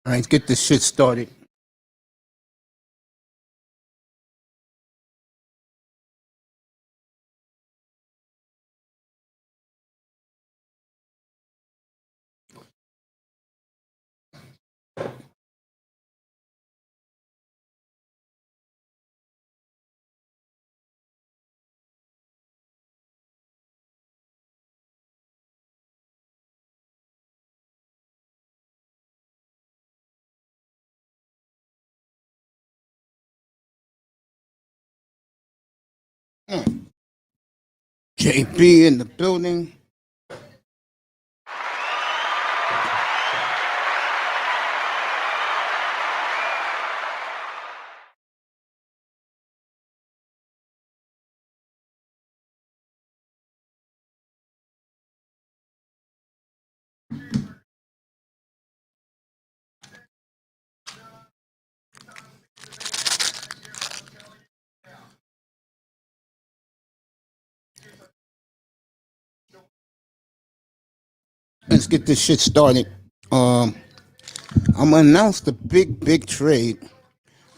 All right, let's get this shit started. JB in the building. Let's get this shit started. I'm gonna announce the big trade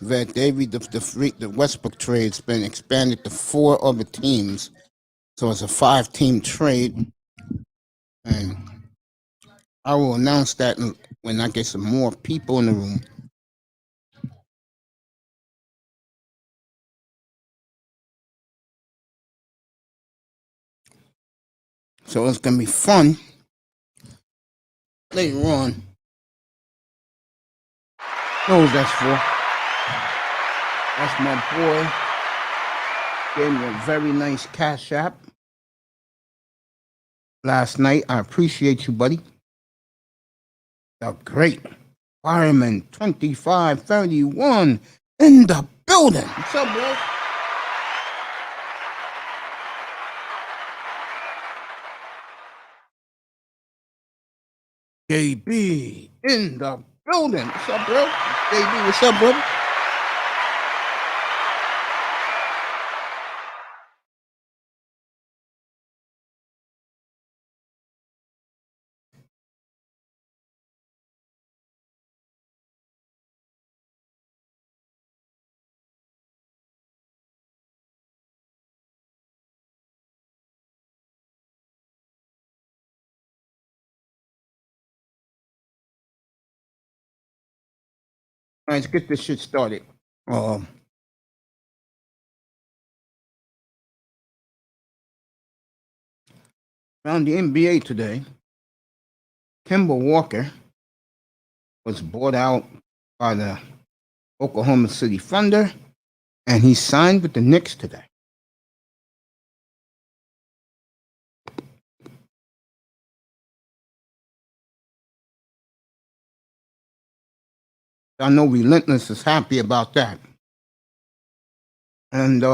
that David, the Westbrook trade's been expanded to 4 other teams, so it's a 5-team trade, and I will announce that when I get some more people in the room. So it's gonna be fun later on. Know what that's for? That's my boy. Gave me a very nice cash app last night. I appreciate you, buddy. The great Fireman 2531 in the building. What's up, bro? JB in the building. What's up, bro? JB, what's up, brother? All right, let's get this shit started. Around the NBA today, Kemba Walker was bought out by the Oklahoma City Thunder, and he signed with the Knicks today. I know Relentless is happy about that. And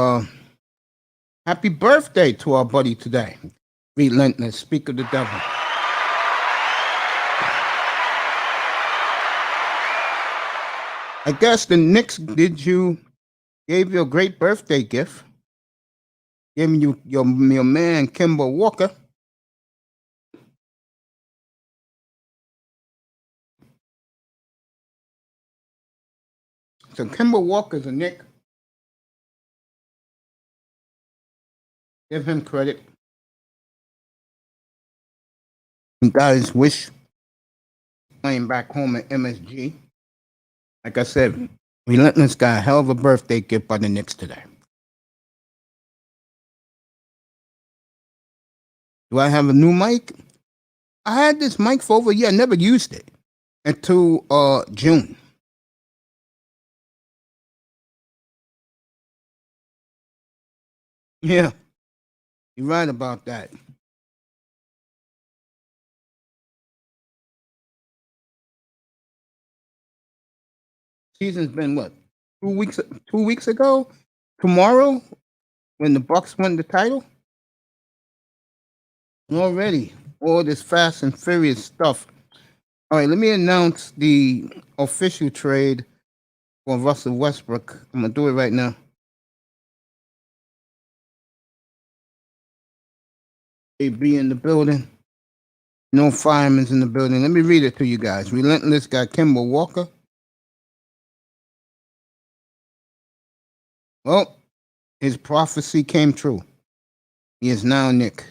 happy birthday to our buddy today, Relentless, speak of the devil. I guess the Knicks gave you a great birthday gift. Giving you your man, Kemba Walker. So Kemba Walker's a Knick. Give him credit. He got his wish playing back home at MSG. Like I said, Relentless got a hell of a birthday gift by the Knicks today. Do I have a new mic? I had this mic for over a year. I never used it until June. Yeah, you're right about that. Season's been what? 2 weeks. 2 weeks ago. Tomorrow, when the Bucks won the title. Already, all this Fast and Furious stuff. All right, let me announce the official trade for Russell Westbrook. I'm gonna do it right now. AB in the building. No firemen's in the building. Let me read it to you guys. Relentless got Kemba Walker. Well, his prophecy came true. He is now Nick.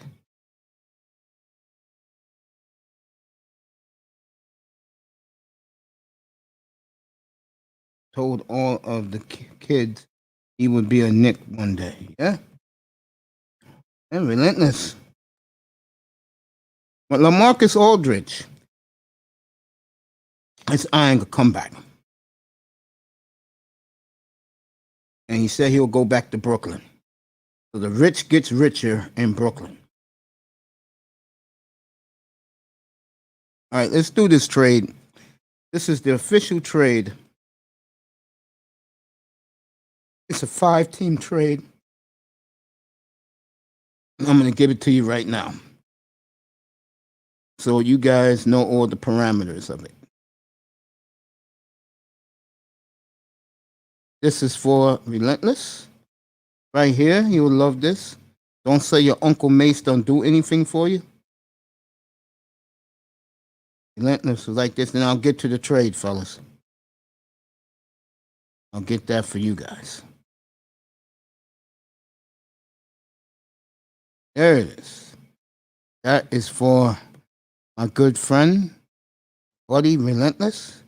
Told all of the kids he would be a Nick one day. Yeah? And relentless. But LaMarcus Aldridge, his eyeing a comeback. And he said he'll go back to Brooklyn. So the rich gets richer in Brooklyn. All right, let's do this trade. This is the official trade. It's a 5-team trade. I'm going to give it to you right now, so you guys know all the parameters of it. This is for Relentless. Right here, you will love this. Don't say your Uncle Mace don't do anything for you. Relentless was like this, and I'll get to the trade, fellas. I'll get that for you guys. There it is. That is for my good friend, Buddy Relentless.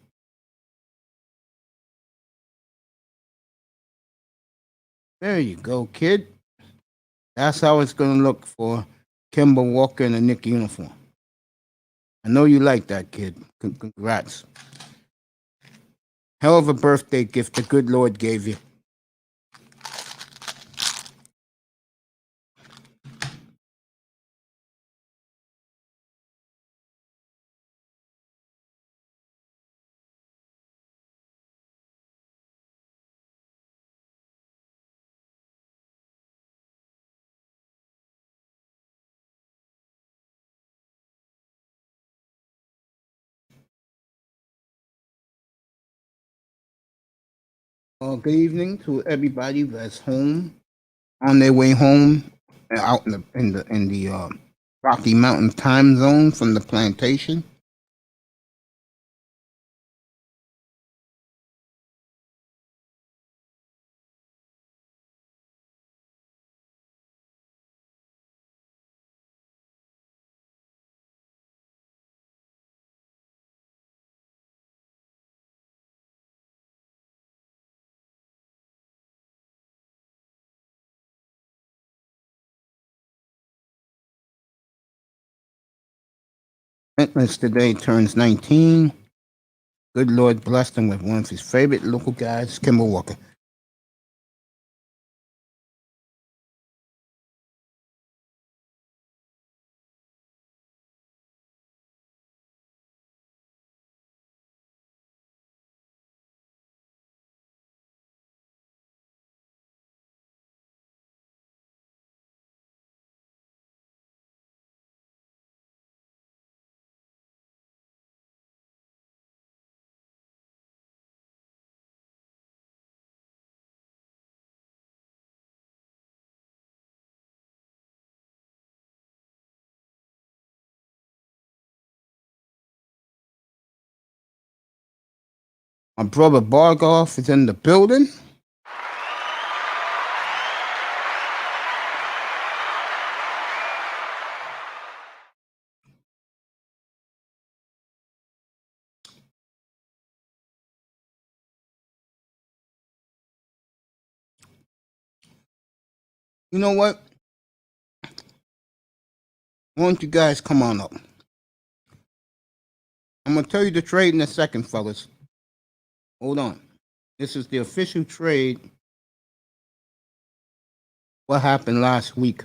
There you go, kid. That's how it's going to look for Kemba Walker in a Knick uniform. I know you like that, kid. Congrats. Hell of a birthday gift the good Lord gave you. Good evening to everybody that's home, on their way home, out in the Rocky Mountain time zone from the plantation. Relentless today turns 19. Good Lord blessed him with one of his favorite local guys, Kemba Walker. My brother Bargoff is in the building. You know what? Why don't you guys come on up? I'm going to tell you the trade in a second, fellas. Hold on. This is the official trade. What happened last week?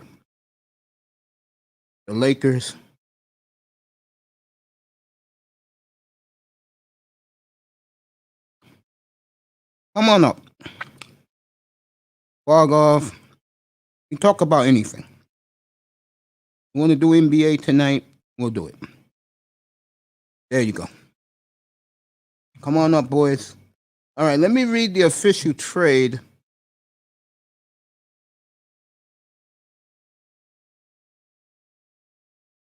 The Lakers. Come on up. Bargoff. We talk about anything. You want to do NBA tonight? We'll do it. There you go. Come on up, boys. All right, let me read the official trade.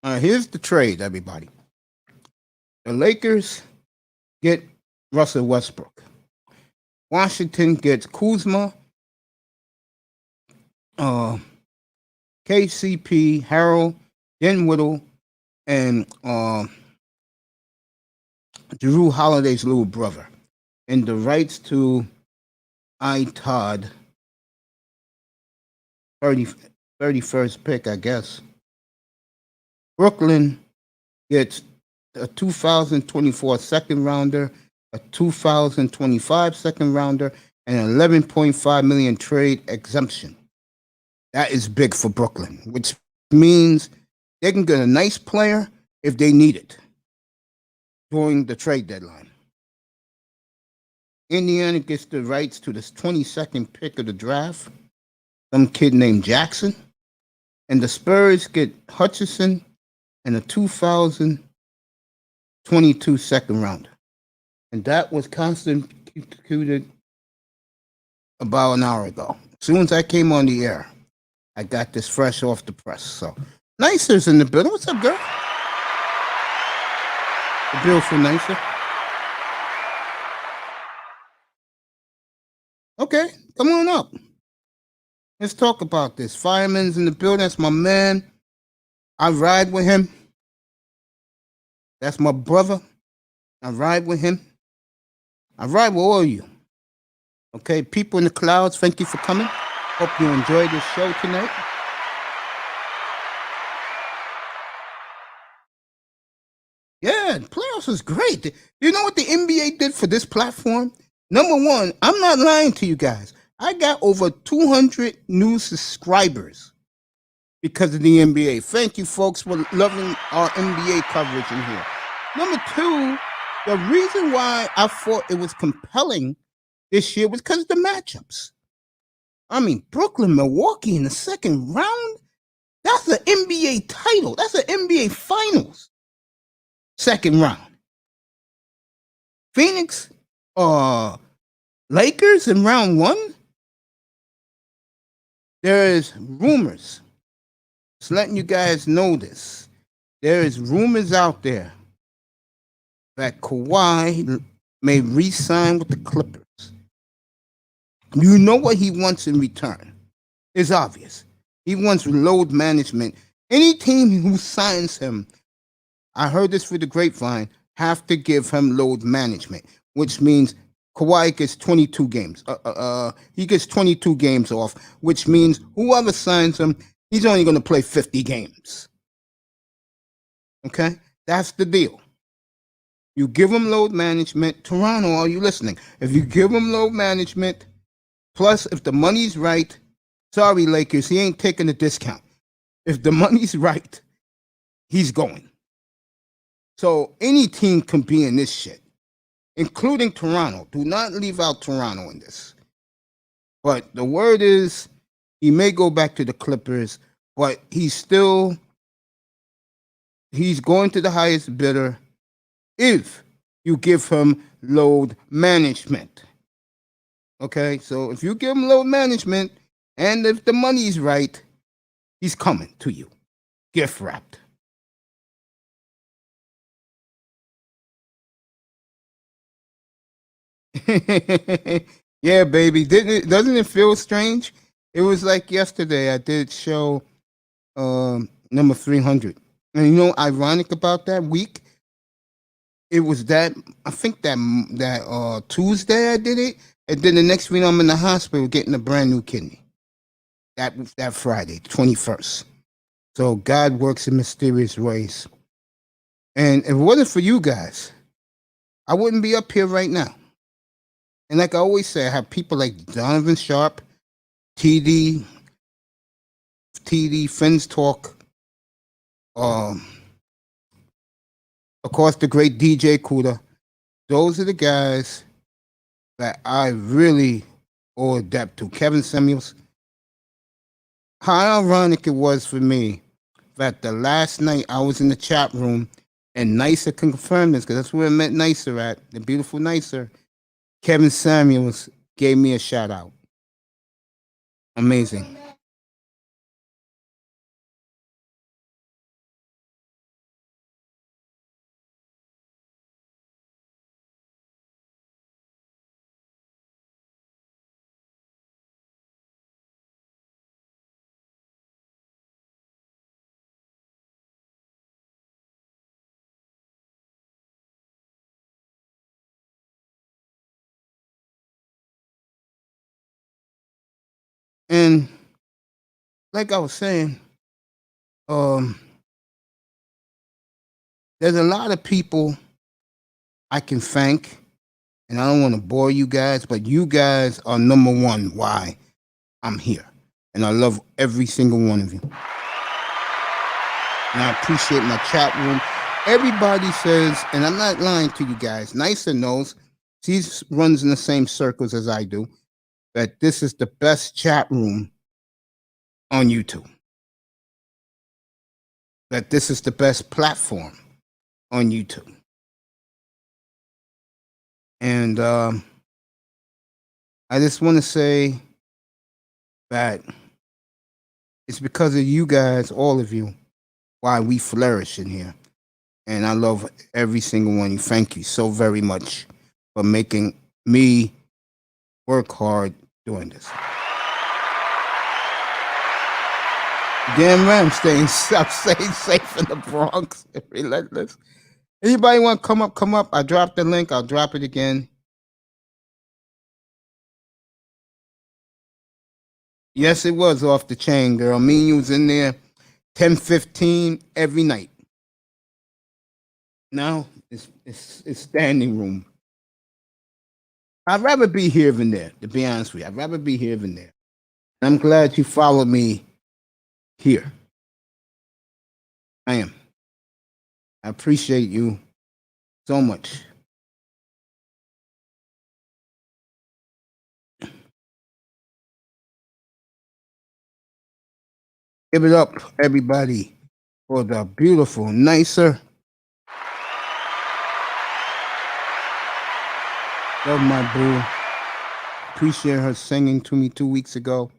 Here's the trade, everybody. The Lakers get Russell Westbrook. Washington gets Kuzma, KCP, Harold, Dinwiddie, and Drew Holiday's little brother, and the rights to Todd 31st pick, I guess. Brooklyn gets a 2024 second rounder, a 2025 second rounder, and an 11.5 million trade exemption. That is big for Brooklyn, which means they can get a nice player if they need it during the trade deadline. Indiana gets the rights to the 22nd pick of the draft, some kid named Jackson. And the Spurs get Hutchison and a 2022 second rounder. And that was constituted about an hour ago. As soon as I came on the air, I got this fresh off the press. So, Nicer's in the building. What's up, girl? The beautiful Nicer. Okay, come on up. Let's talk about this. Fireman's in the building. That's my man. I ride with him. That's my brother. I ride with him. I ride with all of you. Okay, people in the clouds, thank you for coming. Hope you enjoyed this show tonight. Yeah, the playoffs was great. You know what the NBA did for this platform? Number one, I'm not lying to you guys. I got over 200 new subscribers because of the NBA. Thank you, folks, for loving our NBA coverage in here. Number two, the reason why I thought it was compelling this year was because of the matchups. I mean, Brooklyn, Milwaukee in the second round, that's an NBA title. That's an NBA Finals second round. Phoenix, Lakers in round one. There is rumors. Just letting you guys know this. There is rumors out there that Kawhi may re-sign with the Clippers. You know what he wants in return. It's obvious. He wants load management. Any team who signs him, I heard this through the grapevine, have to give him load management, which means Kawhi gets 22 games. He gets 22 games off, which means whoever signs him, he's only going to play 50 games. Okay? That's the deal. You give him load management. Toronto, are you listening? If you give him load management, plus if the money's right, sorry, Lakers, he ain't taking a discount. If the money's right, he's going. So any team can be in this shit, including Toronto. Do not leave out Toronto in this. But the word is he may go back to the Clippers, but he's going to the highest bidder if you give him load management. Okay, so if you give him load management and if the money's right, he's coming to you, gift wrapped. Yeah, baby. Doesn't it feel strange? It was like yesterday I did show number 300. And you know, ironic about that week, it was that I think that Tuesday I did it, and then the next week I'm in the hospital getting a brand new kidney. That Friday, 21st. So God works in mysterious ways. And if it wasn't for you guys, I wouldn't be up here right now. And like I always say, I have people like Donovan Sharp, TD, Fins Talk, of course, the great DJ Kuda. Those are the guys that I really owe a debt to. Kevin Samuels. How ironic it was for me that the last night I was in the chat room, and Nicer can confirm this because that's where I met Nicer at, the beautiful Nicer. Kevin Samuels gave me a shout out. Amazing. And like I was saying, um, there's a lot of people I can thank, and I don't want to bore you guys, but you guys are number one why I'm here. And I love every single one of you. And I appreciate my chat room. Everybody says, and I'm not lying to you guys, Nicer knows, she runs in the same circles as I do, that this is the best chat room on YouTube. That this is the best platform on YouTube. And I just want to say that it's because of you guys, all of you, why we flourish in here. And I love every single one of you. Thank you so very much for making me work hard doing this. Damn right, I'm staying safe in the Bronx. Relentless. Anybody want to come up? Come up. I dropped the link. I'll drop it again. Yes, it was off the chain, girl. Me and you was in there 10:15 every night. Now it's standing room. I'd rather be here than there, to be honest with you. I'd rather be here than there. I'm glad you followed me here. I am. I appreciate you so much. Give it up, everybody, for the beautiful, nicer. Love my boo. Appreciate her singing to me 2 weeks ago.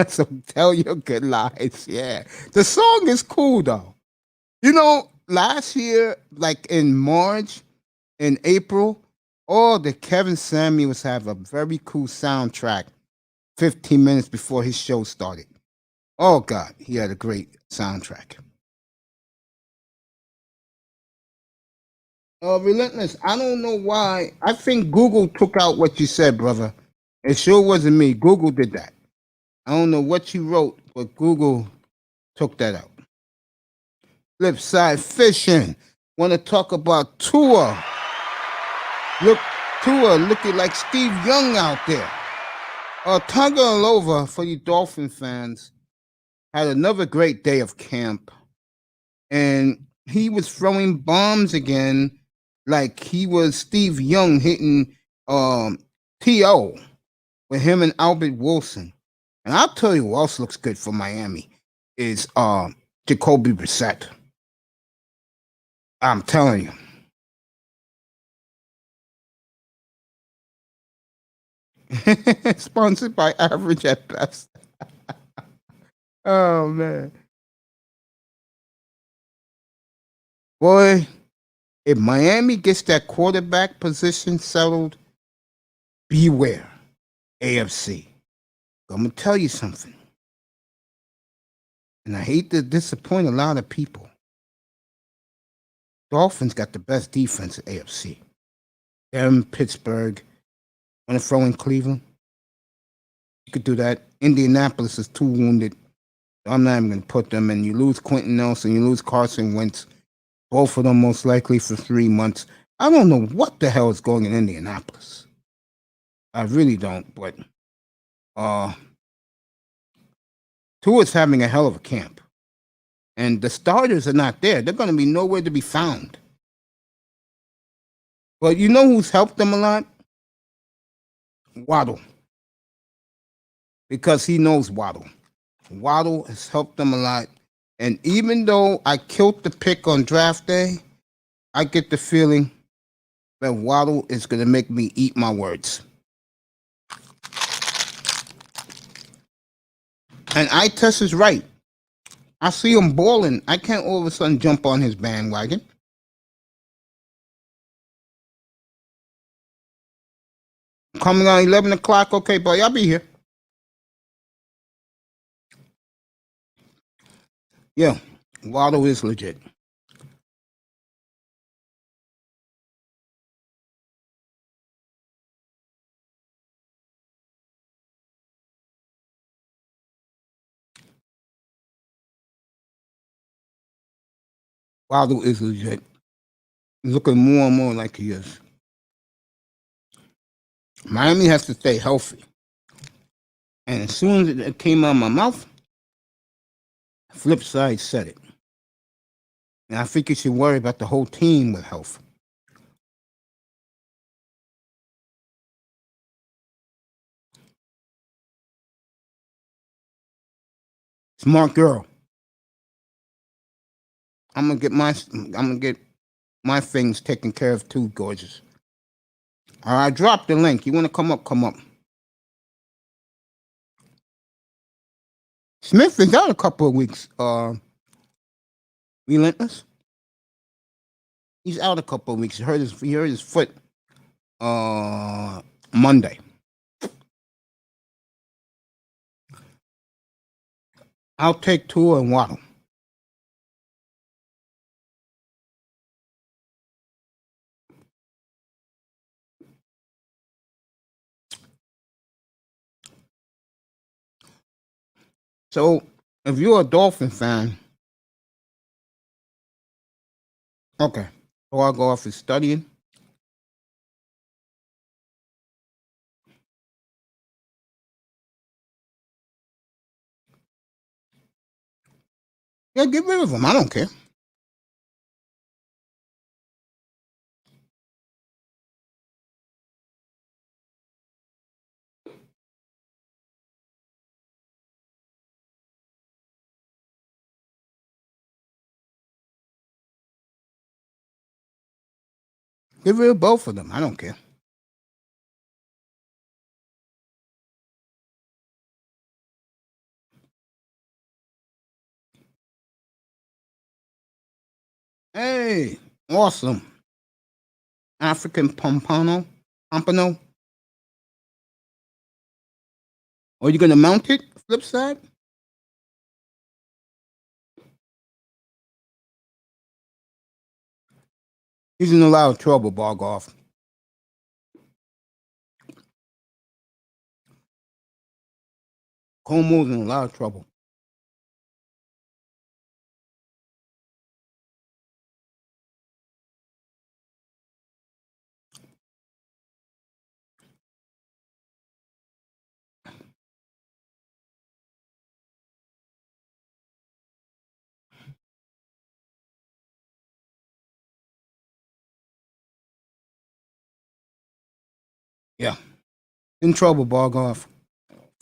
So tell your good lies. Yeah. The song is cool though. You know, last year, like in March, in April, the Kevin Samuels have a very cool soundtrack 15 minutes before his show started. Oh God, he had a great soundtrack. Relentless, I don't know why. I think Google took out what you said, brother. It sure wasn't me. Google did that. I don't know what you wrote, but Google took that out. Flipside fishing. Want to talk about Tua. Look, Tua looking like Steve Young out there. Tagovailoa, for you Dolphin fans, had another great day of camp. And he was throwing bombs again like he was Steve Young hitting T.O. with him and Albert Wilson. And I'll tell you who else looks good for Miami is Jacoby Brissett. I'm telling you. Sponsored by Average at Best. Oh, man. Boy, if Miami gets that quarterback position settled, beware, AFC. I'm going to tell you something. And I hate to disappoint a lot of people. Dolphins got the best defense in AFC. Them, Pittsburgh. Want to throw in Cleveland? You could do that. Indianapolis is too wounded. I'm not even going to put them in. You lose Quentin Nelson, you lose Carson Wentz. Both of them most likely for 3 months. I don't know what the hell is going in Indianapolis. I really don't, but Tua's having a hell of a camp. And the starters are not there. They're going to be nowhere to be found. But you know who's helped them a lot? Waddle. Because he knows Waddle. Waddle has helped them a lot. And even though I killed the pick on draft day, I get the feeling that Waddle is going to make me eat my words. And Itest is right. I see him balling. I can't all of a sudden jump on his bandwagon. Coming on 11 o'clock. Okay, boy, I'll be here. Yeah, Waddle is legit. Wilder is legit. He's looking more and more like he is. Miami has to stay healthy. And as soon as it came out of my mouth, flip side said it. And I think you should worry about the whole team with health. Smart girl. I'm gonna get my things taken care of too, gorgeous. I dropped the link. You wanna come up, come up. Smith is out a couple of weeks. Relentless. He's out a couple of weeks. He hurt his foot Monday. I'll take Tua and Waddle. So if you're a Dolphin fan, okay. So I'll go off and studying. Yeah, get rid of him. I don't care. Get rid of both of them. I don't care. Hey, awesome. African Pompano. Are you gonna mount it? Flip side? He's in a lot of trouble, Bargoff. Como's in a lot of trouble. Yeah. In trouble, Bargoff.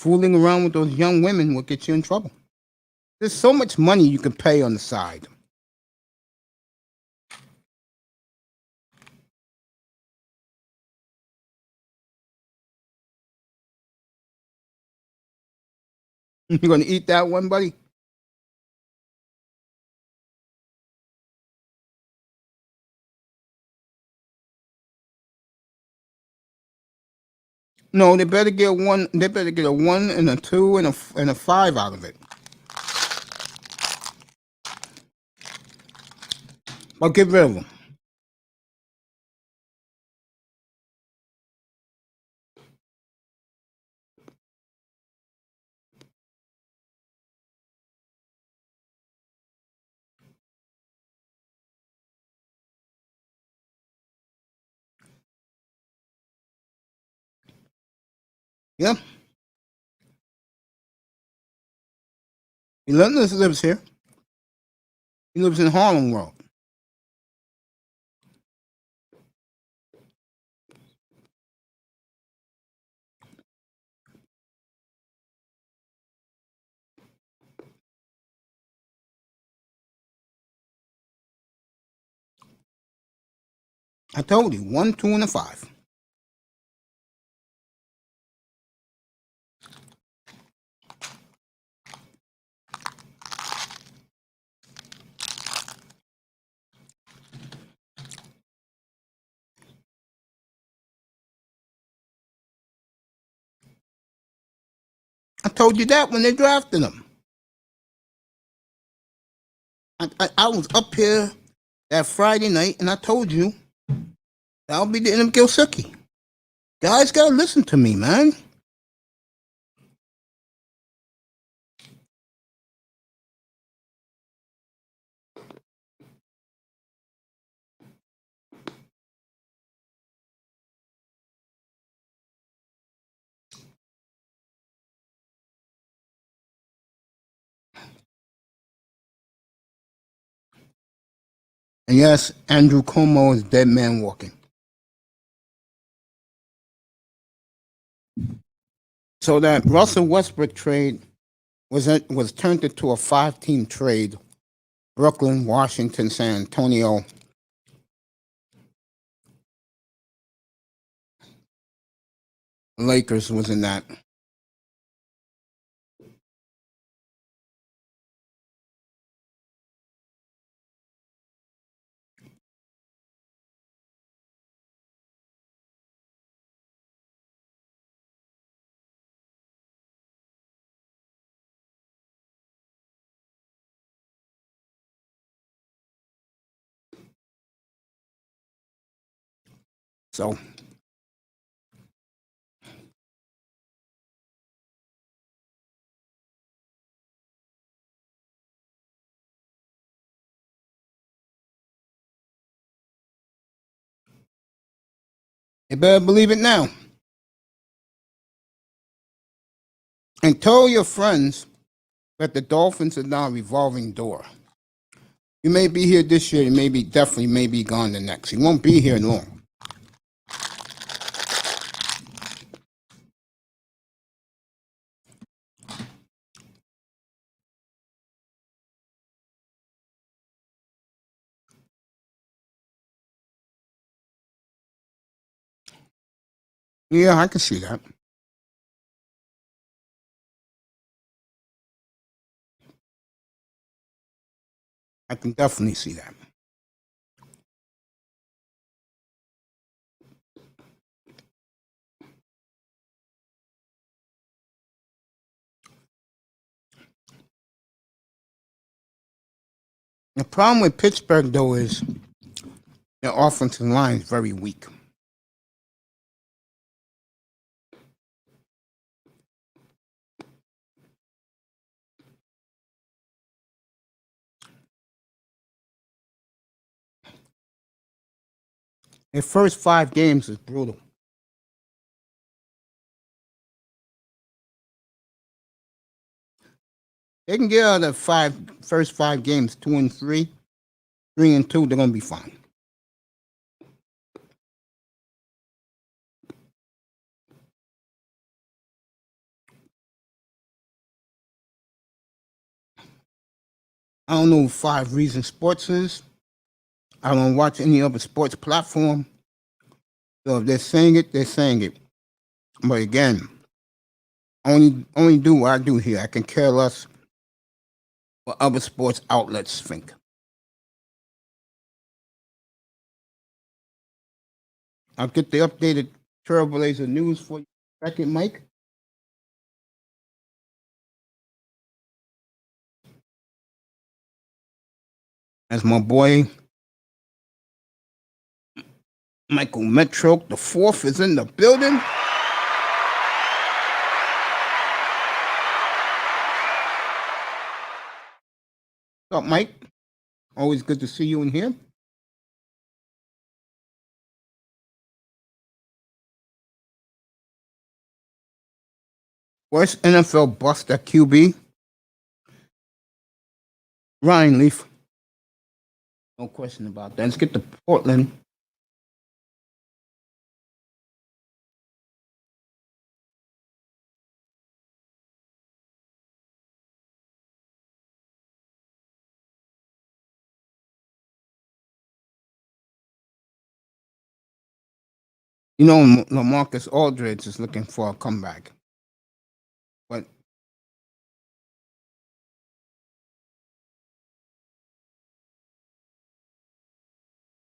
Fooling around with those young women will get you in trouble. There's so much money you can pay on the side. You gonna eat that one, buddy? No, they better get one. They better get a 1 and a 2 and a 5 out of it. Or get rid of them. Yeah. Relentless lives here. He lives in Harlem World. I told you, 1, 2, and a 5. I told you that when they drafted him. I was up here that Friday night and I told you I'll be the end of Gilsuki. Guys gotta listen to me, man. And yes, Andrew Cuomo is dead man walking. So that Russell Westbrook trade was turned into a 5-team trade. Brooklyn, Washington, San Antonio. Lakers was in that. So you better believe it now. And tell your friends that the Dolphins are now a revolving door. You may be here this year, you may be gone the next. You won't be here long. Yeah, I can see that. I can definitely see that. The problem with Pittsburgh, though, is their offensive line is very weak. Their first 5 games is brutal. They can get out of the first 5 games 2-3, 3-2. They're gonna be fine. I don't know who 5 Reasons Sports is. I don't watch any other sports platform. So if they're saying it, they're saying it. But again, only do what I do here. I can care less what other sports outlets think. I'll get the updated Trailblazer news for you. Second, Mike. As my boy Michael Metro, the 4th, is in the building. What's up, Mike? Always good to see you in here. Worst NFL bust at QB? Ryan Leaf. No question about that. Let's get to Portland. You know, LaMarcus Aldridge is looking for a comeback. But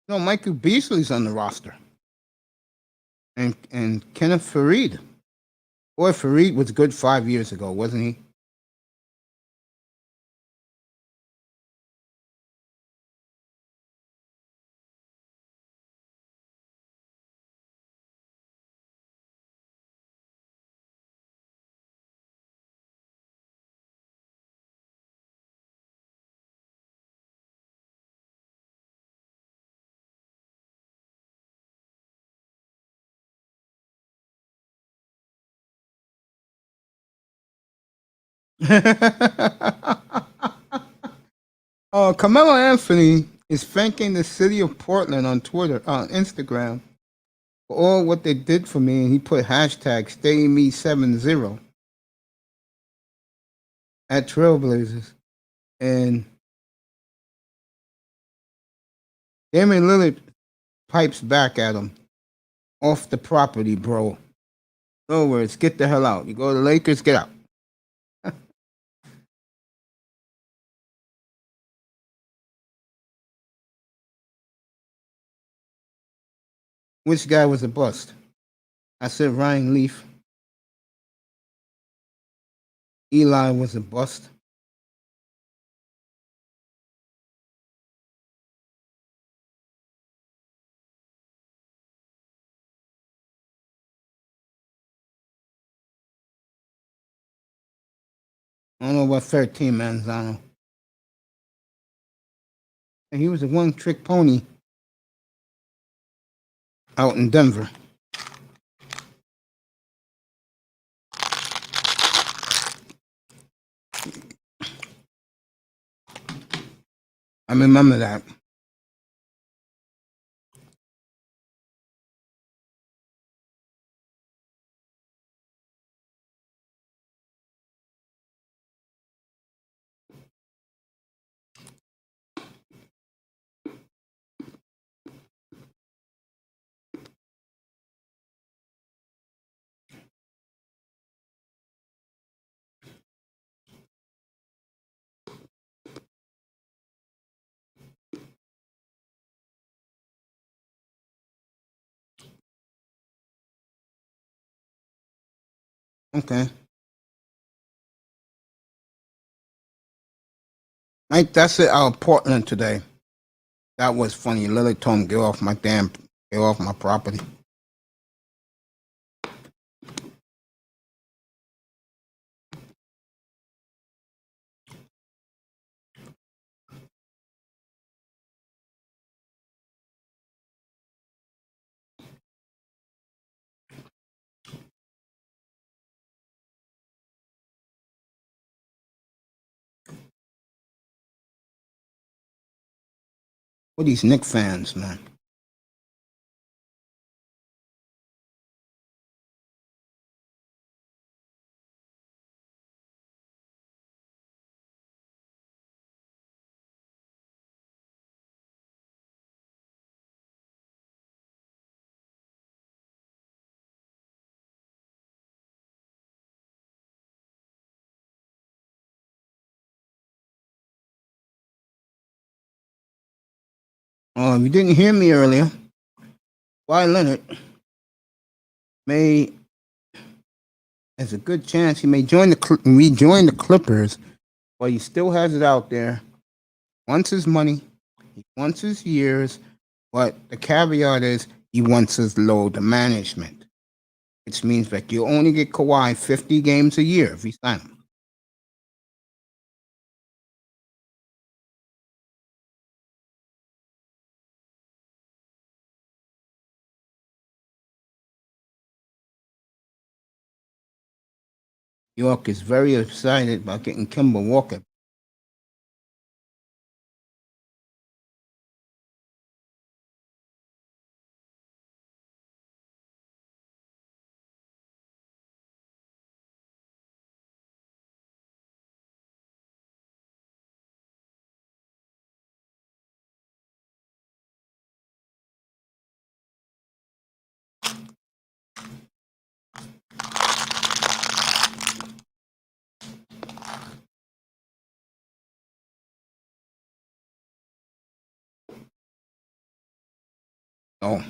no, Michael Beasley's on the roster. And Kenneth Farid. Boy, Farid was good 5 years ago, wasn't he? Carmelo Anthony is thanking the city of Portland on Twitter, on Instagram, for all what they did for me, and he put hashtag StayMe70 at Trailblazers, and Damian Lillard pipes back at him, off the property, bro. In other words, get the hell out. You go to the Lakers, get out. Which guy was a bust? I said Ryan Leaf. Eli was a bust. I don't know about 13, man, Zano. And he was a one-trick pony out in Denver. I remember that. Okay. Mike, that's it out of Portland today. That was funny. Lily told him, get off my property. What are these Knicks fans, man? Oh, if you didn't hear me earlier, Kawhi Leonard may, there's a good chance he may rejoin the Clippers, but he still has it out there. Wants his money, he wants his years, but the caveat is he wants his load management, which means that you only get Kawhi 50 games a year if you sign him. York is very excited about getting Kemba Walker. Oh,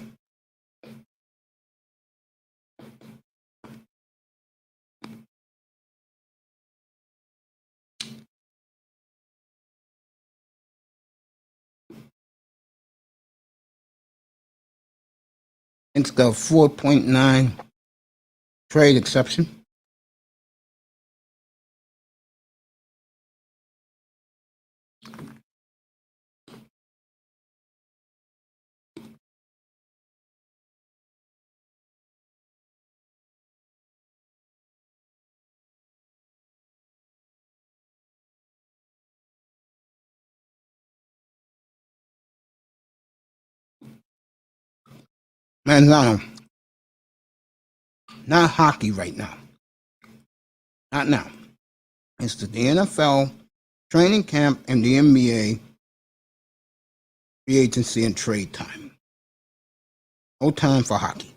it's the 4.9 trade exception. Manzano, not hockey right now. Not now. It's the NFL training camp and the NBA free agency and trade time. No time for hockey.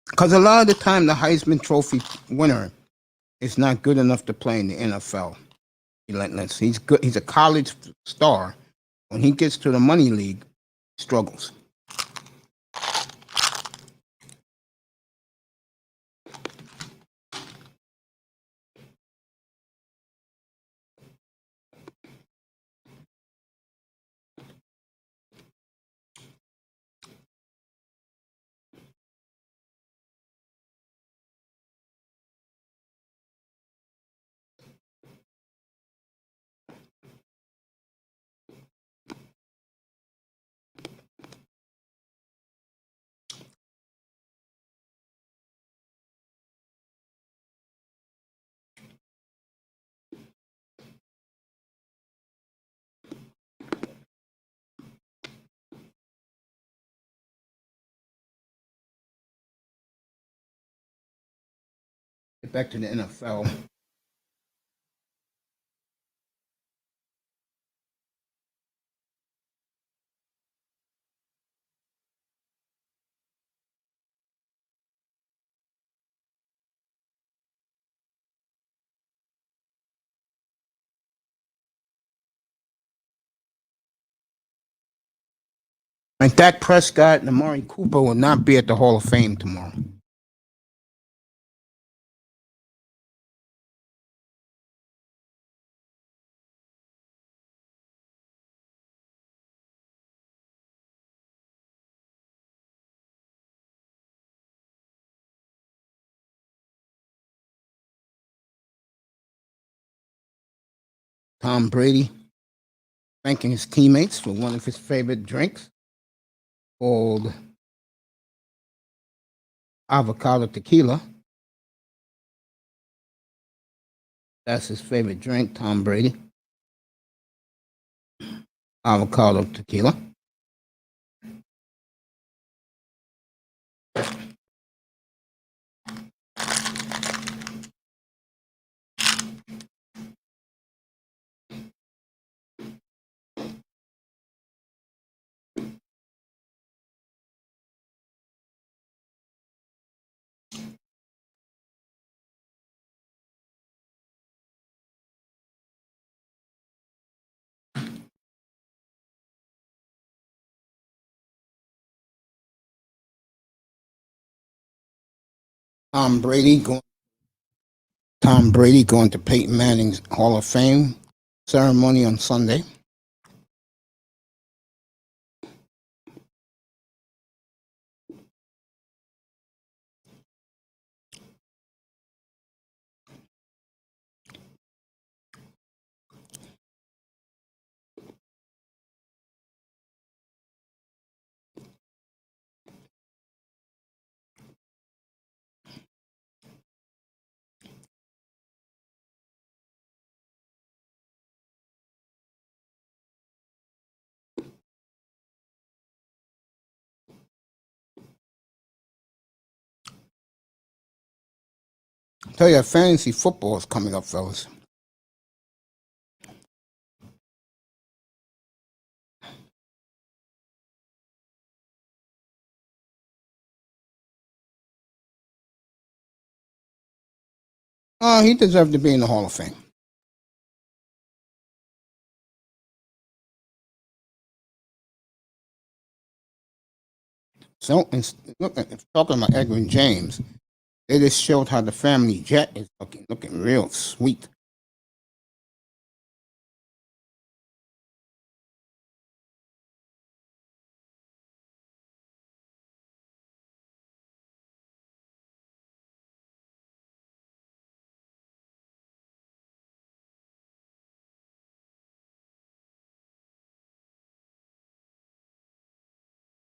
Because a lot of the time, the Heisman Trophy winner is not good enough to play in the NFL. Relentless. He's good. He's a college star. When he gets to the money league, he struggles. Get back to the NFL. And Dak Prescott and Amari Cooper will not be at the Hall of Fame tomorrow. Tom Brady thanking his teammates for one of his favorite drinks called avocado tequila. That's his favorite drink, Tom Brady. Avocado tequila. Tom Brady going to Peyton Manning's Hall of Fame ceremony on Sunday. I tell you, fantasy football is coming up, fellas. He deserved to be in the Hall of Fame. So, look, talking about Edwin James, they just showed how the family jet is looking real sweet.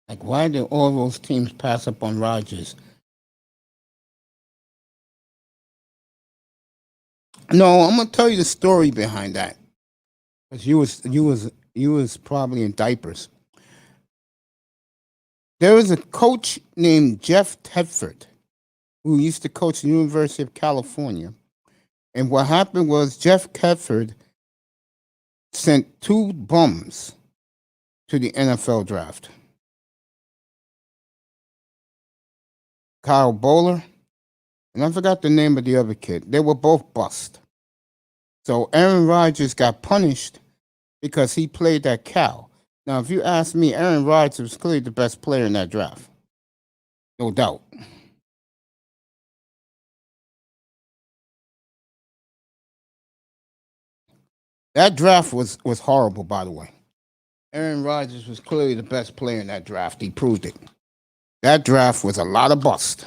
Like, why did all those teams pass up on Rodgers? No, I'm gonna tell you the story behind that. Cause you was probably in diapers. There was a coach named Jeff Tedford who used to coach the University of California. And what happened was Jeff Tedford sent two bums to the NFL draft. Kyle Bowler, and I forgot the name of the other kid. They were both bust. So Aaron Rodgers got punished because he played that cow. Now, if you ask me, Aaron Rodgers was clearly the best player in that draft. No doubt. That draft was horrible, by the way. Aaron Rodgers was clearly the best player in that draft. He proved it. That draft was a lot of bust.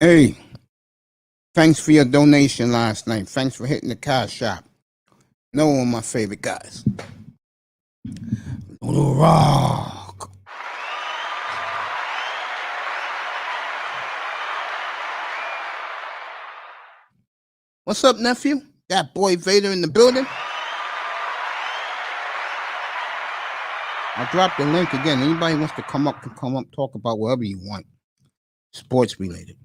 Hey, thanks for your donation last night. Thanks for hitting the cash shop. No one of my favorite guys. Little Rock. What's up, nephew? That boy Vader in the building. I dropped the link again. Anybody wants to come up, can come up, talk about whatever you want. Sports related.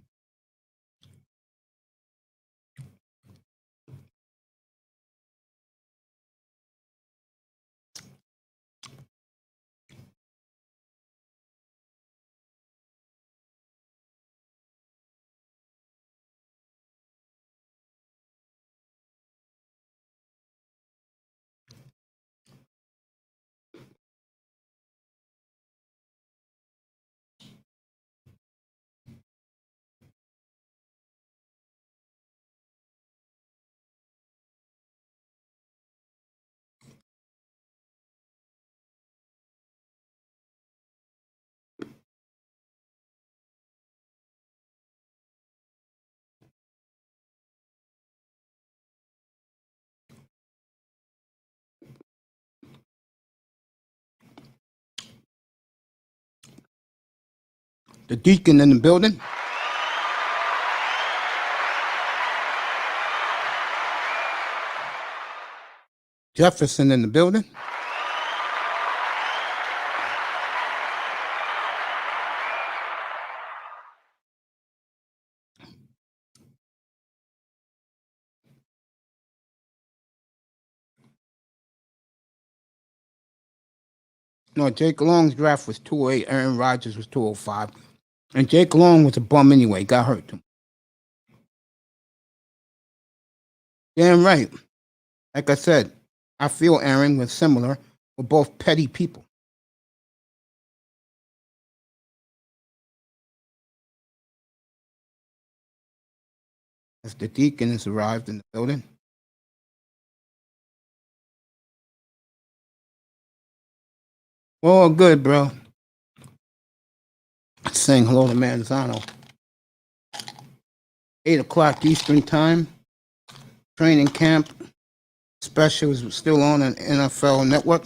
The Deacon in the building. Jefferson in the building. No, Jake Long's draft was 208. Aaron Rodgers was 205. And Jake Long was a bum anyway. Got hurt. Damn right. Like I said, I feel Aaron was similar. We're both petty people. As the Deacon has arrived in the building. Oh, good, bro. Saying hello to Manzano. 8 o'clock Eastern time. Training camp specials still on an NFL Network.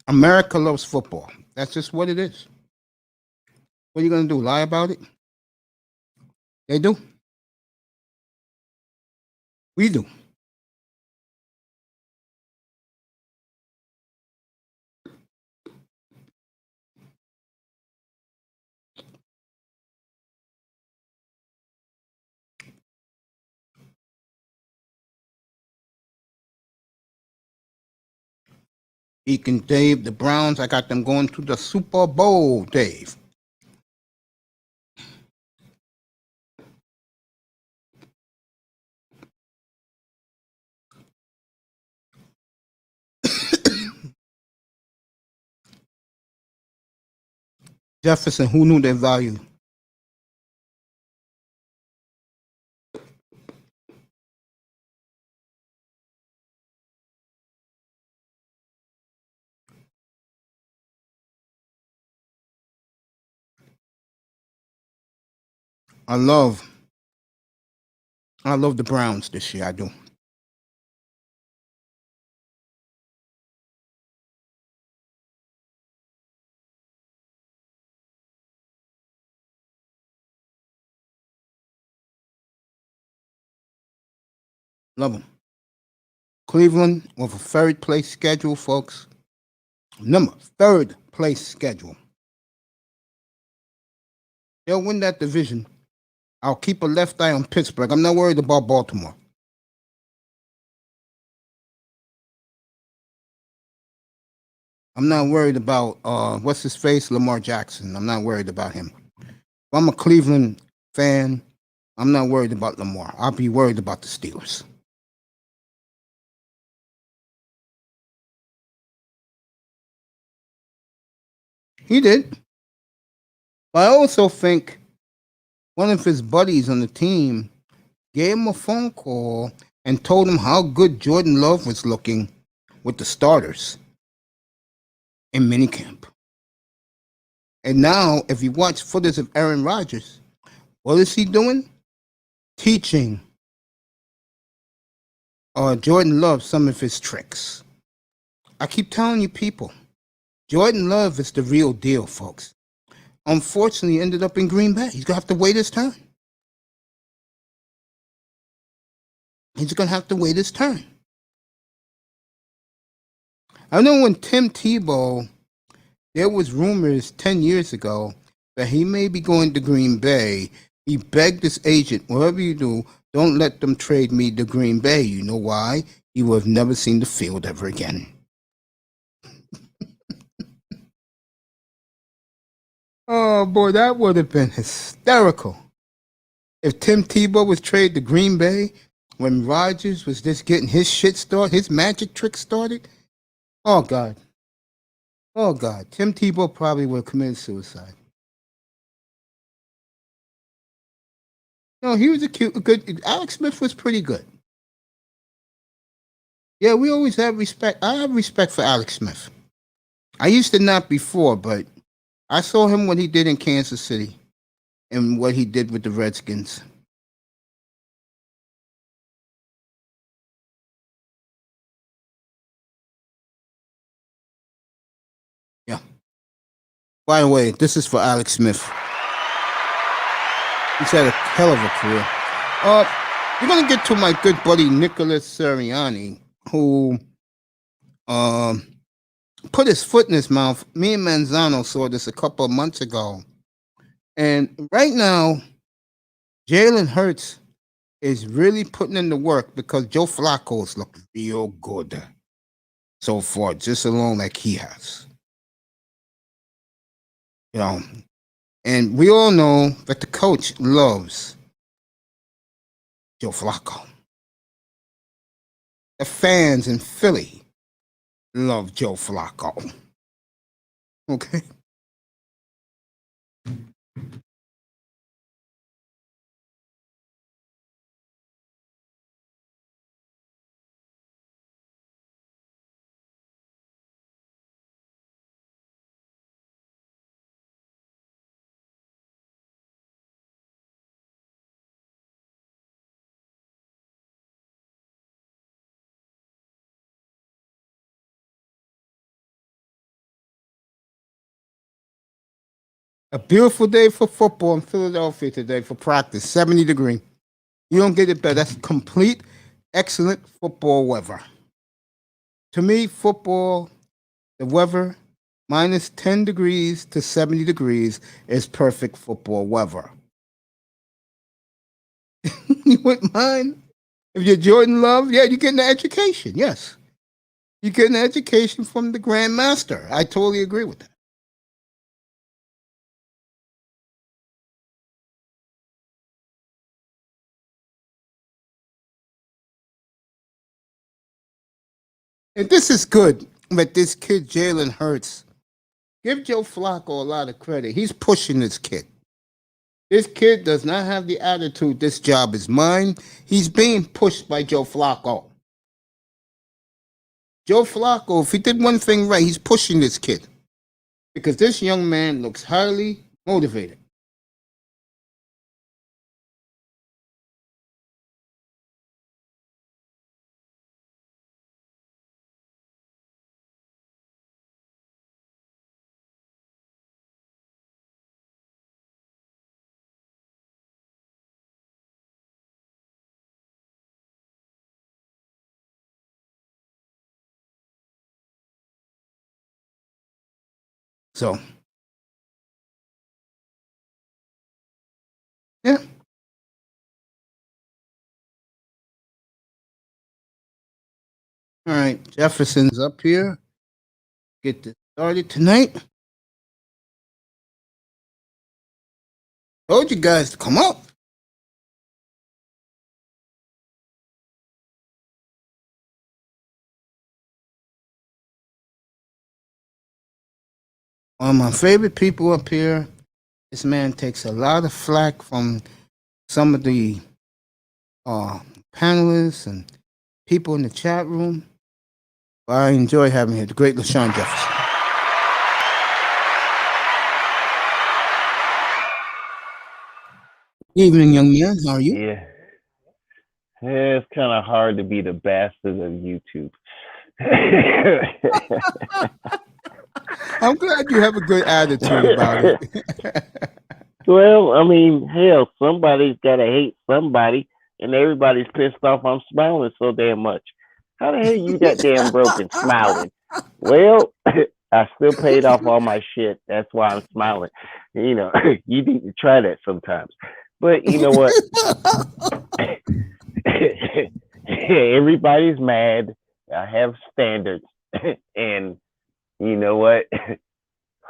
America loves football. That's just what it is. What are you going to do? Lie about it? They do. We do. Deacon Dave, the Browns, I got them going to the Super Bowl, Dave. Jefferson, who knew their value? I love the Browns this year. I do. Love them. Cleveland with a third place schedule, folks. Third place schedule. They'll win that division. I'll keep a left eye on Pittsburgh. I'm not worried about Baltimore. I'm not worried about what's his face, Lamar Jackson. I'm not worried about him. If I'm a Cleveland fan, I'm not worried about Lamar. I'll be worried about the Steelers. He did. But I also think one of his buddies on the team gave him a phone call and told him how good Jordan Love was looking with the starters in minicamp. And now, if you watch footage of Aaron Rodgers, what is he doing? Teaching Jordan Love some of his tricks. I keep telling you people, Jordan Love is the real deal, folks. Unfortunately, he ended up in Green Bay. He's going to have to wait his turn. He's going to have to wait his turn. I know when Tim Tebow, there was rumors 10 years ago that he may be going to Green Bay. He begged his agent, whatever you do, don't let them trade me to Green Bay. You know why? He would have never seen the field ever again. Oh, boy, that would have been hysterical. If Tim Tebow was traded to Green Bay when Rodgers was just getting his shit started, his magic trick started. Oh, God. Oh, God. Tim Tebow probably would have committed suicide. No, he was good. Alex Smith was pretty good. Yeah, we always have respect. I have respect for Alex Smith. I used to not before, but I saw him what he did in Kansas City and what he did with the Redskins. Yeah. By the way, this is for Alex Smith. He's had a hell of a career. We're going to get to my good buddy Nicholas Sirianni, who put his foot in his mouth. Me and Manzano saw this a couple of months ago. And right now, Jalen Hurts is really putting in the work because Joe Flacco's looked real good so far, just alone like he has. You know, and we all know that the coach loves Joe Flacco. The fans in Philly love Joe Flacco. Okay? A beautiful day for football in Philadelphia today for practice, 70 degrees. You don't get it better. That's complete, excellent football weather. To me, football, the weather, minus 10 degrees to 70 degrees is perfect football weather. You wouldn't mind? If you're Jordan Love, yeah, you're getting an education, yes. You're getting an education from the Grandmaster. I totally agree with that. And this is good that this kid, Jalen Hurts, give Joe Flacco a lot of credit. He's pushing this kid. This kid does not have the attitude, this job is mine. He's being pushed by Joe Flacco. Joe Flacco, if he did one thing right, he's pushing this kid. Because this young man looks highly motivated. So, yeah. All right, Jefferson's up here. Get this started tonight. Told you guys to come up. One of my favorite people up here. This man takes a lot of flack from some of the panelists and people in the chat room. But I enjoy having here the great LaShawn Jefferson. Evening, young man. How are you? Yeah. It's kind of hard to be the bastard of YouTube. I'm glad you have a good attitude about it. Well, I mean, hell, somebody's got to hate somebody, and everybody's pissed off I'm smiling so damn much. How the hell you that damn broken smiling? Well, I still paid off all my shit. That's why I'm smiling. You know, you need to try that sometimes. But you know what? Everybody's mad. I have standards, and you know what?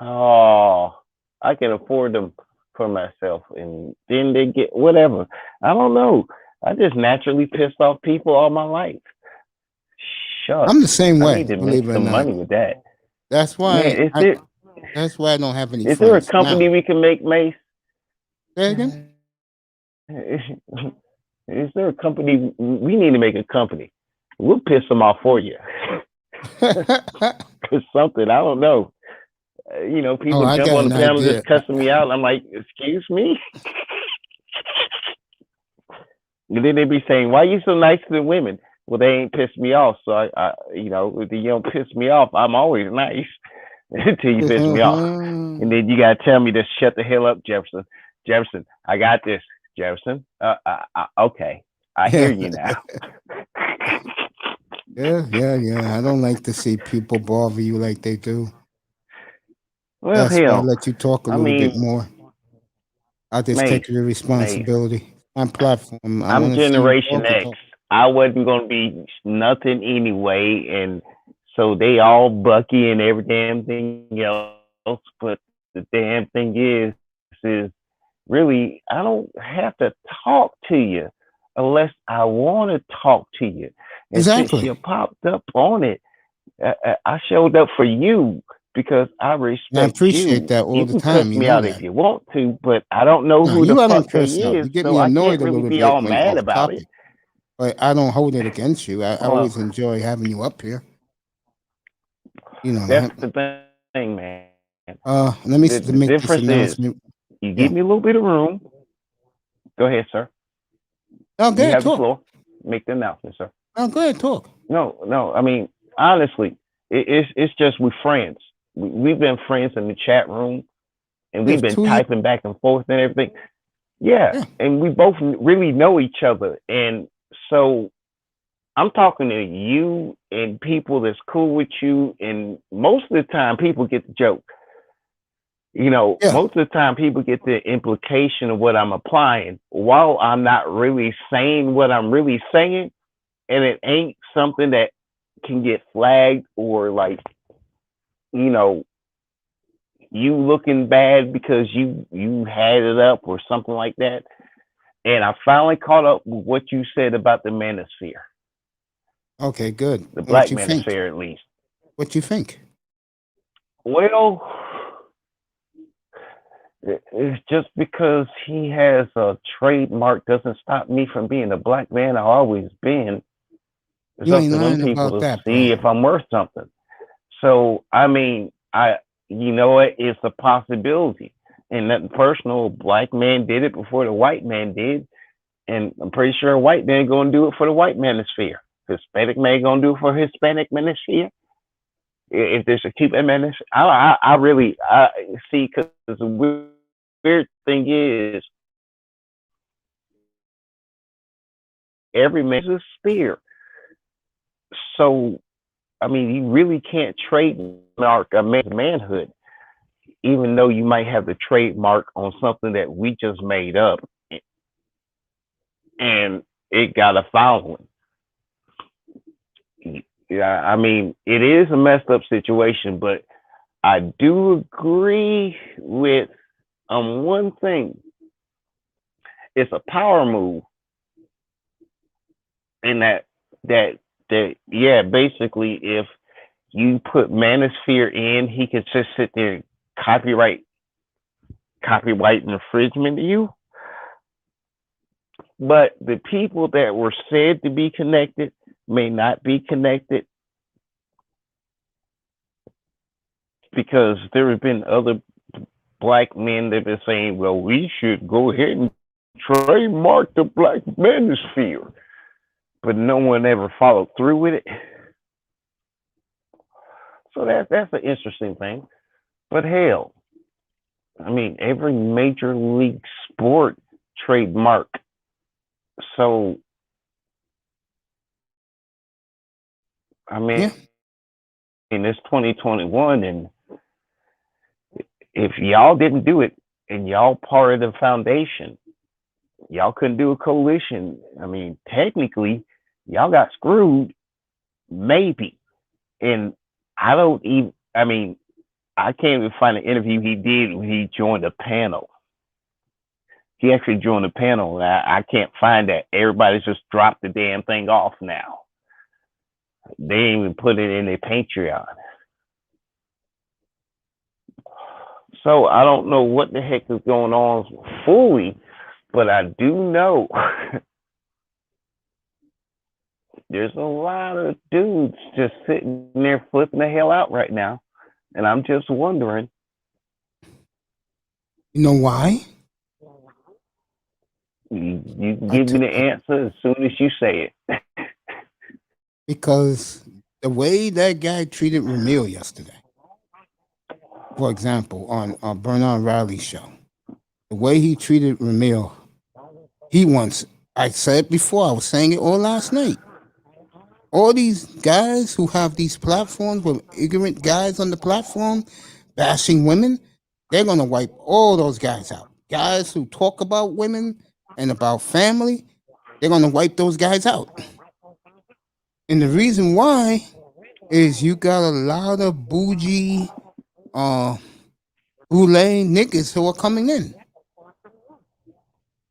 Oh, I can afford them for myself, and then they get whatever. I don't know. I just naturally pissed off people all my life. Shucks. I'm the same I way. need to Believe make it or some not. money with that. That's why. Man, That's why I don't have any is there a friends company now. we can make, Mace? Say again? Is there a company? We need to make a company. We'll piss them off for you. Or something. I don't know. You know, people I jump got on the an panel idea. just cussing me out. And I'm like, excuse me? And then they be saying, why are you so nice to the women? Well, they ain't pissed me off. So I you know, if you don't piss me off, I'm always nice until you piss me off. And then you gotta tell me to shut the hell up, Jefferson. Jefferson, I got this. Jefferson, okay, I hear you now. Yeah. I don't like to see people bother you like they do. Well, That's why I hell, let you talk a I little bit mean, more. I just Mace, take the responsibility. My platform. I I'm want to see you Generation talk and X. talk. I wasn't gonna be nothing anyway, and so they all Bucky and every damn thing else. But the damn thing is really I don't have to talk to you unless I want to talk to you. And since Exactly. you popped up on it, I showed up for you because I And I respect appreciate you. that all You the can cuss time. You me know out if that. you want to, but I don't know No, who the you I don't fuck curse he out. is, You get so me I can't annoyed a really little be bit all when mad off about topic, it. but I don't hold it against you. I always Well, enjoy having you up here. You know that's that. the thing, man. Let me The make this difference is announcement. you Yeah. give me a little bit of room. Go ahead, sir. Oh, go You ahead, have the talk. floor. Make the announcement, sir. Oh, go ahead, talk. No. I mean, honestly, it's just we're friends. We've been friends in the chat room, and We we've have been 2 years. typing back and forth and everything. Yeah, Yeah. and we both really know each other, and so I'm talking to you and people that's cool with you, and most of the time people get the joke. You know, Yeah. most of the time people get the implication of what I'm applying while I'm not really saying what I'm really saying, and it ain't something that can get flagged or like, you know, you looking bad because you had it up or something like that. And I finally caught up with what you said about the manosphere, Okay, good. the What black you think? manosphere at least. What you think? Well, it's just because he has a trademark doesn't stop me from being a black man I've always been. It's You up ain't to them lying people about to that, bro. see if I'm worth something. So I mean, you know what? It's a possibility. And nothing personal. Black man did it before the white man did, and I'm pretty sure a white man gonna do it for the white manosphere. Hispanic man gonna do it for Hispanic manosphere. If there's a Cuban manosphere, I really see because the weird thing is every man is a spear. So I mean, you really can't trademark a man's manhood. even though you might have the trademark on something that we just made up and it got a following. Yeah, I mean, it is a messed up situation, but I do agree with one thing. It's a power move, and that yeah, basically, if you put Manosphere in, he could just sit there and copyright infringement to you. But the people that were said to be connected may not be connected, because there have been other black men that have been saying, well, we should go ahead and trademark the Black Manosphere. But no one ever followed through with it. So that's an interesting thing. But hell, I mean, every major league sport trademark. So, I mean, Yeah. it's 2021, and if y'all didn't do it and y'all part of the foundation, y'all couldn't do a coalition. I mean, technically, y'all got screwed, maybe. And I don't even, I mean, I can't even find an interview he did when he joined a panel. He actually joined a panel, and I can't find that. Everybody's just dropped the damn thing off now. They ain't even put it in their Patreon. So I don't know what the heck is going on fully, but I do know there's a lot of dudes just sitting there flipping the hell out right now. And I'm just wondering. You know why? You can give me the answer as soon as you say it. Because the way that guy treated Ramil yesterday, for example, on Bernard Riley's show, the way he treated Ramil, I said before, I was saying it all last night. All these guys who have these platforms with ignorant guys on the platform bashing women, they're going to wipe all those guys out. Guys who talk about women and about family, they're going to wipe those guys out. And the reason why is you got a lot of bougie, boule niggas who are coming in.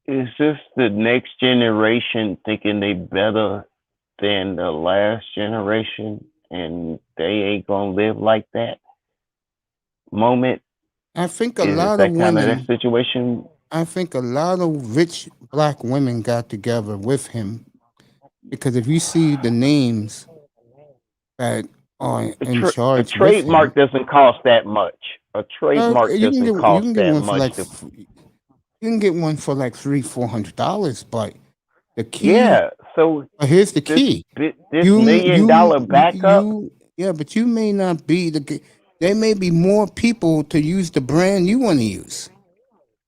Is this the next generation thinking they better than the last generation, and they ain't gonna live like that moment? I think a Is lot that of kind of women, that situation? I think a lot of rich black women got together with him, because if you see the names that are in A charge with trademark him, doesn't cost that much. A trademark doesn't you cost can get that one for much. like you can get one for like $300-400, but the key. Yeah. So Here's the this key. this $1 million backup. Yeah, but you may not be there may be more people to use the brand you want to use.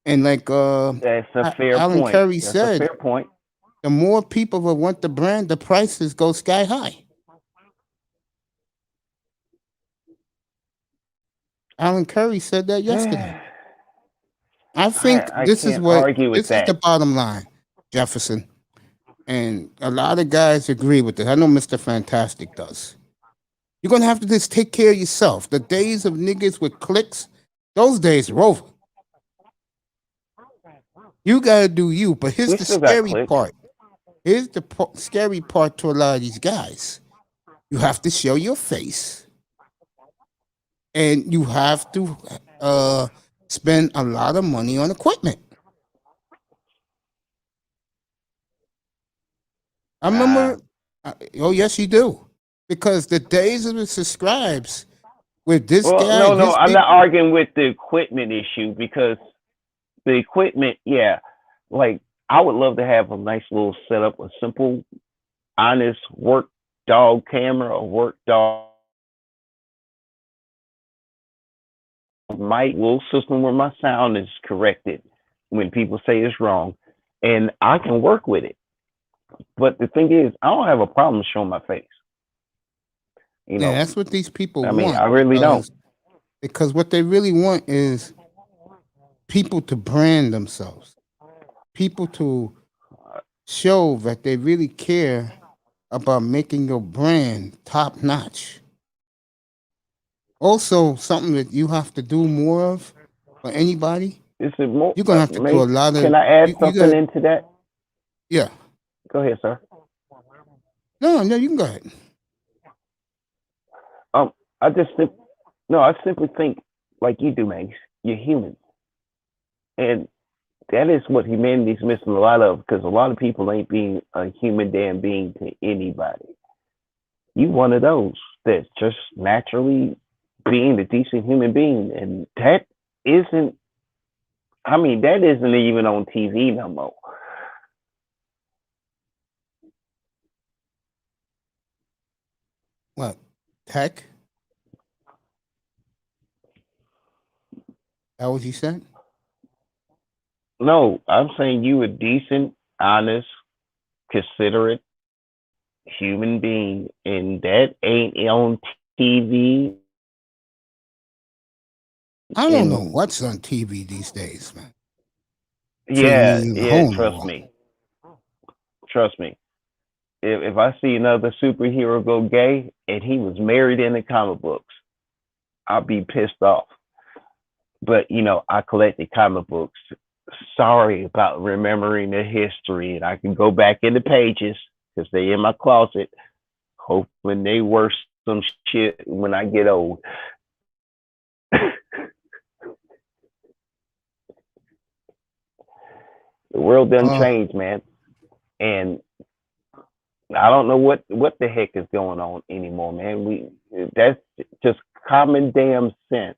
And like That's a fair Alan point. Curry That's a said, fair point. the more people that want the brand, the prices go sky high. Alan Curry said that yesterday. I think I this is can't argue with is the that. bottom line, Jefferson. And a lot of guys agree with this. I know Mr. Fantastic does. You're gonna have to just take care of yourself. The days of niggas with clicks, those days are over. You gotta do you. But here's We the still got scary clicks. part. Here's the scary part to a lot of these guys. You have to show your face, and you have to spend a lot of money on equipment. I remember. Oh yes, you do. Because the days of the subscribes with this Well, guy, no, I'm not arguing with the equipment issue, because the equipment, yeah, like I would love to have a nice little setup, a simple, honest work dog camera, a work dog mic, little system where my sound is corrected when people say it's wrong, and I can work with it. But the thing is, I don't have a problem showing my face. You know, that's what these people I mean, want. I really don't. because what they really want is people to brand themselves, people to show that they really care about making your brand top notch. Also, something that you have to do more of for anybody, Is it more? you're gonna have to do a lot Can of I add you something got into that? yeah. Go ahead, sir. No, you can go ahead. Um, I just no, I simply think like you do, man. You're human, and that is what humanity's missing a lot of because a lot of people ain't being a human damn being to anybody. You one of those that's just naturally being a decent human being, and that isn't. I mean, that isn't even on TV no more. What? Tech? That what you said? No, I'm saying you a decent, honest, considerate human being, and that ain't on TV. I don't know And what's on TV these days, man. Between yeah, me and the yeah, home wall. trust me. If I see another superhero go gay and he was married in the comic books, I'll be pissed off. But I collected comic books. Sorry about remembering the history, and I can go back in the pages because they in my closet, hoping they worth some shit when I get old. The world done Uh, changed, man, and I don't know what the heck is going on anymore, man. That's just common damn sense.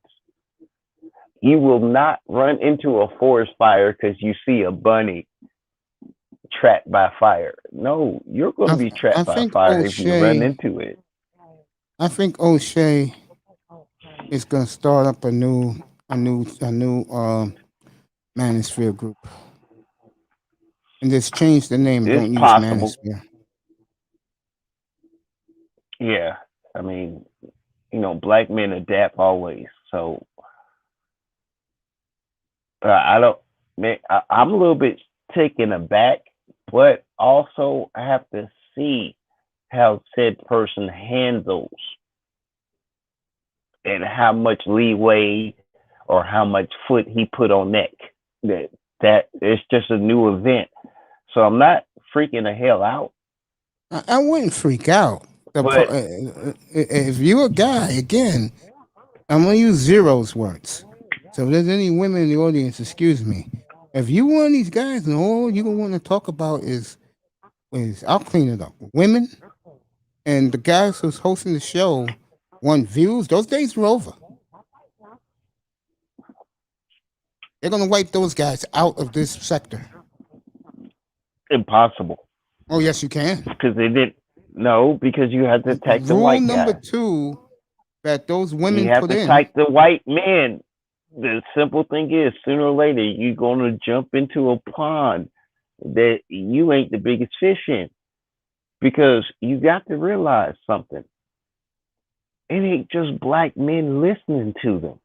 You will not run into a forest fire because you see a bunny trapped by fire. No, you're going to I be I trapped by think fire if you run O'Shea. into it. I think O'Shea is gonna start up a new manosphere group, and just change the name. It's Don't use possible. manosphere. Yeah. I mean, black men adapt always. So I don't, man, I'm a little bit taken aback, but also I have to see how said person handles and how much leeway or how much foot he put on neck. That it's just a new event. So I'm not freaking the hell out. I wouldn't freak out. But If you're a guy, again, I'm gonna use zeros words. So if there's any women in the audience, excuse me. If you one of these guys and all you're gonna want to talk about is I'll clean it up. Women and the guys who's hosting the show want views, those days are over. They're gonna wipe those guys out of this sector. impossible Oh yes, you can. because they didn't. No, because you have to attack the Rule white number guy. 2 that those You women have put to in. attack the white man. The simple thing is, sooner or later, you're gonna jump into a pond that you ain't the biggest fish in because you got to realize something. It ain't just black men listening to them.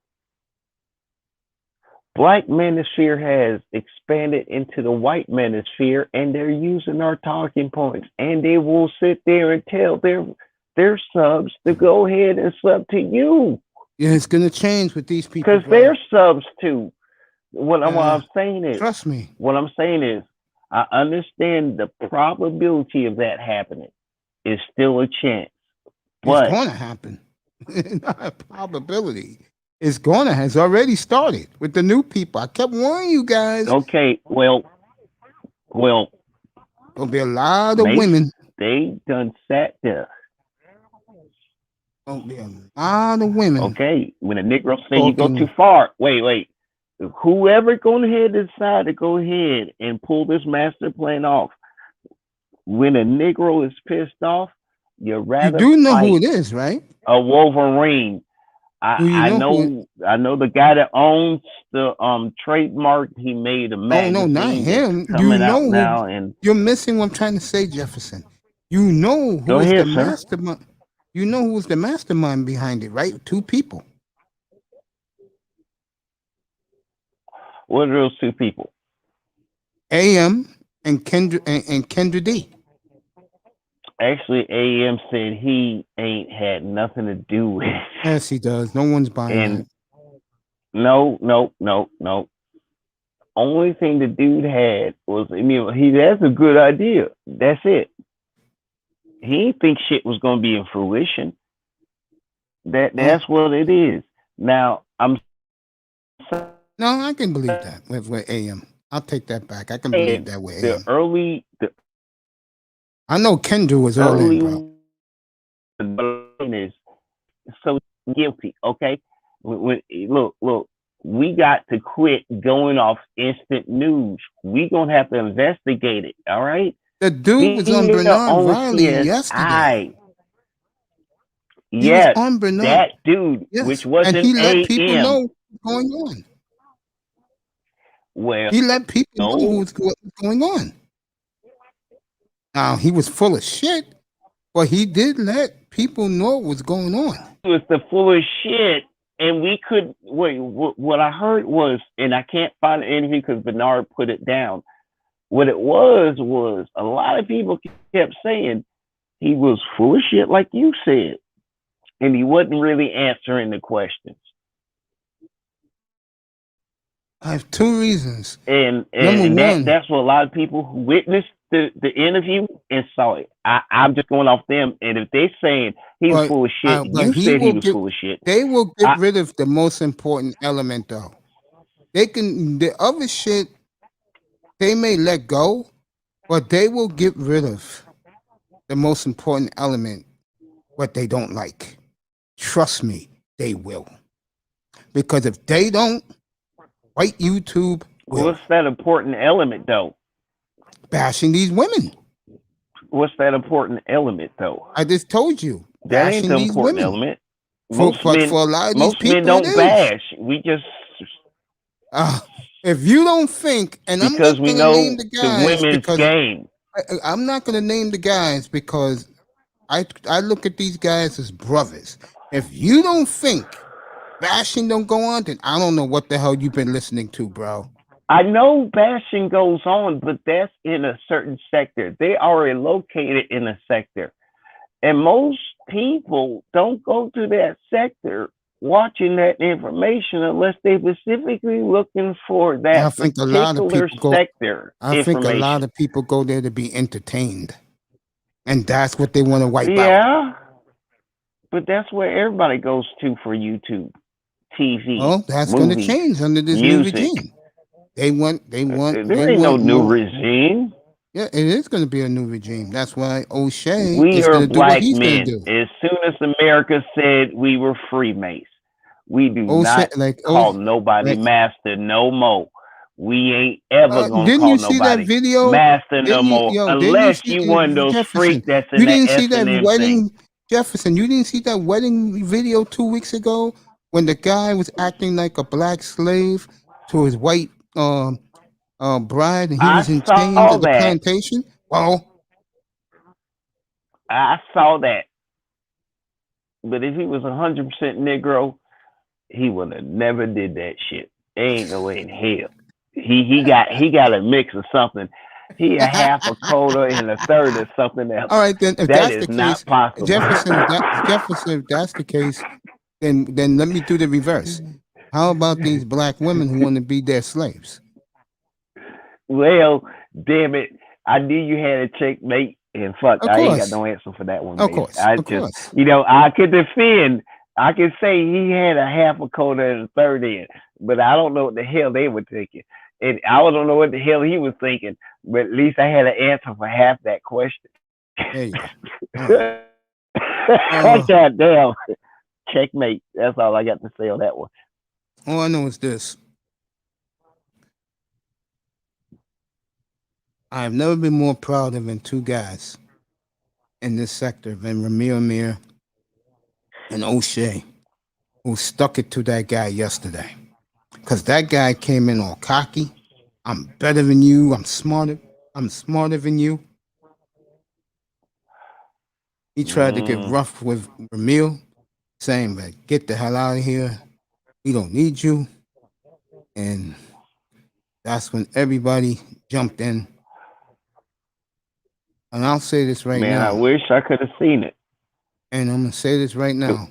Black manosphere has expanded into the white manosphere, and they're using our talking points, and they will sit there and tell their subs to go ahead and sub to you Yeah, it's gonna change with these people, because brother. they're subs too. Uh, What Trust me, I'm saying is, I understand the probability of that happening is still a chance, it's but gonna happen. Not a probability. Has already started with the new people. I kept warning you guys. okay, well, Gonna be a lot of Mace, women. they done sat there. Gonna be a lot of women Okay, when a Negro say you go too talking. far, wait. Whoever going ahead decide to go ahead and pull this master plan off, when a Negro is pissed off, you You rather do know who fight it is, right? a Wolverine. Do you I know who it? know the guy that owns the trademark. He made a Oh no, not magazine that's him. You coming know out who? now. And You're missing what I'm trying to say, Jefferson. You know who go was the ahead, sir. mastermind. You know who was the mastermind behind it, right? Two people. What are those two people? AM and Kendra D. Actually, AM said he ain't had nothing to do with it. Yes, he does. No one's buying And that. no. Only thing the dude had was, I mean, that's a good idea. That's it. He didn't think shit was gonna be in fruition. That's what it is. Now I'm No, I can believe that with AM. I'll take that back. I can believe saying that with the AM. the I know Kendra was all in, bro. is so guilty. Okay, look, we got to quit going off instant news. We gonna have to investigate it. All right. The dude was on Be Bernard on Riley yesterday. CSI. He was Yes, on Bernard. that dude, which Yes, and wasn't he let people AM. know what's going on. Well, He let people know no, what's going on. Now he was full of shit, but he did let people know what's going on. it was the full of shit, and we could wait. What I heard was, and I can't find anything because Bernard put it down. What it was a lot of people kept saying he was full of shit, like you said, and he wasn't really answering the questions. I have two reasons. And Number one, that's what a lot of people who witnessed the interview and saw it. I'm just going off them, and if they're saying he was full of shit, you said he was full of shit. They will get rid of the most important element, though. They can the other shit they may let go, but they will get rid of the most important element, what they don't like. Trust me, they will. Because if they don't, white YouTube will. What's that important element, though? Bashing these women. What's that important element, though? I just told you. That ain't the important women. element. For a lot of these people, men don't bash. We just if you don't think, and because I'm we not know going to name the guys women's because game. I'm not going to name the guys because I look at these guys as brothers. If you don't think bashing don't go on, then I don't know what the hell you've been listening to, bro. I know bashing goes on, but that's in a certain sector. They are located in a sector. And most people don't go to that sector watching that information unless they're specifically looking for that I think particular a lot of people sector I think a lot of people go there to be entertained. And that's what they want to wipe out. Yeah. But that's where everybody goes to for YouTube, TV. Well, that's going to change under this new regime. There ain't no new regime. Yeah, it is going to be a new regime. That's why O'Shea we is going to do what he's going to do. As soon as America said we were Freemasons, we do not call nobody master no more. We ain't ever gonna call nobody master no more unless you one of those freaks that's in that S&M thing. Jefferson, you didn't see that wedding video 2 weeks ago when the guy was acting like a black slave to his white bride, and he was in chains at the plantation? Well, I saw that. But if he was 100% Negro, he would have never did that shit. Ain't no way in hell. He got a mix of something. He a half a quarter and a third of something else. All right, then if that that's is the not case, possible. Jefferson, if that's the case, then let me do the reverse. How about these black women who want to be their slaves? Well, damn it. I knew you had a checkmate, and fuck, I ain't got no answer for that one. Of course. I could defend. I could say he had a half a quarter and a third in, but I don't know what the hell they were thinking. And I don't know what the hell he was thinking, but at least I had an answer for half that question. There you go. God damn. Checkmate. That's all I got to say on that one. All I know is this. I have never been more proud of than two guys in this sector than Ramir Amir and O'Shea, who stuck it to that guy yesterday. Because that guy came in all cocky. I'm better than you. I'm smarter than you. He tried to get rough with Ramil, saying, "Get the hell out of here. We don't need you." And That's when everybody jumped in. And I'll say this right Man, I now. wish I could have seen it. And I'm going to say this right now.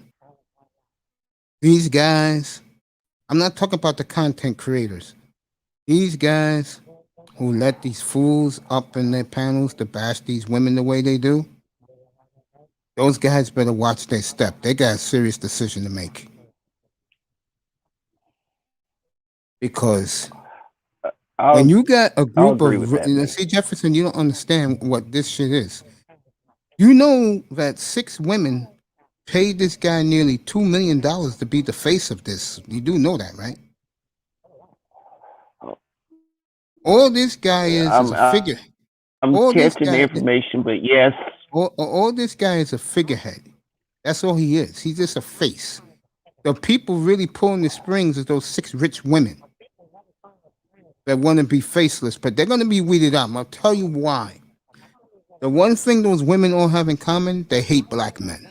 These guys, I'm not talking about the content creators. These guys who let these fools up in their panels to bash these women the way they do, those guys better watch their step. They got a serious decision to make. Because when you got a group of, see, Jefferson, you don't understand what this shit is. You know that 6 women paid this guy nearly $2 million to be the face of this. You do know that, right? All this guy is a figure. I'm catching the information, but yes. All this guy is a figurehead. That's all he is. He's just a face. The people really pulling the strings is those 6 rich women that want to be faceless, but they're going to be weeded out. I'll tell you why. The one thing those women all have in common, they hate black men.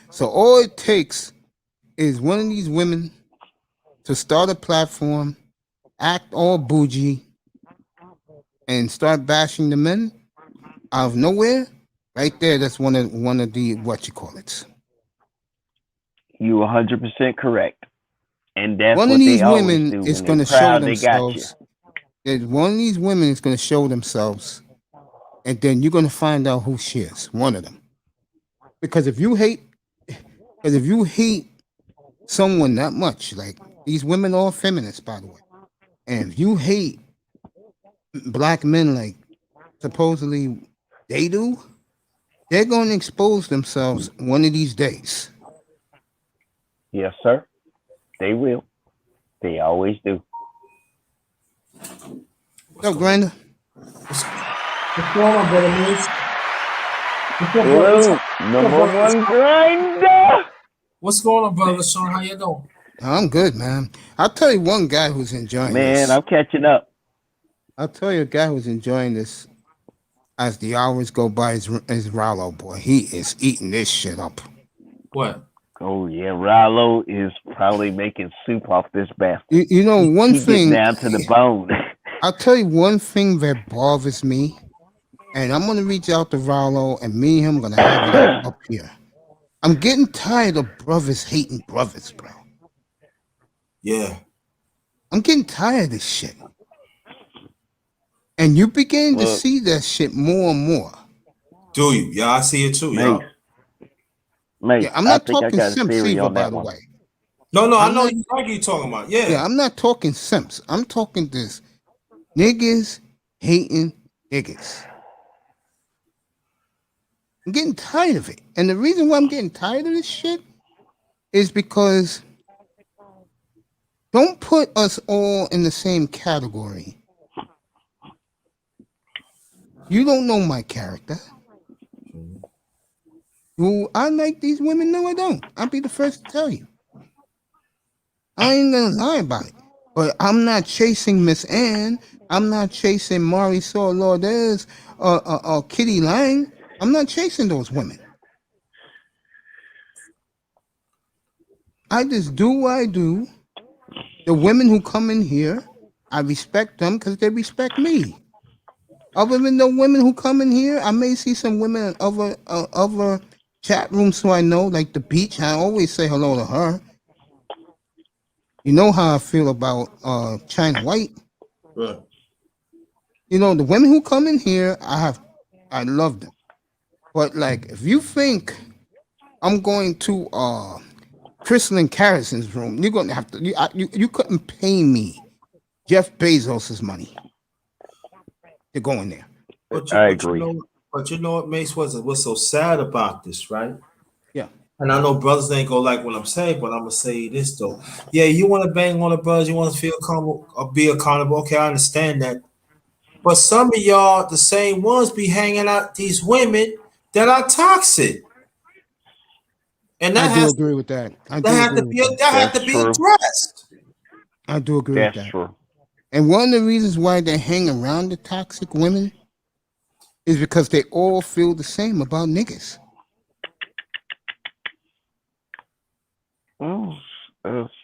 So all it takes is one of these women to start a platform, act all bougie, and start bashing the men out of nowhere. Right there, that's one of the what you call it. You 100% correct, and that's one what of these they women do is going to show themselves. One of these women is going to show themselves, and then you're going to find out who she is. One of them, because if you hate someone that much, like these women, are all feminists, by the way, and if you hate black men like supposedly they do, they're going to expose themselves one of these days. Yes, sir. They will. They always do. Yo, Granda. What's going on, brother Moose? Hello, number one Granda. What's going on, brother Sean? How you doing? I'm good, man. I'll tell you one guy who's enjoying this. Man, I'm catching up. I'll tell you a guy who's enjoying this as the hours go by is Rollo, boy. He is eating this shit up. What? Oh, yeah. Rollo is probably making soup off this bastard. You know, one thing. Down to the bone. I'll tell you one thing that bothers me, and I'm going to reach out to Rollo, and me and him going to have it up here. I'm getting tired of brothers hating brothers, bro. Yeah. I'm getting tired of this shit. And you begin to see that shit more and more. Do you? Yeah, I see it too, y'all. Mate, yeah, I'm not talking simps either, by the way. No, I know you're talking about. Yeah. Yeah, I'm not talking simps. I'm talking this niggas hating niggas. I'm getting tired of it. And the reason why I'm getting tired of this shit is because don't put us all in the same category. You don't know my character. Do I like these women? No, I don't. I'll be the first to tell you. I ain't gonna lie about it. But I'm not chasing Miss Ann. I'm not chasing Marisol Lourdes or Kitty Lang. I'm not chasing those women. I just do what I do. The women who come in here, I respect them because they respect me. Other than the women who come in here, I may see some women in other chat rooms, so I know, like the beach. I always say hello to her. You know how I feel about China White. Right. You know, the women who come in here, I love them. But like, if you think I'm going to Crystalline Carrison's room, you're gonna have to. You couldn't pay me Jeff Bezos's money to go in there. I agree. But you know what, Mace, what's so sad about this, right? Yeah. And I know brothers ain't gonna like what I'm saying, but I'm gonna say this though. Yeah, you want to bang on the brothers, you want to feel accountable or be accountable. Okay, I understand that. But some of y'all, the same ones, be hanging out these women that are toxic. And that I do agree with that. That had to be addressed. I do agree with that. That's true. And one of the reasons why they hang around the toxic women is because they all feel the same about niggas.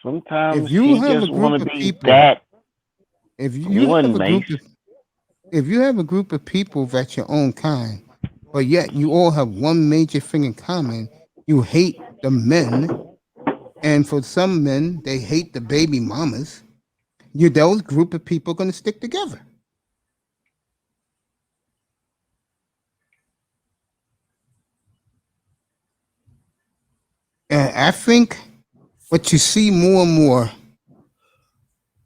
Sometimes if you have a group of people, If you have One a Mace. if you have a group of people that's your own kind, but yet you all have one major thing in common, you hate the men, and for some men they hate the baby mamas. Those group of people are going to stick together. And I think what you see more and more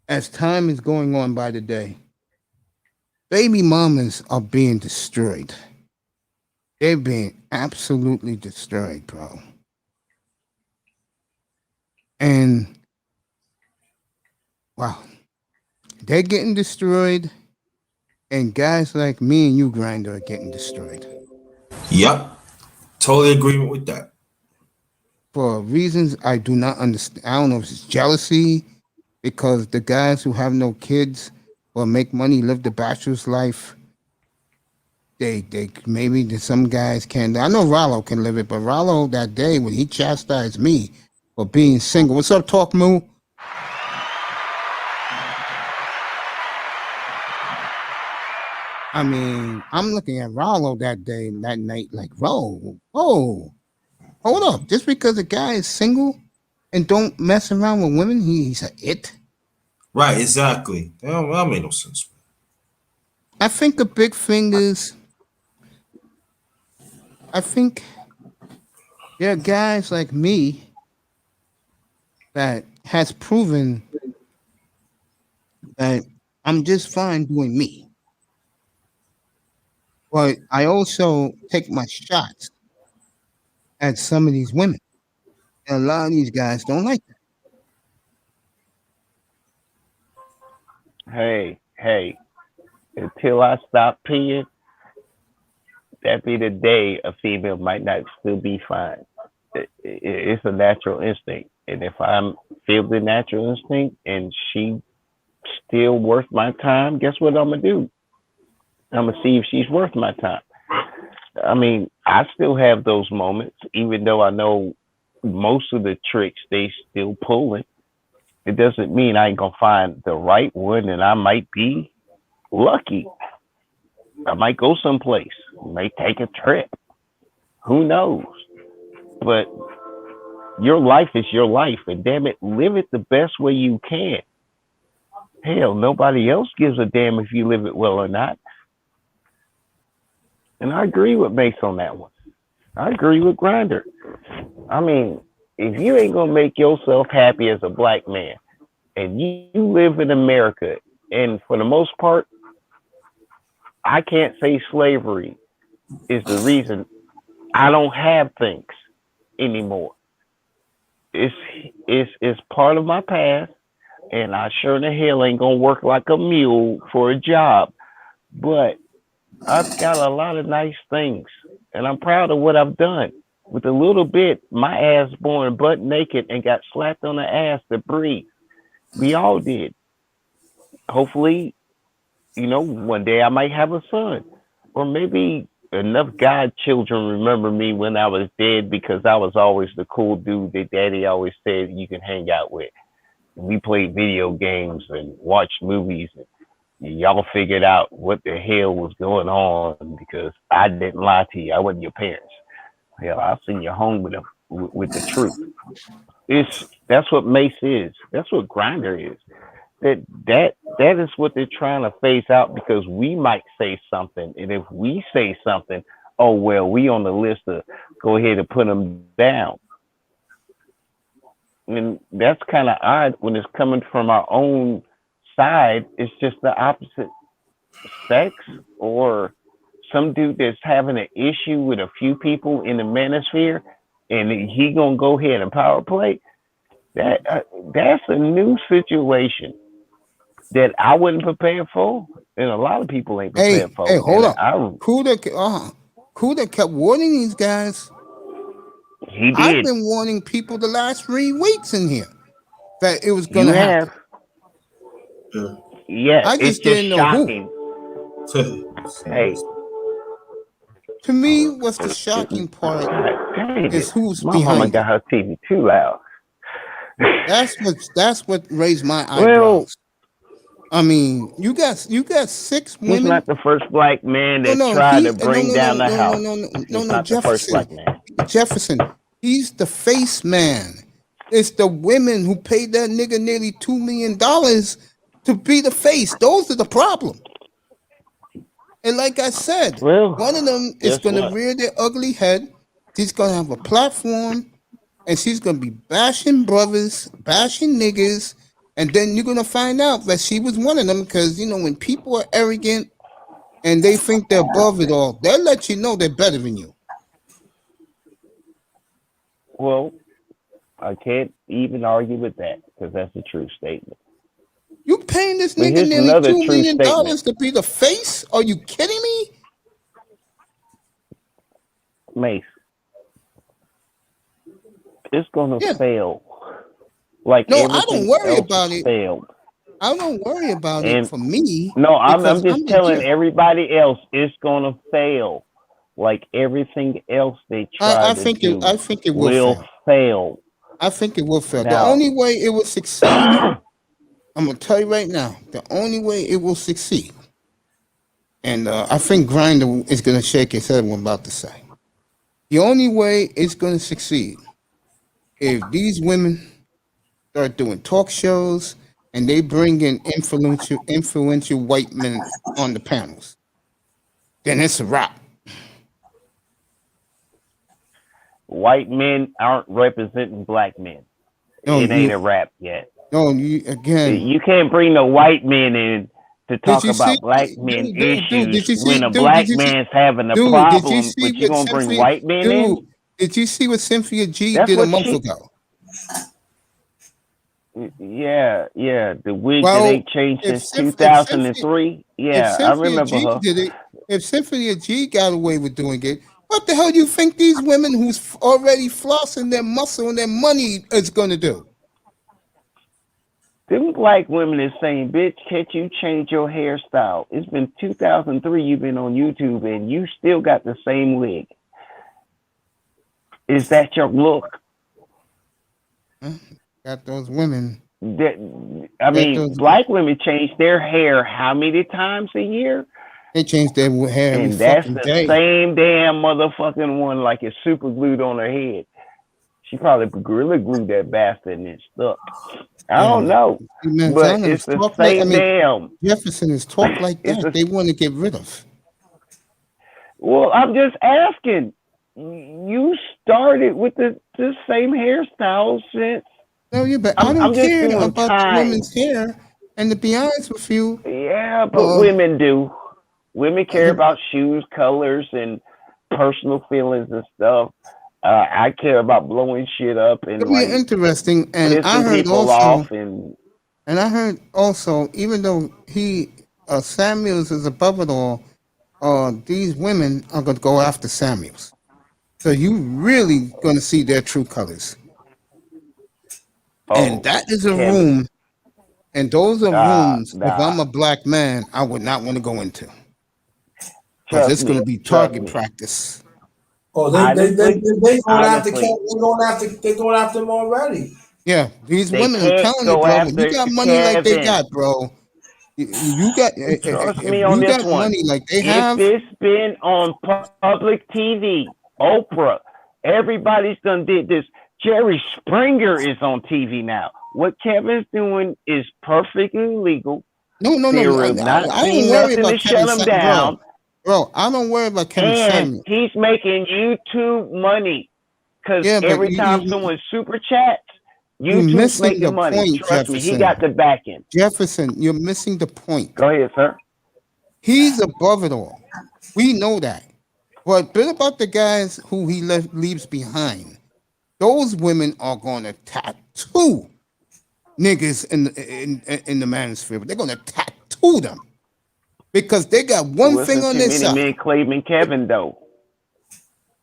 as time is going on by the day, baby mamas are being destroyed. They're being absolutely destroyed, bro. And wow, they're getting destroyed, and guys like me and you, Grinder, are getting destroyed Yep. Totally agreement with that. for reasons I do not understand. I don't know if it's jealousy, because the guys who have no kids or make money, live the bachelor's life. They maybe some guys can. I know Rollo can live it, but Rollo that day when he chastised me for being single. What's up, Talk Moo? I mean, I'm looking at Rollo that day, that night, like, whoa, hold up. Just because a guy is single and don't mess around with women, he's a it. Right, exactly. That made no sense. I think the big thing is, I think there are guys like me that has proven that I'm just fine doing me. But I also take my shots at some of these women. And a lot of these guys don't like that. Hey, until I stop peeing, that be the day a female might not still be fine. It's a natural instinct. And if I feel the natural instinct and she still worth my time, guess what I'm going to do? I'm going to see if she's worth my time. I mean, I still have those moments, even though I know most of the tricks they still pulling. It doesn't mean I ain't going to find the right one, and I might be lucky. I might go someplace, might take a trip. Who knows? But your life is your life, and damn it, live it the best way you can. Hell, nobody else gives a damn if you live it well or not. And I agree with Mace on that one. I agree with Grinder. I mean, if you ain't gonna make yourself happy as a black man, and you live in America, and for the most part, I can't say slavery is the reason I don't have things anymore. It's part of my past, and I sure in the hell ain't gonna work like a mule for a job. But I've got a lot of nice things, and I'm proud of what I've done. With a little bit, my ass born butt naked and got slapped on the ass to breathe. We all did. Hopefully, one day I might have a son, or maybe enough godchildren remember me when I was dead, because I was always the cool dude that daddy always said you can hang out with. We played video games and watched movies, and y'all figured out what the hell was going on, because I didn't lie to you. I wasn't your parents. Hell, I'll send you home with the truth. That's what Mace is. That's what Grinder is. That is what they're trying to phase out, because we might say something, and if we say something, oh well, we on the list to go ahead and put them down. And that's kind of odd when it's coming from our own side. It's just the opposite sex, or some dude that's having an issue with a few people in the manosphere, and he gonna go ahead and power play. That's a new situation that I wasn't prepared for, and a lot of people ain't prepared for. Hey, hold up. Kuda kept warning these guys. He did. I've been warning people the last 3 weeks in here that it was going to happen. Yeah, I just didn't know shocking. Who. Hey. To me, what's the shocking part is who's my behind mama it. got her TV too loud. That's what raised my eyebrows. I mean, you got 6 He's women. not the first black man No, that no, tried he to bring down the house. no, He's no, not the first Jefferson. black man. Jefferson. He's the face man. It's the women who paid that nigga nearly $2 million to be the face. Those are the problem. And like I said, Well, one of them is guess gonna what? rear their ugly head. She's gonna have a platform, and she's gonna be bashing brothers, bashing niggas, and then you're gonna find out that she was one of them. Because when people are arrogant and they think they're above it all, they'll let you know they're better than you. Well, I can't even argue with that because that's a true statement. You paying this But nigga here's nearly another $2 true million statement. to be the face? Are you kidding me? Mace, it's gonna Yeah. fail. Like No, I everything don't worry else about it. failed. I don't worry about it And for me no, I'm because just I'm a telling Jeff. everybody else it's gonna fail. Like everything else they try I to think do I think it will will fail. fail. I think it will fail. The Now, only way it will succeed, I'm gonna tell you right now, the only way it will succeed, and I think Grinder is gonna shake his head when I'm about to say. The only way it's gonna succeed if these women start doing talk shows and they bring in influential white men on the panels. Then it's a wrap. white men aren't representing black men. No, It ain't a rap yet. again. You can't bring the white men in to Did talk you see, about black men dude? issues Did you see, when a black Did you see, man's having a dude? Did you problem, see but you what gonna bring Cynthia, white men dude? in? Did you see what Cynthia G That's did a what month she. ago? Yeah, the wig that Well, ain't changed if since Cynthia 2003. Yeah, I remember G her. did it, if Cynthia G got away with doing it, what the hell do you think these women who's already flossing their muscle and their money is gonna do? Them black women is saying, "Bitch, can't you change your hairstyle? It's been 2003. You've been on YouTube and you still got the same wig. Is that your look?" Huh? Got those women. I Got mean, those. black women change their hair how many times a year? They change their hair every And that's fucking the day. same damn motherfucking one, like it's super glued on her head. She probably gorilla glued that bastard and it stuck. I don't know, but it's the Talk like, same damn. Jefferson is talk like It's that. a, They want to get rid of. well, I'm just asking. You started with the same hairstyle since. No, yeah, but I don't I'm just care doing about the time. women's hair. And to be honest with you, Yeah, but women do. Women care about shoes, colors, and personal feelings and stuff. I care about blowing shit up and it'll be like interesting. And I pissing heard people also, off. And even though Samuels is above it all, these women are going to go after Samuels. So you really going to see their true colors. And that is a Kevin, room, and those are rooms. If nah. I'm a black man, I would not want to go into because Trust it's going to me. be target practice. Oh, they going after him already. Yeah, these They women. I'm can't telling you, go bro. When you after got money like they Kevin. got, bro, you got. Trust If me on you this got one. money like they If have, this been on public TV, Oprah, everybody's done did this. Jerry Springer is on TV now. What Kevin's doing is perfectly legal. no. There will not be nothing to shut him down. Bro, I don't worry about Kevin And Samuels. he's making YouTube money because Yeah, but every time someone super chats, you're YouTube's missing the making money. point, Trust me, he Jefferson. got the backing. Jefferson, you're missing the point. Go ahead, sir. He's above it all. We know that. But bit about the guys who he leaves behind. Those women are going to tattoo niggas in the manosphere. They're going to tattoo them because they got one thing on their side. Men claiming Kevin though.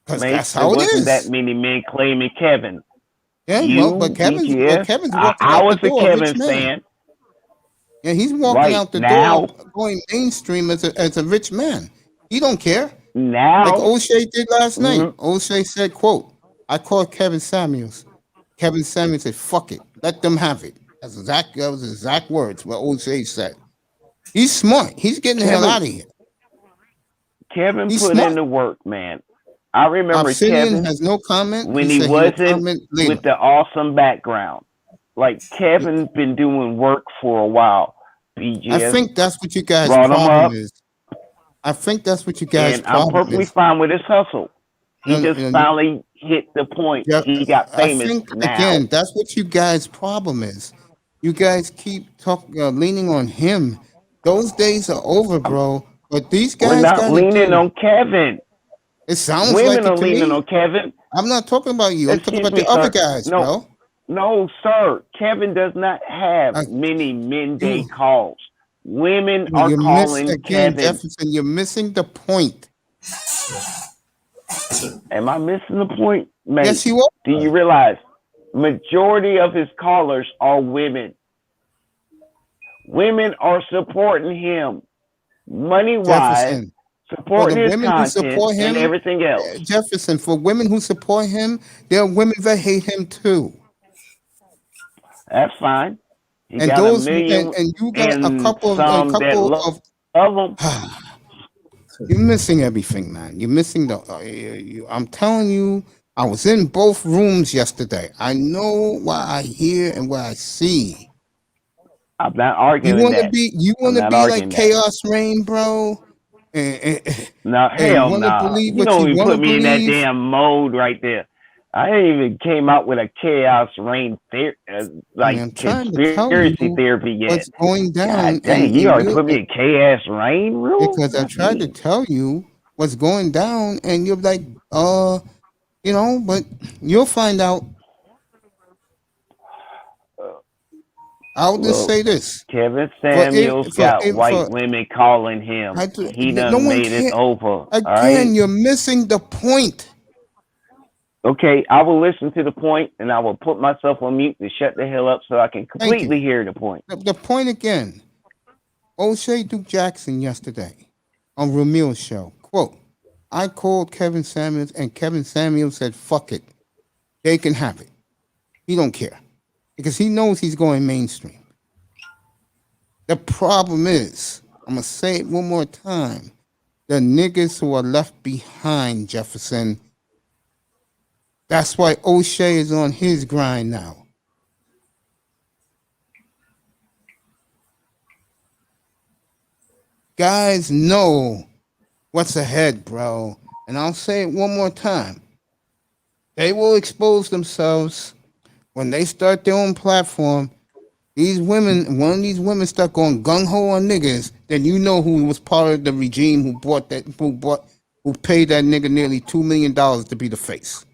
Because that's how it is. That many men claiming Kevin. Yeah, but Kevin's walking I out was the door. a Kevin fan. Yeah, he's walking out the door, going mainstream as a rich man. He don't care. Now, like O'Shea did last night. O'Shea said, "Quote: I called Kevin Samuels. Kevin Samuels said, fuck it, let them have it." That was exact words what O'Shea said. He's smart. He's getting the hell Kevin out of here. Kevin He's put smart. in the work, man. I remember Obsidian Kevin has no comment. when He he said he will wasn't comment later. with the awesome background. Like Kevin's been doing work for a while. I BGS think that's what you guys' brought him problem up, is. I think that's what you guys' and I'm problem perfectly is. fine with his hustle. He No, no, just no, finally hit the point. yeah, He got I famous think now. again that's what you guys' problem is. You guys keep leaning on him. Those days are over, bro. What these We're guys not got to leaning do. on Kevin. It sounds Women like it are to leaning on me. Kevin. I'm not talking about you. I'm talking Excuse about the me, other sir. guys, No, bro. no, sir. Kevin does not have I, many midday you, calls. Women are you miss calling again, Kevin. Jefferson. You're missing the point. Am I missing the point, mate? Yes, you are. Do you realize majority of his callers are women? Women are supporting him money wise, Jefferson. For the supporting his women who content support and him, everything else. Jefferson, for women who support him, there are women that hate him too. That's fine. He And got a those million and you got a and couple some that love him. you're missing everything, man. You're missing the I'm telling you, I was in both rooms yesterday. I know what I hear and what I see. I'm not You arguing want to that. be you I'm want to not be like arguing that. Chaos Reign, bro, No, and hell want to nah. believe You what don't you even want to put me in that believe. damn mode right there. I ain't even came out with a chaos reign like I'm trying to tell conspiracy you therapy yet. what's going down, God dang, you and already you put me in chaos reign rule? because I That's tried to me. tell you what's going down, and you're like, but you'll find out. I'll just Look, say this: Kevin for Samuels if got white for women calling him. He no done one made it can. over. All Again, right. you're missing the point. Okay, I will listen to the point and I will put myself on mute to shut the hell up so I can Thank you. completely hear the point. The point again. O'Shea Duke Jackson yesterday on Ramil's show. Quote: I called Kevin Samuels, and Kevin Samuels said, "Fuck it, they can have it. He don't care because he knows he's going mainstream." The problem is, I'm gonna say it one more time: the niggas who are left behind, Jefferson. That's why O'Shea is on his grind now. Guys know what's ahead, bro. And I'll say it one more time. They will expose themselves when they start their own platform. These women, one of these women start going gung ho on niggas, then you know who was part of the regime who paid that nigga nearly $2 million to be the face.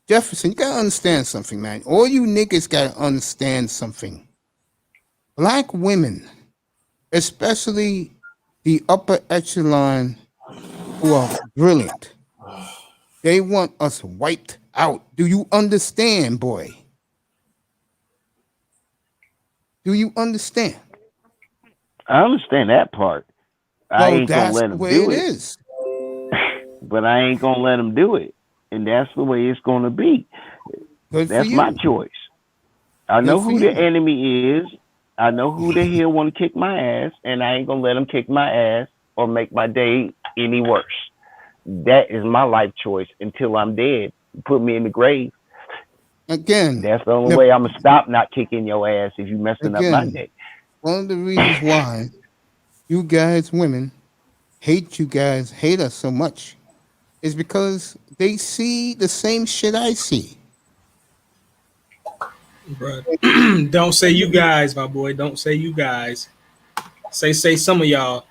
Jefferson, you gotta understand something, man. All you niggas gotta understand something. Black women, especially the upper echelon who are brilliant, they want us wiped out. Do you understand, boy? Do you understand? I understand that part. I Well, ain't gonna that's let the him way do it it, is. but I ain't gonna let him do it, and that's the way it's gonna be. Good for That's my you. choice. I Good know for who the you. enemy is. I know who the hell want to kick my ass, and I ain't gonna let him kick my ass or make my day any worse. That is my life choice until I'm dead. Put me in the grave. Again, That's the only way I'm gonna stop not kicking your ass if you messing up my day. one of the reasons why you guys, women, hate us so much is because they see the same shit I see. Bro, don't say you guys, my boy. Don't say you guys. Say some of y'all.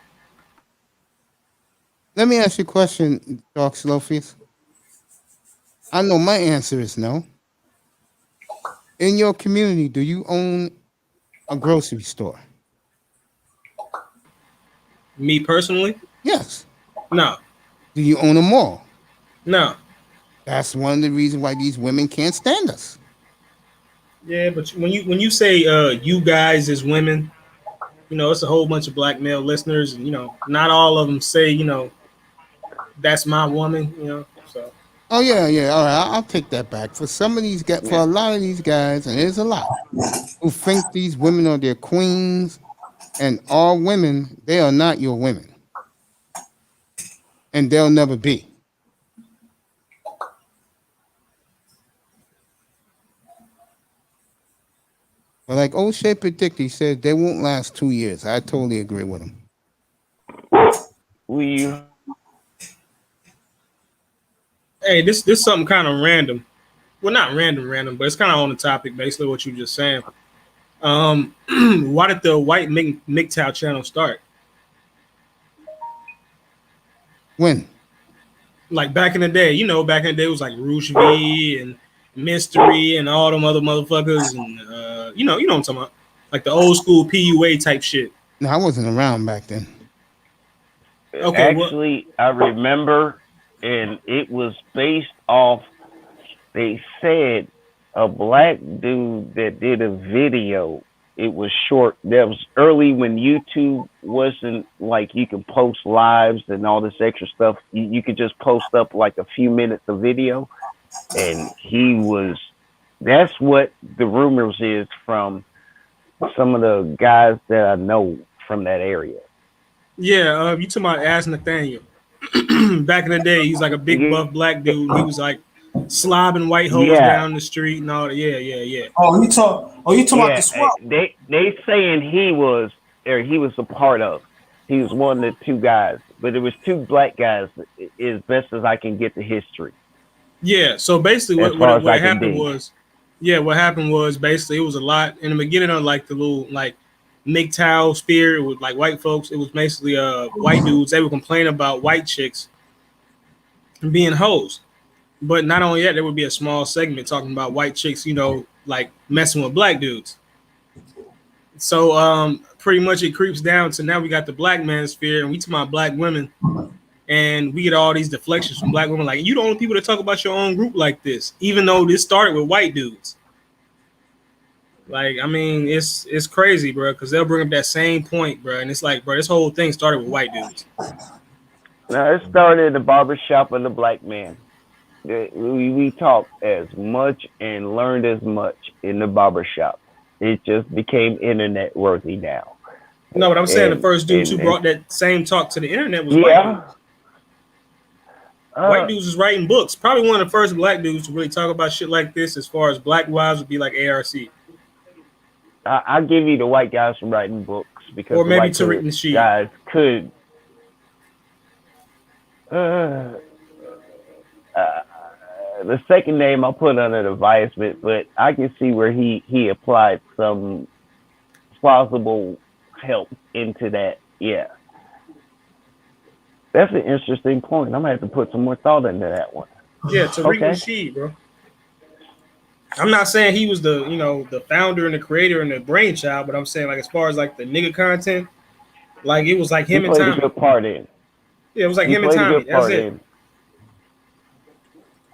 Let me ask you a question, Dark Slowface. I know my answer is no. In your community, do you own a grocery store? Me personally, Yes. no, Do you own a mall? no. That's one of the reasons why these women can't stand us. Yeah, but when you say you guys as women, it's a whole bunch of black male listeners, and not all of them say that's my woman. So Oh yeah. All right, I'll take that back. For some of these guys, for a lot of these guys, and there's a lot who think these women are their queens, and all women, they are not your women, and they'll never be. But like Old Shaper Dick, he said they won't last 2 years. I totally agree with him. Will you? Hey, this something kind of random. Well, not random, but it's kind of on the topic, basically what you just saying. Why did the white MGTOW channel start? When? Like back in the day, back in the day it was like Rouge V and Mystery and all them other motherfuckers, and you know what I'm talking about, like the old school PUA type shit. No, I wasn't around back then. Okay, actually, I remember, and it was based off. They said a black dude that did a video. It was short. That was early when YouTube wasn't like you could post lives and all this extra stuff. You could just post up like a few minutes of video. And that's what the rumors is from some of the guys that I know from that area. Yeah, you talking about Ask Nathaniel. Back in the day, he's like a big buff black dude. He was like slobbing white hoes down the street and all that. Yeah. Oh, you talking about the swap? They saying he was a part of. He was one of the two guys, but it was two black guys. As best as I can get the history. Yeah. So basically, what happened was basically it was a lot in the beginning of like the little like MGTOW sphere with like white folks. It was basically white dudes. They would complain about white chicks being hoes. But not only that, there would be a small segment talking about white chicks, like messing with black dudes. So pretty much it creeps down to now we got the black manosphere and we talk about black women, and we get all these deflections from black women like, you the only people that talk about your own group like this, even though this started with white dudes. Like, I mean, it's crazy, bro, because they'll bring up that same point, bro, and it's like, bro, this whole thing started with white dudes. Now, it started in the barbershop of the black man. We talked as much and learned as much in the barbershop. It just became internet worthy now. No, but I'm saying the first dudes who brought that same talk to the internet was white dudes. White dudes was writing books. Probably one of the first black dudes to really talk about shit like this as far as black wives would be like ARC. I'll give you the white guys from writing books because or maybe Tariq Nasheed guys could. The second name I'll put under advisement, but I can see where he applied some plausible help into that. Yeah. That's an interesting point. I'm gonna have to put some more thought into that one. Yeah, Tariq Nasheed, bro. I'm not saying he was the founder and the creator and the brainchild, but I'm saying like as far as like the nigga content, like it was like him and Tommy. He played a good part in. Yeah, it was like him and Tommy. That's it.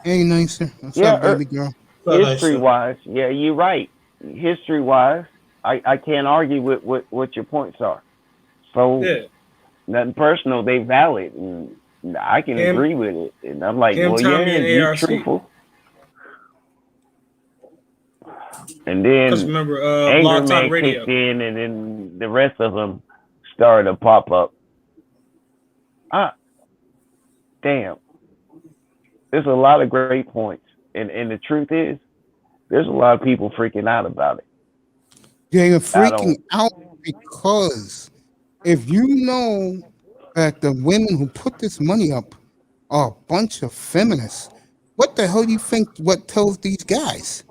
Hey, nicer. What's up, baby girl? History-wise, yeah, you're right. History-wise, I can't argue with what your points are. So, nothing personal. They valid, and I can agree with it. And I'm like, well, you're truthful. And then remember, Anger Man kicked in, and then the rest of them started to pop up. Damn. There's a lot of great points. And the truth is, there's a lot of people freaking out about it. They're freaking out because if you know that the women who put this money up are a bunch of feminists, what the hell do you think what tells these guys?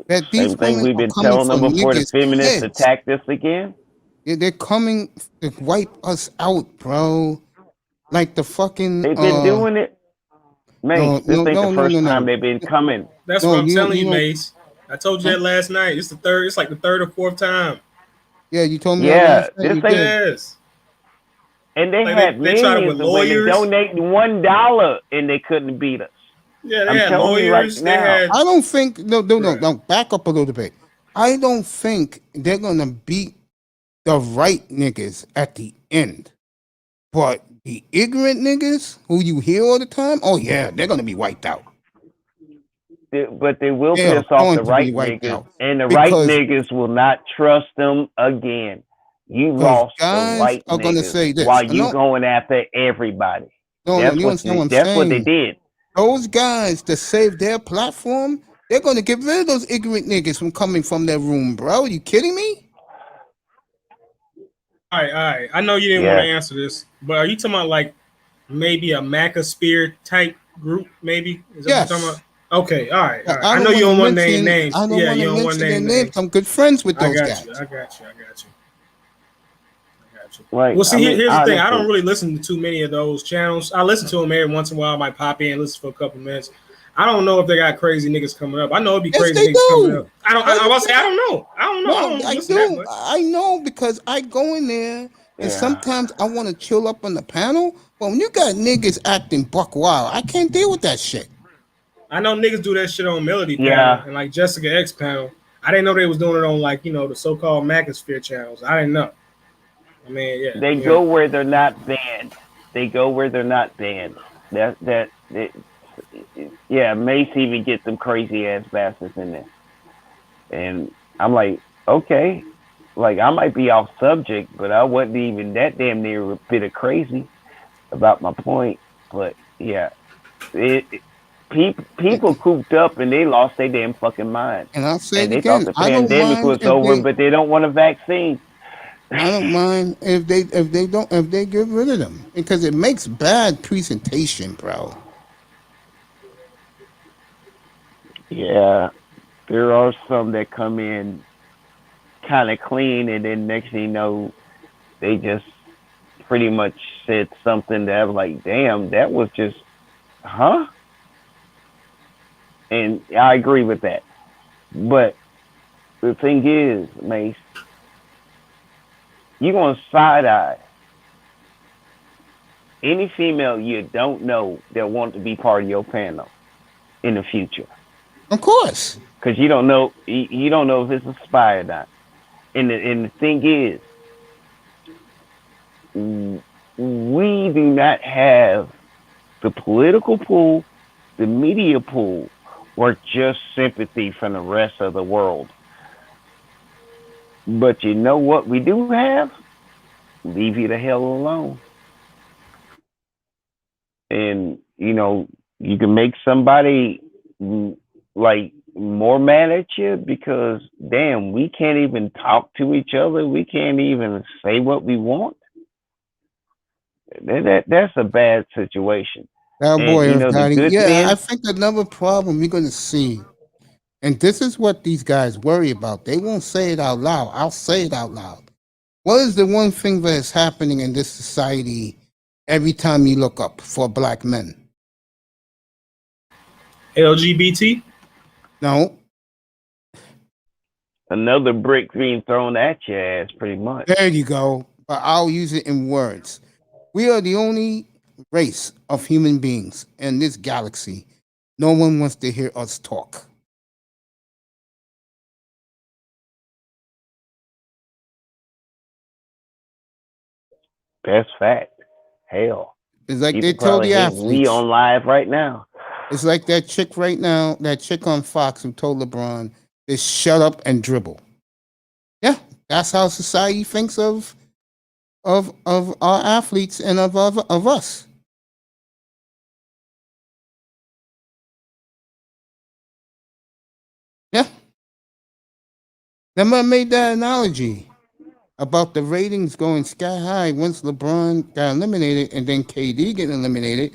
That these same thing we've been telling them before the feminists attacked us again. Yeah, they're coming to wipe us out, bro. Like the fucking they've been doing it. Mace, this ain't the first time they've been coming. That's what I'm telling you, Mace. I told you that last night. It's like the third or fourth time. Yeah, you told me that last night. Yes. And they had millions of women donating $1 and they couldn't beat us. Yeah, they had lawyers. I don't think no. Back up a little bit. I don't think they're gonna beat the right niggas at the end, but The ignorant niggas who you hear all the time, oh yeah, they're gonna be wiped out. But they will They're piss off going the to be right wiped niggas, out and the right because niggas will not trust them again. You lost the guys right are gonna niggas say this. while you No, going after everybody. no, That's you what understand what I'm that's what they saying? did. Those guys that save their platform, they're gonna get rid of those ignorant niggas from coming from their room, bro. You kidding me? All right. I know you didn't want to answer this, but are you talking about like maybe a Macasphere type group? Maybe is that what you're talking about? Okay, all right. I know you don't want to name mention. names. I don't want to mention their names. I'm good friends with those guys. I got you. Like, well, see, here's the thing. I don't honestly, really listen to too many of those channels. I listen to them every once in a while. I might pop in, listen for a couple minutes. I don't know if they got crazy niggas coming up. I know it'd be Yes, crazy they niggas coming do. up. I don't know. No, I do. I know because I go in there and sometimes I want to chill up on the panel. But when you got niggas acting buck wild, I can't deal with that shit. I know niggas do that shit on Melody panel and like Jessica X panel. I didn't know they was doing it on like, you know, the so-called Macasphere channels. I didn't know. I mean, yeah. They go where they're not banned. They go where they're not banned. Mace even get them crazy ass bastards in there. And I'm like, okay, like I might be off subject, but I wasn't even that damn near a bit of crazy about my point. But yeah, people cooped up and they lost their damn fucking mind. And I'll say and it they again. thought the pandemic was over, but they don't want a vaccine. I don't mind if they get rid of them because it makes bad presentation, bro. Yeah, there are some that come in kind of clean, and then next thing you know, they just pretty much said something that I was like, damn, that was just, huh? And I agree with that. But the thing is, Mace, you're going to side-eye any female you don't know that wants to be part of your panel in the future. Of course. Because you don't know if it's a spy or not. And the thing is, we do not have the political pool, the media pool, or just sympathy from the rest of the world. But you know what we do have? Leave you the hell alone. And, you know, you can make somebody like more mad at you because, damn, we can't even talk to each other. We can't even say what we want. That's a bad situation. Oh boy, and, you know, the good men, I think another problem you're going to see, and this is what these guys worry about. They won't say it out loud. I'll say it out loud. What is the one thing that is happening in this society every time you look up for black men? LGBT? No. Another brick being thrown at your ass, pretty much. There you go. But I'll use it in words. We are the only race of human beings in this galaxy. No one wants to hear us talk. That's fact. Hell. It's like they told the athletes. We on live right now. It's like that chick right now, that chick on Fox who told LeBron to shut up and dribble. Yeah, that's how society thinks of our athletes and of us. Yeah. Remember I made that analogy about the ratings going sky high once LeBron got eliminated and then KD getting eliminated.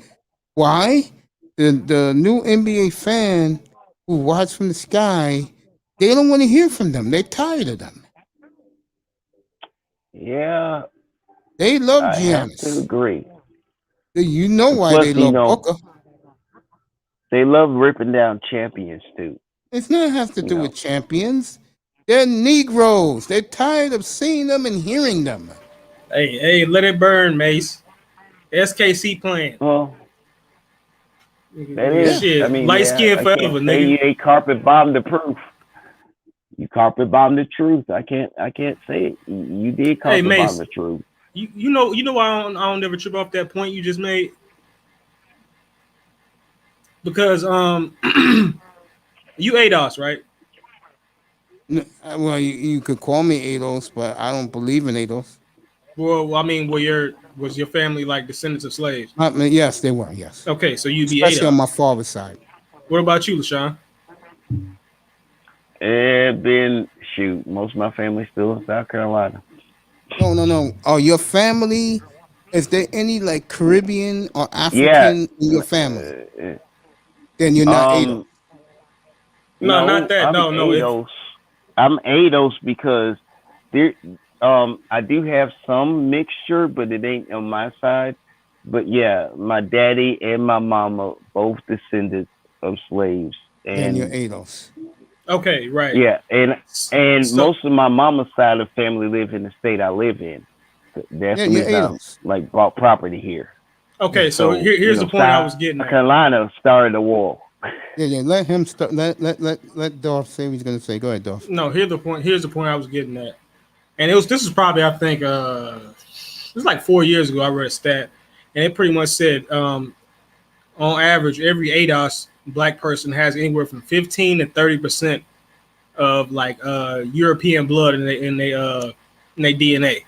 Why? The new NBA fan who watch from the sky, they don't want to hear from them. They're tired of them. Yeah. They love I Giannis. have to agree. You know why Plus, they love Booker. They love ripping down champions too. It's not have to do with champions. They're Negroes. They're tired of seeing them and hearing them. Hey, let it burn, Mace. SKC playing. Well, that is. Shit. I mean, light skin forever, nigga. You carpet bomb the proof. You carpet bomb the truth. I can't say it. You did carpet bomb the truth. You know why I don't never trip off that point you just made? Because you ADOS, right? Well, you could call me ADOS, but I don't believe in ADOS. Well, I mean, was your family like descendants of slaves? I mean, yes, they were. Yes. Okay, so you'd be especially ADOS. on my father's side. What about you, LaShawn? Most of my family still in South Carolina. No. Oh, your family? Is there any like Caribbean or African in your family? Then you're not ADOS. No, not that. I'm ADOS. I'm ADOS because there. I do have some mixture, but it ain't on my side. But yeah, my daddy and my mama both descended of slaves. And you're ADOS. Okay, right. Yeah, and most of my mama's side of the family live in the state I live in. That's the reason I like bought property here. Okay, so here's the point I was getting at. Carolina started the war. Yeah. Let him start. Let Dolph say what he's gonna say. Go ahead, Dolph. No, here's the point I was getting at, and this is probably I think it was like 4 years ago. I read a stat, and it pretty much said on average every ADOS black person has anywhere from 15 to 30% of like European blood in their DNA.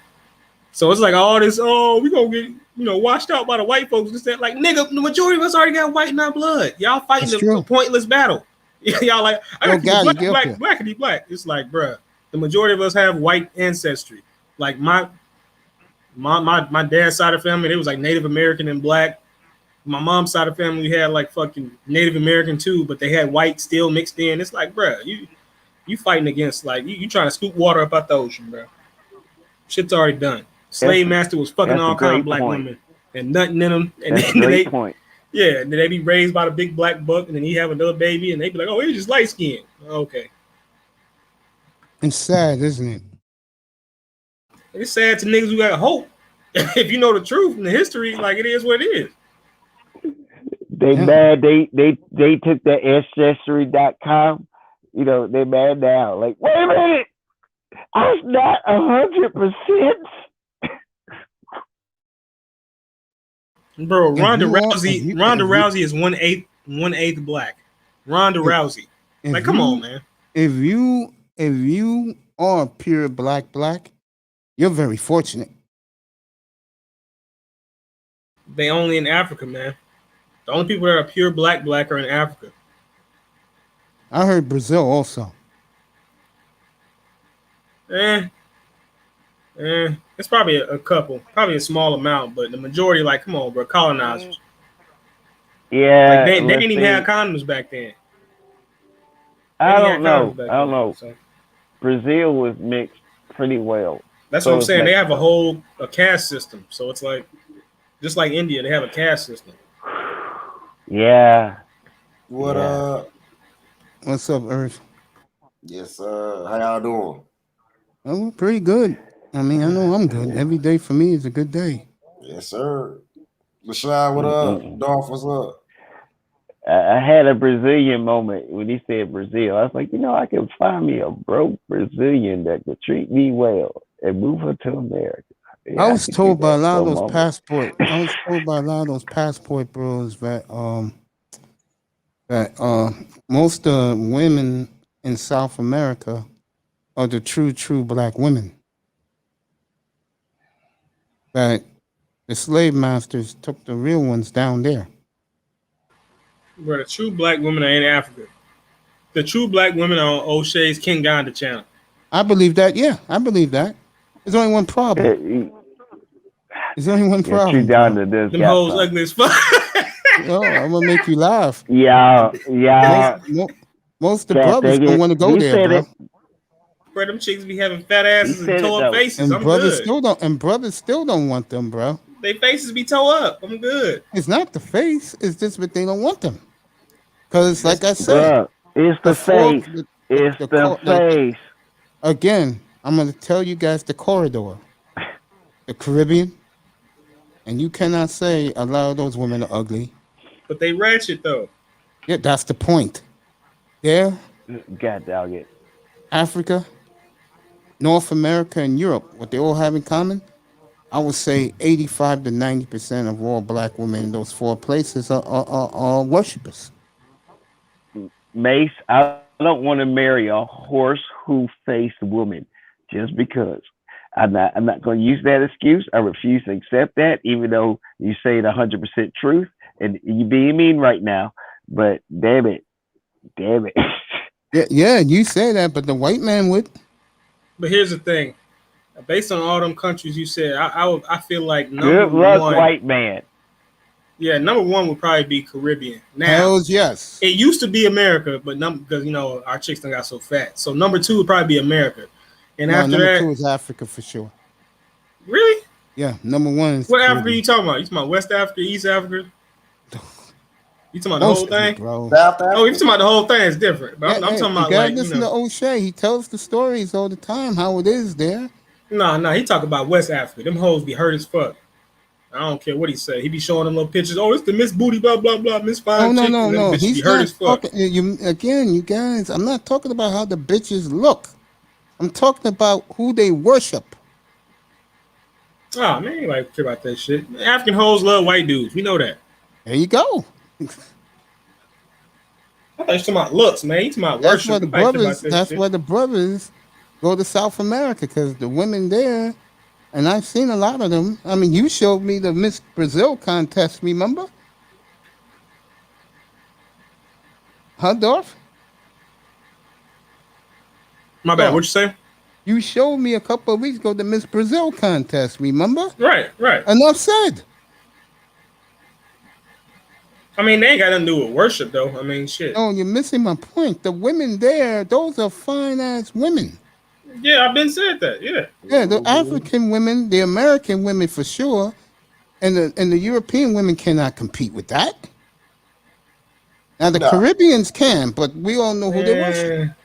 So it's like all this. Oh, we gonna get washed out by the white folks. Just that, like, nigga, the majority of us already got white in our blood. Y'all fighting a pointless battle. Y'all like, I got black. It's like, bruh, the majority of us have white ancestry. Like my dad's side of the family, they was like Native American and black. My mom's side of the family had like fucking Native American too, but they had white still mixed in. It's like, bruh, you fighting against like you trying to scoop water up out the ocean, bruh. Shit's already done. Slave master was fucking all kind of black women and nothing in them. And that's then point. Yeah, and then they be raised by the big black buck, and then he have another baby, and they be like, oh, he's just light skinned. Okay. It's sad, isn't it? It's sad to niggas who got hope. If you know the truth and the history, like it is what it is. They mad. They took that ancestry.com. They mad now. Like, wait a minute. I was not 100%. Bro, Ronda Rousey is 1/8 black. Ronda Rousey. Like, come on, man. If you are pure black, you're very fortunate. They only in Africa, man. The only people that are pure black are in Africa. I heard Brazil also. It's probably a couple, probably a small amount, but the majority, like, come on, bro, colonizers. Yeah, like they didn't even have condoms back then. I don't know. So. Brazil was mixed pretty well. That's what I'm saying. They have a caste system, so it's like just like India, they have a caste system. Yeah. What's up, Earth? Yes, sir. How y'all doing? Oh, pretty good. I mean, I know I'm good. Every day for me is a good day. Yes, sir. LaShawn, what up? Dolph, what's up? I had a Brazilian moment when he said Brazil. I was like, I can find me a broke Brazilian that could treat me well and move her to America. Yeah, I was told by a lot of those passport. I was told by a lot of those passport bros that most women in South America are the true black women. That the slave masters took the real ones down there. Bro, the true black women are in Africa. The true black women are on O'Shea's King Ganda channel. I believe that. Yeah, I believe that. There's only one problem. There's only one problem. Them hoes ugly as fuck. No, I'm gonna make you laugh. Yeah. Most of the brothers don't want to go there, bro. Bro, them chicks be having fat asses and toe up faces. And brothers still don't want them, bro. They faces be toe up. I'm good. It's not the face. It's just that they don't want them. Because, like I said, it's the face. It's the face. Again, I'm going to tell you guys the corridor, the Caribbean, and you cannot say a lot of those women are ugly. But they ratchet, though. Yeah, that's the point. There. God dog it. Africa, North America, and Europe, what they all have in common, I would say 85 to 90% of all black women in those four places are worshipers. Mace, I don't want to marry a horse hoof faced woman just because. I'm not going to use that excuse. I refuse to accept that, even though you say the 100% truth, and you being mean right now. But damn it. Yeah, you say that, but the white man would. But here's the thing: based on all them countries you said, I feel like good luck, white man. Yeah, number one would probably be Caribbean. Now, hells yes. It used to be America, but because our chicks done got so fat. So number two would probably be America, and after number that, two is Africa for sure. Really? Yeah, number one is. What Africa are you talking about? You talking about West Africa, East Africa? You talking about the whole thing, bro? Oh, you talking about the whole thing? It's different. But I'm talking about like listen to O'Shea. He tells the stories all the time how it is there. No, he talk about West Africa. Them hoes be hurt as fuck. I don't care what he say. He be showing them little pictures. Oh, it's the Miss Booty, blah blah blah, Miss Fine. No. He's hurt as fuck. You guys. I'm not talking about how the bitches look. I'm talking about who they worship. Oh man, anybody care about that shit. African hoes love white dudes. We know that. There you go. I thought you talking about looks, man. You talking about worship. That's why the brothers go to South America, because the women there, and I've seen a lot of them. I mean, you showed me the Miss Brazil contest, remember? Huh, Dorf? My bad. What'd you say? You showed me a couple of weeks ago the Miss Brazil contest, remember? Right. Enough said. I mean, they ain't got nothing to do with worship, though. I mean, shit. No, you're missing my point. The women there, those are fine-ass women. Yeah, I've been said that, yeah. Yeah, the African women, the American women for sure, and the European women cannot compete with that. Now, the Caribbeans can, but we all know who they worship.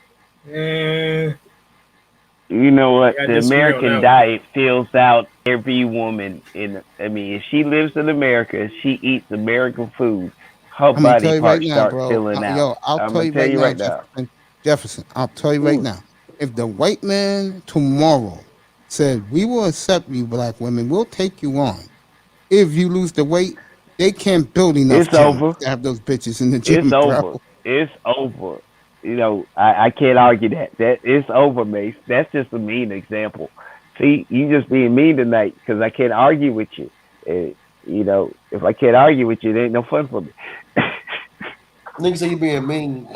You know what? The American diet fills out every woman if she lives in America, she eats American food, her body parts start filling out. Yo, I'll tell you right now, Jefferson, I'll tell you right now. If the white man tomorrow said, we will accept you black women, we'll take you on. If you lose the weight, they can't build enough to have those bitches in the gym, It's over. I can't argue that. That it's over, Mace. That's just a mean example. See, you just being mean tonight because I can't argue with you. If I can't argue with you, it ain't no fun for me. Niggas say you being mean.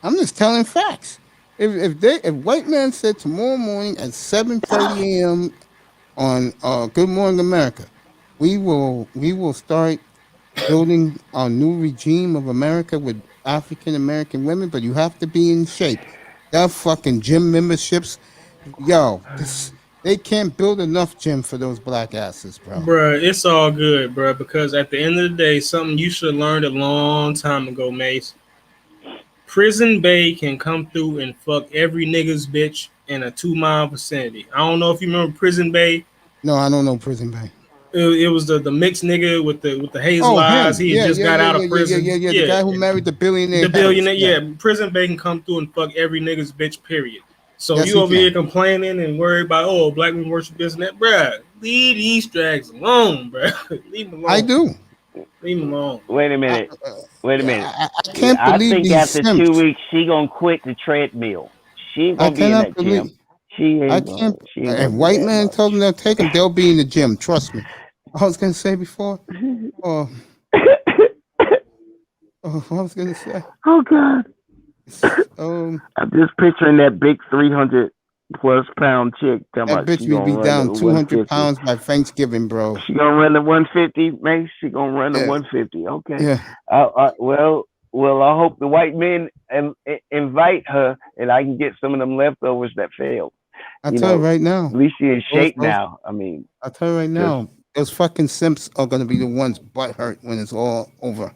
I'm just telling facts. If white man said tomorrow morning at 7:30 a.m. on Good Morning America, we will start building our new regime of America with African American women, but you have to be in shape. That fucking gym memberships, they can't build enough gym for those black asses, bro. Bruh, it's all good, bruh, because at the end of the day, something you should have learned a long time ago, Mace. Prison Bay can come through and fuck every nigga's bitch in a 2-mile vicinity. I don't know if you remember Prison Bay. No, I don't know Prison Bay. It was the mixed nigga with the hazel eyes. He just got out of prison. Yeah. The guy who married the billionaire. The billionaire, Prison Bay can come through and fuck every nigga's bitch, period. So you over here complaining and worried about, black men worship this and that, bruh. Leave these drags alone, bruh. Leave them alone. I do. Leave them alone. Wait a minute. I can't believe I think after 2 weeks, she gonna quit the treadmill. She ain't gonna be in that gym. If white man told them they'll take them, they'll be in the gym. Trust me. I was gonna say before. What was gonna say? Oh God. I'm just picturing that big 300+ pound chick. That bitch will be down 200 pounds by Thanksgiving, bro. She gonna run the 150, man. She gonna run the 150. Okay. Yeah. Well, I hope the white men invite her, and I can get some of them leftovers that failed. I'll tell you right now. At least she's in shape now. I mean, I'll tell you right now. Those fucking simps are gonna be the ones butt hurt when it's all over.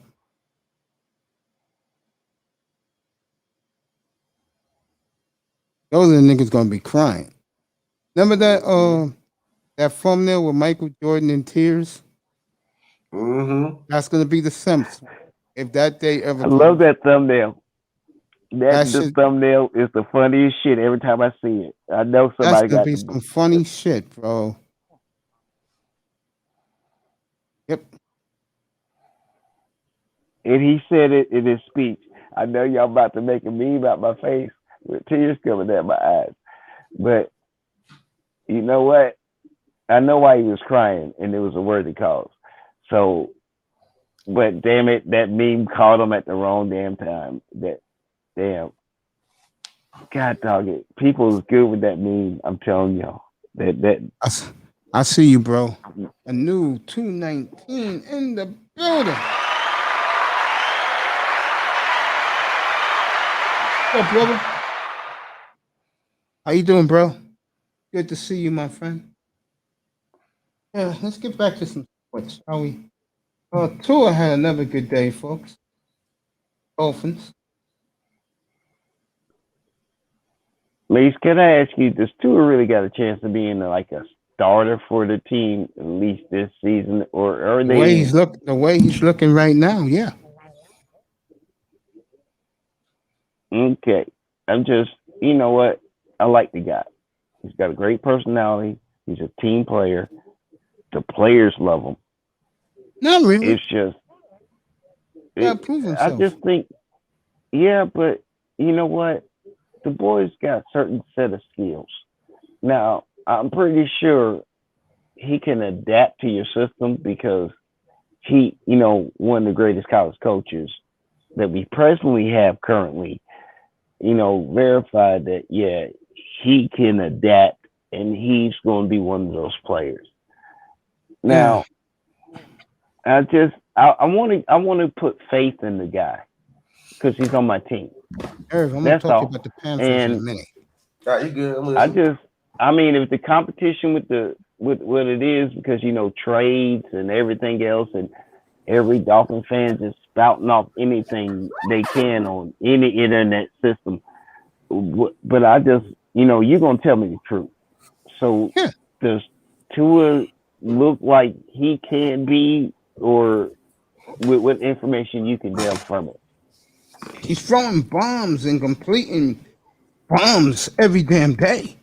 Those are the niggas gonna be crying. Remember that thumbnail with Michael Jordan in tears? Mm-hmm. That's gonna be the simps. If that day ever comes. I love that thumbnail. That thumbnail is the funniest shit every time I see it. I know somebody got to be some funny shit, bro. and he said it in his speech. I know y'all about to make a meme out my face with tears coming down my eyes, but you know what? I know why he was crying, and it was a worthy cause. So, but damn it, that meme caught him at the wrong damn time. That damn, God dog it, people is good with that meme. I'm telling y'all that. I see you, bro. A new 219 in the building. What's up, brother? How you doing, bro? Good to see you, my friend. Yeah, let's get back to some sports, shall we? Tua had another good day, folks. Dolphins. Mace, can I ask you, does Tua really got a chance to be in like a starter for the team at least this season, or are they? The way he's looking right now, yeah. Okay, I'm just, you know what? I like the guy. He's got a great personality. He's a team player. The players love him. Not really. It's just, prove himself. I just think, yeah, but you know what? The boy's got a certain set of skills. Now, I'm pretty sure he can adapt to your system because he, one of the greatest college coaches that we presently have currently, verified that, yeah, he can adapt and he's going to be one of those players. Now, I want to put faith in the guy because he's on my team. Irv, I'm going to talk about the Panthers in a minute. All right, you good? If the competition with what it is, because trades and everything else, and every Dolphin fan just spouting off anything they can on any internet system. But I just, you're gonna tell me the truth. So does Tua look like he can be, or with what information you can delve from it? He's throwing bombs and completing bombs every damn day.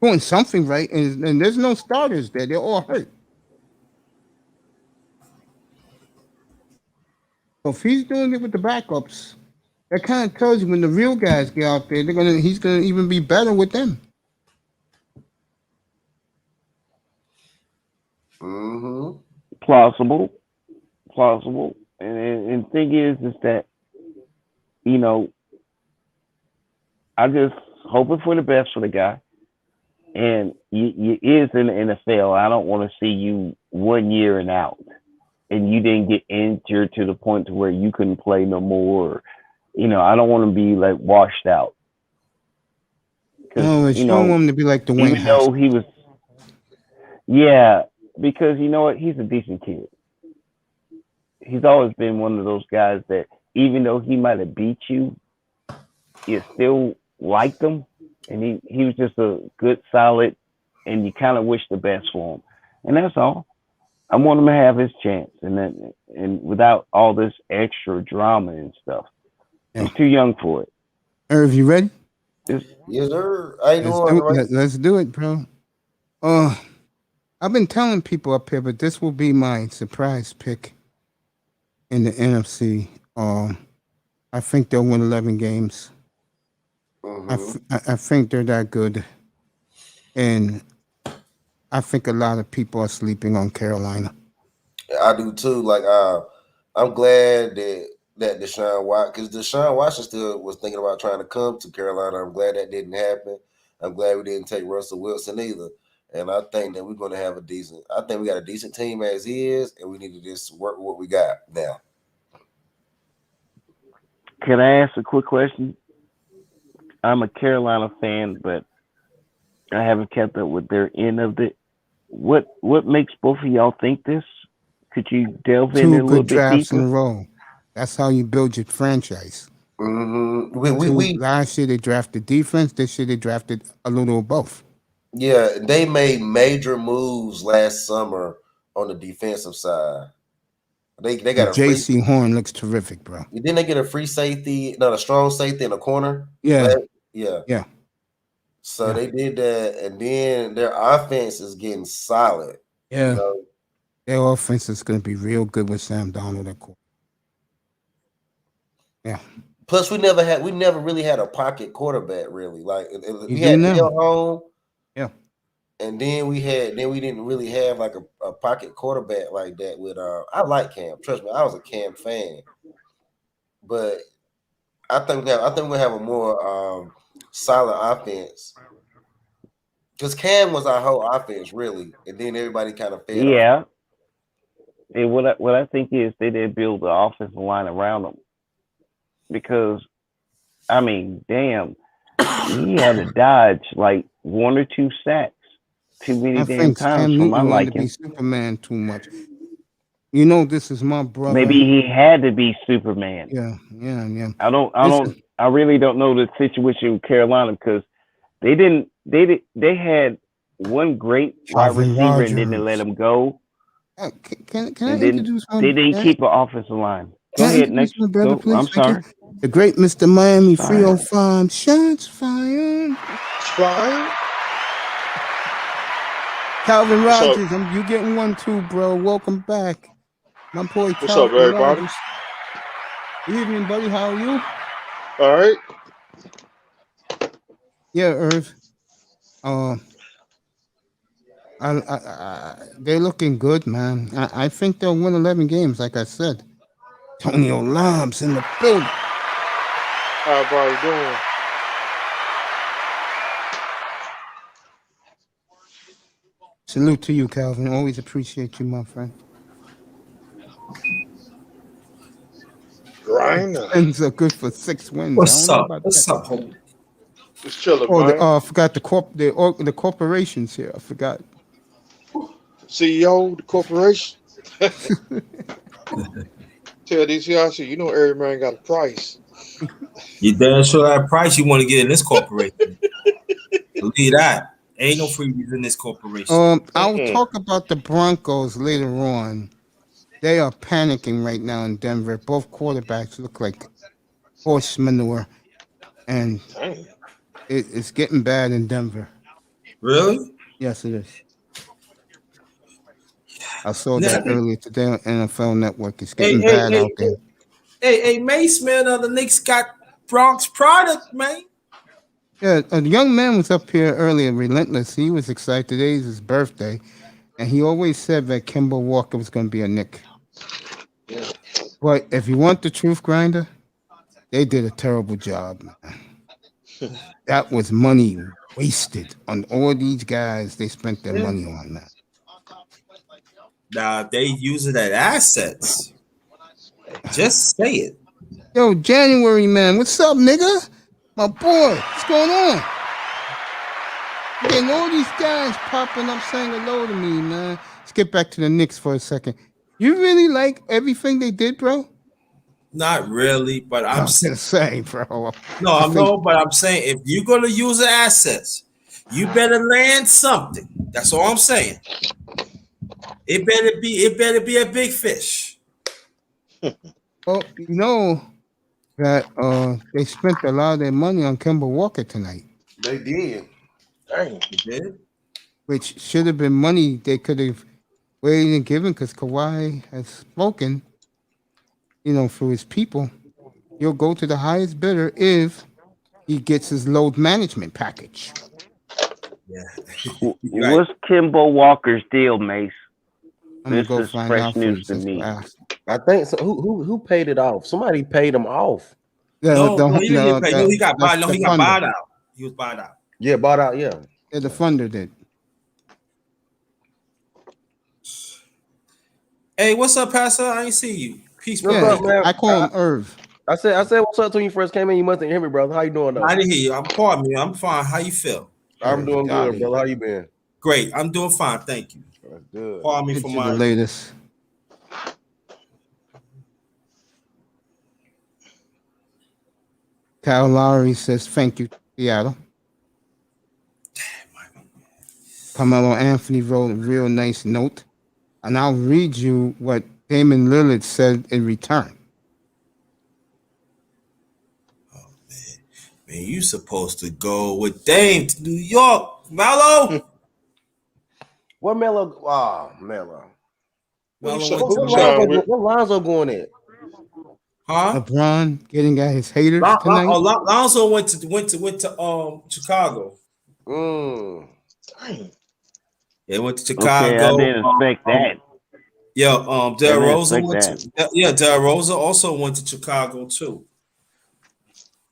Doing something right, and there's no starters there. They're all hurt. So if he's doing it with the backups, that kind of tells you when the real guys get out there, he's gonna even be better with them. Mm-hmm. Plausible. And the thing is that, I'm just hoping for the best for the guy. And you is in the NFL. I don't want to see you 1 year and out, and you didn't get injured to the point to where you couldn't play no more. I don't want to be like washed out. No, you don't want him to be like Dwayne. Even though he was, because you know what, he's a decent kid. He's always been one of those guys that even though he might have beat you, you still liked him. And he was just a good, solid, and you kind of wish the best for him. And that's all. I want him to have his chance, and without all this extra drama and stuff. He's too young for it. Irv, you ready? Yes, sir. Let's do it, bro. I've been telling people up here, but this will be my surprise pick in the NFC. I think they'll win 11 games. Mm-hmm. I think they're that good, and I think a lot of people are sleeping on Carolina. I do too. Like, I'm glad that Deshaun Watson, because Deshaun Watson still was thinking about trying to come to Carolina. I'm glad that didn't happen. I'm glad we didn't take Russell Wilson either. And I think that we're going to have I think we got a decent team as is, and we need to just work with what we got now. Can I ask a quick question? I'm a Carolina fan, but I haven't kept up with their end of it. What makes both of y'all think this? Could you delve in a little bit deeper? 2 good drafts in a row. That's how you build your franchise. Mm-hmm. Last year they drafted defense. This year they drafted a little of both. Yeah, they made major moves last summer on the defensive side. They got J.C. Horn looks terrific, bro. Didn't they get a free safety, not a strong safety in the corner? Yeah. Yeah. So they did that, and then their offense is getting solid. Yeah. Their offense is going to be real good with Sam Darnold at quarterback. Yeah. Plus, we never really had a pocket quarterback. Really, like we do had now. Neil Home. Yeah. And then we didn't really have like a pocket quarterback like that with I like Cam. Trust me, I was a Cam fan. But I think we're gonna have a more solid offense. Because Cam was our whole offense, really, and then everybody kind of fed off. Yeah. And what I think is they did build the offensive line around him. Because I mean, damn, he had to dodge like 1 or 2 sacks too many damn times for my liking. To be Superman too much. You know, this is my brother. Maybe he had to be Superman. Yeah. I really don't know the situation with Carolina because they had one great wide receiver and then they let him go. Can I introduce one? They didn't keep an offensive line. Go ahead, next. Brother, please? I'm sorry. The great Mr. Miami 305. Shots fired. Calvin Rogers, you getting one too, bro. Welcome back. My boy Calvin. What's up, everybody? Rogers. Good evening, buddy. How are you? All right. Yeah, Irv. They're looking good, man. I think they'll win 11 games, like I said. Antonio Lobs in the building. How everybody doing? Salute to you, Calvin. Always appreciate you, my friend. Grinder. Twins are good for 6 wins. What's up, homie? Just chilling, man. I forgot the corporations here. I forgot. CEO, the corporation. Tell these guys, you know, every man got a price. You damn sure that price you want to get in this corporation. Believe that. Ain't no freebies in this corporation. I'll talk about the Broncos later on. They are panicking right now in Denver. Both quarterbacks look like horse manure, and it's getting bad in Denver. Really? Yes, it is. I saw that earlier today on NFL Network. It's getting bad out there. Hey, Mace, man, the Knicks got Bronx product, man. Yeah, a young man was up here earlier, Relentless. He was excited. Today's his birthday, and he always said that Kemba Walker was going to be a Knick. Yeah. But if you want the truth, Grinder, they did a terrible job, man. That was money wasted on all these guys. They spent their money on that. Nah, they use it as assets. Just say it. Yo, January, man. What's up, nigga? My boy. What's going on? Getting all these guys popping up saying hello to me, man. Let's get back to the Knicks for a second. You really like everything they did, bro? Not really, but I'm saying, bro. But I'm saying if you're gonna use the assets, you better land something. That's all I'm saying. It better be a big fish. Well, you know that they spent a lot of their money on Kemba Walker tonight. They did. Dang. You did? Which should have been money they could have waited and given because Kawhi has spoken, for his people. He'll go to the highest bidder if he gets his load management package. Yeah. What's Kemba Walker's deal, Mace? This is fresh news to me. I think so. Who paid it off? Somebody paid him off. Yeah, he didn't get paid. He got bought out. He was bought out. Yeah, bought out. Yeah. Yeah, the funder did. Hey, what's up, Pastor? I ain't see you. Peace, bro. Yeah, man. I call him Irv. I said what's up when you first came in. You mustn't hear me, brother. How you doing, though? I didn't hear you. Pardon me. I'm fine. How you feel? I'm doing good, brother. How you been? Great. I'm doing fine. Thank you. That's good. Pardon me for my latest. Kyle Lowry says thank you, Seattle. Carmelo Anthony wrote a real nice note, and I'll read you what Damon Lillard said in return. Oh man, you supposed to go with Dame to New York, Melo. What Melo? Oh, Melo. What Lonzo going at? Huh? LeBron getting at his haters tonight. Lonzo went to Chicago. Dang. They went to Chicago. Okay, I didn't expect that. Yeah, Del Rosa went Del Rosa also went to Chicago too.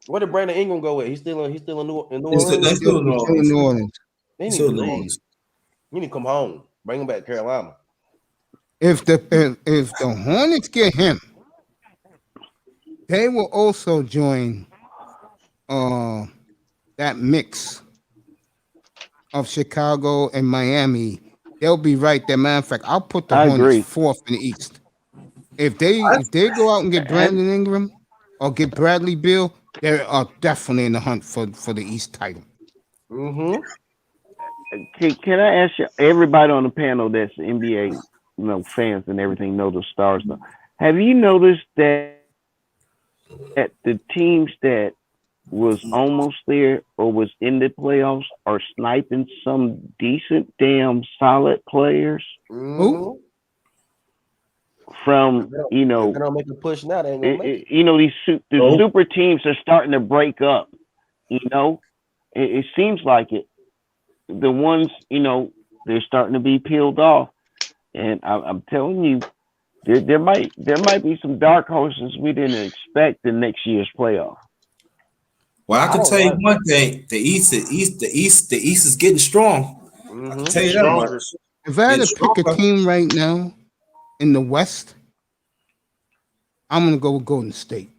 Where did Brandon Ingram go with? He's still in New Orleans. He's still in New Orleans. He need to come home. Bring him back to Carolina. If the Hornets get him, they will also join that mix of Chicago and Miami. They'll be right there. Matter of fact, I'll put the Hornets fourth in the East. If they go out and get Brandon Ingram or get Bradley Beal, they are definitely in the hunt for the East title. Mm-hmm. Can I ask you, everybody on the panel that's NBA, fans and everything, know the stars now. Have you noticed that the teams that was almost there or was in the playoffs are sniping some decent, damn solid players? Who? From they're gonna make a push now. They ain't gonna make it. The super teams are starting to break up. It seems like it. The ones they're starting to be peeled off, and I'm telling you, there might be some dark horses we didn't expect in next year's playoff. Well, I can tell you one thing: the East is getting strong. I can tell you that. If I had to pick a team right now in the West, I'm gonna go with Golden State.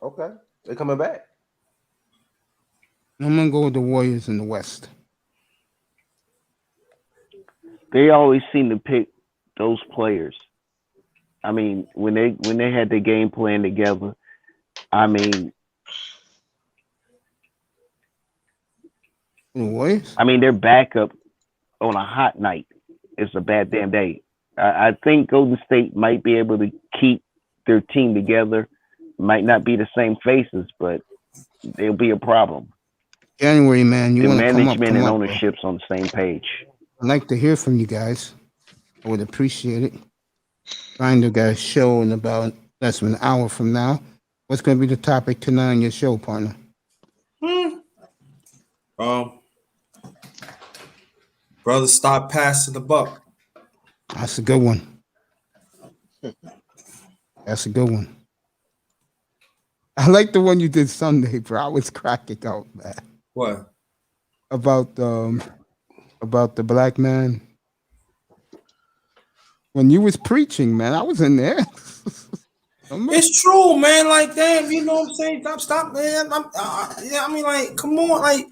Okay, they're coming back. I'm gonna go with the Warriors in the West. They always seem to pick those players. I mean, when they had the game plan together, I mean, the Warriors? I mean, their backup on a hot night is a bad damn day. I think Golden State might be able to keep their team together. Might not be the same faces, but they'll be a problem. January, man, you want to come up? Management and ownership's on the same page. I'd like to hear from you guys. I would appreciate it. Trying to get a show in about less than an hour from now. What's going to be the topic tonight on your show, partner? Brother, stop passing the buck. That's a good one. That's a good one. I like the one you did Sunday, bro. I was cracking out, man. What? About the black man. When you was preaching, man, I was in there. It's true, man. Like, damn, you know what I'm saying? Stop, man. I mean, like, come on, like,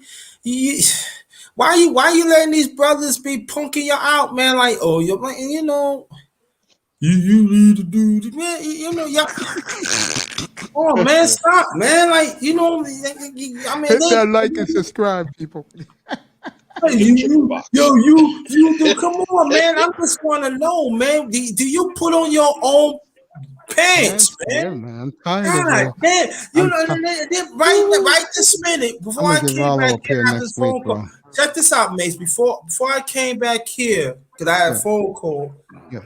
why you letting these brothers be punking you out, man? Like, oh, you're like, you need to do this, man. Yeah. Oh, man, stop, man. Like, I mean, hit that like and subscribe, people. You do. Come on, man. I just want to know, man. Do you put on your own pants, man? Yeah, man. I'm tired of man. Right this minute before I came back here, I had this phone call. Check this out, mates. Before I came back here, because I had a phone call. Yeah.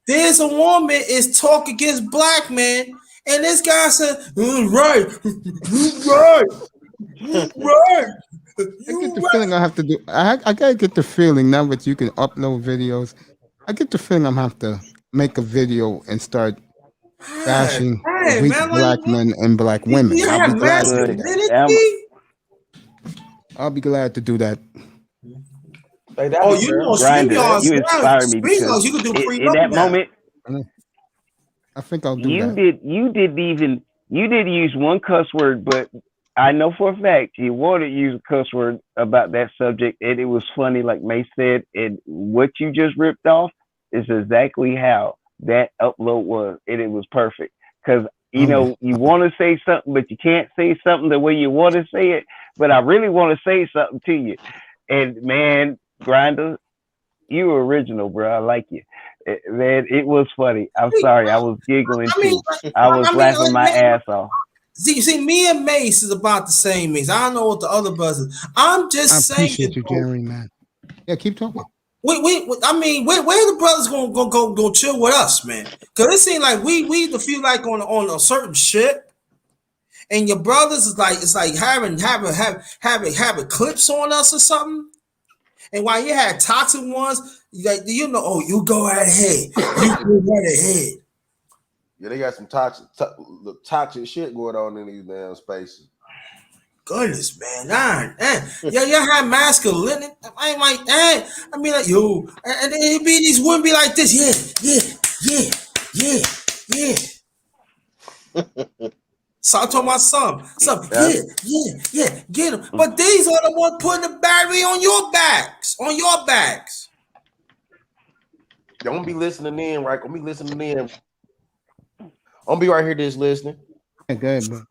There's a woman is talking against black man, and this guy said, right. I get the feeling I have to do. I gotta get the feeling now that you can upload videos. I get the feeling I'm have to make a video and start bashing weak black men and black women. I'll be glad to do that. Grinder, you inspire me because in that moment, I think I'll do that. You didn't use one cuss word, but I know for a fact you wanted to use a cuss word about that subject, and it was funny, like May said. And what you just ripped off is exactly how that upload was, and it was perfect. Because you want to say something, but you can't say something the way you want to say it. But I really want to say something to you, and man, Grinder, you were original, bro. I like you. Man, it was funny. I'm sorry, I was giggling too. I was laughing my ass off. See, me and Mace is about the same age. I don't know what the other brothers. I'm just saying. I appreciate you, Jerry, man. Yeah, keep talking. I mean, where the brothers gonna chill with us, man? Because it seems like we feel like on a certain ship, and your brothers is like it's like having clips on us or something. And while you had toxic ones, you go right ahead, you go right ahead. Yeah, they got some toxic shit going on in these damn spaces. Goodness, man, yeah, you have masculinity. I'm like, I mean, like, yo, and it'd be these women be like this, yeah. So I told my son, yeah, get them. But these are the ones putting the battery on your backs, Don't be listening in, right? Don't be listening in. I'm be right here just listening. Good, bro.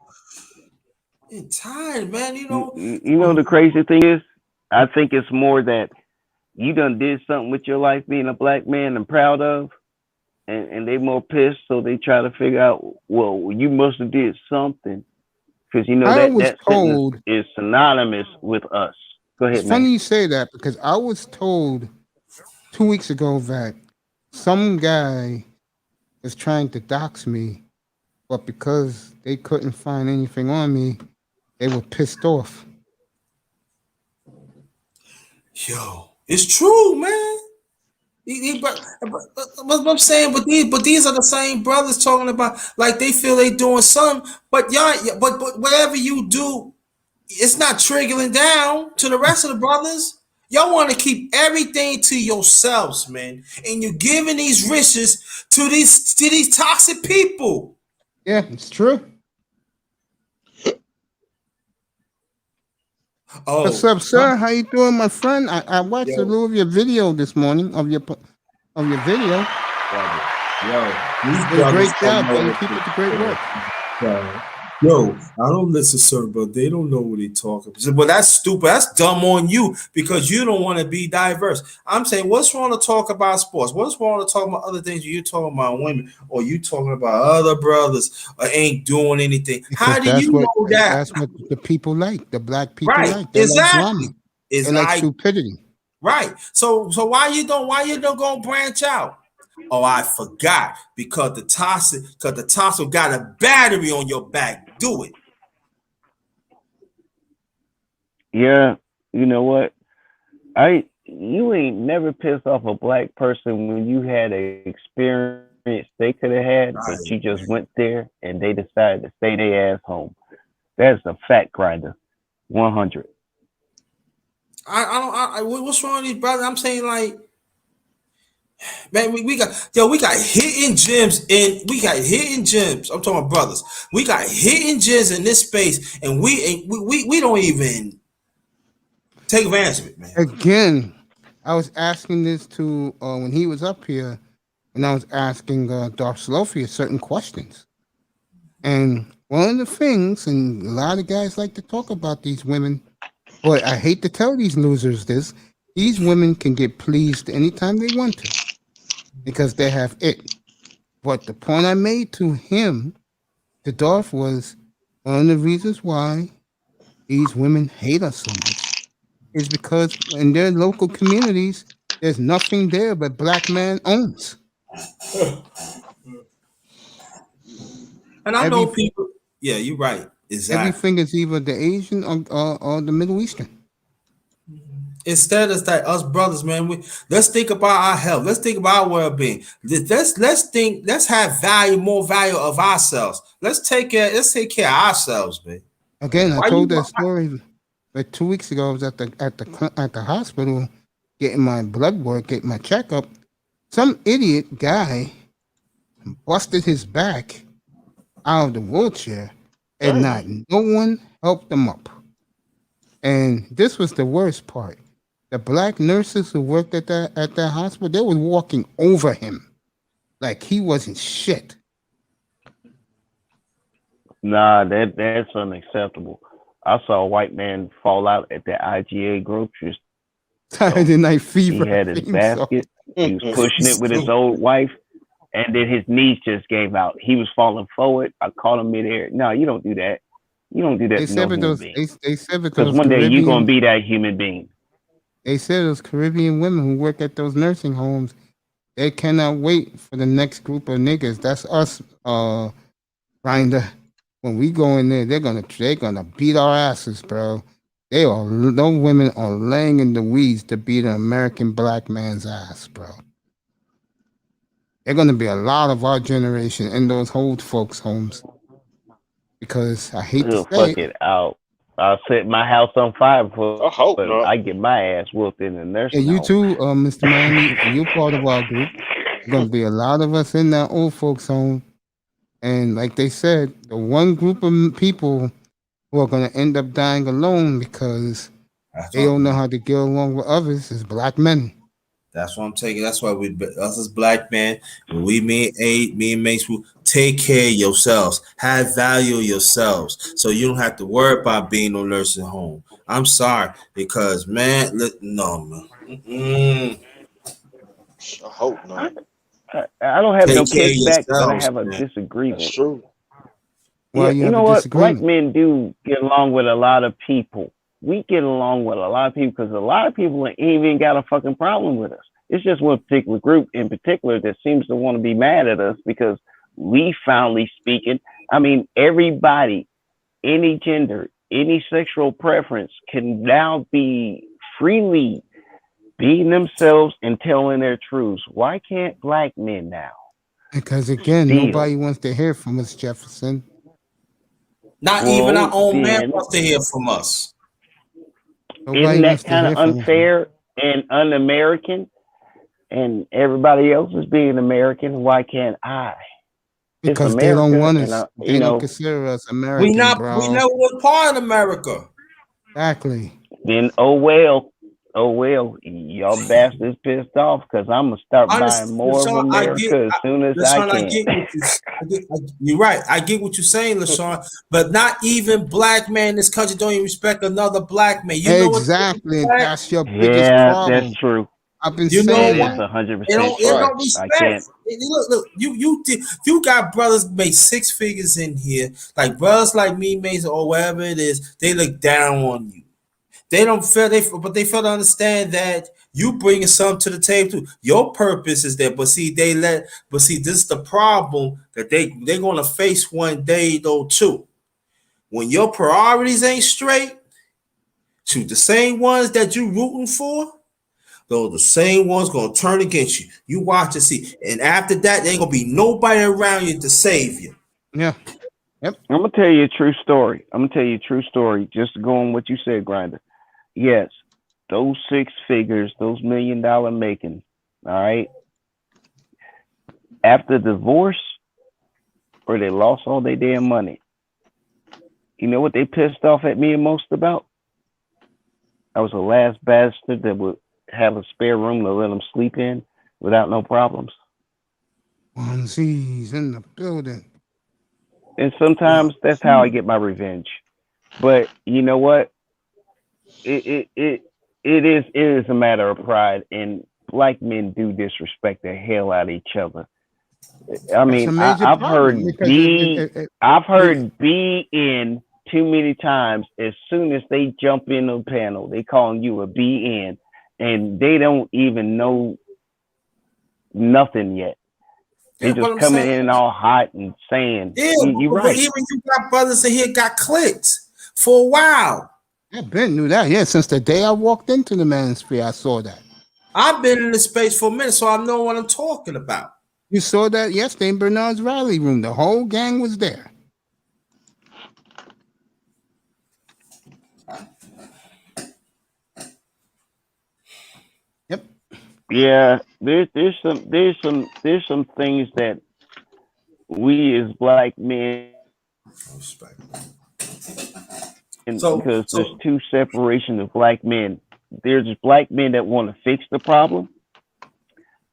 I'm tired, man. You know the crazy thing is, I think it's more that you done did something with your life being a black man and proud of, and they more pissed, so they try to figure out, well, you must have did something, because that sentence is synonymous with us. Go ahead, man. It's funny you say that, because I was told 2 weeks ago that some guy is trying to dox me, but because they couldn't find anything on me, they were pissed off. Yo, it's true, man. But I'm saying, but these are the same brothers talking about like they feel they doing something, but but whatever you do, it's not trickling down to the rest of the brothers. Y'all want to keep everything to yourselves, man, and you're giving these riches to these toxic people. Yeah, it's true. Oh, what's up, sir? How you doing, my friend? I watched a little of your video this morning of your video. Great job, man. Keep up the great work. Yo, I don't listen, sir, but they don't know what they talking about. But that's stupid. That's dumb on you because you don't want to be diverse. I'm saying, what's wrong to talk about sports? What's wrong to talk about other things? You talking about women, or you talking about other brothers ain't doing anything? Because how do you know that? That's what the people like. The black people right. like. They like drama. It's they like stupidity. Right. So why you don't go branch out? Oh, I forgot because the toxic got a battery on your back. Do it. Yeah, you know what? You ain't never pissed off a black person when you had an experience they could have had, but you just went there and they decided to stay their ass home. That's a fact grinder. 100. What's wrong with these brothers? I'm saying, like, man, we got hidden gems I'm talking about brothers. We got hidden gems in this space, and we don't even take advantage of it, man. Again, I was asking this to when he was up here, and I was asking Darth Slofia certain questions. And one of the things, and a lot of guys like to talk about these women, but I hate to tell these losers this, these women can get pleased anytime they want to because they have it. But the point I made to him, to Darth, was one of the reasons why these women hate us so much is because in their local communities, there's nothing there but black man owns. And I know people. Yeah, you're right. Exactly. Everything is either the Asian or the Middle Eastern. Instead of that, us brothers, man, let's think about our health. Let's think about our well-being. Let's have more value of ourselves. Let's take care of ourselves, man. Again, I told that story like 2 weeks ago. I was at the hospital getting my blood work, getting my checkup. Some idiot guy busted his back out of the wheelchair, and no one helped him up. And this was the worst part. The black nurses who worked at that hospital, they were walking over him like he wasn't shit. Nah, that's unacceptable. I saw a white man fall out at the IGA grocery store. Saturday Night Fever. He had his basket. He was pushing it with his old wife, and then his knees just gave out. He was falling forward. I caught him midair. No, you don't do that. You don't do that to no human being. Because one day you're going to be that human being. They said those Caribbean women who work at those nursing homes, they cannot wait for the next group of niggas. That's us, Grinder. When we go in there, they're gonna beat our asses, bro. Those women are laying in the weeds to beat an American black man's ass, bro. They're gonna be a lot of our generation in those old folks' homes. Because I hate to say fuck it out. I'll set my house on fire before I hope not. I get my ass whooped in the nursing and you home. too, Mr. Miami, you're part of our group. There's gonna be a lot of us in that old folks' home. And like they said, the one group of people who are gonna end up dying alone because they don't know how to get along with others is black men. That's what I'm taking. That's why us as black men, when me and Mace, will take care of yourselves. Have value of yourselves, so you don't have to worry about being no nursing home. I'm sorry, because man, no man. I hope not. I don't have Take no care of kickback, but I yourselves, have a man. disagreement. That's true. Well, Yeah, you know what? Black men do get along with a lot of people. We get along with a lot of people because a lot of people ain't even got a fucking problem with us. It's just one particular group in particular that seems to want to be mad at us because we finally speaking. I mean, everybody, any gender, any sexual preference can now be freely being themselves and telling their truths. Why can't black men now? Because again, Still. nobody wants to hear from us, Jefferson. Not even our own man wants to hear from us. Nobody Isn't that wants to kind hear of from us. unfair and un-American? And everybody else is being American. Why can't I? Because they don't want us. They don't consider us American, bro. We never was part of America. Exactly. Then oh well, y'all bastards pissed off because I'm gonna start buying more of America as soon as I can. You're right. I get what you're saying, LaShawn. But not even black man in this country don't even respect another black man. You know exactly. That's your biggest problem. That's true. I've been saying that. 100%. They don't respect. I can't. Look, you got brothers make six figures in here, like brothers like me, Mason, or whatever it is. They look down on you. They don't feel but they fail to understand that you bringing something to the table too. Your purpose is there, but see, this is the problem that they're gonna face one day though too. When your priorities ain't straight, to the same ones that you rooting for. Those the same ones gonna turn against you. You watch and see. And after that, there ain't gonna be nobody around you to save you. Yeah. Yep. I'm gonna tell you a true story. Just to go on what you said, Grinder. Yes, those six figures, those $1 million making, all right. After divorce, or they lost all their damn money. You know what they pissed off at me most about? I was the last bastard that would have a spare room to let them sleep in without no problems. Onesies in the building. And sometimes that's how I get my revenge. But you know what? It is a matter of pride, and black men do disrespect the hell out of each other. I mean, I've heard be in too many times. As soon as they jump in the panel, they calling you a be in. And they don't even know nothing yet. They just coming in all hot and saying, you're right. Even you got brothers in here got clicks for a while. I've been knew that. Yeah, since the day I walked into the manosphere, I saw that. I've been in this space for a minute, so I know what I'm talking about. You saw that yesterday in Bernard's rally room. The whole gang was there. Yep. Yeah, there's some things that we as black men, because there's two separations of black men. There's black men that want to fix the problem,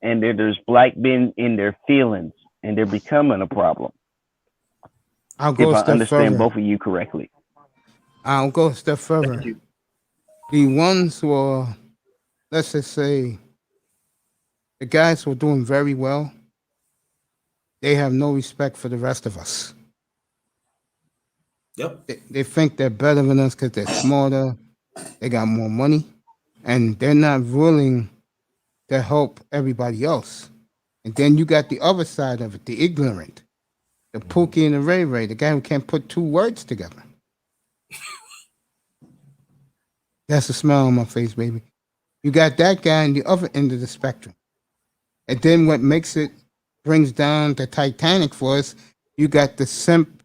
and there's black men in their feelings, and they're becoming a problem. I'll go if a I step understand further. both of you correctly. I'll go a step further. The ones who are, let's just say, the guys who are doing very well, they have no respect for the rest of us. Yep. They think they're better than us because they're smarter, they got more money. and they're not willing to help everybody else. And then you got the other side of it, the ignorant, the Pookie and the Ray Ray, the guy who can't put two words together. That's a smile on my face, baby. You got that guy on the other end of the spectrum. And then what brings down the Titanic for us, you got the simp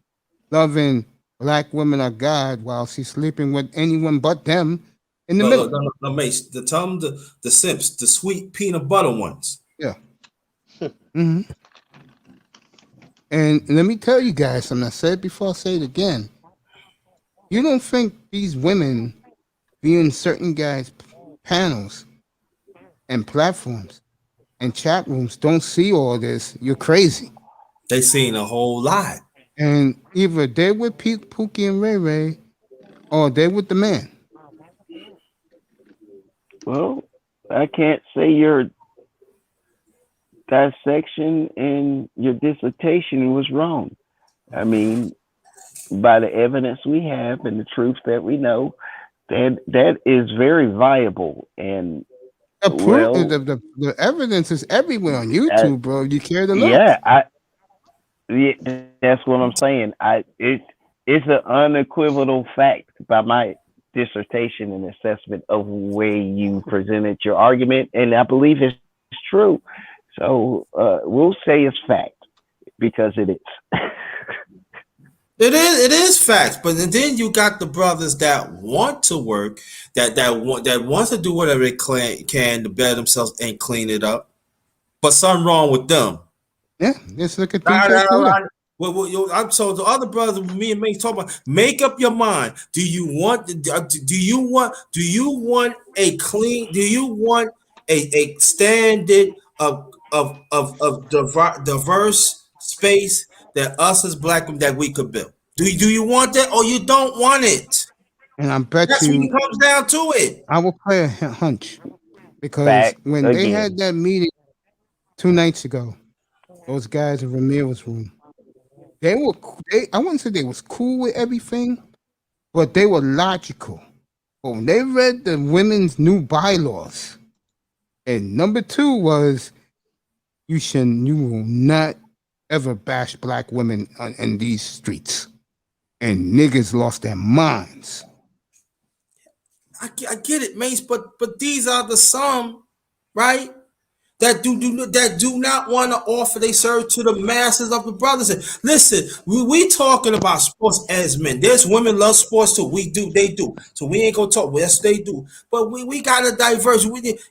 loving black women of God while she's sleeping with anyone but them in the middle. No, Mace, tell them the simps, the sweet peanut butter ones. Yeah. Mm-hmm. And let me tell you guys something. I said it before, I'll say it again. You don't think these women being certain guys' panels and platforms and chat rooms don't see all this? You're crazy. They seen a whole lot. And either they're with Pookie and Ray Ray or they're with the man. Well, I can't say your dissection in your dissertation was wrong. I mean, by the evidence we have and the truth that we know, that is very viable. And the evidence is everywhere on YouTube, bro. You care to look? Yeah, that's what I'm saying. It's an unequivocal fact by my dissertation and assessment of where you presented your argument, and I believe it's true. So we'll say it's fact because it is. It is facts, but then you got the brothers that want to work, that want to do whatever they can to better themselves and clean it up, but something wrong with them. Yeah, let's look at so the other brothers, me and Mace talk about, make up your mind. Do you want a clean? Do you want a standard of diverse space that us as black men that we could build? Do you want that or you don't want it? And I bet that's when it comes down to it. I will play a hunch because they had that meeting 2 nights ago, those guys in Ramiro's room, I wouldn't say they was cool with everything, but they were logical. But when they read the women's new bylaws, and number 2 was you will not ever bash black women in these streets. And niggas lost their minds. I get it, Mace, but these are the some, right? That do not want to offer they serve to the masses of the brothers. Listen, we talking about sports as men. There's women love sports too. They do. So we ain't gonna talk. Yes, they do. But we gotta diverse.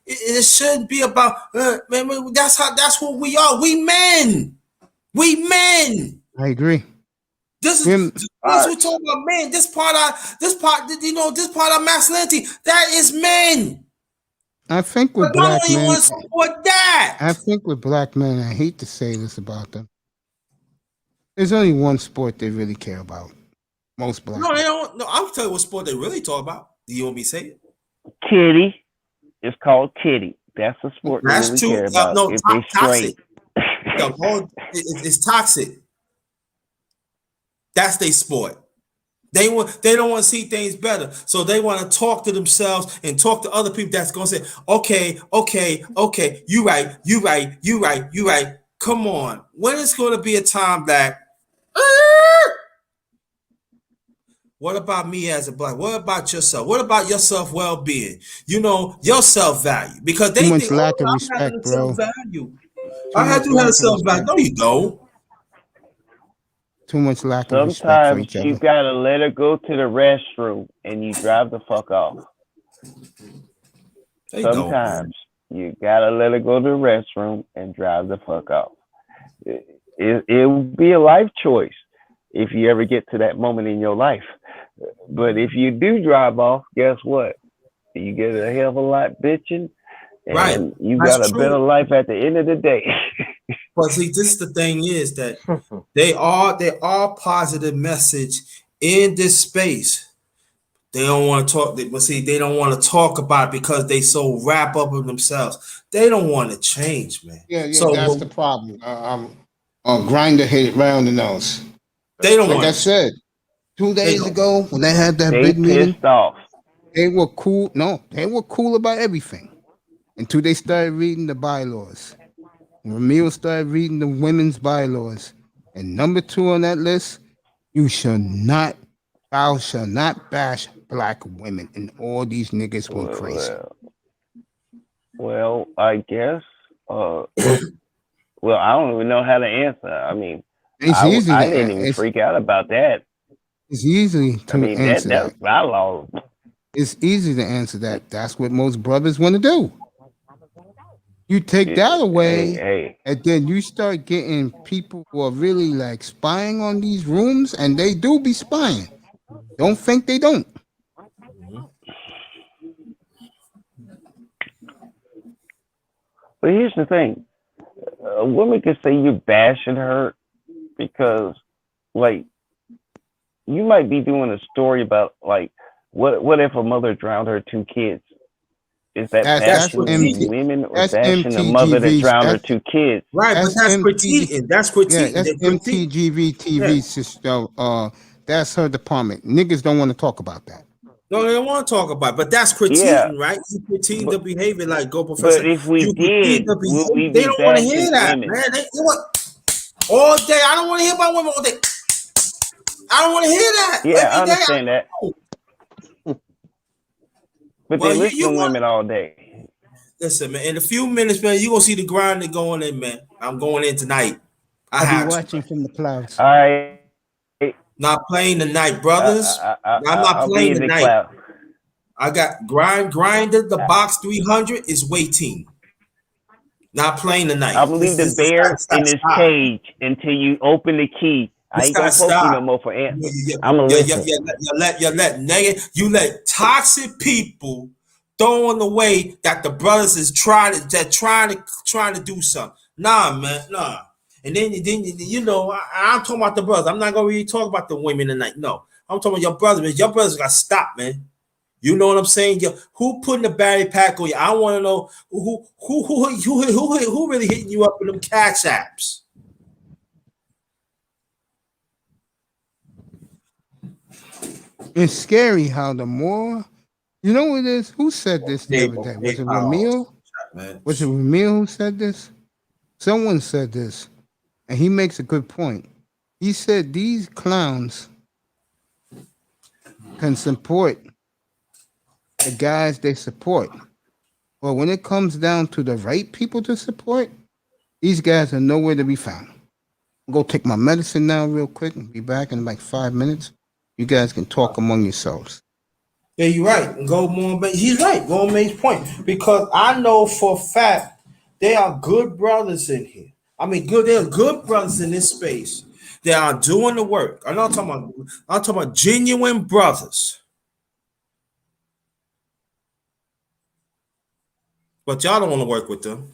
It shouldn't be about man. That's what we are. We men. I agree. This is we talk about men. This part of masculinity. That is men. I think with black men, I hate to say this about them. There's only one sport they really care about. Most black. No, they don't. No, I'll tell you what sport they really talk about. Do you want me to say it? Kitty. It's called kitty. That's a sport they really care about. No, toxic. It's toxic. That's their sport. They don't want to see things better. So they want to talk to themselves and talk to other people that's going to say, okay, you right. Come on. When is going to be a time that, what about me as a black? What about yourself? What about your self-well-being? Your self-value. Because they think, lack of respect, bro. Self-value. I have to have self-value. No, you don't. Too much lack of respect for each other. Sometimes you gotta let her go to the restroom and you drive the fuck off. Sometimes you gotta let her go to the restroom and drive the fuck off. It will be a life choice if you ever get to that moment in your life. But if you do drive off, guess what? You get a hell of a lot bitching, and you got a better life at the end of the day. But see, this the thing is that they are positive message in this space. They don't want to talk, but see, they don't want to talk about it because they so wrap up in themselves. They don't want to change, man. Yeah, so that's the problem. Grinder hit it right on the nose. They don't want. Like I said, 2 days ago when they had that big meeting, pissed off. They were cool. No, they were cool about everything until they started reading the bylaws. Ramil started reading the women's bylaws. And number 2 on that list, thou shall not bash black women. And all these niggas went crazy. Well, I guess. Well, I don't even know how to answer. I mean, I didn't even freak out about that. It's easy to answer that. That's bylaws. It's easy to answer that. That's what most brothers want to do. You take that away, and then you start getting people who are really like spying on these rooms, and they do be spying. Don't think they don't. But here's the thing. A woman could say you're bashing her because, like, you might be doing a story about, like, what if a mother drowned her 2 kids? Is that bashing women or bashing a mother that drowned her 2 kids? Right, but that's critiquing. That's critiquing. Yeah, that's MTGV TV system. That's her department. Niggas don't want to talk about that. No, they don't want to talk about it, but that's critiquing, right? You critique the behavior, like go professor. But if we did, they don't want to hear that, man. They want all day. I don't want to hear about women all day. I don't want to hear that. Yeah, I understand that. But they listen to women all day. Listen, man. In a few minutes, man, you gonna see the grind going in, man. I'm going in tonight. I'll be watching from the clouds. All right. Not playing tonight, brothers. I'm not playing tonight. I got grinder. The box 300 is waiting. Not playing tonight. I believe the bear in his cage until you open the key. I ain't gonna post you no more for answers. I'm gonna listen. You let toxic people throw in the way that the brothers is trying to do something. Nah, man, nah. And then you know, I'm talking about the brothers. I'm not gonna really talk about the women tonight. No, I'm talking about your brothers, man. Your brothers got to stop, man. You know what I'm saying? Who putting the battery pack on you? I want to know who really hitting you up with them cash apps. It's scary how the more, you know what it is? Who said this the other day? Was it Ramil? Was it Ramil who said this? Someone said this, and he makes a good point. He said these clowns can support the guys they support. But when it comes down to the right people to support, these guys are nowhere to be found. I'll go take my medicine now real quick and be back in like 5 minutes. You guys can talk among yourselves. Yeah, you're right. He's right. Go on May's point. Because I know for a fact they are good brothers in here. I mean, there are good brothers in this space. They are doing the work. I'm talking about genuine brothers. But y'all don't want to work with them.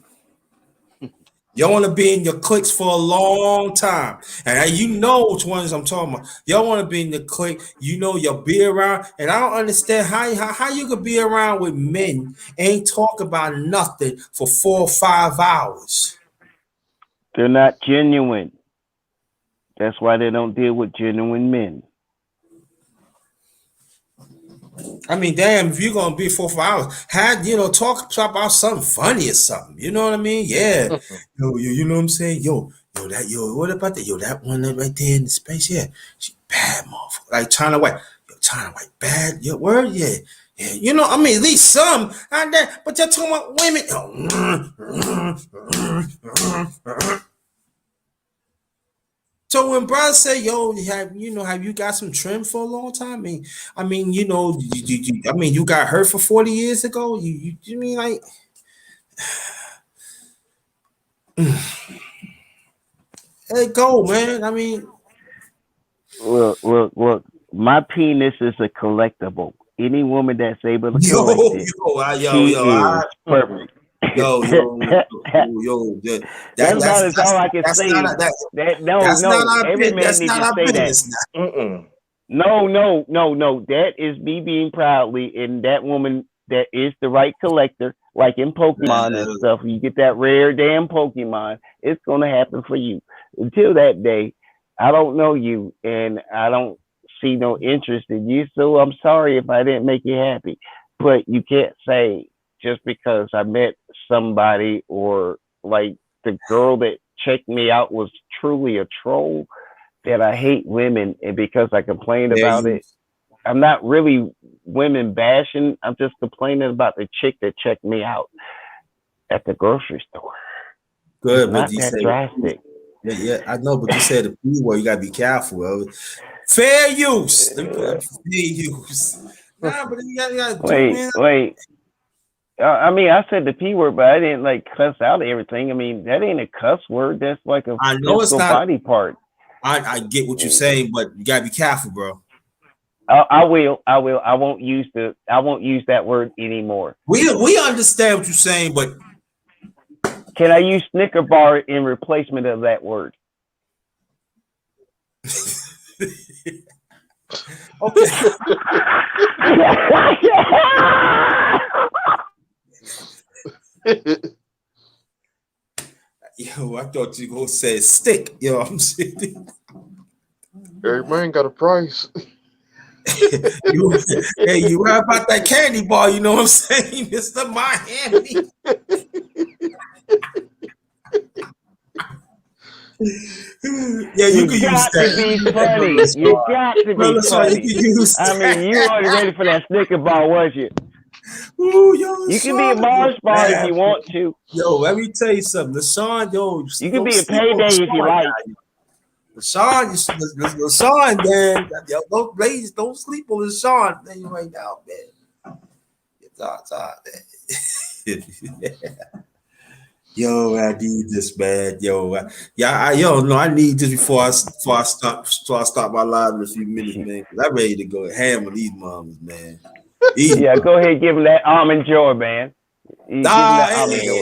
Y'all want to be in your cliques for a long time. And you know which ones I'm talking about. Y'all want to be in the clique. You know you'll be around. And I don't understand how you could be around with men ain't talk about nothing for 4 or 5 hours. They're not genuine. That's why they don't deal with genuine men. I mean, damn, if you're gonna be 4 or 5 hours, talk about something funny or something. You know what I mean? Yeah. You know what I'm saying? What about that? That one right there in the space, yeah. She bad motherfucker. Like China White. China White bad. Your word, yeah. Yeah. You know, I mean, at least some out there, but you're talking about women. So when brothers say, "Yo, have you got some trim for a long time?" I mean, you got hurt for 40 years ago. You mean like? Let go, man. I mean, look. My penis is a collectible. Any woman that's able to collect it, is perfect. That's about as all I can say. Every man needs to say that. No. That is me being proudly, and that woman that is the right collector, like in Pokemon and stuff. You get that rare damn Pokemon, it's gonna happen for you. Until that day, I don't know you, and I don't see no interest in you. So I'm sorry if I didn't make you happy. But you can't say just because I met somebody or like the girl that checked me out was truly a troll that I hate women, and because I complained about it. I'm not really women bashing. I'm just complaining about the chick that checked me out at the grocery store. Good, it's not that drastic. Yeah, I know, but you said the P word. You gotta be careful. Fair use. Fair use. Nah, but you gotta wait. I mean, I said the P word, but I didn't like cuss out everything. I mean, that ain't a cuss word. That's like a physical body part. I get what you're saying, but you gotta be careful, bro. I will. I won't use that word anymore. We understand what you're saying, but can I use Snicker bar in replacement of that word? Okay. Yo, I thought you gonna say stick. Yo, I'm saying. Every man got a price. You heard about that candy bar? You know what I'm saying? It's the Miami. Yeah, you can use that. Be funny. You got to be funny. I mean, you already ready for that Snicker bar, was you? Ooh, yo, you can be a Mars bar if you want to. Yo, let me tell you something. LaShawn, yo, you can be a Payday if you like. LaShawn, man. Yo, ladies, don't sleep on LaShawn right now, man. Yo, I need this, man. Yo, I need this before I start my live in a few minutes, man. I'm ready to go ham with these mamas, man. Yeah, go ahead, give him that almond joy, man. Almond joy.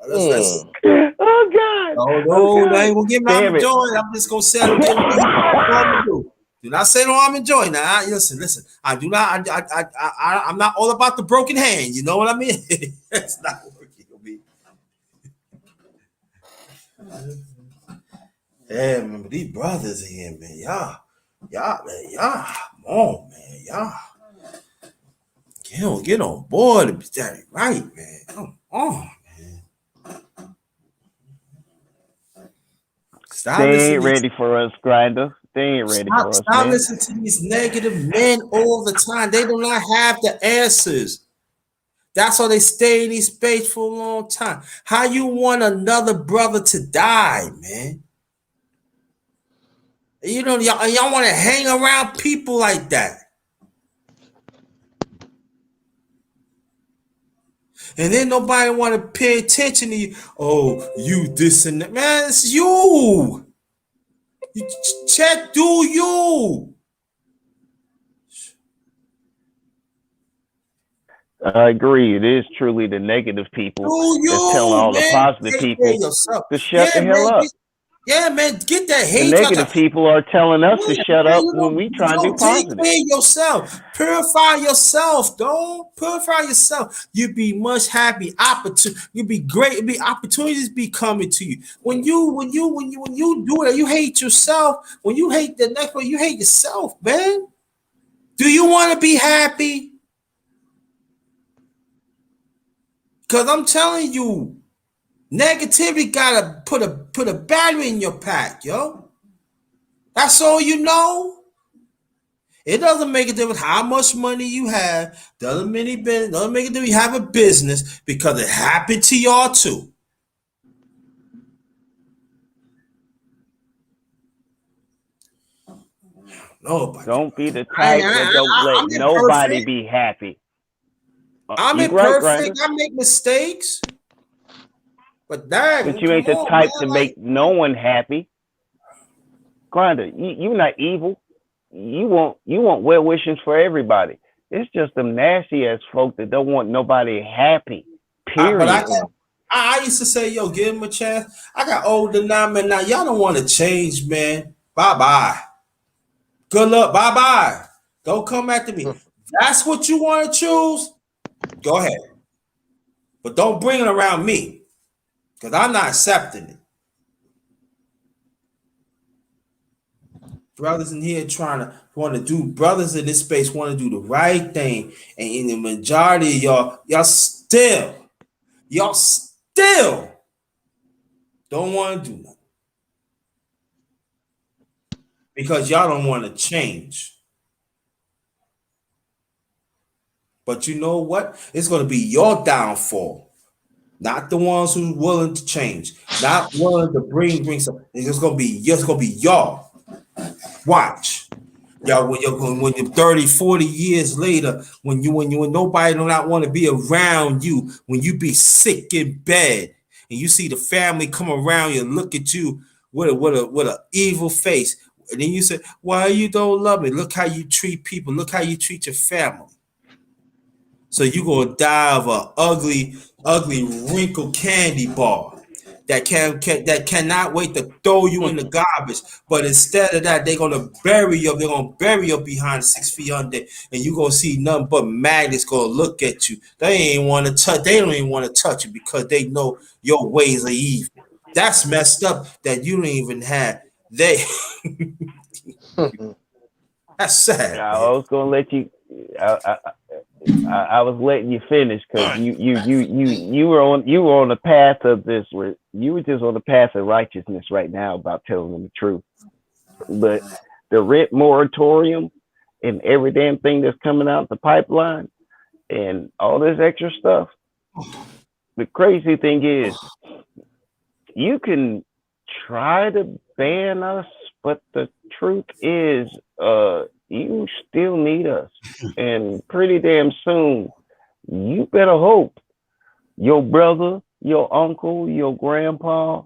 No. Oh God! No, I ain't gonna give him almond joy. I'm just gonna say do not say no almond joy. Now, listen. I do not. I'm not all about the broken hand. You know what I mean? That's not working for me. Yeah, remember these brothers here, man. Y'all, come on, man. Y'all, get on board and be that right, man. Come on, man. They ain't ready for us, Grinder. They ain't ready for us. Stop listening to these negative men all the time. They do not have the answers. That's why they stay in this space for a long time. How you want another brother to die, man? You know, y'all want to hang around people like that. And then nobody want to pay attention to you. Oh, you this and that. Man, it's you. Check, do you? I agree. It is truly the negative people that's telling all the positive people to shut the hell up. Yeah, man, get that hate. The negative people are telling us to shut up when we try and do positive. Take care of yourself. Purify yourself, dog. Purify yourself. You'd be much happy. You'd be great. It'd be opportunities be coming to you. When you do it, you hate yourself. When you hate the next one, you hate yourself, man. Do you want to be happy? Because I'm telling you, negativity gotta put a battery in your pack, yo. That's all you know. It doesn't make a difference how much money you have. Doesn't make a difference you have a business, because it happened to y'all too. No, don't be the type that don't let nobody be happy. I'm imperfect. I make mistakes. But you ain't the type to make no one happy. Grinder, you not evil. You want well wishes for everybody. It's just them nasty ass folk that don't want nobody happy. Period. I used to say, yo, give him a chance. I got older now, man. Now y'all don't want to change, man. Bye. Good luck. Bye. Don't come after me. That's what you want to choose. Go ahead. But don't bring it around me. Because I'm not accepting it. Brothers in here brothers in this space want to do the right thing. And in the majority of y'all still don't want to do nothing. Because y'all don't want to change. But you know what? It's going to be your downfall. Not the ones who's willing to change. Not willing to bring something. It's going to be y'all. Watch. Y'all, when you're 30, 40 years later, when nobody do not want to be around you, when you be sick in bed and you see the family come around you and look at you with a evil face, and then you say, "Why you don't love me? Look how you treat people. Look how you treat your family." So you gonna die of a ugly wrinkled candy bar that cannot wait to throw you in the garbage. But instead of that, they're gonna bury you. They're gonna bury you behind 6 feet under, and you gonna see nothing but magnets gonna look at you. They don't even want to touch you because they know your ways are evil. That's messed up. That you don't even have. That's sad. I was gonna let you. I was letting you finish because you were on the path of this. You were just on the path of righteousness right now about telling them the truth. But the rent moratorium and every damn thing that's coming out the pipeline and all this extra stuff. The crazy thing is, you can try to ban us, but the truth is, you still need us. And pretty damn soon, you better hope your brother, your uncle, your grandpa,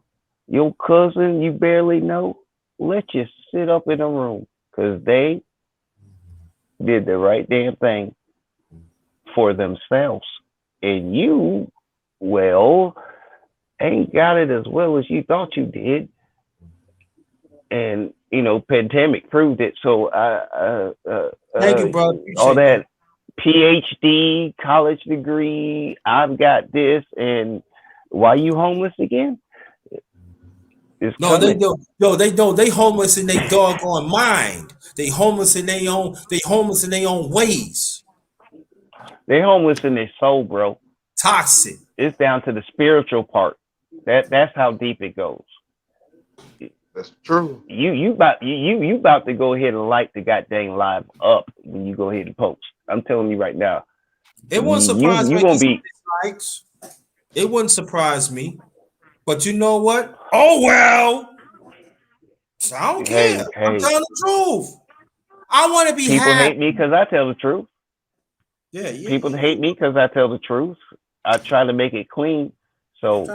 your cousin you barely know, let you sit up in a room because they did the right damn thing for themselves. And you, well, ain't got it as well as you thought you did. And pandemic proved it. So thank you, brother. All that PhD, college degree, I've got this, and why you homeless again? No, they don't. No, they don't. They homeless in their doggone mind. They homeless in their own. They homeless in their own ways. They homeless in their soul, bro. Toxic. It's down to the spiritual part. That's how deep it goes. That's true. You about to go ahead and light the goddamn live up when you go ahead and post. I'm telling you right now. It wouldn't surprise me. It wouldn't surprise me. But you know what? Oh well. I don't care. I'm telling the truth. I want to be people happy. hate me because I tell the truth. Yeah. People hate me because I tell the truth. I try to make it clean. So,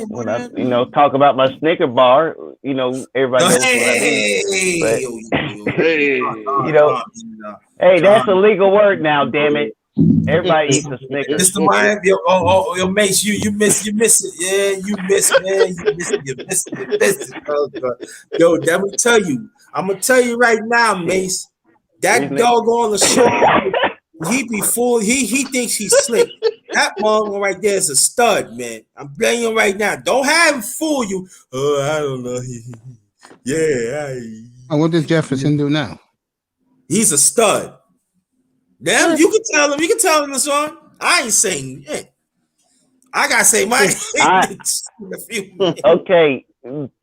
when I, talk about my Snicker bar, everybody knows what I mean. But, hey, that's a legal word now, damn it. Everybody eats a Snicker. Mr. Miami, yo, Mace, you miss it. Yeah, you miss it, man. You miss it. Yo, let me tell you. I'm going to tell you right now, Mace. That dog on the show, he be fool. He thinks he's slick. That mom right there is a stud, man. I'm telling you right now. Don't have him fool you. Oh, I don't know. And what does Jefferson do now? He's a stud. Damn, you can tell him. You can tell him this one. I ain't saying it. I gotta say my okay.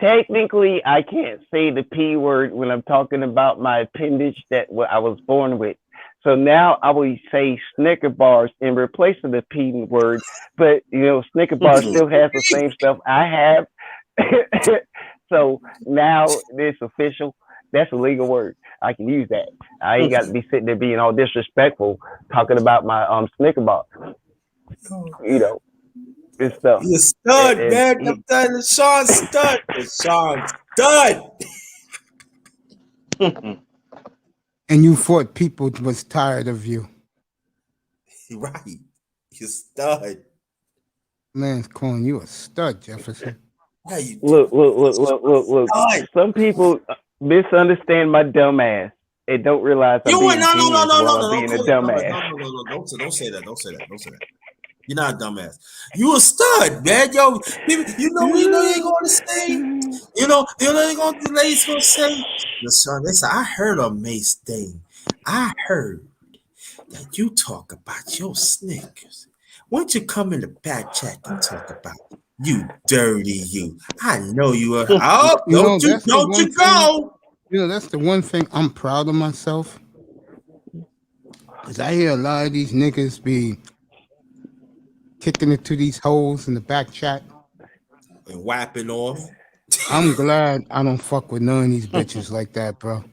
Technically, I can't say the P word when I'm talking about my appendage that I was born with. So now I will say Snicker bars in replace of the P word, but Snicker bars still has the same stuff I have. So now it's official. That's a legal word. I can use that. I ain't got to be sitting there being all disrespectful talking about my Snicker bar. This stuff. You're a stud, man. I'm telling you, Sean's stud. Sean's stud. And you thought people was tired of you. Right. You're a stud. Man's calling you a stud, Jefferson. Look. Some people misunderstand my dumb ass and don't realize I'm being a dumbass. No. Don't say that. You're not a dumbass. You a stud, man. Yo, you know they gonna say, you know they gonna the ladies gonna say, listen, I heard on Mace thing. I heard that you talk about your Snickers. Why don't you come in the back chat and talk about it? You dirty you. I know you are. Oh, don't you go. You know, that's the one thing I'm proud of myself. Because I hear a lot of these niggas be kicking it to these holes in the back chat. And wiping off. I'm glad I don't fuck with none of these bitches like that, bro.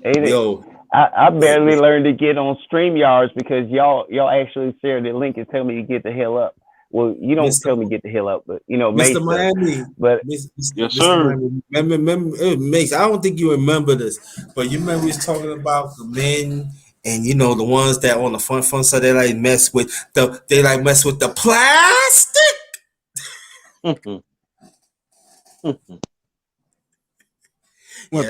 Yo, I barely learned to get on StreamYards because y'all actually share the link and tell me to get the hell up. Well, you don't tell me get the hell up, but you know, Mr. Miami. But yes, sir. Remember, Mace, I don't think you remember this, but you remember we was talking about the men and you know the ones that on the fun side they like mess with the plastic. I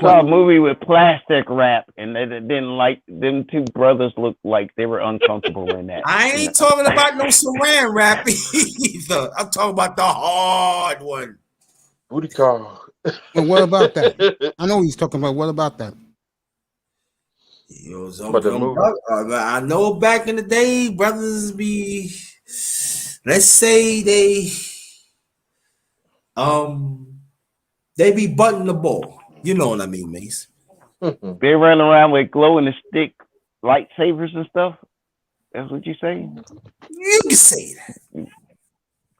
saw a movie with plastic wrap, and they didn't like them. Two brothers looked like they were uncomfortable in that. I ain't talking about no saran wrap either. I'm talking about the hard one. Booty call. Well, what about that? I know he's talking about. What about that? Yo, I know back in the day, brothers be, let's say they be butting the ball. You know what I mean, Mace? They run around with glow in the stick lightsabers and stuff. That's what you say? You can say that.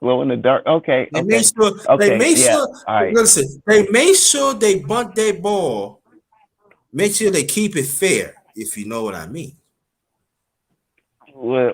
Glow in the dark. Okay. They make sure. Listen. They make sure they bunt their ball. Make sure they keep it fair. If you know what I mean. Well,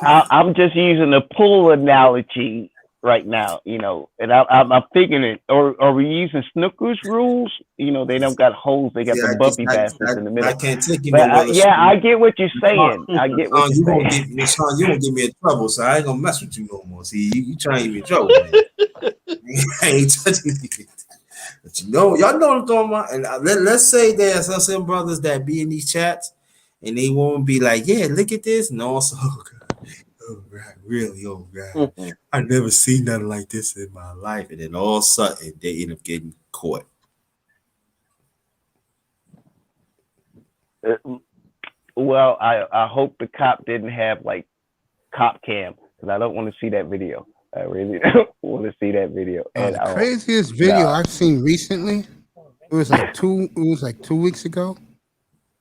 I'm just using a pool analogy right now, you know, and I'm thinking it. Or are we using Snooker's rules? You know, they don't got holes; they got the bumpy bastards in the middle. I can't take you. I get what you're saying. I get what you're saying. You won't get me in trouble, so I ain't gonna mess with you no more. See, you trying to get me in trouble, man. I ain't touching you. But you know, y'all know what I'm talking about. And let's say there's some brothers that be in these chats, and they won't be like, "Yeah, look at this," and also. Oh, God, really? Oh, God. I never seen nothing like this in my life. And then all of a sudden, they end up getting caught. Well, I hope the cop didn't have, like, cop cam, because I don't want to see that video. I really don't want to see that video. And the craziest video I've seen recently, it was like 2 weeks ago,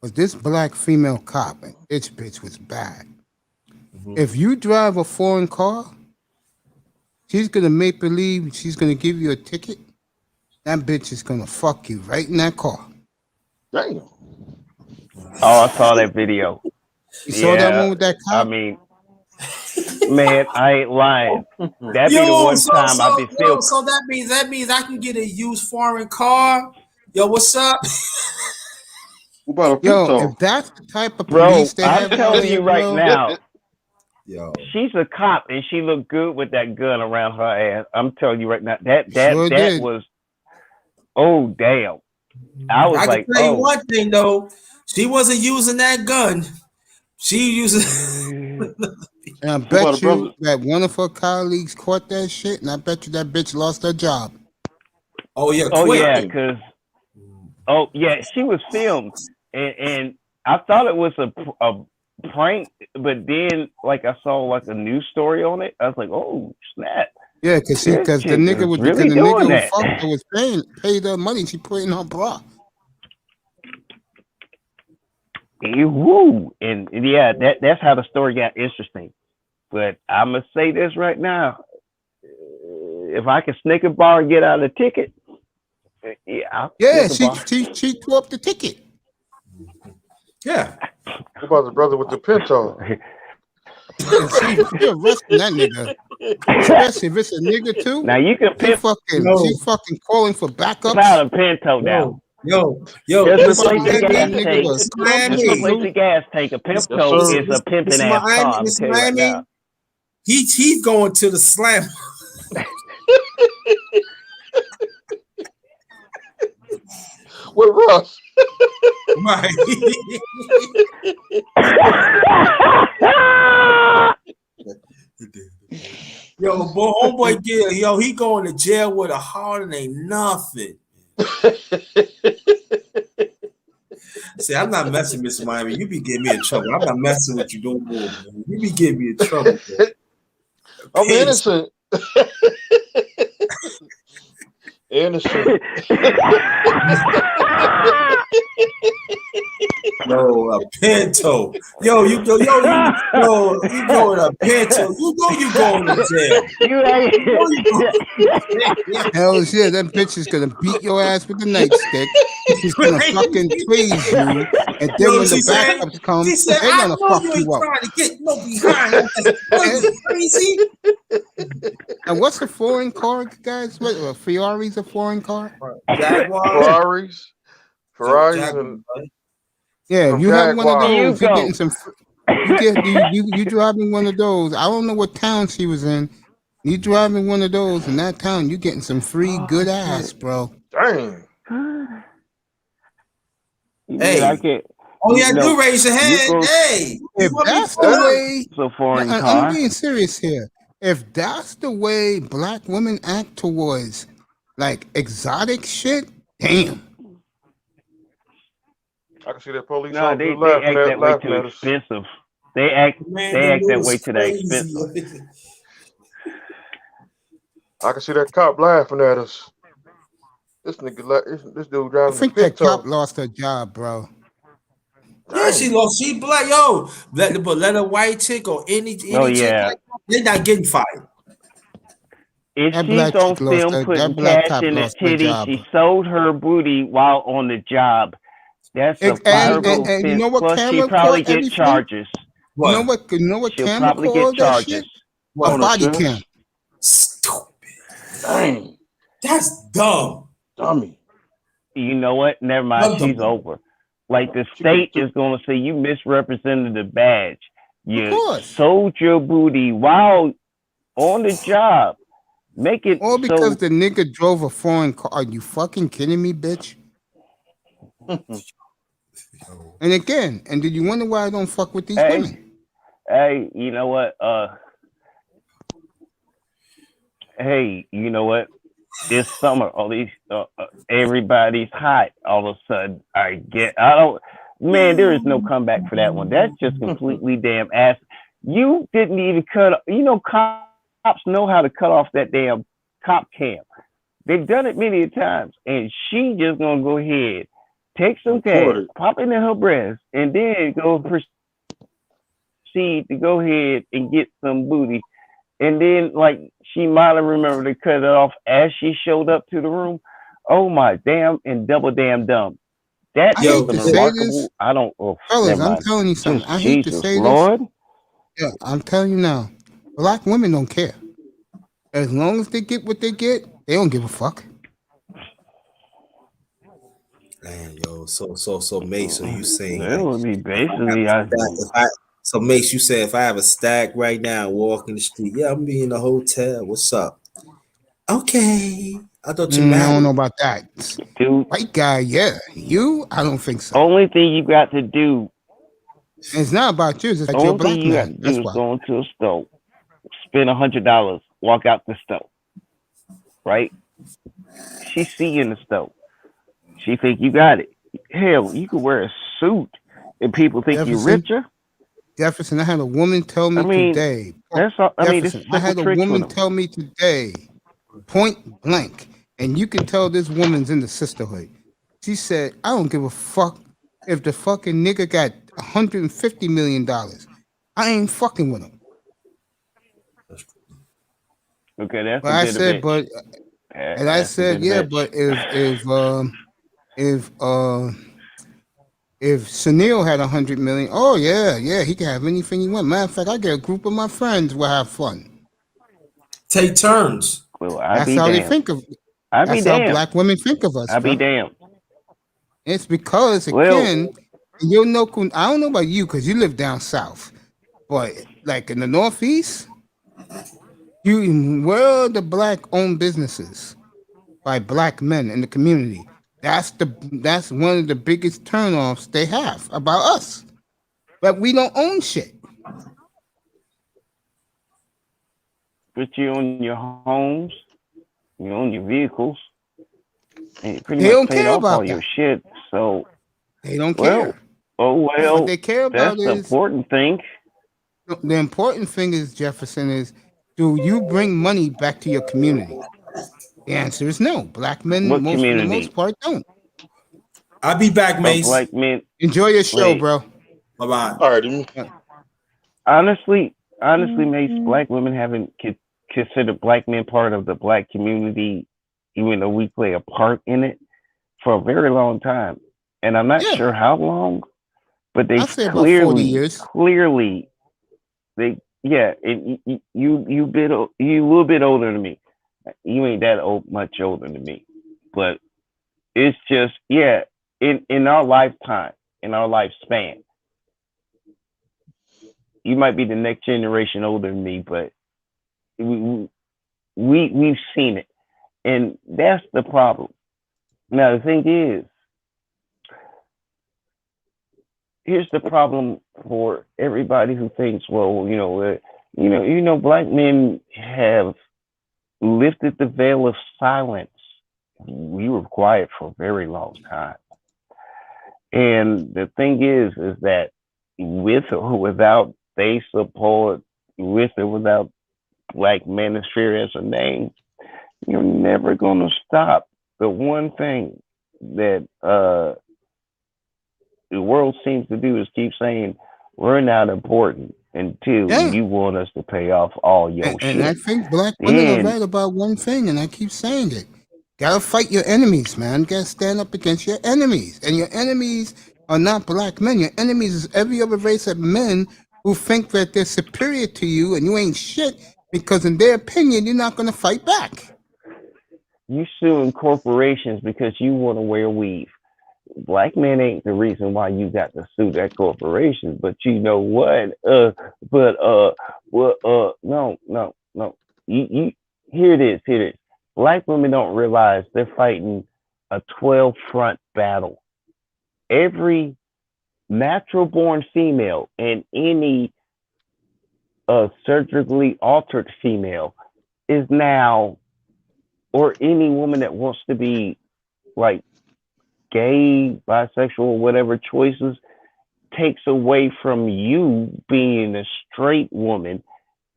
was this black female cop, and this bitch was bad. If you drive a foreign car, she's gonna make believe she's gonna give you a ticket. That bitch is gonna fuck you right in that car. Damn. Oh, I saw that video. You saw that one with that cop? I mean, man, I ain't lying. That'd be the one time I'd be still. So that means I can get a used foreign car. Yo, what's up? Yo, if that's the type of police they have, I'm telling you right now. Yo. She's a cop and she looked good with that gun around her ass. I'm telling you right now, that was, oh damn. I was like, tell you one thing though, she wasn't using that gun. She using. And I bet you that one of her colleagues caught that shit, and I bet you that bitch lost her job. Oh yeah, because she was filmed, and I thought it was a prank, but then like I saw like a news story on it. I was like, oh snap. Yeah, because the nigga was really the nigga that. who fucked her was paid her money. She put in her bra. Woo. And yeah, that's how the story got interesting. But I'm gonna say this right now: if I can sneak a bar and get out a ticket, she tore up the ticket. Yeah. What about the brother with the pinto? She arresting that nigga. Especially if it's a nigga too. Now you can she fucking calling for backup. About a pinto now. Yo, there's a place to gas tank. A pinto is a pimping ass car. Miami, he's going to the slam. With Russ. Right. homeboy get he going to jail with a heart and ain't nothing. See, I'm not messing with Mr. Miami. You be getting me in trouble. I'm not messing with you no more, man. You be getting me in trouble, man. I'm innocent. Innocent. Yo, a pinto. Yo, you going a pinto. You know you going to jail. Hell yeah, that bitch is gonna beat your ass with the nightstick. She's gonna fucking praise you, and then when the backups come, they're gonna fuck you up. Trying to get no behind. That's crazy. And what's a foreign car, guys? What Ferrari's a foreign car? Ferraris, and yeah, you have one of those. You You're getting some. You driving one of those. I don't know what town she was in. You driving one of those in that town, you getting some free good ass, bro. Dang. Hey, do raise your hand. Hey, if that's the way, it's a foreign car. I'm being serious here. If that's the way black women act towards like exotic shit, damn. I can see that police. No, they act that way too expensive. They act that way to that expensive. I can see that cop laughing at us. This nigga, this dude driving. I think that cop lost her job, bro. Yeah, she lost. She black. Yo, let a white chick or any chick like that, they're not getting fired. If she's on film putting cash in the titty, she sold her booty while on the job. That's a fireable offense. You know what Plus, camera she probably called get charges. You know what She'll camera probably called get that charges. shit? A body cam. Stupid. Dang. That's dumb. Dummy. You know what? Never mind. She's over. Like the state is going to say you misrepresented the badge. You sold your booty while on the job. Make it all because the nigga drove a foreign car. Are you fucking kidding me, bitch? And again, and did you wonder why I don't fuck with these women? Hey, you know what? Hey, you know what? This summer, all these everybody's hot. All of a sudden, man, there is no comeback for that one. That's just completely damn ass. You didn't even cut. You know, cops know how to cut off that damn cop cam. They've done it many times, and she just gonna go ahead, take some cash, pop it in her breast, and then go proceed to go ahead and get some booty. And then, like, she might have remembered to cut it off as she showed up to the room. Oh my damn and double damn dumb. That is remarkable. I don't. Oh, fellas, I'm telling you something. I hate to say this. Yeah, I'm telling you now. Black women don't care. As long as they get what they get, they don't give a fuck. Man, yo, so Mace, so you saying that would be basically so Mace, you said if I have a stack right now, walking the street, yeah, I'm be in the hotel. What's up? Okay. I thought you I don't know about that. Dude. White guy, yeah. You? I don't think so. Only thing you got to do. It's not about you, it's like you're a black man. That's why. Go into a store, spend $100, walk out the store. Right? She see you in the store. She think you got it. Hell, you could wear a suit and people think you're richer. Jefferson, I had a woman tell me today. That's all, I had a woman tell me today, point blank, and you can tell this woman's in the sisterhood. She said, I don't give a fuck if the fucking nigga got $150 million. I ain't fucking with him. Okay, that's but I said, but and I said, yeah, but if Sunil had 100 million, oh yeah, he can have anything he wants. Matter of fact, I get a group of my friends will have fun. Take turns. Well, that's how they think of. That's how black women think of us. I'll be damned. It's because again, you know, I don't know about you because you live down south, but like in the Northeast, where are the black-owned businesses by black men in the community? That's one of the biggest turnoffs they have about us. But we don't own shit. but you own your homes, you own your vehicles, and you pretty They much don't paid care off all about your that. shit. So, They don't well, care. oh What well, they care that's about the is important thing. the important thing is, Jefferson, is do you bring money back to your community? The answer is no. Black men, What most for the most community? part, don't. I'll be back, Of Mace. black men. Enjoy your show, Wait, bro. Bye bye. All right. honestly, Mace, black women haven't considered black men part of the black community, even though we play a part in it for a very long time. And I'm not Yeah, sure how long, but I'll they've say about 40 years. clearly, yeah. And you a little bit older than me. You ain't that much older than me, but it's just, yeah. In our lifetime, in our lifespan, you might be the next generation older than me, but we've seen it, and that's the problem. Now the thing is, here's the problem for everybody who thinks, well, black men have lifted the veil of silence. We were quiet for a very long time, and the thing is that with or without they support, with or without Black Manosphere as a name, you're never going to stop the one thing that the world seems to do is keep saying we're not important until Yeah. you want us to pay off all your And shit. I think black women are Then right about one thing, and I keep saying it. Gotta fight your enemies, man. Gotta stand up against your enemies. And your enemies are not black men. Your enemies is every other race of men who think that they're superior to you and you ain't shit because in their opinion, you're not gonna fight back. you suing corporations because you want to wear weave. Black men ain't the reason why you got to sue that corporation, but you know what? No. You here it is. Black women don't realize they're fighting a 12 front battle. Every natural born female and any surgically altered female is now, or any woman that wants to be like gay, bisexual, whatever choices, takes away from you being a straight woman.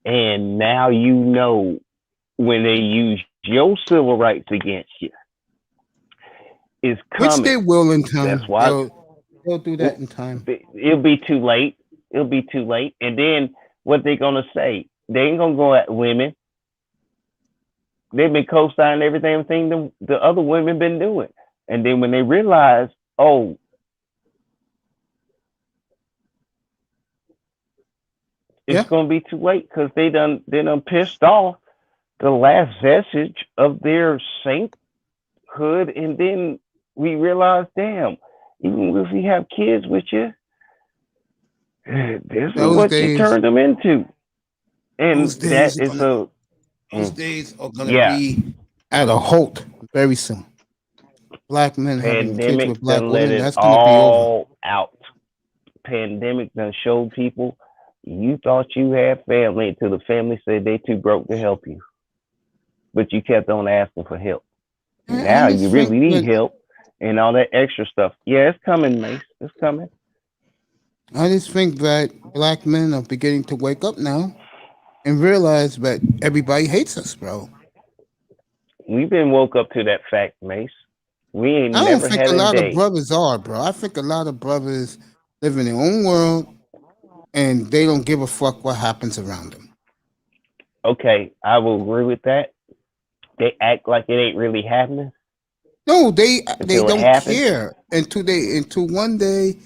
And now you know when they use your civil rights against you, it's coming. Which they will in time. That's why they'll do that in time. it'll be too late. And then what they gonna say? They ain't gonna go at women. They've been co-signing everything the other women been doing. And then when they realize, oh, it's gonna be too late because they done pissed off the last vestige of their sainthood, and then we realize, damn, even if we have kids with you, this is what you turned them into. And those days are gonna be at a halt very soon. Black men having kids with black women, that's gonna be over. Out. Pandemic done showed people you thought you had family until the family said they too broke to help you, but you kept on asking for help. Now you really need help and all that extra stuff. Yeah, it's coming, Mace. It's coming. I just think that black men are beginning to wake up now and realize that everybody hates us, bro. We've been woke up to that fact, Mace. We ain't I don't never think had a lot day. of brothers are, bro. I think a lot of brothers live in their own world and they don't give a fuck what happens around them. Okay, I will agree with that. They act like it ain't really happening. No, they don't happens. care until one day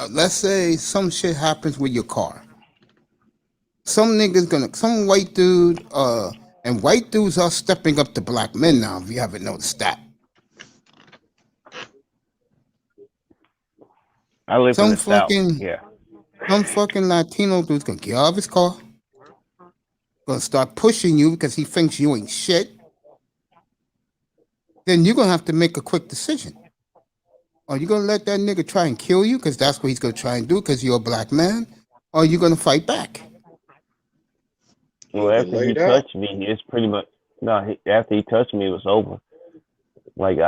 let's say some shit happens with your car. Some white dude, and white dudes are stepping up to black men now, if you haven't noticed that. I live in the South. Yeah. Some fucking Latino dude's gonna get out of his car, gonna start pushing you because he thinks you ain't shit. Then you're gonna have to make a quick decision. Are you gonna let that nigga try and kill you because that's what he's gonna try and do because you're a black man? Or are you gonna fight back? Well, after he touched me, it's pretty much after he touched me, it was over. Like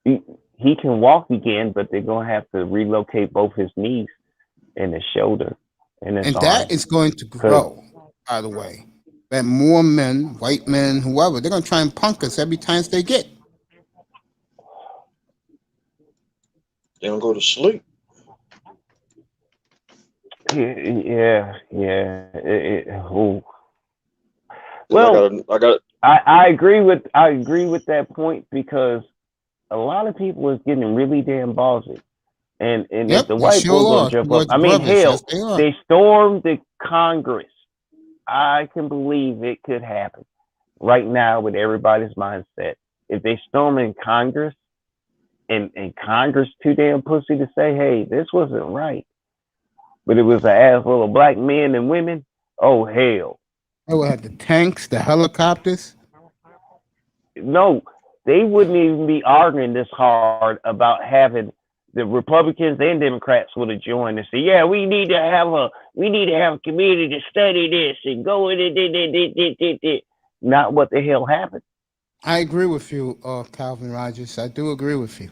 he can walk again, but they're gonna have to relocate both his knees and his shoulder and his arm. That is going to grow, by the way. That more men, white men, whoever, they're gonna try and punk us every chance they get. They don't go to sleep. Yeah. Well, I agree with that point because a lot of people is getting really damn ballsy, and if the white boys gonna jump up, I mean, hell, they stormed the Congress. I can believe it could happen right now with everybody's mindset. If they storm in Congress, and Congress too damn pussy to say, hey, this wasn't right, but it was an ass full of black men and women. Oh hell! They would have the tanks, the helicopters. No, they wouldn't even be arguing this hard about having the Republicans and Democrats would have joined and say, yeah, we need to have a committee to study this and go in it. Not what the hell happened. I agree with you, Calvin Rogers. I do agree with you.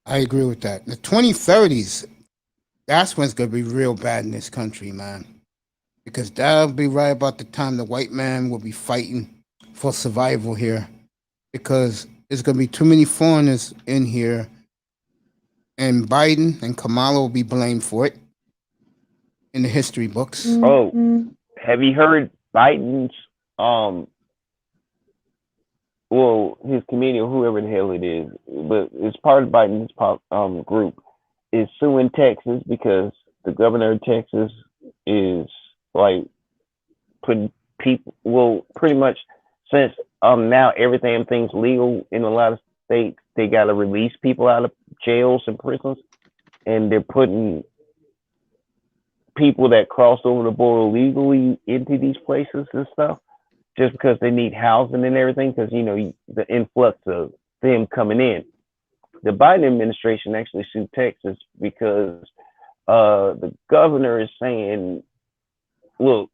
I agree with that. The 2030s, that's when it's going to be real bad in this country, man. Because that'll be right about the time the white man will be fighting for survival here. Because there's going to be too many foreigners in here. And Biden and Kamala will be blamed for it in the history books. Oh, have you heard Biden's, his comedian, whoever the hell it is, but it's part of Biden's group, is suing Texas because the governor of Texas is like putting people, pretty much since now everything's legal in a lot of states, they got to release people out of jails and prisons, and they're putting people that crossed over the border legally into these places and stuff just because they need housing and everything, because the influx of them coming in. The Biden administration actually sued Texas because the governor is saying, look,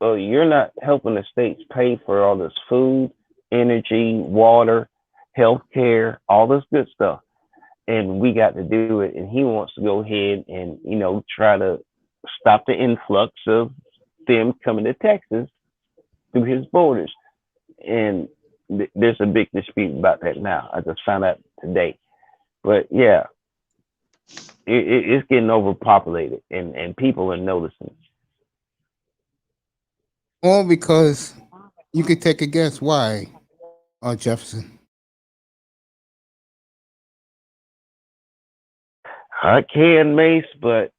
you're not helping the states pay for all this food, energy, water, healthcare, all this good stuff, and we got to do it. And he wants to go ahead and try to stop the influx of them coming to Texas through his borders. And there's a big dispute about that now. I just found out today. But yeah, it's getting overpopulated, and people are noticing. All because you could take a guess why, Jefferson. I can, Mace, but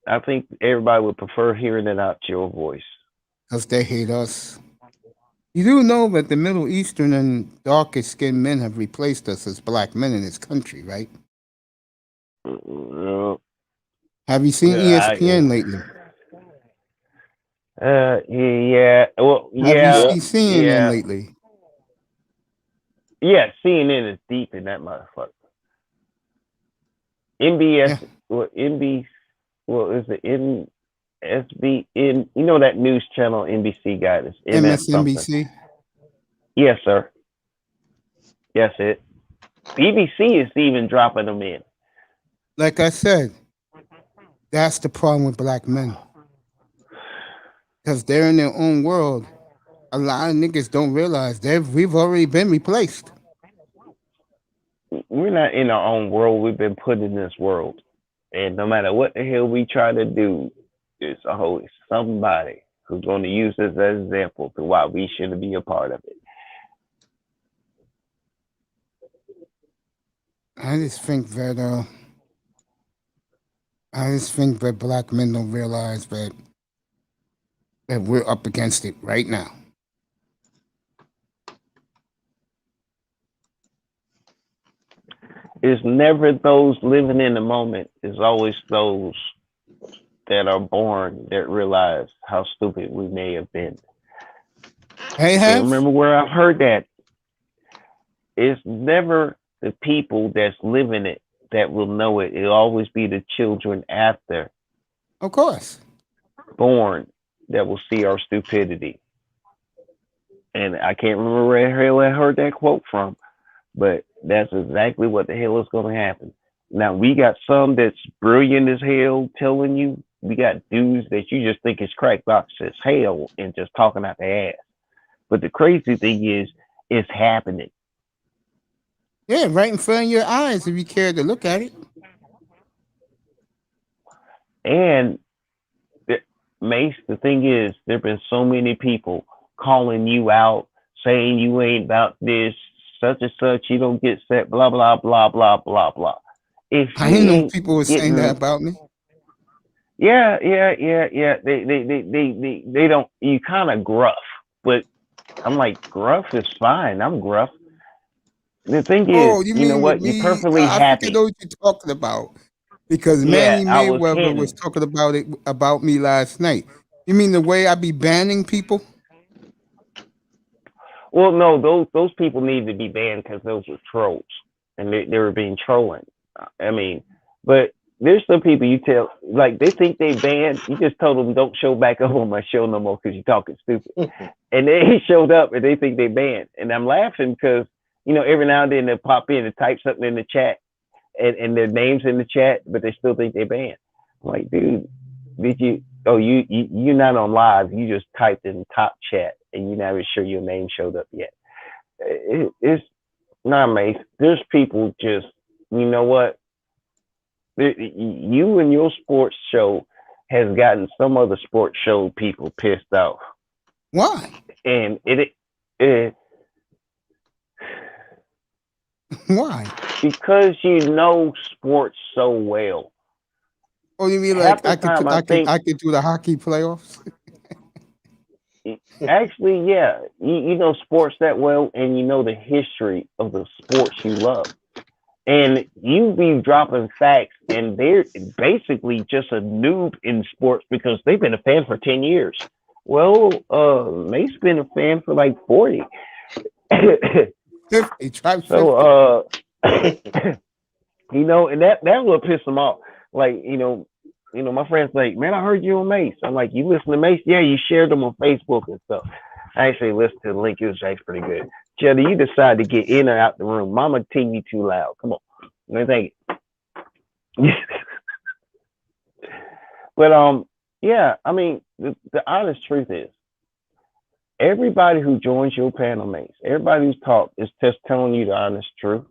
I think everybody would prefer hearing it out your voice. Because they hate us. You do know that the Middle Eastern and darker skinned men have replaced us as black men in this country, right? Have you seen ESPN lately? Yeah. Well, yeah. Have you seen CNN lately? Yeah, CNN is deep in that motherfucker. NBS, NBC, is it NSBN? You know that news channel NBC guy? That's MSNBC? Yes, sir. Yes, it. BBC is even dropping them in. Like I said, that's the problem with black men. Because they're in their own world. A lot of niggas don't realize we've already been replaced. We're not in our own world. We've been put in this world. And no matter what the hell we try to do, there's always somebody who's going to use this as an example to why we shouldn't be a part of it. I just think that black men don't realize that we're up against it right now. It's never those living in the moment. It's always those that are born that realize how stupid we may have been. Hey, I remember where I've heard that. It's never the people that's living it that will know it. It'll always be the children after. Of course. Born that will see our stupidity. And I can't remember where the hell I heard that quote from, but that's exactly what the hell is going to happen. Now, we got some that's brilliant as hell telling you. We got dudes that you just think is crackbox as hell and just talking out their ass. But the crazy thing is, it's happening. Yeah, right in front of your eyes if you care to look at it. And Mace, the thing is, there have been so many people calling you out, saying you ain't about this, such and such, you don't get set, blah, blah, blah, blah, blah, blah. If I didn't know people were saying that about me. Yeah. They don't, you kind of gruff, but I'm like, gruff is fine. I'm gruff. The thing is, you know what? You're perfectly happy. I know what you're talking about. Because Manny Mayweather was talking about it about me last night. You mean the way I be banning people? Well, no, those people need to be banned because those were trolls and they were being trolling. I mean, but there's some people you tell, like, they think they banned. You just told them don't show back up on my show no more because you're talking stupid. And they showed up and they think they banned. And I'm laughing because, you know, every now and then they'll pop in and type something in the chat. And their names in the chat, but they still think they banned. I'm like, dude, did you? Oh, you're not on live. You just typed in top chat, and you're not even sure your name showed up yet. It's not amazing. There's people just, you know what? You and your sports show has gotten some other sports show people pissed off. Why? And it why? Because you know sports so well. Oh, you mean like I could do the hockey playoffs? Actually, yeah. You know sports that well, and you know the history of the sports you love. And you be dropping facts, and they're basically just a noob in sports because they've been a fan for 10 years. Well, Mace's been a fan for like 40. 50, try 50. So, you know, and that will piss them off. Like, you know, my friends like, man, I heard you on Mace. I'm like, you listen to Mace? Yeah, you shared them on Facebook and stuff. I actually listened to the link. It was actually pretty good. Jelly, you decide to get in or out the room. Mama TV too loud. Come on. Let me think. But yeah, I mean, the honest truth is, everybody who joins your panel, Mace, everybody who's talked is just telling you the honest truth.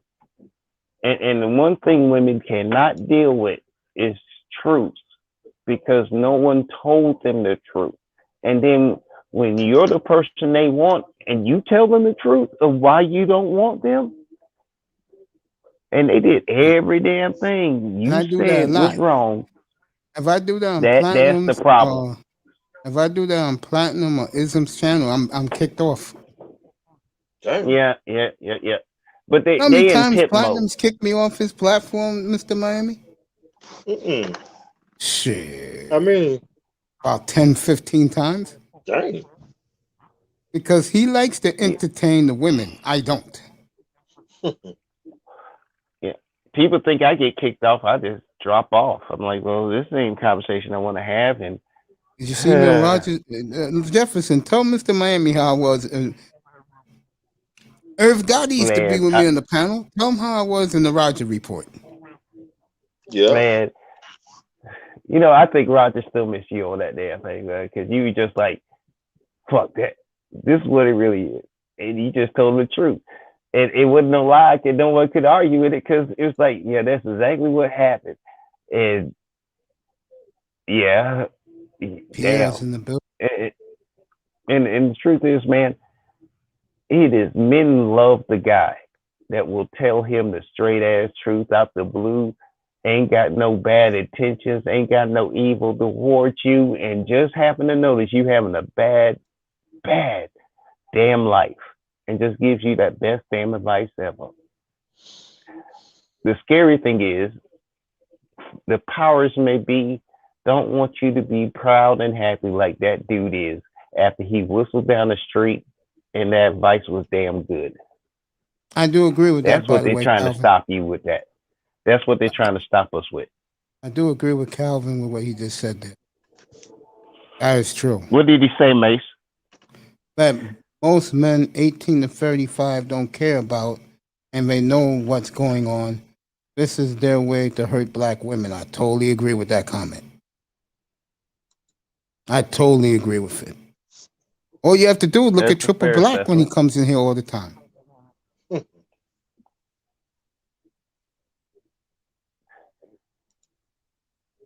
And the one thing women cannot deal with is truth, because no one told them the truth. And then when you're the person they want and you tell them the truth of why you don't want them, and they did every damn thing you said was wrong. If I do that on Platinum, that's the problem. If I do that on Platinum or Ism's channel, I'm kicked off. Damn. Yeah. But how many times Platinum's kicked me off his platform, Mr. Miami? Shit. I mean, about 10, 15 times. Dang. Because he likes to entertain the women. I don't. Yeah. People think I get kicked off. I just drop off. I'm like, well, this ain't a conversation I want to have. And did you see me on Roger Jefferson? Tell Mr. Miami how I was. Irv Gotti used to be with me on the panel. Tell him how I was in the Roger Report. Yeah. Man, you know, I think Roger still miss you on that damn thing, man, because you were just like, fuck that. This is what it really is. And you just told him the truth. And it wasn't no lie, and no one could argue with it, because it was like, yeah, that's exactly what happened. And yeah, damn. In the building. And the truth is, man, it is men love the guy that will tell him the straight ass truth out the blue, ain't got no bad intentions, ain't got no evil toward you, and just happen to notice you having a bad damn life, and just gives you that best damn advice ever. The scary thing is, the powers may be don't want you to be proud and happy like that dude is after he whistled down the street and that advice was damn good. I do agree with that. That's what they're trying to stop you with that. That's what they're trying to stop us with. I do agree with Calvin with what he just said there. That is true. What did he say, Mace? That most men 18 to 35 don't care about, and they know what's going on. This is their way to hurt black women. I totally agree with that comment. I totally agree with it. All you have to do is look at Triple Black when he comes in here all the time.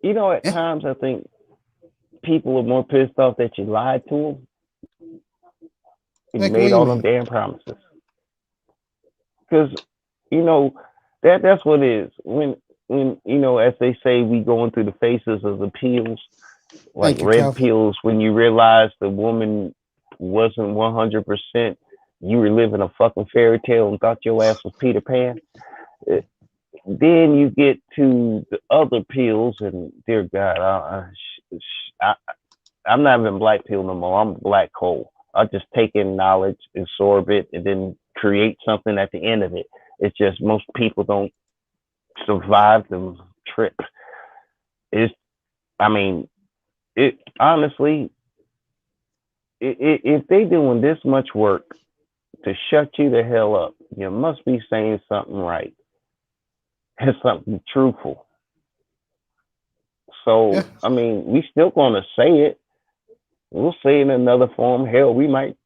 You know, at times I think people are more pissed off that you lied to them. You made all them damn promises. Because, you know, that's what it is. When you know, as they say, we going through the phases of the pills, like red pills, when you realize the woman wasn't 100%, you were living a fucking fairy tale and thought your ass was Peter Pan. Then you get to the other pills, and dear God, I'm not even black pill no more. I'm black hole. I just take in knowledge, absorb it, and then create something at the end of it. It's just most people don't survive the trip. Honestly, if they doing this much work to shut you the hell up, you must be saying something right. It's something truthful. So, yeah. I mean, we still gonna say it. We'll say it in another form. Hell, we might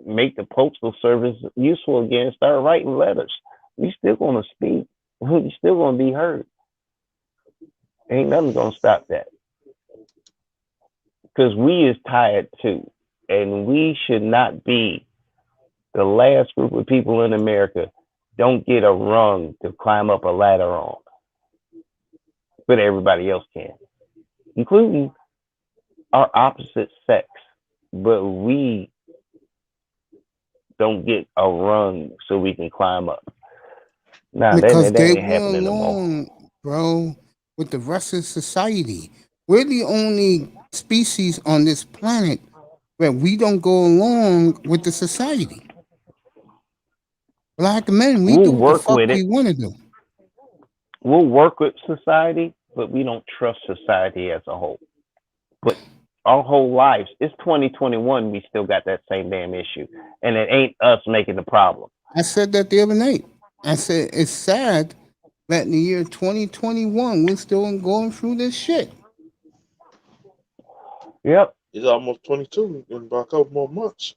make the postal service useful again, start writing letters. We still gonna speak. We still gonna be heard. Ain't nothing gonna stop that. Because we is tired too. And we should not be the last group of people in America don't get a rung to climb up a ladder on. But everybody else can, including our opposite sex. But we don't get a rung so we can climb up. Nah, because that ain't happening no more. Bro, with the rest of society. We're the only species on this planet where we don't go along with the society. Black men, we do what the fuck we want to do. We'll work with society, but we don't trust society as a whole. But our whole lives, it's 2021, we still got that same damn issue. And it ain't us making the problem. I said that the other night. I said, it's sad that in the year 2021, we're still going through this shit. Yep. It's almost 22 in about a couple more months.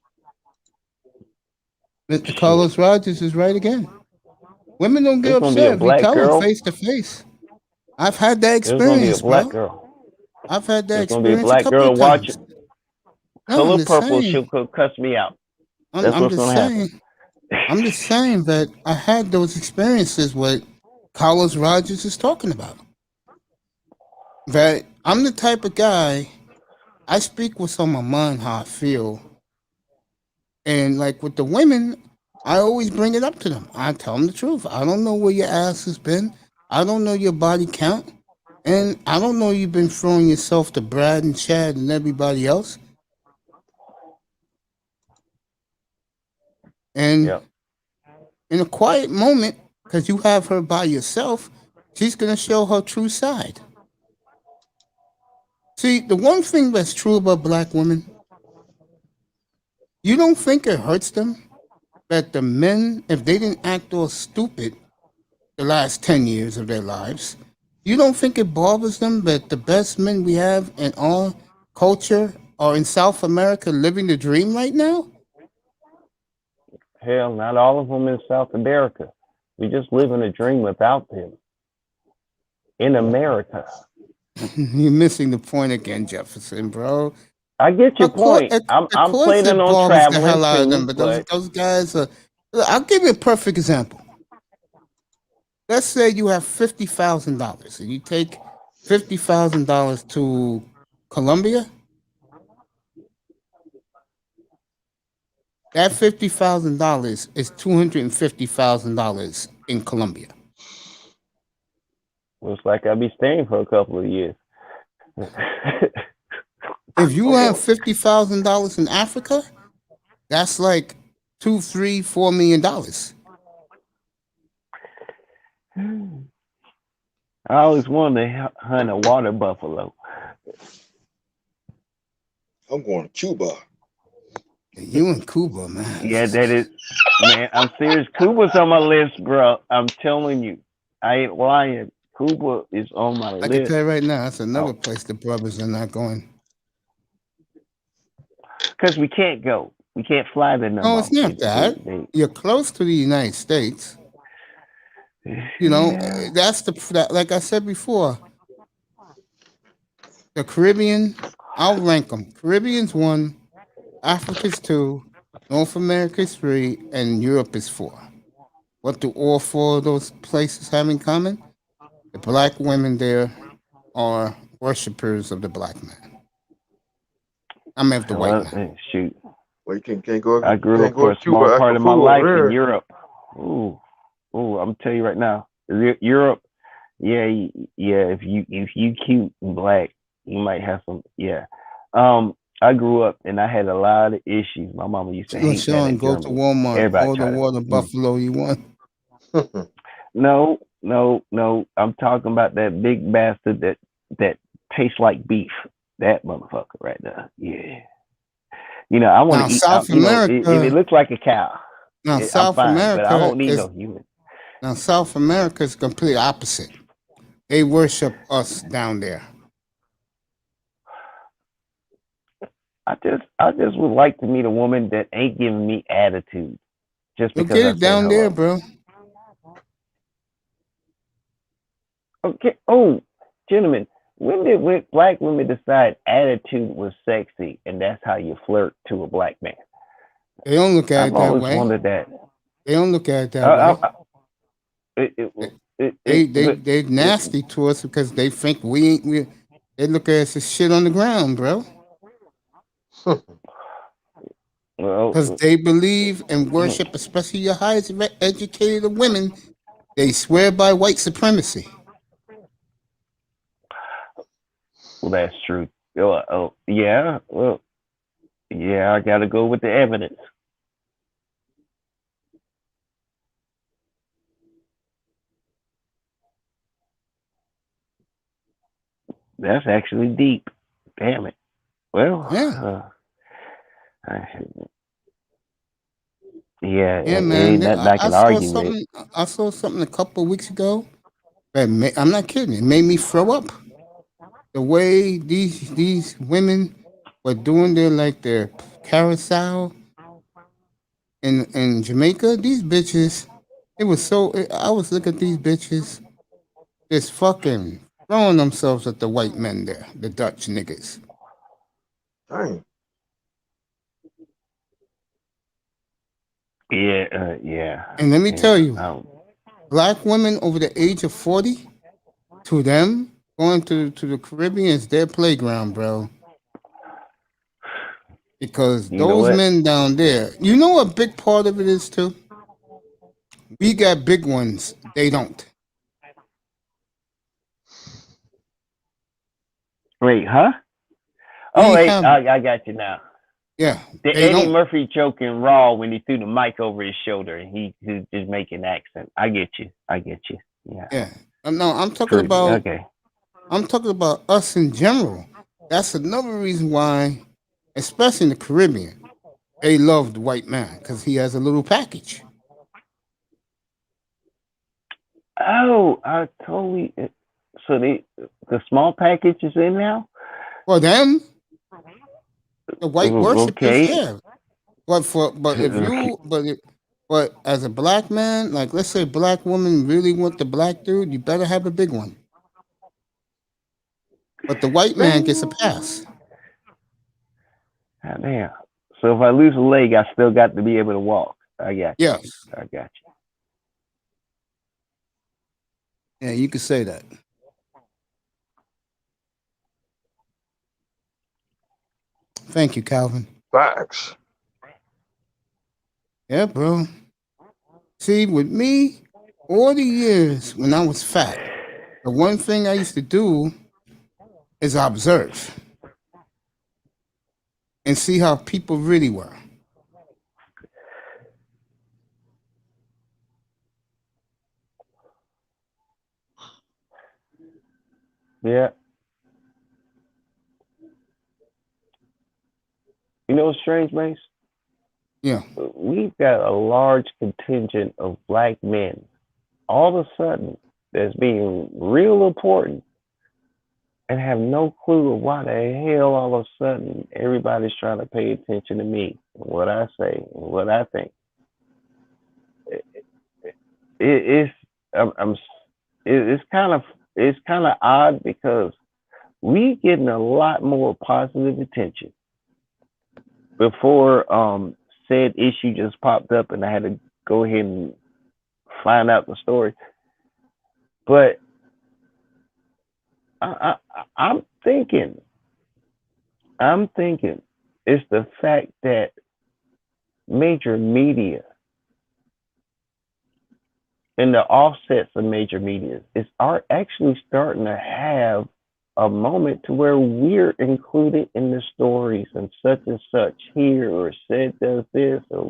Mr. Carlos Rogers is right again. Women don't get upset if you tell them face to face. I've had that experience, bro. Girl. I've had that experience a couple of times. Color Purple, she'll cuss me out. That's what's going to happen. I'm just saying that I had those experiences what Carlos Rogers is talking about. That I'm the type of guy, I speak what's on my mind, how I feel. And like with the women, I always bring it up to them. I tell them the truth. I don't know where your ass has been. I don't know your body count. And I don't know you've been throwing yourself to Brad and Chad and everybody else. And in a quiet moment, because you have her by yourself, she's going to show her true side. See, the one thing that's true about black women, you don't think it hurts them that the men, if they didn't act all stupid the last 10 years of their lives, you don't think it bothers them that the best men we have in our culture are in South America living the dream right now? Hell, not all of them in South America. We just live in a dream without them. In America. You're missing the point again, Jefferson, bro. I get your point. I'm planning on traveling the hell out too, of them, but those guys are. I'll give you a perfect example. Let's say you have $50,000 and you take $50,000 to Colombia. That $50,000 is $250,000 in Colombia. Looks like I'll be staying for a couple of years. If you have $50,000 in Africa, that's like $2, $3, $4 million. I always wanted to hunt a water buffalo. I'm going to Cuba. You in Cuba, man. Yeah, that is, man. I'm serious. Cuba's on my list, bro. I'm telling you, I ain't lying. Cuba is on my I can list. tell you right now, that's another place the brothers are not going. Because we can't go. We can't fly there no No, more. it's not that. You're close to the United States. You know, that's like I said before. The Caribbean, I'll rank them. Caribbean's 1, Africa's 2, North America's 3, and Europe is 4. What do all 4 of those places have in common? The black women there are worshippers of the black man. I mean, of the white man. Shoot. Well, you can't go. I grew up for a small part of my life in Europe. Ooh, I'm telling you right now, Europe. Yeah. If you cute and black, you might have some. Yeah. I grew up and I had a lot of issues. My mama used to hate Sean, go to Walmart. Everybody All the water buffalo you want. No. I'm talking about that big bastard that tastes like beef. That motherfucker right there. Yeah. You know, I want to eat. South America. If it looks like a cow. Now, South America, but I don't need no human. Now, South America is complete opposite. They worship us down there. I just would like to meet a woman that ain't giving me attitude. Just because get it down there, bro. Okay. Oh, gentlemen, when did black women decide attitude was sexy and that's how you flirt to a black man? They don't look at it that way. I've always wondered that. They don't look at it that way. They're nasty to us because they think we they look at us as shit on the ground, bro. Because they believe and worship, especially your highest educated women, they swear by white supremacy. Well, that's true. Yeah. Well, yeah, I got to go with the evidence. That's actually deep. Damn it. Well, yeah. Yeah, man. I saw something a couple of weeks ago. I'm not kidding. It made me throw up. The way these women were doing their carousel in Jamaica. These bitches. It was so. I was looking at these bitches, just fucking throwing themselves at the white men there, the Dutch niggas. Dang. Yeah. And let me tell you, black women over the age of 40, to them, going to the Caribbean is their playground, bro. Because those men down there, you know what a big part of it is too? We got big ones. They don't. Wait, huh? Oh, wait, I got you now. Yeah. The Eddie Murphy joking raw when he threw the mic over his shoulder and he's just making accent. I get you. Yeah. Yeah. No, I'm talking about. Okay. I'm talking about us in general. That's another reason why, especially in the Caribbean, they love the white man because he has a little package. Oh, I totally. So the small package is in now. For them, the white worshipers, yeah. But as a black man, like let's say black woman really want the black dude, you better have a big one. But the white man gets a pass. Oh, damn. So if I lose a leg, I still got to be able to walk. I got you. Yes. I got you. Yeah, you could say that. Thank you, Calvin. Facts. Yeah, bro. See, with me, all the years when I was fat, the one thing I used to do is observe and see how people really were. Yeah. You know what's strange, Mace? Yeah. We've got a large contingent of black men all of a sudden that's being real important and have no clue of why the hell all of a sudden everybody's trying to pay attention to me and what I say and what I think. It's kind of odd because we getting a lot more positive attention before said issue just popped up and I had to go ahead and find out the story. But I'm thinking it's the fact that major media and the offsets of major media are actually starting to have a moment to where we're included in the stories and such here or said does this or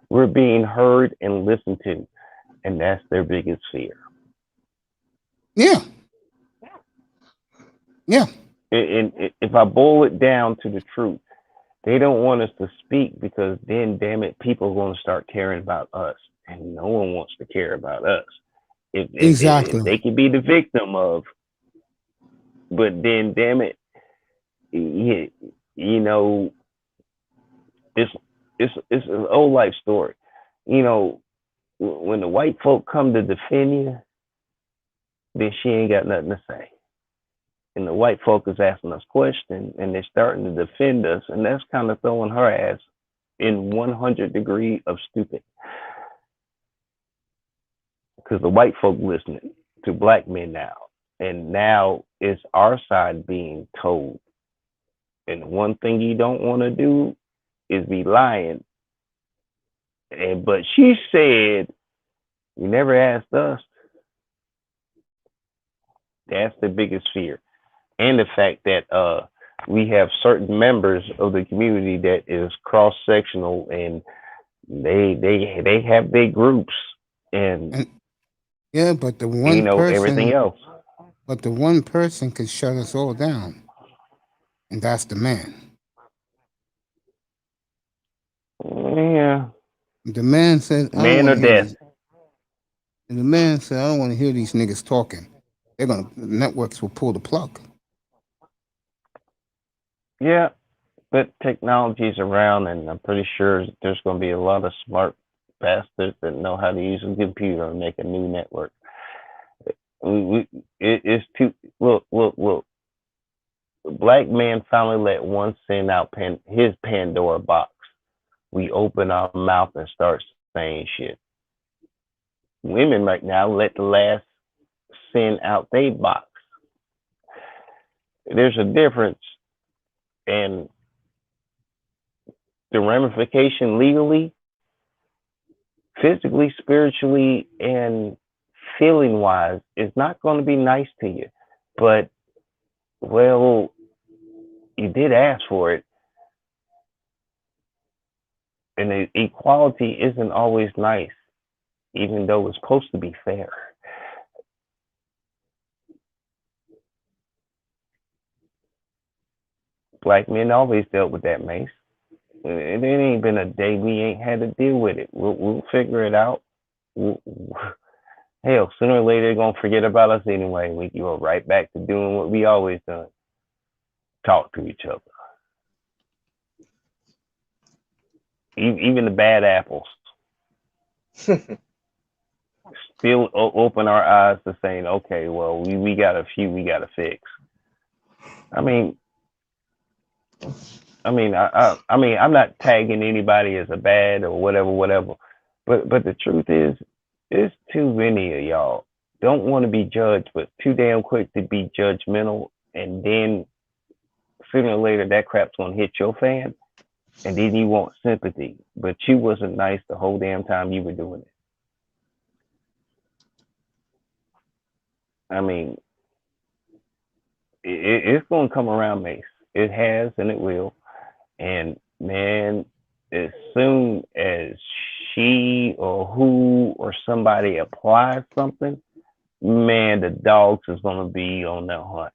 we're being heard and listened to, and that's their biggest fear. Yeah. And if I boil it down to the truth, they don't want us to speak because then, damn it, people are going to start caring about us, and no one wants to care about us. Exactly. If they can be the victim of, but then, damn it, you know, it's an old life story. You know, when the white folk come to defend you, then she ain't got nothing to say. And the white folk is asking us questions and they're starting to defend us. And that's kind of throwing her ass in 100 degrees of stupid. Because the white folk listening to black men now. And now it's our side being told. And one thing you don't want to do is be lying. But she said, you never asked us. That's the biggest fear. And the fact that we have certain members of the community that is cross-sectional and they have their groups and yeah, but the one person, everything else. But the one person can shut us all down, and that's the man. Yeah. The man said, "Man or death." And the man said, "I don't want to hear these niggas talking. The networks will pull the plug." Yeah, but technology's around, and I'm pretty sure there's going to be a lot of smart bastards that know how to use a computer and make a new network. It's too look. The black man finally let one send out his Pandora box. We open our mouth and start saying shit. Women right now let the last send out their box. There's a difference. And the ramification legally, physically, spiritually, and feeling wise is not going to be nice to you. But, well, you did ask for it. And the equality isn't always nice, even though it's supposed to be fair. Black men always dealt with that, Mace. It ain't been a day we ain't had to deal with it. We'll figure it out. Hell, sooner or later they're gonna forget about us anyway. We go right back to doing what we always done. Talk to each other. Even the bad apples. Still open our eyes to saying, okay, well, we got a few we gotta fix. I mean, I'm not tagging anybody as a bad or whatever. But the truth is, there's too many of y'all don't want to be judged, but too damn quick to be judgmental, and then sooner or later that crap's gonna hit your fan, and then you want sympathy, but you wasn't nice the whole damn time you were doing it. I mean, it's gonna come around, Mace. It has and it will. And man, as soon as she or who or somebody applies something, man, the dogs is gonna be on the hunt.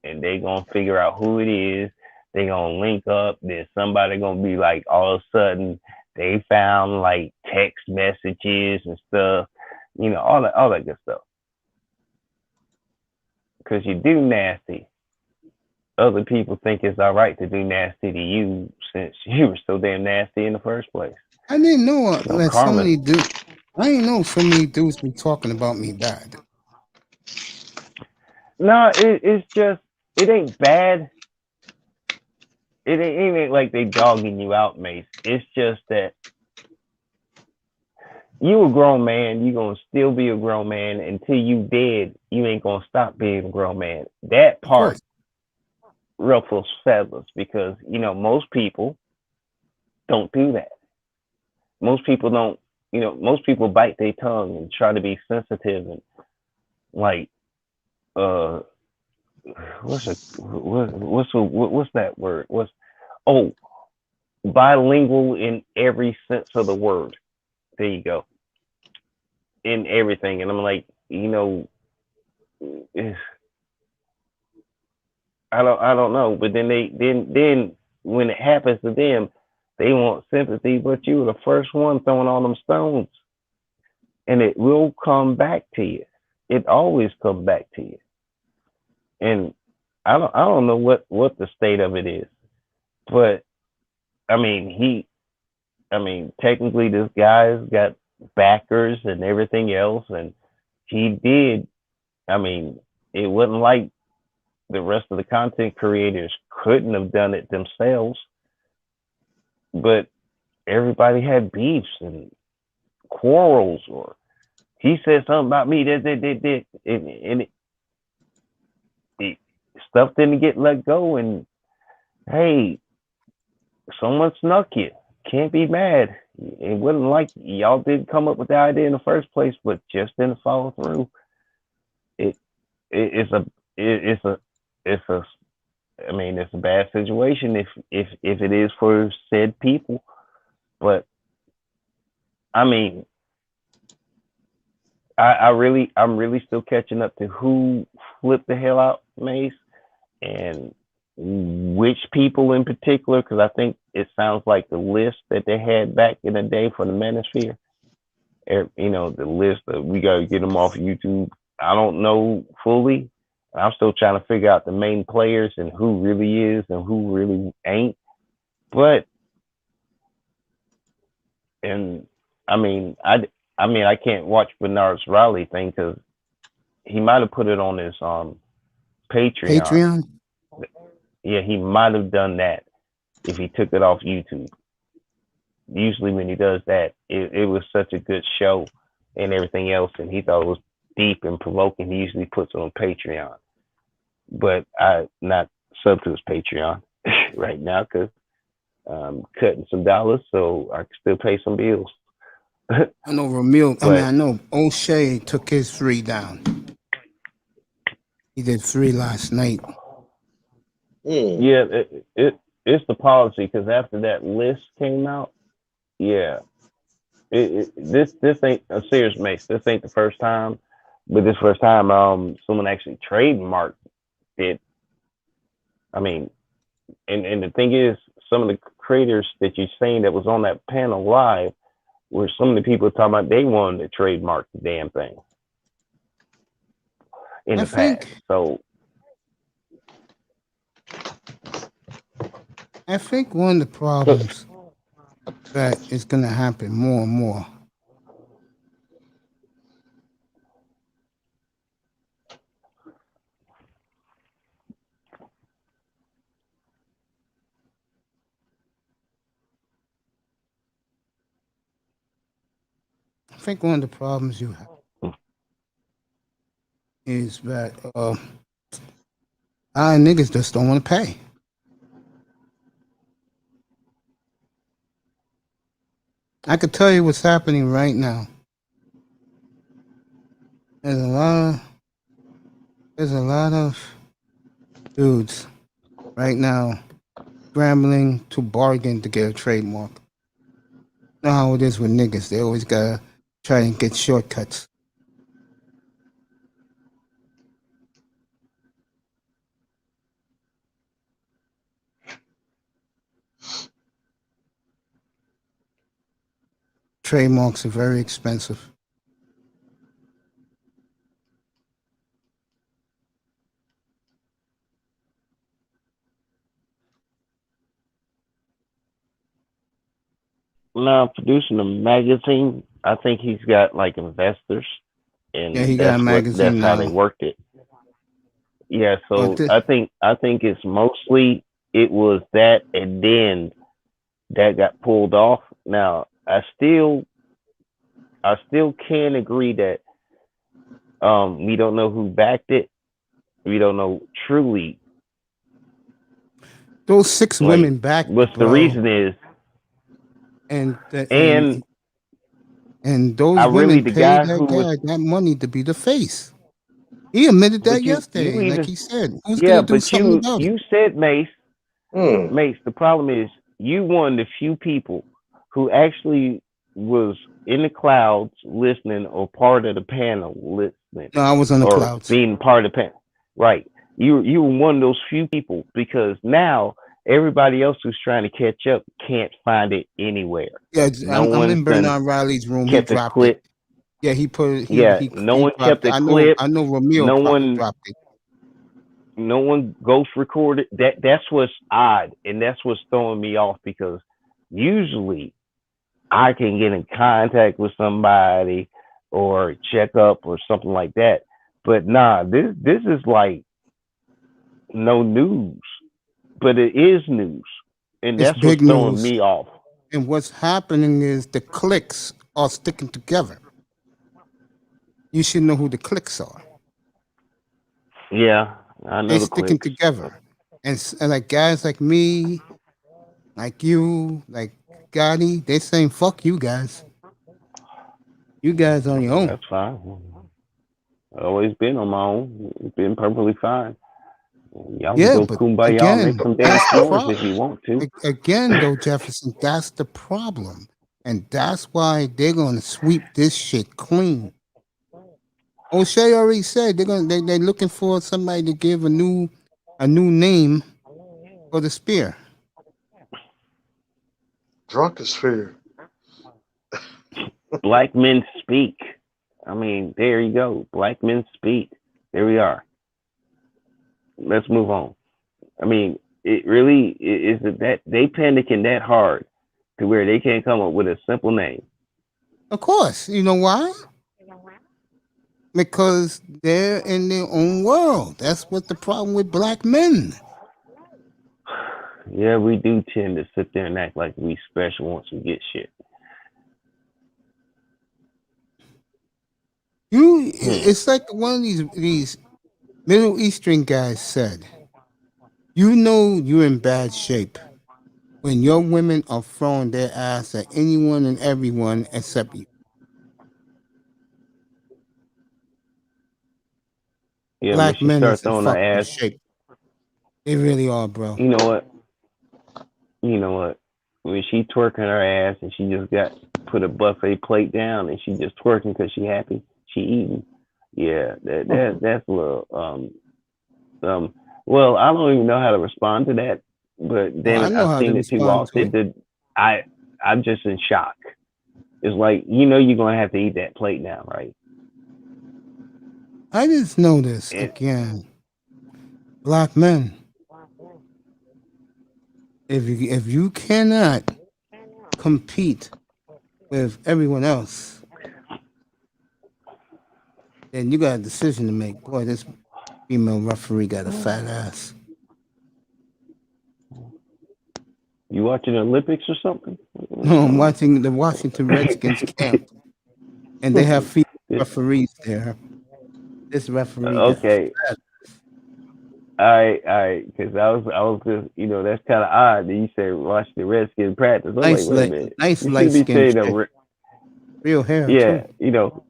And they gonna figure out who it is. they gonna link up. Then somebody gonna be like, all of a sudden they found like text messages and stuff, you know, all that good stuff. Because you do nasty, other people think it's all right to do nasty to you since you were so damn nasty in the first place. I didn't know that so karma. many dudes. I didn't know so many dudes be talking about me bad. No, it's just, it ain't bad. It ain't like they dogging you out, Mace. It's just that you a grown man. You gonna still be a grown man until you dead. You ain't gonna stop being a grown man. That part ruffles feathers because, you know, most people don't do that. Most people don't, you know, most people bite their tongue and try to be sensitive and like, what's that word? Bilingual in every sense of the word. There you go. In everything. And I'm like, you know, I don't know. But then when it happens to them, they want sympathy, but you were the first one throwing all them stones. And it will come back to you. It always comes back to you. And I don't know what the state of it is. But I mean, technically this guy's got backers and everything else, and he did. I mean, it wasn't like the rest of the content creators couldn't have done it themselves, but everybody had beefs and quarrels, or he said something about me that stuff didn't get let go, and hey, someone snuck you. Can't be mad. It wasn't like y'all didn't come up with the idea in the first place, but just didn't follow through. It's a bad situation if it is for said people. But I mean, I'm really still catching up to who flipped the hell out, Mace, and which people in particular, because I think it sounds like the list that they had back in the day for the Manosphere, you know, the list of we got to get them off YouTube. I don't know fully. I'm still trying to figure out the main players and who really is and who really ain't. But, and I mean, I can't watch Bernard's Raleigh thing because he might have put it on his Patreon. Yeah, he might have done that if he took it off YouTube. Usually when he does that, it was such a good show and everything else, and he thought it was deep and provoking. He usually puts it on Patreon. But I'm not sub to his Patreon right now because I'm cutting some dollars so I can still pay some bills. I know Ramil, I know O'Shea took his 3 down. He did 3 last night. Yeah, it's the policy because after that list came out, yeah, this ain't a serious Mace. This ain't the first time, but this first time someone actually trademarked it. I mean, and the thing is, some of the creators that you're saying that was on that panel live were some of the people talking about they wanted to trademark the damn thing in the past. So I think one of the problems that is going to happen more and more you have is that niggas just don't want to pay. I could tell you what's happening right now. There's a lot of dudes right now scrambling to bargain to get a trademark. You know how it is with niggas. They always gotta try and get shortcuts. Trademarks are very expensive. Now producing a magazine, I think he's got like investors, and Yeah, he got a magazine that's how they now. worked it. Yeah, Well, so I think it's mostly it was that, and then that got pulled off. Now I still can agree that we don't know who backed it. We don't know truly. those 6 Like, women back, what's the bro. reason is, And and those I really women the paid guy that who was guy that money to be the face. He admitted that but you yesterday. Like even he said, who's yeah, gonna do but something about it? you said Mace. Hmm. Mace, the problem is you one of the few people who actually was in the clouds listening or part of the panel listening No, I was on the or clouds. being part of the panel. Right. You were one of those few people because now everybody else who's trying to catch up can't find it anywhere. Yeah, No I'm one's in Bernard Riley's room. He kept the dropped it. clip. Yeah, he put Yeah, he no one dropped kept it. the I clip. know Ramil No probably one dropped it. no one ghost recorded. That's what's odd, and that's what's throwing me off because usually I can get in contact with somebody or check up or something like that. But nah, this is like no news, but it is news, and It's that's what's big throwing news. me off. And what's happening is the cliques are sticking together. You should know who the cliques are. Yeah, I know They're the sticking clicks. together. And like guys like me, like you, like Gotti, they're saying, fuck you guys. You guys on your own. That's fine. I've always been on my own. It's been perfectly fine. Y'all Yeah, can go but kumbaya, again, make some that's dance the noise problem. if you want to. Again, though, Jefferson, that's the problem. And that's why they're gonna sweep this shit clean. O'Shea already said they're looking for somebody to give a new name for the spear. Drunkosphere. Black men speak. I mean, there you go. Black men speak. There we are. Let's move on. I mean, it really is that they panicking that hard to where they can't come up with a simple name. Of course. You know why? Because they're in their own world. That's what the problem with black men. Yeah, we do tend to sit there and act like we special once we get shit. It's like one of these Middle Eastern guys said, you know you're in bad shape when your women are throwing their ass at anyone and everyone except you. Yeah, when Black she men starts is in throwing her fucked up ass, shape. They really are, bro. you know what? You know what? When she twerking her ass and she just got put a buffet plate down and she just twerking because she happy, she eating. Yeah, that's a little well, I don't even know how to respond to that, but damn I it, know I've how seen to it too respond to often. I'm just in shock. It's like, you know, you're gonna have to eat that plate now, right? I just know this And again. Black men, if you cannot compete with everyone else, then you got a decision to make. Boy, this female referee got a fat ass. you watching the Olympics or something? No, I'm watching the Washington Redskins camp, and they have female referees there. This referee got Okay. fat. All right, because I was just, you know, that's kind of odd that you said watch the Redskins practice. I'm Nice, like, wait a minute, nice you light should be skin, saying real hair yeah, too. you know,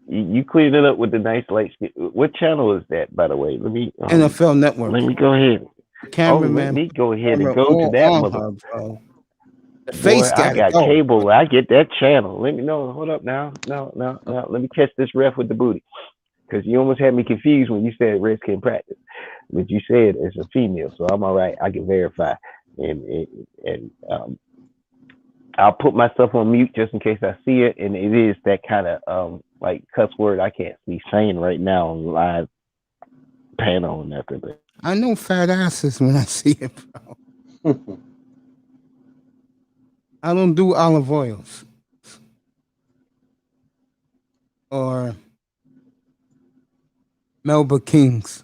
you cleaned it up with the nice light skin. What channel is that, by the way? Let me NFL Network. Let me go ahead. The Let cameraman me go ahead and camera go to that on mother. her, bro. The Boy, face I gotta got go. cable. I get that channel. Let me know. Hold up now. No. Let me catch this ref with the booty. Because you almost had me confused when you said Redskin practice. But you said it's a female, so I'm all right. I can verify. And I'll put myself on mute just in case I see it, and it is that kind of like cuss word I can't be saying right now on live panel and everything. I know fat asses when I see it, bro. I don't do olive oils or Mabel Kings.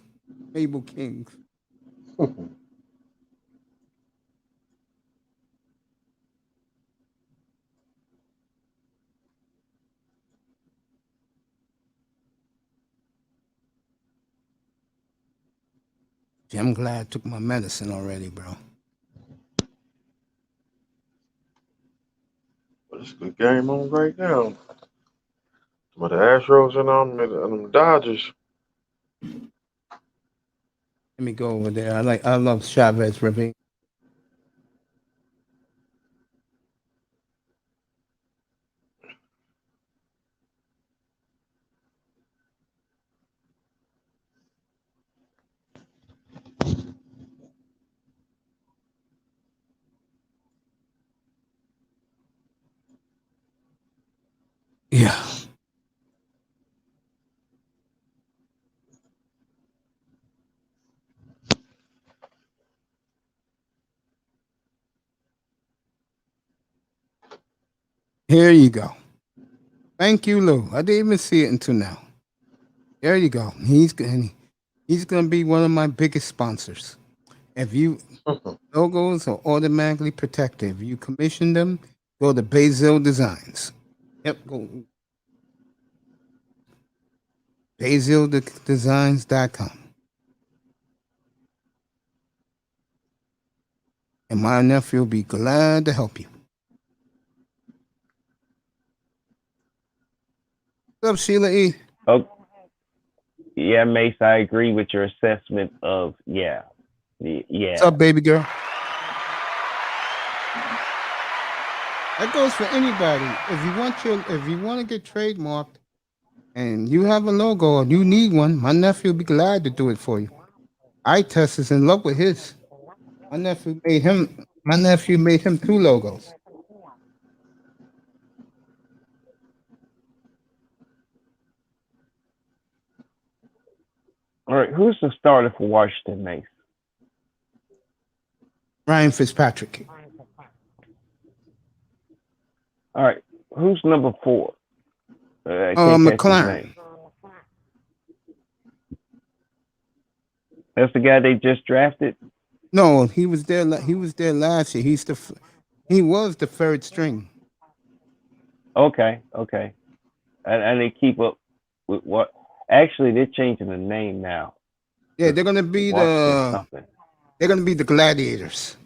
I'm glad I took my medicine already, bro. It's a good game on right now. But the Astros and them Dodgers. Let me go over there. I love Chavez Ravine. Yeah. Here you go. Thank you, Lou. I didn't even see it until now. There you go. He's gonna be one of my biggest sponsors. If you logos are automatically protected, if you commission them, go to Basil Designs. Yep, go BasilDesigns.com. And my nephew will be glad to help you. What's up, Sheila E? Oh, yeah, Mace, I agree with your assessment of yeah. What's up, baby girl? That goes for anybody. If you want to get trademarked and you have a logo or you need one, my nephew will be glad to do it for you. iTest is in love with his. My nephew made him 2 logos. All right, who's the starter for Washington, Mace? Ryan Fitzpatrick. All right, who's number 4? I can't catch his McLaren. name. That's the guy they just drafted. No, he was there. He was there last year. He was the 3rd string. Okay. And they keep up with what? Actually, they're changing the name now. Yeah, they're gonna be They're gonna be the Gladiators.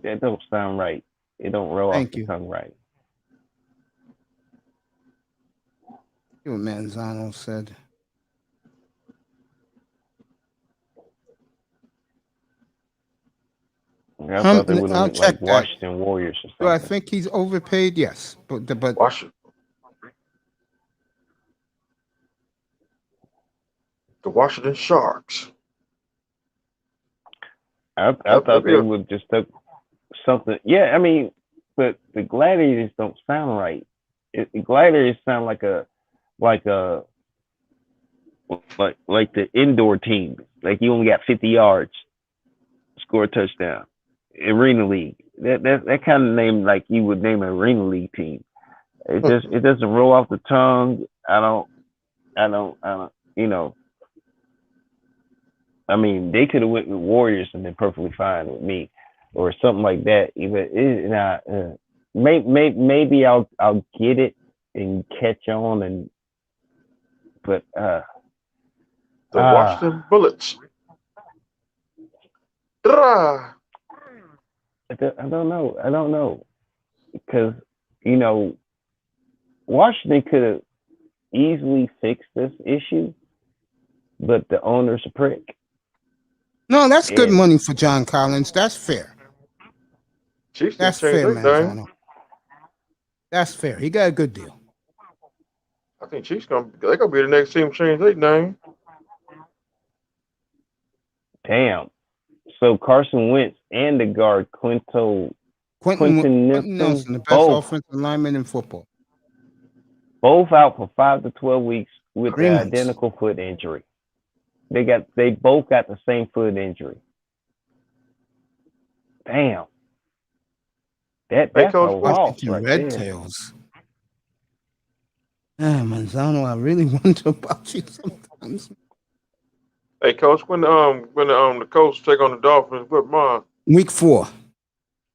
That don't sound right. It don't roll off the tongue right. See what Manzano said. I thought they would have went like Washington Warriors or something. Do I think he's overpaid? Yes, but The Washington Sharks. I thought they would just took something. Yeah, I mean, but the Gladiators don't sound right. The Gladiators sound like the indoor team. Like you only got 50 yards, score a touchdown. Arena League. That kind of name, like you would name an Arena League team. It doesn't roll off the tongue. I don't. You know. I mean, they could have went with Warriors and been perfectly fine with me, or something like that. Even maybe I'll get it and catch on, but the Washington Bullets. I don't know because Washington could have easily fixed this issue, but the owner's a prick. No, that's good money for John Collins. That's fair. That's fair, man. That's fair. He got a good deal. I think Chiefs they're gonna be the next team to change their name. Damn. So Carson Wentz and the guard Quinto Quentin Nelson, Nelson, the best both offensive lineman in football. out for 5 to 12 weeks with 3 the months. identical foot injury. They both got the same foot injury. Damn. That's a loss right Red there. Tails. Ah, Manzano, I really wonder about you sometimes. Hey, Coach, when the Colts take on the Dolphins, what month? Week 4.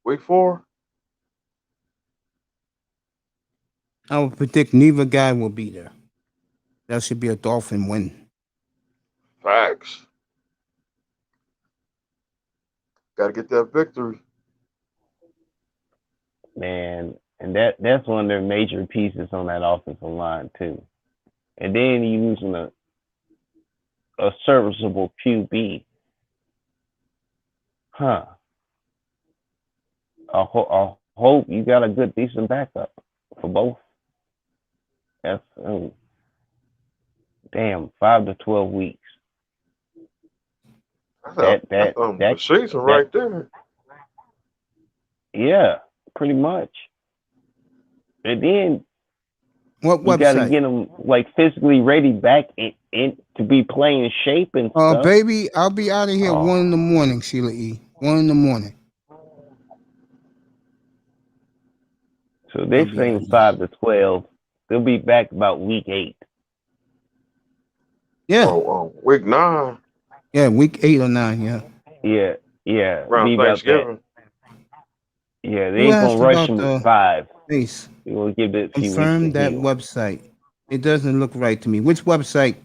Week 4? I would predict neither guy will be there. That should be a Dolphin win. Facts. Got to get that victory. Man, and that's one of their major pieces on that offensive line too. And then you're using a serviceable QB. Huh. I hope you got a good, decent backup for both. That's damn, 5 to 12 weeks. That's the season right there. Yeah, pretty much. And then what you got to website? get them like physically ready back in to be playing shape and stuff. Baby, I'll be out of here 1 in the morning, Sheila E. 1 in the morning. So they're saying 5 to 12. They'll be back about week 8. Yeah. Week 9. Yeah, week 8 or 9. Yeah. Yeah. Around Thanksgiving. Yeah, they ain't gonna rush them at 5. Base. We're gonna give it a few Confirm weeks. that website. It doesn't look right to me. Which website?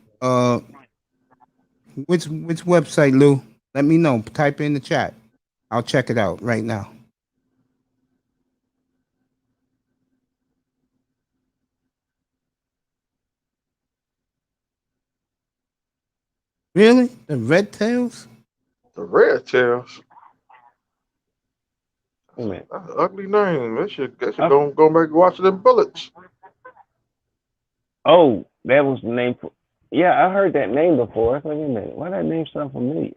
Which website, Lou? Let me know. Type in the chat. I'll check it out right now. Really? The Red Tails? The Red Tails. That's an ugly name. That should go back and watch them Bullets. Oh, that was the name for. Yeah, I heard that name before. I thought, wait a minute, why that name sound familiar?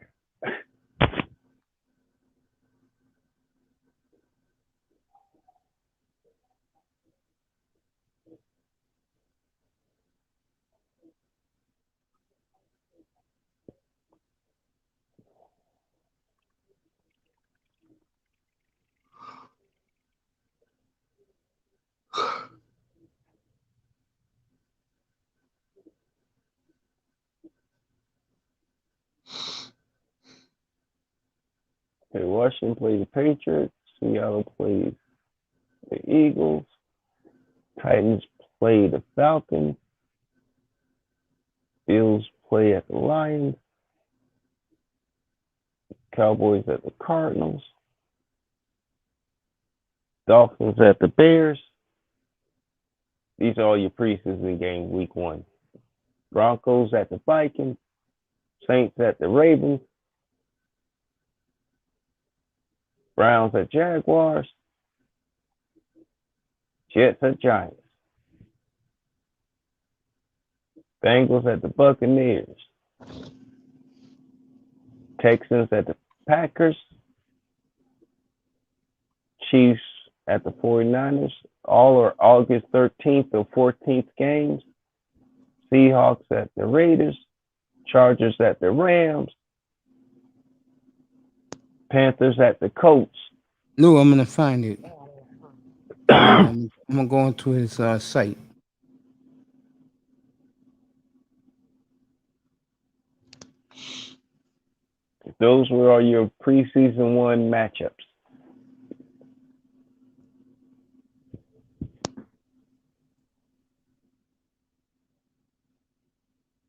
Okay, Washington plays the Patriots. Seattle plays the Eagles. Titans play the Falcons. Bills play at the Lions. Cowboys at the Cardinals. Dolphins at the Bears. These are all your preseason games, week 1. Broncos at the Vikings. Saints at the Ravens. Browns at Jaguars. Jets at Giants. Bengals at the Buccaneers. Texans at the Packers. Chiefs at the 49ers. All are August 13th or 14th games. Seahawks at the Raiders. Chargers at the Rams. Panthers at the Colts. No, I'm going to find it. I'm going to go into his site. Those were all your preseason 1 matchups.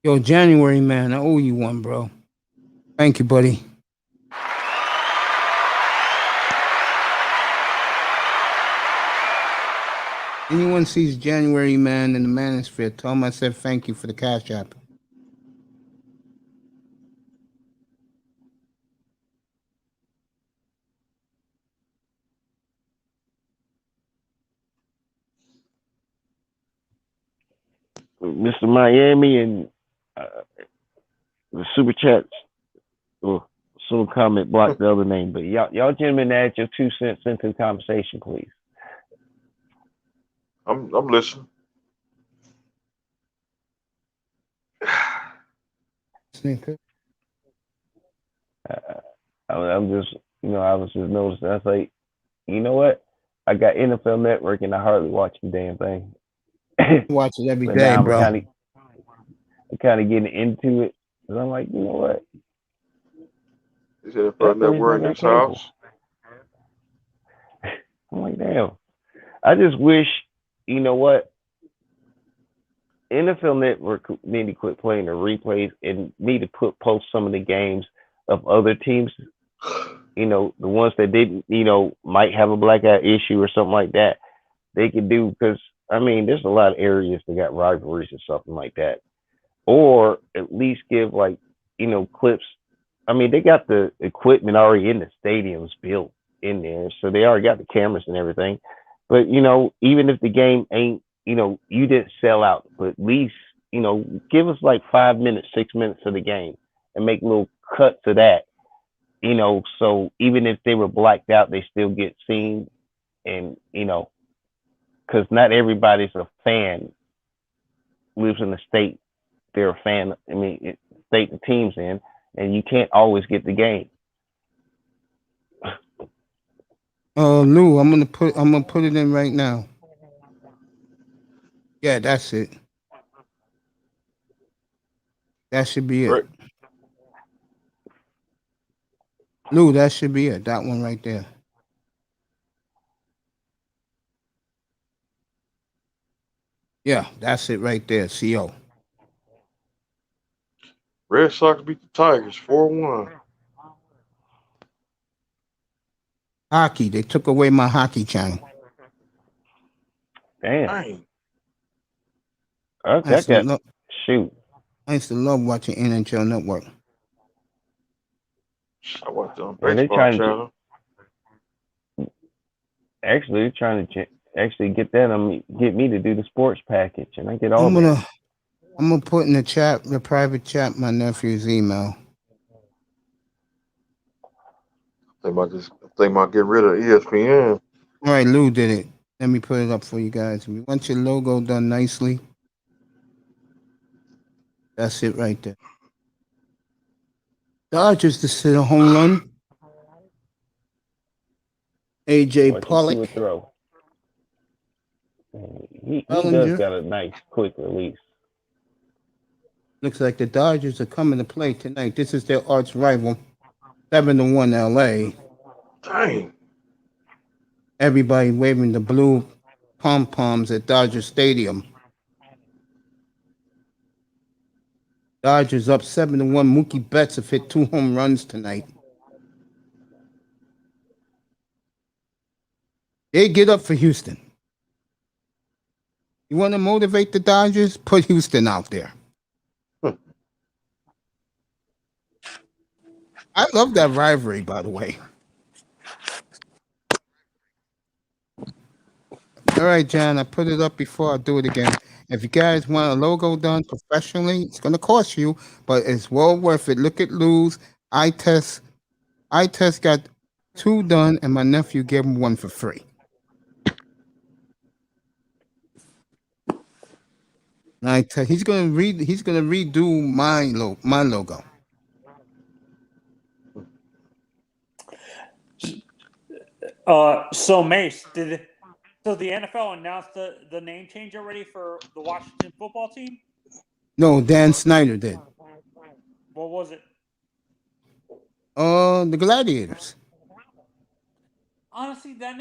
Yo, January, man, I owe you one, bro. Thank you, buddy. Anyone sees January, man, in the manosphere, tell him I said thank you for the cash app. Mr. Miami and the super chats. Oh, some comment blocked the other name. But y'all gentlemen, add your 2 cents into the conversation, please. I'm listening. I'm just, I was just noticing. I was like, you know what? I got NFL Network and I hardly watch the damn thing. Watch it every But day, now bro. I'm kind of getting into it. And I'm like, you know what? He said if I never in this house. I'm like, damn. I just wish, you know what? NFL Network need to quit playing the replays and need to post some of the games of other teams. The ones that didn't, might have a blackout issue or something like that. They could do, because there's a lot of areas that got rivalries or something like that. Or at least give clips. They got the equipment already in the stadiums built in there, so they already got the cameras and everything. But even if the game ain't, you didn't sell out, but at least give us like 5 minutes, 6 minutes of the game and make little cuts of that. So even if they were blacked out, they still get seen, and because not everybody's a fan lives in the state they're a fan. State the team's in, and you can't always get the game. Lou, I'm gonna put it in right now. Yeah, that's it. That should be it. Right. Lou, that should be it. That one right there. Yeah, that's it right there. CO. Red Sox beat the Tigers 4-1. Hockey. They took away my hockey channel. Damn. Shoot. I used to love watching NHL Network. I watched it on baseball channel. Actually, they're trying to get that get me to do the sports package, and I get all that. I'm gonna put in the chat, the private chat, my nephew's email. They might get rid of ESPN. All right, Lou did it. Let me put it up for you guys. We want your logo done nicely. That's it right there. Dodgers to hit a home run. AJ Pollock. Throw. He does got a nice quick release. Looks like the Dodgers are coming to play tonight. This is their arch rival, 7-1 LA. Dang. Everybody waving the blue pom-poms at Dodger Stadium. Dodgers up 7-1. Mookie Betts have hit 2 home runs tonight. They get up for Houston. You want to motivate the Dodgers? Put Houston out there. I love that rivalry, by the way. All right, John, I put it up before I do it again. If you guys want a logo done professionally, it's going to cost you, but it's well worth it. Look at Lou's. I test got 2 done, and my nephew gave him 1 for free. He's going to redo my logo. So Mace, so the NFL announced the name change already for the Washington football team? No, Dan Snyder did. What was it? The Gladiators. Honestly, that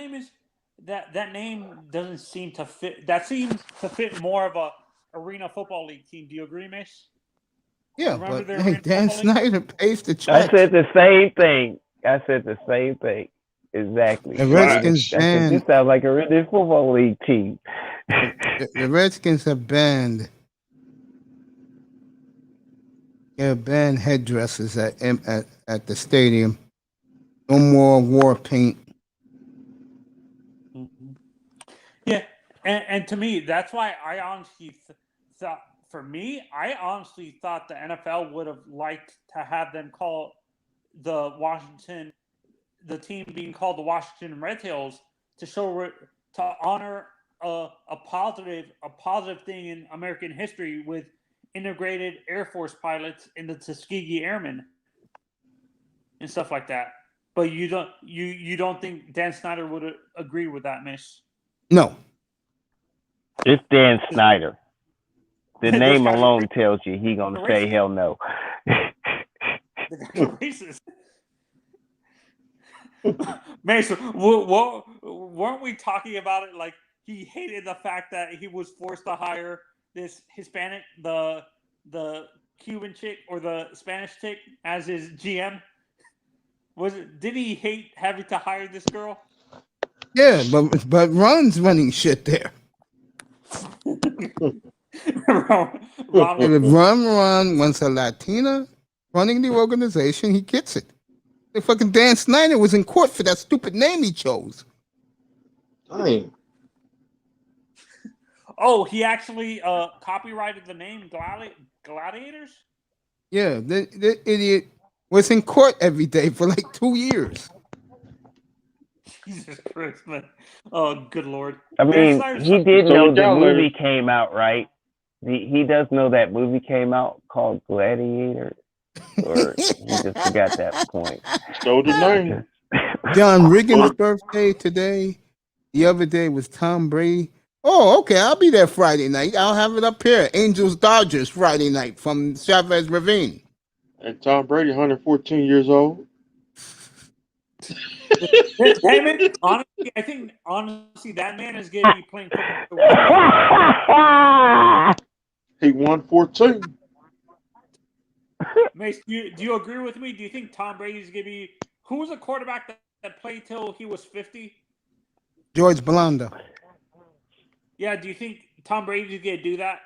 name doesn't seem to fit. That seems to fit more of a Arena Football League team. Do you agree, Mace? Yeah, but hey, Dan Snyder pays the check. I said the same thing. Exactly. The Redskins banned. This sounds like a Arena Football League team. The Redskins have banned. Banned headdresses at the stadium. No more war paint. Mm-hmm. Yeah, and to me, that's why I honestly thought. For me, I honestly thought the NFL would have liked to have them call the team being called the Washington Red Tails to honor a positive thing in American history with integrated Air Force pilots in the Tuskegee Airmen and stuff like that. But you don't think Dan Snyder would agree with that, Mish? No. It's Dan Snyder. The name alone tells you he gonna say hell no. The guy's racist. Mason, weren't we talking about it like he hated the fact that he was forced to hire this Hispanic, the Cuban chick or the Spanish chick as his GM? Did he hate having to hire this girl? Yeah, but Ron's running shit there. If Ron wants a Latina running the organization, he gets it. The fucking Dan Snyder was in court for that stupid name he chose. Dang. Oh, he actually copyrighted the name Gladiators? Yeah, the idiot was in court every day for like 2 years. Jesus Christ, man. Oh, good Lord. I mean, he did know the movie came out, right? He does know that movie came out called Gladiator. Or he just forgot that point. So did I. John Riggins' birthday today. The other day was Tom Brady. Oh, okay. I'll be there Friday night. I'll have it up here. Angels Dodgers Friday night from Chavez Ravine. And Tom Brady, 114 years old. Damn it. Honestly, I think that man is going to be playing football. He won 14. Mace, do you agree with me? Do you think Tom Brady's going to be... Who was a quarterback that played till he was 50? George Blanda. Yeah, do you think Tom Brady's going to do that?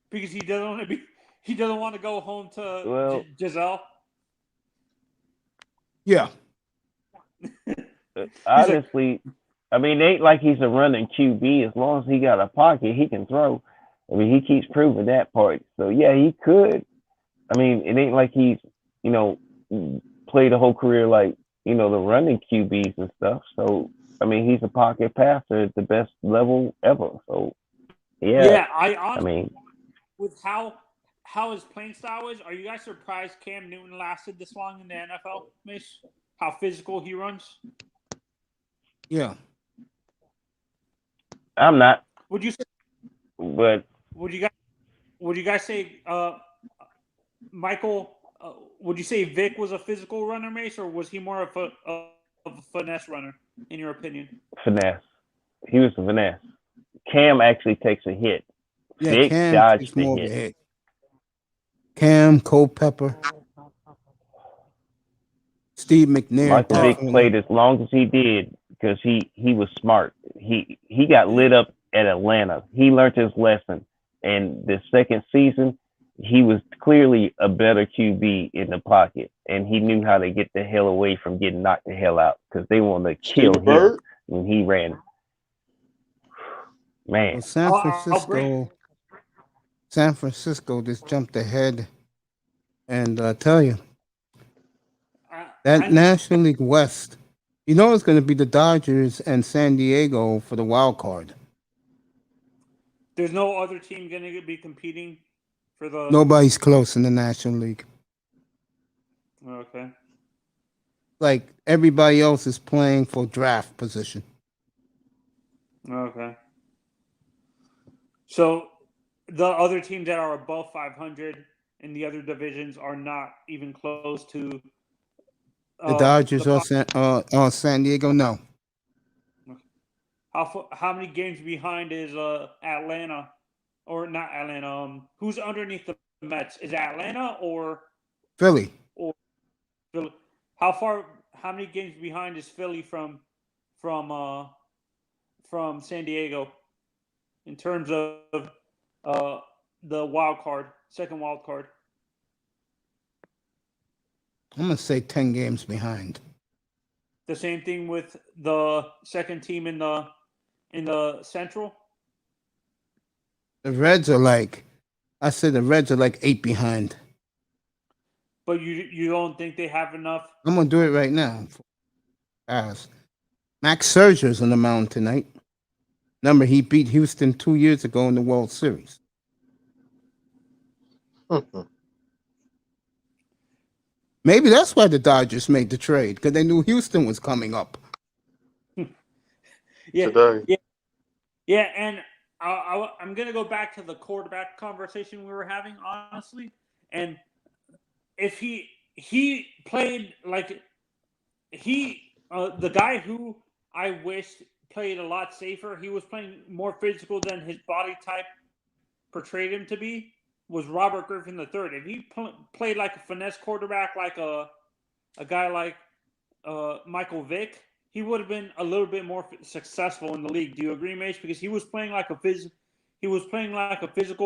Because he doesn't want to go home to Giselle? Yeah. Honestly, I mean, it ain't like he's a running QB. As long as he got a pocket, he can throw. I mean, he keeps proving that part. So, yeah, he could. I mean, it ain't like he's, played a whole career like, the running QBs and stuff. So, I mean, he's a pocket passer at the best level ever. So, yeah. Yeah, I mean, with how his playing style is, are you guys surprised Cam Newton lasted this long in the NFL, Mish? How physical he runs? Yeah. I'm not. Would you say? But would you guys say Michael? Would you say Vic was a physical runner, Mace, or was he more of a finesse runner, in your opinion? Finesse. He was a finesse. Cam actually takes a hit. Yeah, Vic Cam dodged takes the more hit. of a hit. Cam, Culpepper, Steve McNair. Michael Vick played as long as he did because he was smart. He got lit up at Atlanta. He learned his lesson. And the second season, he was clearly a better QB in the pocket. And he knew how to get the hell away from getting knocked the hell out because they wanted to kill him when he ran. Man. Well, San Francisco just jumped ahead. And I tell you, that National League West, it's going to be the Dodgers and San Diego for the wild card. There's no other team going to be competing for the... Nobody's close in the National League. Okay. Like, everybody else is playing for draft position. Okay. So, the other teams that are above 500 in the other divisions are not even close to... the Dodgers or San Diego? No. How many games behind is Atlanta, or not Atlanta? Who's underneath the Mets? Is it Atlanta or Philly? Or Philly? How many games behind is Philly from San Diego in terms of the wild card, second wild card? I'm gonna say 10 games behind. The same thing with the second team in the Central. The Reds are like 8 behind. But you don't think they have enough? I'm gonna do it right now. Max Scherzer's on the mound tonight. Remember, he beat Houston 2 years ago in the World Series. Maybe that's why the Dodgers made the trade, because they knew Houston was coming up. Yeah, Today. yeah, and I'm gonna go back to the quarterback conversation we were having, honestly. And if he played like the guy who I wished played a lot safer, he was playing more physical than his body type portrayed him to be, was Robert Griffin III. If he played like a finesse quarterback, like a guy like Michael Vick, he would have been a little bit more successful in the league. Do you agree, Mace? Because he was playing like a physical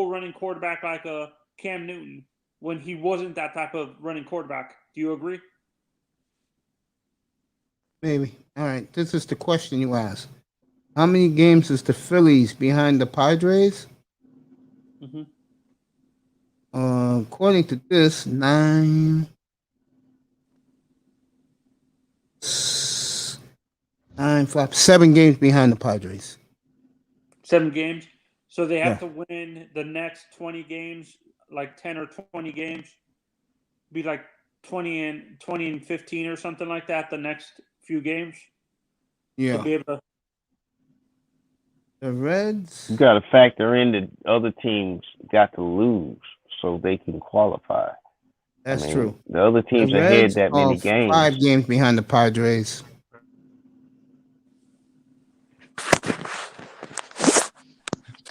running quarterback, like a Cam Newton, when he wasn't that type of running quarterback. Do you agree? Maybe. All right. This is the question you asked. How many games is the Phillies behind the Padres? Mm-hmm. According to this, 9, 5, 7 games behind the Padres. 7 games. So they have to win the next 20 games, like 10 or 20 games. Be like 20 and 15 or something like that the next few games. Yeah. To be able to... The Reds. You got to factor in that other teams got to lose so they can qualify. That's true. The other teams the ahead Reds that many are games. 5 games behind the Padres.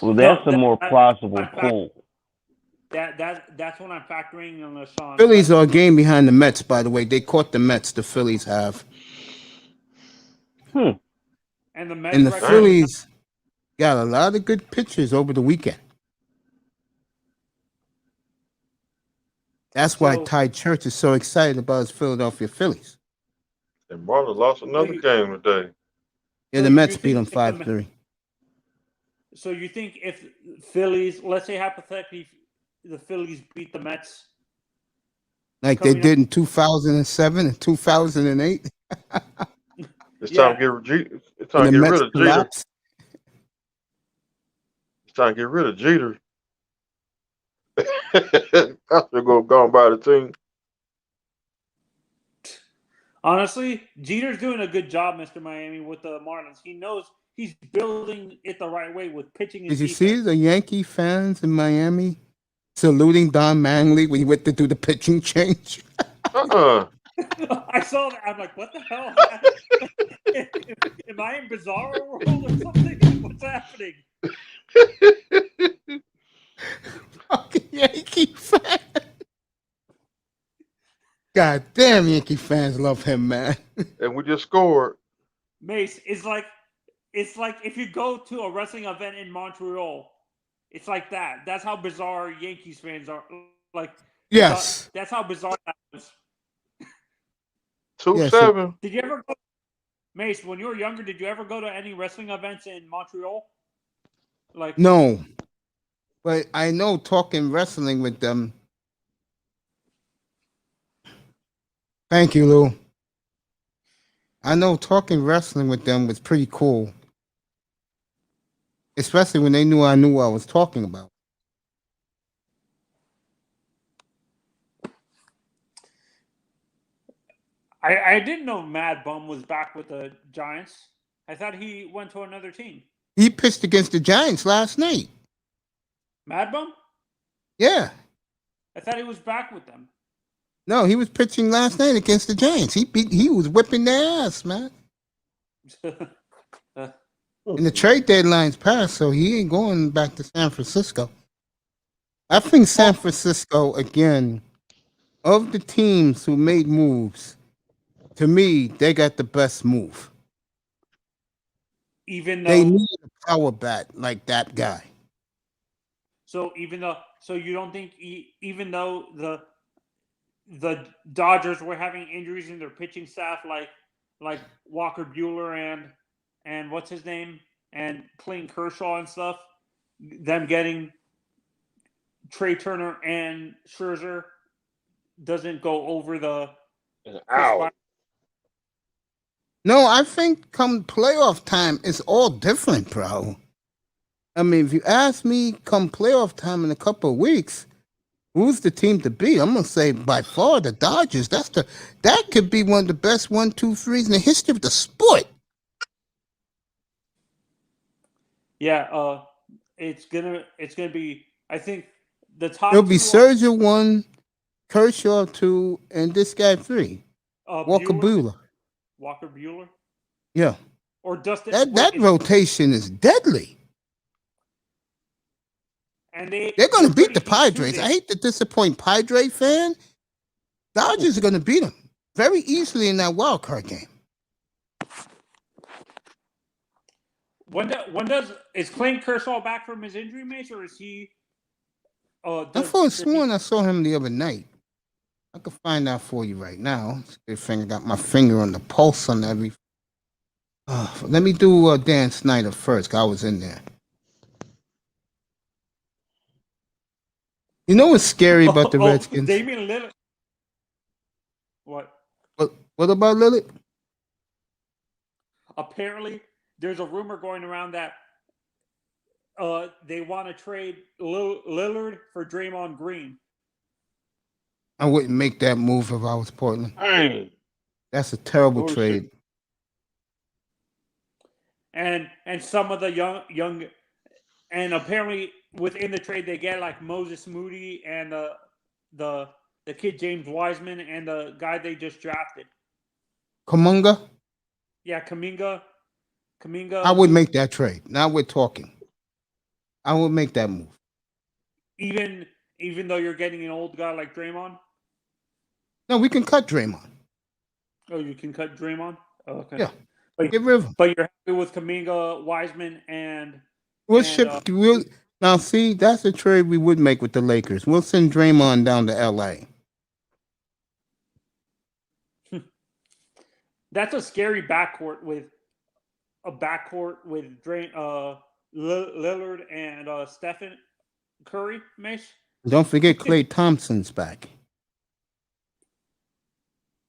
Well, that's a more plausible pull. That's what I'm factoring on the Sean. Phillies are a game behind the Mets, by the way. They caught the Mets. The Phillies have. And the Mets and the Phillies got a lot of good pitchers over the weekend. That's why Ty Church is so excited about his Philadelphia Phillies. And Marlins lost another game today. Yeah, the Mets beat them 5-3. So you think if Phillies, let's say hypothetically, the Phillies beat the Mets, like they did in 2007 and 2008? It's time to get rid of Jeter. It's time to get rid of Jeter. After gone by the team. Honestly, Jeter's doing a good job, Mr. Miami, with the Marlins. He knows he's building it the right way with pitching and Did you see the Yankee fans in Miami saluting Don Manley when he went to do the pitching change? I saw that. I'm like, what the hell? Am I in Bizarro World or something? What's happening? Fucking Yankee fan. God damn, Yankee fans love him, man. And we just scored. Mace, it's like if you go to a wrestling event in Montreal, it's like that. That's how bizarre Yankees fans are. Like, yes, that's how bizarre that is. 2-7. Did you ever go, Mace, when you were younger, did you ever go to any wrestling events in Montreal? Like, no, but I know talking wrestling with them. Thank you, Lou. I know talking wrestling with them was pretty cool. Especially when they knew I knew what I was talking about. I didn't know Mad Bum was back with the Giants. I thought he went to another team. He pitched against the Giants last night. Mad Bum? Yeah. I thought he was back with them. No, he was pitching last night against the Giants. He was whipping their ass, man. And the trade deadline's passed, so he ain't going back to San Francisco. I think San Francisco, again, of the teams who made moves, to me, they got the best move. Even though they need a power bat like that guy. So you don't think even though the Dodgers were having injuries in their pitching staff, like Walker Buehler and what's his name and Clayton Kershaw and stuff, them getting Trey Turner and Scherzer, doesn't go over the Ow. No, I think come playoff time, it's all different, bro. I mean, if you ask me, come playoff time in a couple of weeks, who's the team to be? I'm gonna say by far the Dodgers. That could be one of the best 1-2-3s in the history of the sport. Yeah, it's gonna be. I think the top. It'll be Sergio 1, Kershaw 2, and this guy 3. Walker Buehler. Walker Buehler. Yeah. Or Dustin. That rotation is deadly. And they're going to beat the Padres. I hate to disappoint Padre fan. Dodgers are going to beat them very easily in that wild card game. Is Clayton Kershaw back from his injury, mate, or is he? I thought sworn I saw him the other night. I can find out for you right now. Got my finger on the pulse on every. Let me do Dan Snyder first. I was in there. You know what's scary about the Redskins? Damian Lillard. What? What about Lillard? Apparently, there's a rumor going around that they want to trade Lillard for Draymond Green. I wouldn't make that move if I was Portland. Dang. That's a terrible trade. And some of the young, and apparently within the trade they get like Moses Moody and the kid James Wiseman and the guy they just drafted. Kuminga? Yeah, Kuminga. I would make that trade. Now we're talking. I would make that move. Even though you're getting an old guy like Draymond? No, we can cut Draymond. Oh, you can cut Draymond? Oh, okay. Yeah. Get rid of him. But you're happy with Kuminga, Wiseman, and... Now, see, that's a trade we would make with the Lakers. We'll send Draymond down to L.A. That's a scary backcourt with Lillard and Stephen Curry, Mace. Don't forget Klay Thompson's back.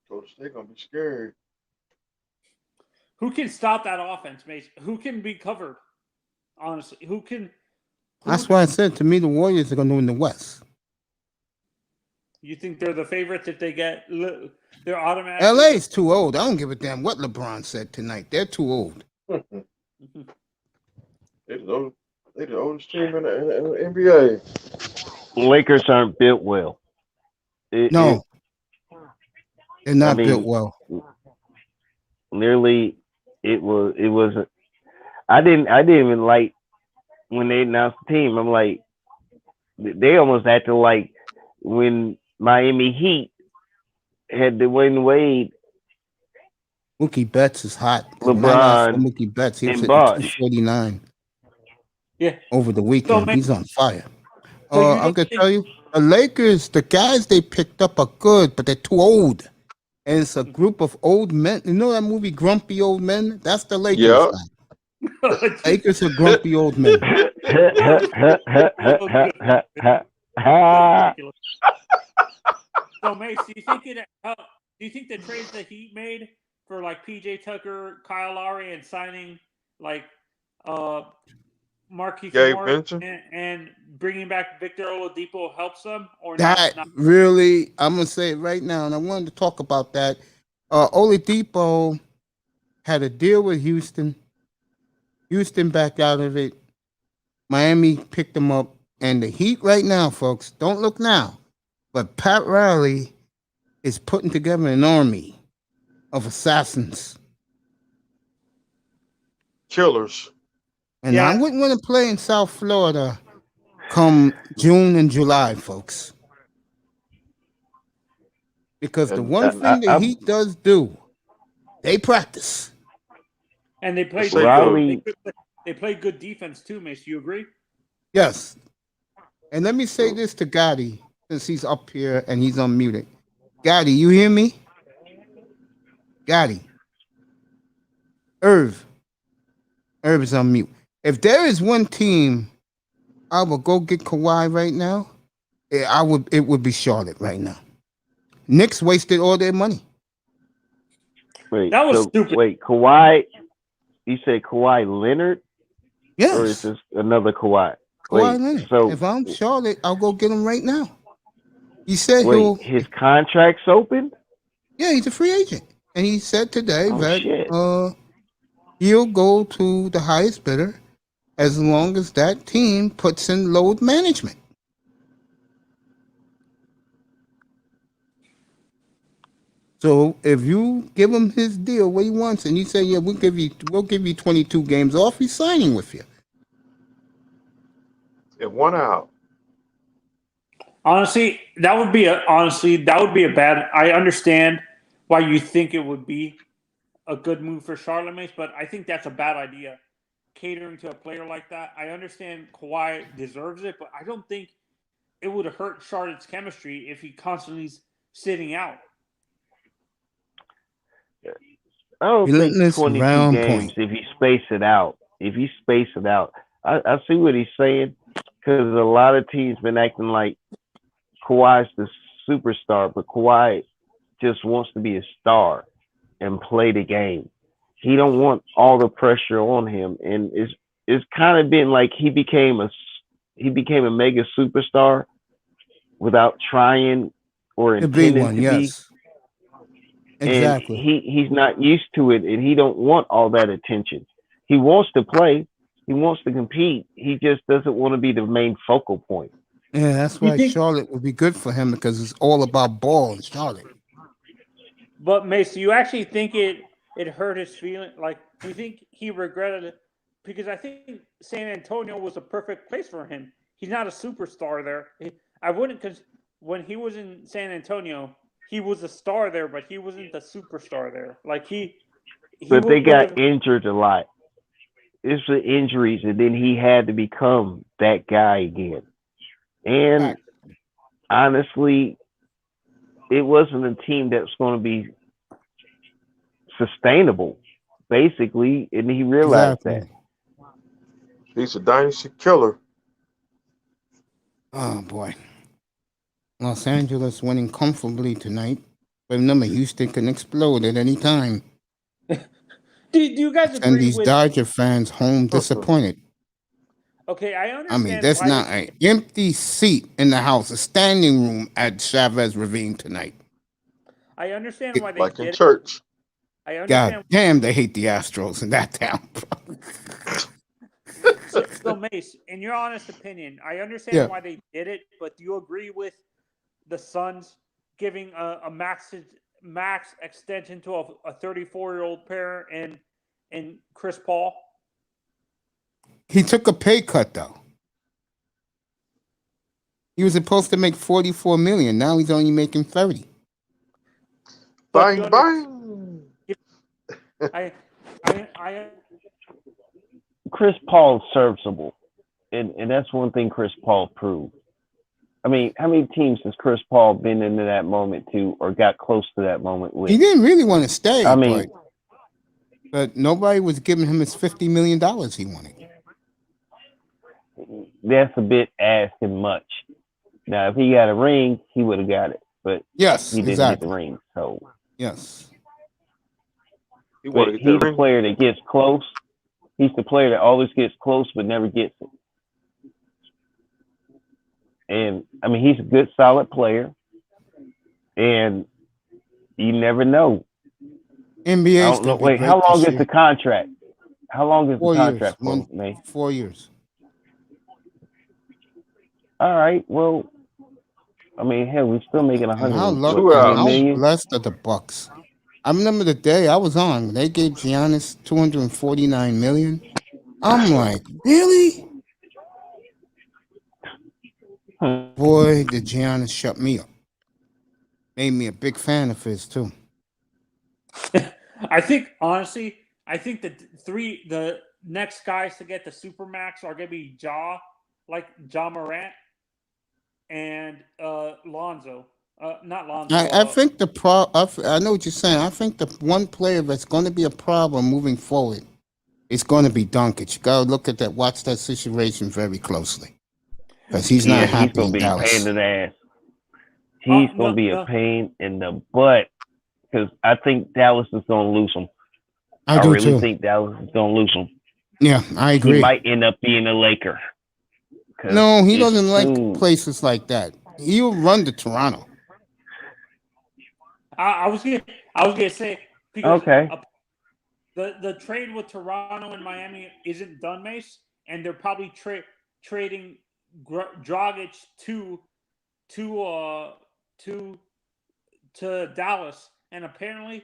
Coach, they're gonna be scared. Who can stop that offense, Mace? Who can be covered? Honestly, who can? That's why I said to me the Warriors are going to win the West. You think they're the favorites if they get? They're automatic. LA's too old. I don't give a damn what LeBron said tonight. They're too old. They're the oldest team in the NBA. Lakers aren't built well. They're not built well. Nearly, it was. I didn't even like when they announced the team. I'm like, they almost acted like when Miami Heat had Dwayne Wade. Mookie Betts is hot. LeBron, Mookie Betts, he was at 249. Yeah, over the weekend, he's on fire. I'm gonna tell you, the Lakers, the guys they picked up are good, but they're too old. And it's a group of old men. You know that movie Grumpy Old Men? That's the Lakers. Yeah. Lakers are grumpy old men. So, Mace, do you think the trades that he made for like PJ Tucker, Kyle Lowry, and signing like Marquise Morris and bringing back Victor Oladipo helps them? Or that not? Really, I'm gonna say it right now, and I wanted to talk about that. Oladipo had a deal with Houston. Houston backed out of it. Miami picked him up. And the Heat right now, folks, don't look now, but Pat Riley is putting together an army of assassins. Killers. And I wouldn't want to play in South Florida come June and July, folks. Because the one thing the Heat does do, they practice. And they play they play good defense too, Mace. You agree? Yes. And let me say this to Gotti, since he's up here and he's unmuted. Gotti, you hear me? Gotti. Irv is on mute. If there is one team I will go get Kawhi right now, it would be Charlotte right now. Knicks wasted all their money. Wait, That was stupid. Wait, Kawhi. You say Kawhi Leonard, Yes. or is this another Kawhi? Kawhi Leonard. So if I'm Charlotte, I'll go get him right now. He said his contract's open? Yeah, he's a free agent. And he said today that shit. he'll go to the highest bidder as long as that team puts in load management. So if you give him his deal, what he wants, and you say, yeah, we'll give you 22 games off, he's signing with you. If one out. Honestly, that would be a bad. I understand why you think it would be a good move for Charlotte Mace, but I think that's a bad idea. Catering to a player like that. I understand Kawhi deserves it, but I don't think it would hurt Charlotte's chemistry if he constantly is sitting out. I don't think Relentless 22 round games point. if you space it out. I see what he's saying, because a lot of teams been acting like Kawhi's the superstar, but Kawhi just wants to be a star and play the game. He don't want all the pressure on him, and it's kind of been like he became a mega superstar without trying or intending to be. Yes. Exactly. And he's not used to it, and he don't want all that attention. He wants to play. He wants to compete. He just doesn't want to be the main focal point. Yeah, that's why Charlotte would be good for him, because it's all about ball in Charlotte. But Mace, you actually think it hurt his feeling? Like, do you think he regretted it? Because I think San Antonio was a perfect place for him. He's not a superstar there. I wouldn't, because when he was in San Antonio, he was a star there, but he wasn't the superstar there. Like But they got injured a lot. It's the injuries, and then he had to become that guy again. And honestly, it wasn't a team that was going to be sustainable, basically, and he realized that. He's a dynasty killer. Oh boy. Los Angeles winning comfortably tonight. But remember, Houston can explode at any time. Do you guys agree and these with Dodger fans home disappointed? Okay, I understand. I mean, there's not an empty seat in the house, a standing room at Chavez Ravine tonight. I understand why they like did in church. I understand. God damn, they hate the Astros in that town. So Mace, in your honest opinion, I understand why they did it, but do you agree with the Suns giving a max extension to a 34-year-old player and Chris Paul? He took a pay cut though. He was supposed to make $44 million. Now he's only making 30. Bang bang. Chris Paul's serviceable, and that's one thing Chris Paul proved. I mean, how many teams has Chris Paul been into that moment to, or got close to that moment with? He didn't really want to stay. I mean, but nobody was giving him his $50 million he wanted. That's a bit asking much. Now, if he got a ring, he would have got it, but yes, he didn't get the ring. So yes, he's the player that gets close. He's the player that always gets close but never gets it. And I mean, he's a good, solid player, and you never know. NBA. I don't know. Wait, how long is the contract? How long is the contract for, man? 4 years. All right. Well, I mean, hell, we're still making $100 million. How blessed are the Bucks? I remember the day I was on. They gave Giannis $249 million. I'm like, really? Boy, did Giannis shut me up. Made me a big fan of his too. I think honestly, the next guys to get the Supermax are gonna be Ja Morant and Lonzo. Not Lonzo. I think I know what you're saying. I think the one player that's going to be a problem moving forward is going to be Doncic. You got to look at that, watch that situation very closely, because he's not happy in Dallas. Pain in the ass. He's going to be a pain in the butt because I think Dallas is going to lose him. I do really too. think Dallas is going to lose him. Yeah, I agree. He might end up being a Laker. No, he doesn't like places like that. He'll run to Toronto. I was gonna say because the trade with Toronto and Miami isn't done, Mace, and they're probably trading Dragic to Dallas, and apparently,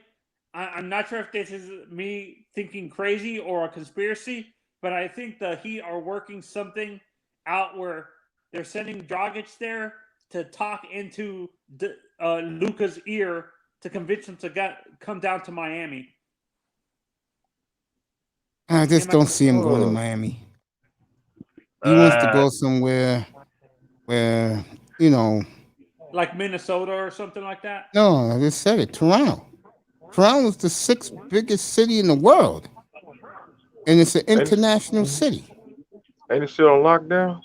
I'm not sure if this is me thinking crazy or a conspiracy, but I think the Heat are working something out where they're sending Dragic there to talk into Luka's ear to convince him to come down to Miami. I just don't see him going to Miami. He wants to go somewhere where, like Minnesota or something like that? No, I just said it. Toronto. Toronto is the 6th biggest city in the world. And it's an international city. Ain't it still on lockdown?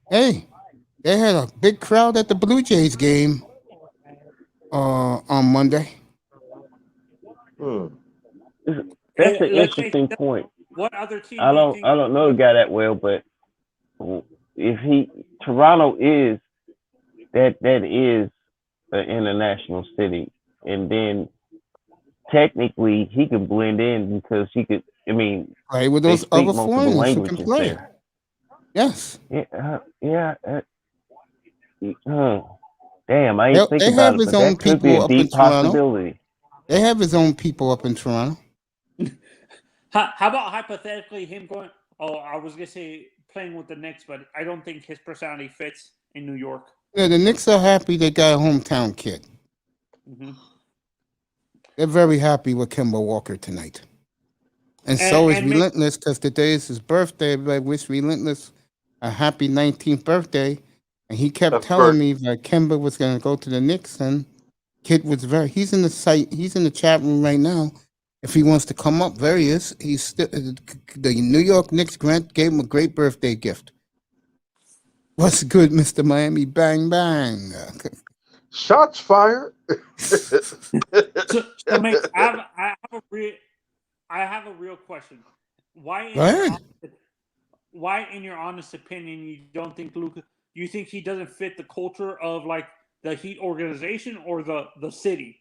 Hey, they had a big crowd at the Blue Jays game on Monday. That's an interesting point. What other team? I don't know the guy that well, but if Toronto is that is an international city, and then technically he can blend in because he could. I mean, play with those other foreigners who can play. There. Yes. Yeah. Damn, I ain't thinking about it. But that could be a deep possibility. They have his own people up in Toronto. How about hypothetically him going? Oh, I was gonna say playing with the Knicks, but I don't think his personality fits in New York. Yeah, the Knicks are happy they got a hometown kid. Mm-hmm. They're very happy with Kemba Walker tonight. And so is Relentless, because today is his birthday. Everybody wish Relentless a happy 19th birthday. And he kept telling me that Kemba was going to go to the Knicks, and kid was he's in the chat room right now. If he wants to come up, there he is. He's still, the New York Knicks gave him a great birthday gift. What's good, Mr. Miami? Bang, bang. Shots fired. so mate, I have a real question. Why, in your honest opinion, you don't think Luka? You think he doesn't fit the culture of like the Heat organization or the city?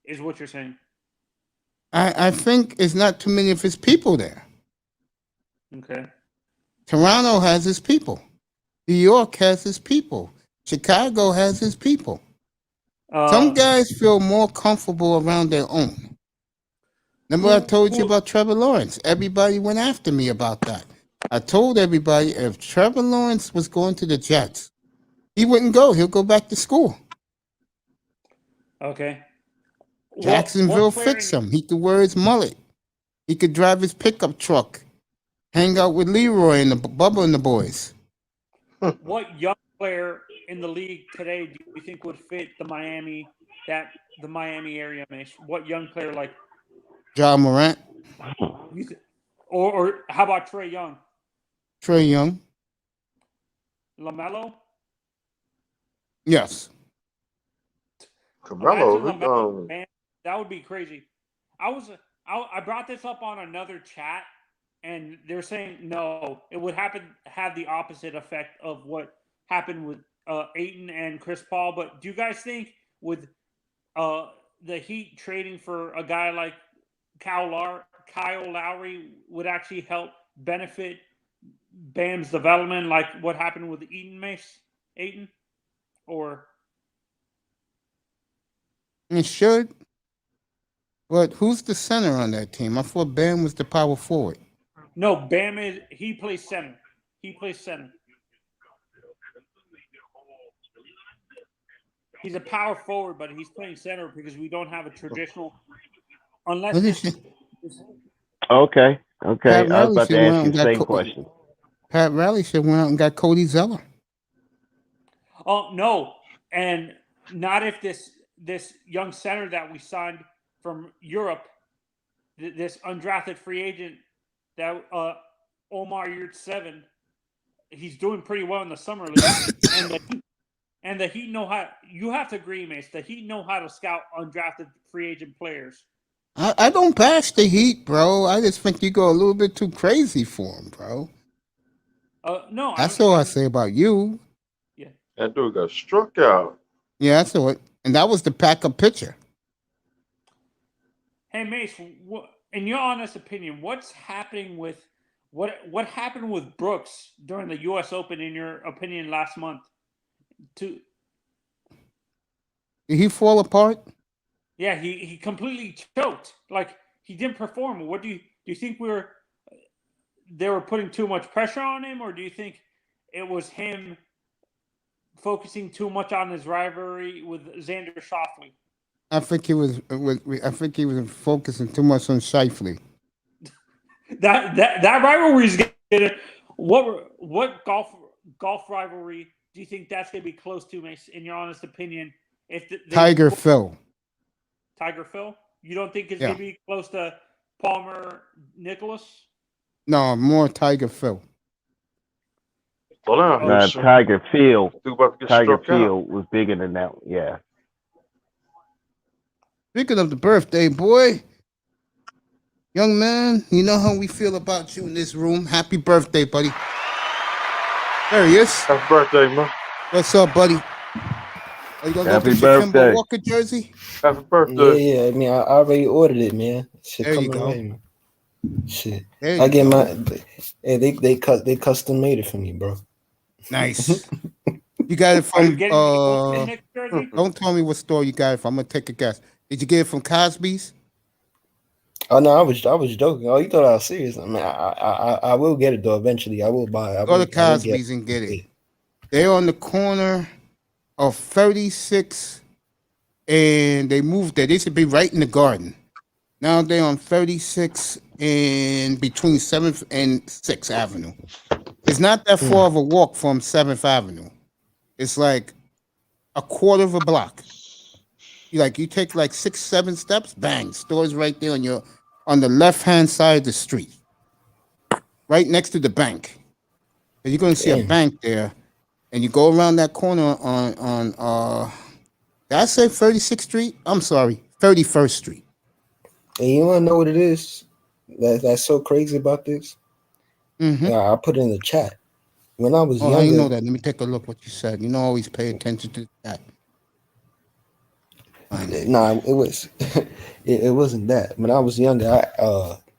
Is what you're saying? I think it's not too many of his people there. Okay. Toronto has his people. New York has his people. Chicago has his people. Some guys feel more comfortable around their own. Remember I told you about Trevor Lawrence? Everybody went after me about that. I told everybody if Trevor Lawrence was going to the Jets, he wouldn't go. He'll go back to school. Okay. Jacksonville fix him. He could wear his mullet. He could drive his pickup truck. Hang out with Leroy and the Bubba and the boys. What young player in the league today do you think would fit the Miami area, Mace? What young player like Ja Morant? Or how about Trae Young? Trae Young. LaMelo? Yes. LaMelo, man, that would be crazy. I brought this up on another chat, and they're saying no, it would have the opposite effect of what happened with Ayton and Chris Paul. But do you guys think with the Heat trading for a guy like Kyle Lowry would actually help benefit Bam's development, like what happened with Ayton? Or it should. But who's the center on that team? I thought Bam was the power forward. No, Bam he plays center. He's a power forward, but he's playing center because we don't have a traditional. Unless. Okay. I was about to ask you the same question. Pat Riley should went out and got Cody Zeller. Oh no, and not if this young center that we signed from Europe, this undrafted free agent that Omar Yurt 7, he's doing pretty well in the summer league, And the Heat know how. You have to agree, Mace. The Heat know how to scout undrafted free agent players. I don't bash the Heat, bro. I just think you go a little bit too crazy for him, bro. No, that's all I say about you. Yeah, that dude got struck out. Yeah, that's what. And that was the backup pitcher. Hey, Mace, in your honest opinion, what's happening with what happened with Brooks during the U.S. Open? In your opinion, last month, Did he fall apart? Yeah, he completely choked. Like he didn't perform. What do you think they were putting too much pressure on him, or do you think it was him focusing too much on his rivalry with Xander Schauffele? I think he was focusing too much on Scheifele. That rivalry is gonna. What golf rivalry do you think that's gonna be close to, Mace? In your honest opinion, if Tiger Phil. Tiger Phil, you don't think it's gonna be close to Palmer Nicholas? No, more Tiger Phil. Tiger Field. Tiger Field was bigger than that. Yeah. Speaking of the birthday, boy, young man, you know how we feel about you in this room. Happy birthday, buddy. There he is. Happy birthday, man. What's up, buddy? Are you gonna Happy go get your birthday. Kemba Walker jersey? Happy birthday. Yeah. I mean, I already ordered it, man. Shit, there you go. Away, man. Shit. There I get my. Hey, they custom made it for me, bro. Nice. You got it from don't tell me what store you got it from. I'm gonna take a guess. Did you get it from Cosby's? Oh no, I was joking. Oh, you thought I was serious? I mean, I will get it though. Eventually, I will buy it. Go to Cosby's and get it. They're on the corner of 36, and they moved there. They should be right in the garden. Now they're on 36 and between 7th and 6th Avenue. It's not that far of a walk from 7th Avenue. It's like a quarter of a block. You take like 6-7 steps, bang, store's right there on the left-hand side of the street. Right next to the bank. And you're gonna see a bank there. And you go around that corner on did I say 36th Street? I'm sorry, 31st Street. And you wanna know what it is? That's so crazy about this? Mm-hmm. Yeah, I put it in the chat. When I was younger. I didn't know that. Let me take a look what you said. You know, always pay attention to that. Nah, it was it wasn't that. When I was younger,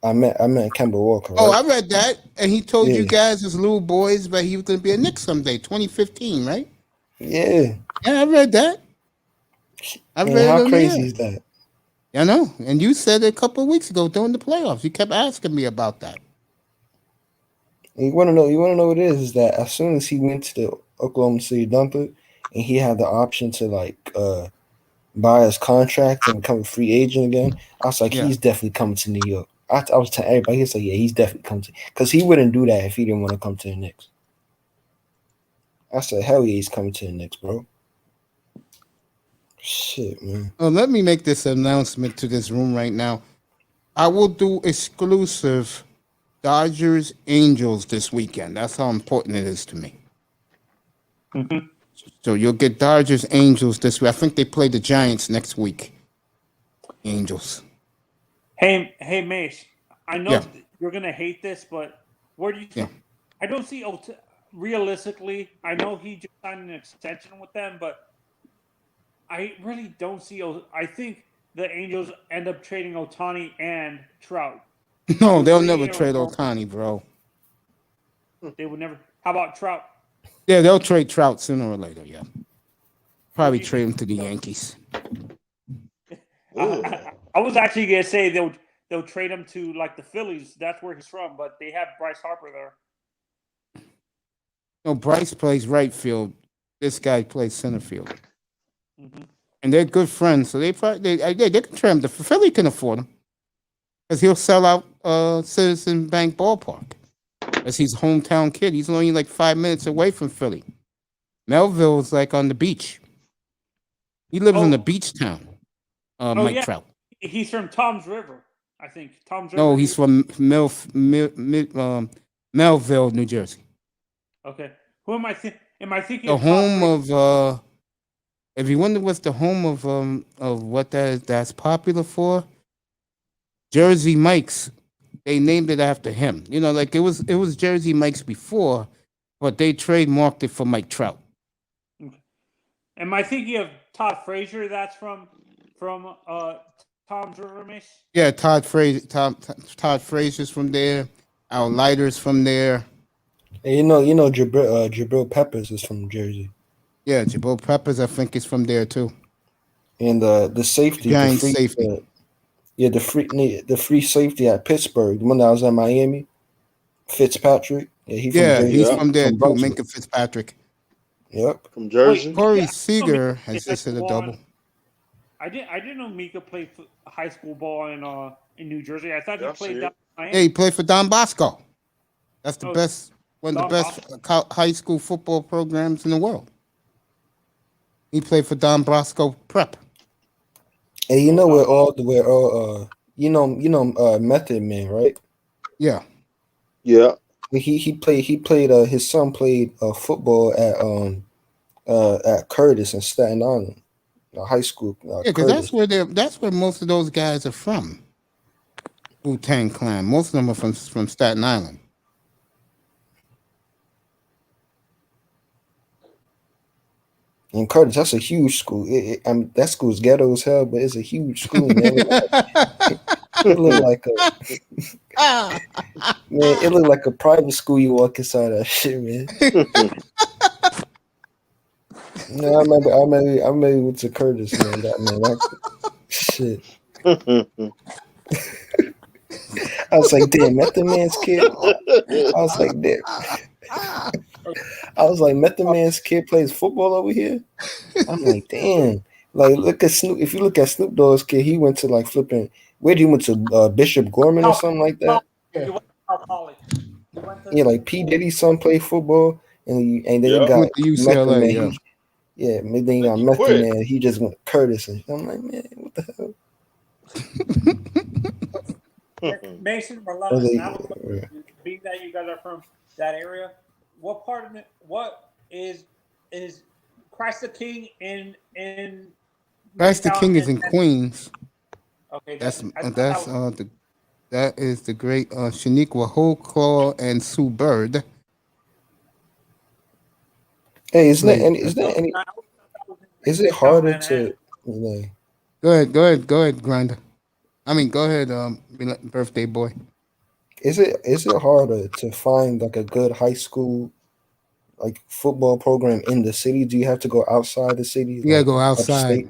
I met Kemba Walker. Right? Oh, I read that, and he told you guys as little boys that he was going to be a Knicks someday, 2015, right? Yeah. Yeah, I read that. I read how crazy is that? I know, and you said it a couple of weeks ago during the playoffs. You kept asking me about that. And you want to know what it is that as soon as he went to the Oklahoma City Thunder, and he had the option to buy his contract and become a free agent again, I was like, he's definitely coming to New York. I was telling everybody, he was like, yeah, he's definitely coming to, because he wouldn't do that if he didn't want to come to the Knicks. I said, hell yeah, he's coming to the Knicks, bro. Shit, man. Well, let me make this announcement to this room right now. I will do exclusive Dodgers Angels this weekend. That's how important it is to me. Mm-hmm. So you'll get Dodgers Angels this week. I think they play the Giants next week. Angels. Hey, Mace. I know you're gonna hate this, but where do you think? I don't see realistically. I know he just signed an extension with them, but I really don't see. I think the Angels end up trading Ohtani and Trout. No, they'll never trade Ohtani, bro. They would never. How about Trout? Yeah, they'll trade Trout sooner or later. Yeah, probably trade him to the Yankees. I was actually gonna say they'll trade him to the Phillies. That's where he's from, but they have Bryce Harper there. No, Bryce plays right field. This guy plays center field, and they're good friends. So they can trade him. The Philly can afford him because he'll sell out Citizen Bank Ballpark. As he's a hometown kid. He's only 5 minutes away from Philly. Melville's on the beach. He lives in the beach town. Mike Trout. He's from Tom's River, I think. Tom's River. No, he's from Melville, New Jersey. Okay. Who am I thinking? Am I thinking the home of if you wonder what's the home of what that's popular for, Jersey Mike's. They named it after him. You know, like it was Jersey Mike's before, but they trademarked it for Mike Trout. Am I thinking of Todd Frazier? That's from Tom's River Mace. Yeah, Todd Frazier's from there. Al Leiter's from there. And you know, Jabril Peppers is from Jersey. Yeah, Jabril Peppers, I think, is from there too. And the safety, Giant safety. The free safety at Pittsburgh, the one that was at Miami, Fitzpatrick. He's from there too. Minka Fitzpatrick. Yep, from Jersey. Corey Seager has just hit a double. I didn't know Mika played high school ball in New Jersey. I thought he played down in Miami. Yeah, he played for Don Bosco. That's the best, one of the best high school football programs in the world. He played for Don Bosco Prep. And you know Method Man, right? Yeah. Yeah. He played his son played football at Curtis in Staten Island, high school. Yeah, because that's where most of those guys are from. Wu-Tang Clan. Most of them are from Staten Island. And Curtis, that's a huge school. That school's ghetto as hell, but it's a huge school, man. It looked like it looked like a private school. You walk inside that shit, man. No, I remember went to Curtis, man. That shit. I was like, damn, Method Man's kid. I was like, damn. I was like, Method Man's kid plays football over here. I'm like, damn. Like, look at Snoop. If you look at Snoop Dogg's kid, he went to like flipping. Where did he went to Bishop Gorman or something like that? Yeah, like P Diddy's son played football, and then he got UCLA. Then he got Method Man. He just went Curtis, and I'm like, man, what the hell? Mason, being that you guys are from that area, what part of it? What is Christ the King in? Christ the King is in Queens. Okay, that is the great Shaniqua Holclaw and Sue Bird. Hey, is it harder to? Go ahead, Grinder. I mean, go ahead, birthday boy. Is it harder to find like a good high school like football program in the city? Do you have to go outside the city? You gotta go outside. Upstate?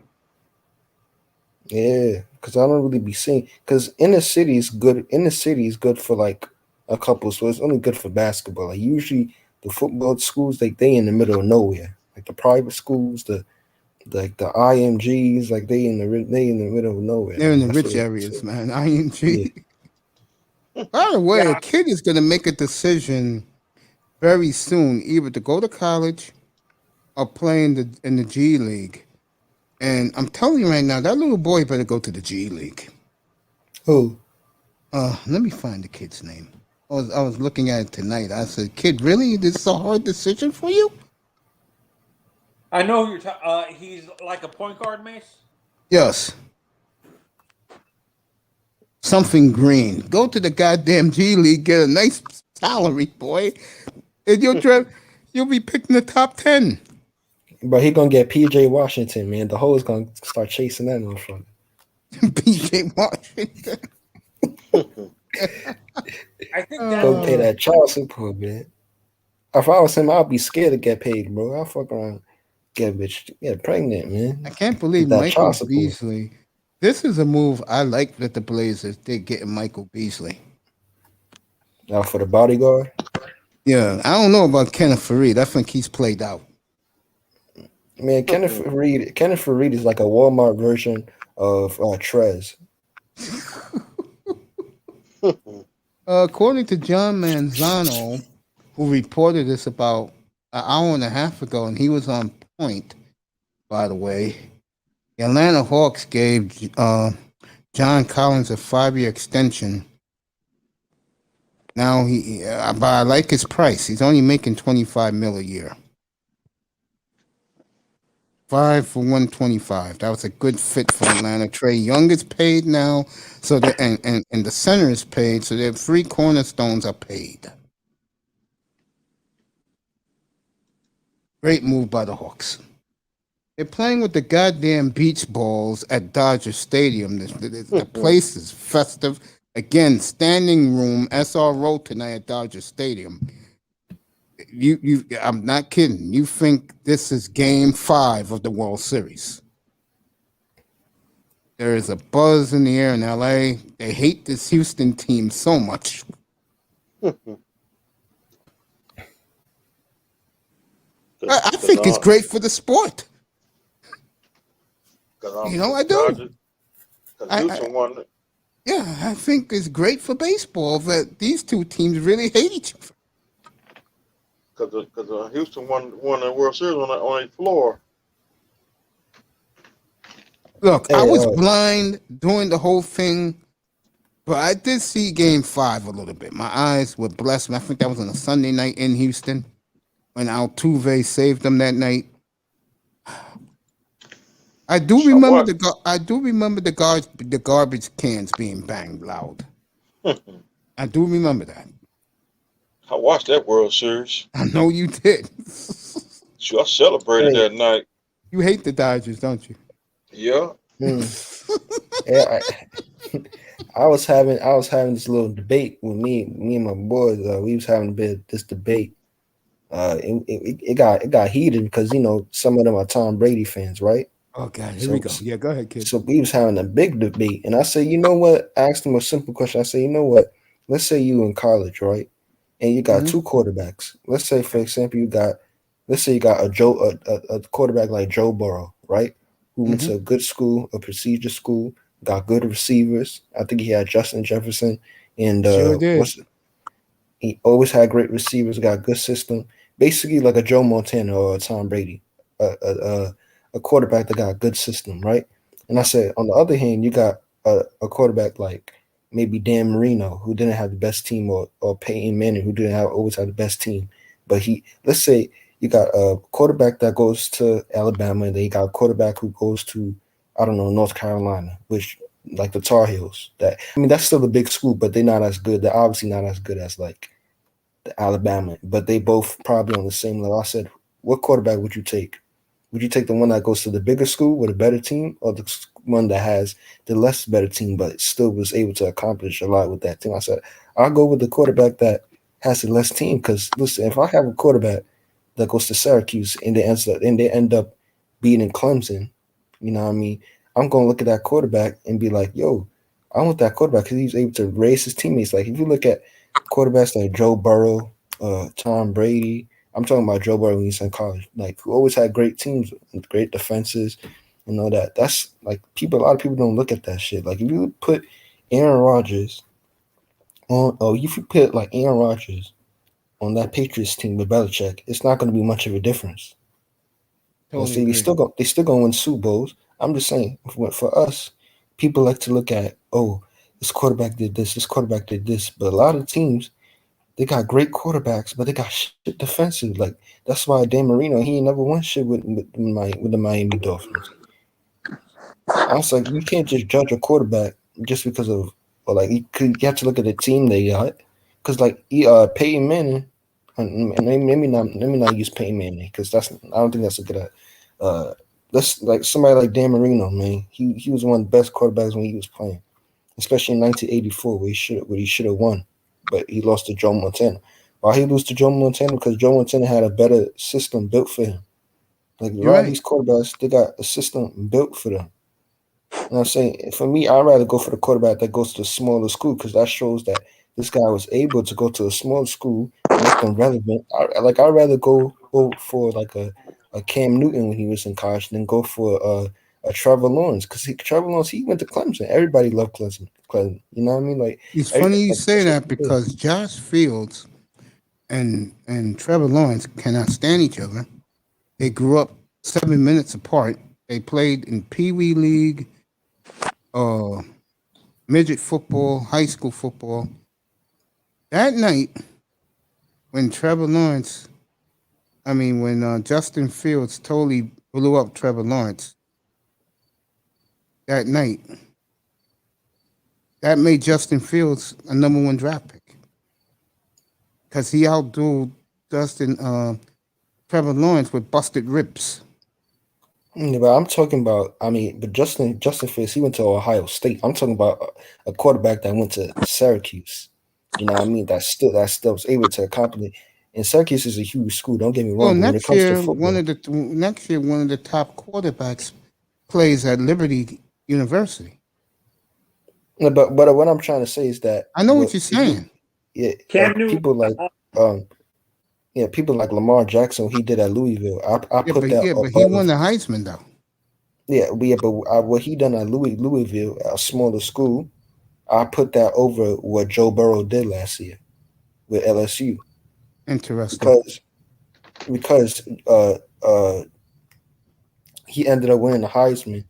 Yeah, because I don't really be seeing. Because in the city is good. In the city is good for like a couple. So it's only good for basketball. Like usually the football schools, they in the middle of nowhere. Like the private schools, the IMGs, like they in the middle of nowhere. They're in the rich areas, man. IMG. Yeah. By the way, a kid is gonna make a decision very soon, either to go to college or play in the G League. And I'm telling you right now, that little boy better go to the G League. Who? Let me find the kid's name. I was looking at it tonight. I said, "Kid, really? This is a hard decision for you?" I know who you're he's like a point guard, Mace. Yes. Something green. Go to the goddamn G League, get a nice salary, boy, and you'll be picking the top 10. But he gonna get PJ Washington, man. The hoes gonna start chasing that motherfucker. PJ Washington. I think go pay that child support, man. If I was him, I'd be scared to get paid, bro. I'll fuck around, get pregnant, man. I can't believe Michael Beasley. This is a move I like that the Blazers did getting Michael Beasley. Now for the bodyguard. Yeah, I don't know about Kenneth Faried. I think he's played out. Man, Kenneth Faried is like a Walmart version of Trez. According to John Manzano, who reported this about an hour and a half ago, and he was on point, by the way, the Atlanta Hawks gave John Collins a 5-year extension. Now but I like his price. He's only making $25 million a year. 5 for 125. That was a good fit for Atlanta. Trey Young is paid now, so that and the center is paid, so their 3 cornerstones are paid. Great move by the Hawks. They're playing with the goddamn beach balls at Dodger Stadium. The place is festive. Again, standing room SRO tonight at Dodger Stadium. I'm not kidding. You think this is Game 5 of the World Series? There is a buzz in the air in LA. They hate this Houston team so much. I think it's great for the sport. I do. Yeah, I think it's great for baseball that these two teams really hate each other. Because Houston won the World Series on a floor. Look, I was blind during the whole thing, but I did see Game 5 a little bit. My eyes were blessed. I think that was on a Sunday night in Houston when Altuve saved them that night. I do remember the garbage cans being banged loud. I do remember that. I watched that World Series. I know you did. Sure, I celebrated that night. You hate the Dodgers, don't you? Yeah. Yeah. I was having this little debate with me and my boys. We was having this debate. It got heated because some of them are Tom Brady fans, right? Oh God, here we go. Yeah, go ahead, kid. So we was having a big debate, and I said, you know what? I asked him a simple question. I said, you know what? Let's say you in college, right? And you got 2 quarterbacks. Let's say, for example, you got a quarterback like Joe Burrow, right? Who went to a good school, a prestigious school, got good receivers. I think he had Justin Jefferson, and sure did. He always had great receivers, got a good system. Basically, like a Joe Montana or a Tom Brady, a quarterback that got a good system, right? And I said, on the other hand, you got a quarterback like maybe Dan Marino, who didn't have the best team, or Peyton Manning, who didn't always have the best team. But let's say you got a quarterback that goes to Alabama, and then you got a quarterback who goes to, I don't know, North Carolina, which like the Tar Heels. That's still a big school, but they're not as good. They're obviously not as good as like the Alabama, but they both probably on the same level. I said, what quarterback would you take? Would you take the one that goes to the bigger school with a better team, or the one that has the less better team but still was able to accomplish a lot with that team? I said, I'll go with the quarterback that has the less team, because listen, if I have a quarterback that goes to Syracuse and they end up beating Clemson, you know what I mean? I'm going to look at that quarterback and be like, yo, I want that quarterback because he's able to raise his teammates. Like if you look at quarterbacks like Joe Burrow, Tom Brady, I'm talking about Joe Burrow when he's in college, like who always had great teams with great defenses and all that. That's like a lot of people don't look at that shit. Like if you put Aaron Rodgers on, if you put like Aaron Rodgers on that Patriots team with Belichick, it's not going to be much of a difference. Totally they still going to win Super Bowls. I'm just saying, for us, people like to look at, this quarterback did this quarterback did this, but a lot of teams, they got great quarterbacks, but they got shit defensive. Like that's why Dan Marino, he ain't never won shit with the Miami Dolphins. I was like, you can't just judge a quarterback just because of, or like you have to look at the team they got, because like Peyton Manning, and let me not use Peyton Manning because I don't think that's a good. That's like somebody like Dan Marino, man. He was one of the best quarterbacks when he was playing, especially in 1984 where he should have won, but he lost to Joe Montana. Why he lose to Joe Montana? Because Joe Montana had a better system built for him. Like a lot of these quarterbacks, they got a system built for them. You know what I'm saying? For me, I'd rather go for the quarterback that goes to a smaller school because that shows that this guy was able to go to a small school, make them relevant. I'd rather go for like a Cam Newton when he was in college than go for a Trevor Lawrence, because Trevor Lawrence, he went to Clemson. Everybody loved Clemson. You know what I mean? Like it's funny you say that because Josh Fields and Trevor Lawrence cannot stand each other. They grew up 7 minutes apart. They played in Pee Wee League, midget football, high school football. That night, when Justin Fields totally blew up Trevor Lawrence that night, that made Justin Fields a number 1 draft pick because he outdueled Trevor Lawrence with busted ribs. But I'm talking about, but Justin Fields, he went to Ohio State. I'm talking about a quarterback that went to Syracuse. You know what I mean? That still was able to accomplish. And Syracuse is a huge school. Don't get me wrong. Well, when it next comes to year, football, one of the top quarterbacks plays at Liberty University. No, but what I'm trying to say is that I know what you're saying. People like Lamar Jackson, he did at Louisville. But he won the Heisman though. But what he done at Louisville, a smaller school, I put that over what Joe Burrow did last year with LSU. Interesting. Because he ended up winning the Heisman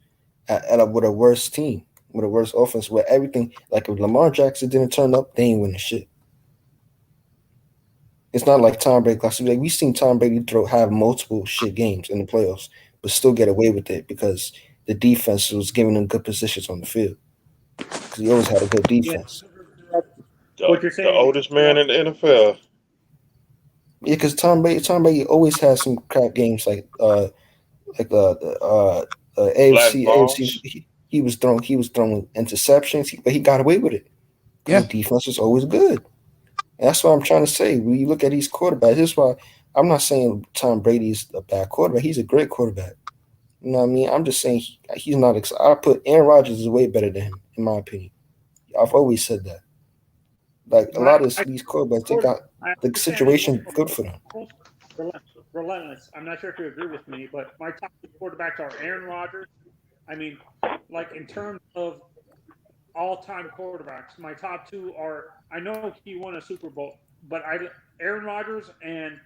with a worse team, with a worse offense, where everything, like if Lamar Jackson didn't turn up, they ain't winning shit. It's not like Tom Brady. Like we've seen Tom Brady have multiple shit games in the playoffs, but still get away with it because the defense was giving them good positions on the field. Because he always had a good defense. What you're saying? The oldest man in the NFL. Yeah, because Tom Brady always has some crap games like the AFC. He was throwing interceptions, but he got away with it. Yeah, the defense is always good. And that's what I'm trying to say. When you look at these quarterbacks, this is why I'm not saying Tom Brady's a bad quarterback. He's a great quarterback. You know what I mean? I'm just saying he's not. I put Aaron Rodgers is way better than him, in my opinion. I've always said that. Like a lot of these quarterbacks, they got the situation good for them. Relentless. I'm not sure if you agree with me, but my top 2 quarterbacks are Aaron Rodgers. I mean, like in terms of all-time quarterbacks, my top 2 are. I know he won a Super Bowl, but Aaron Rodgers and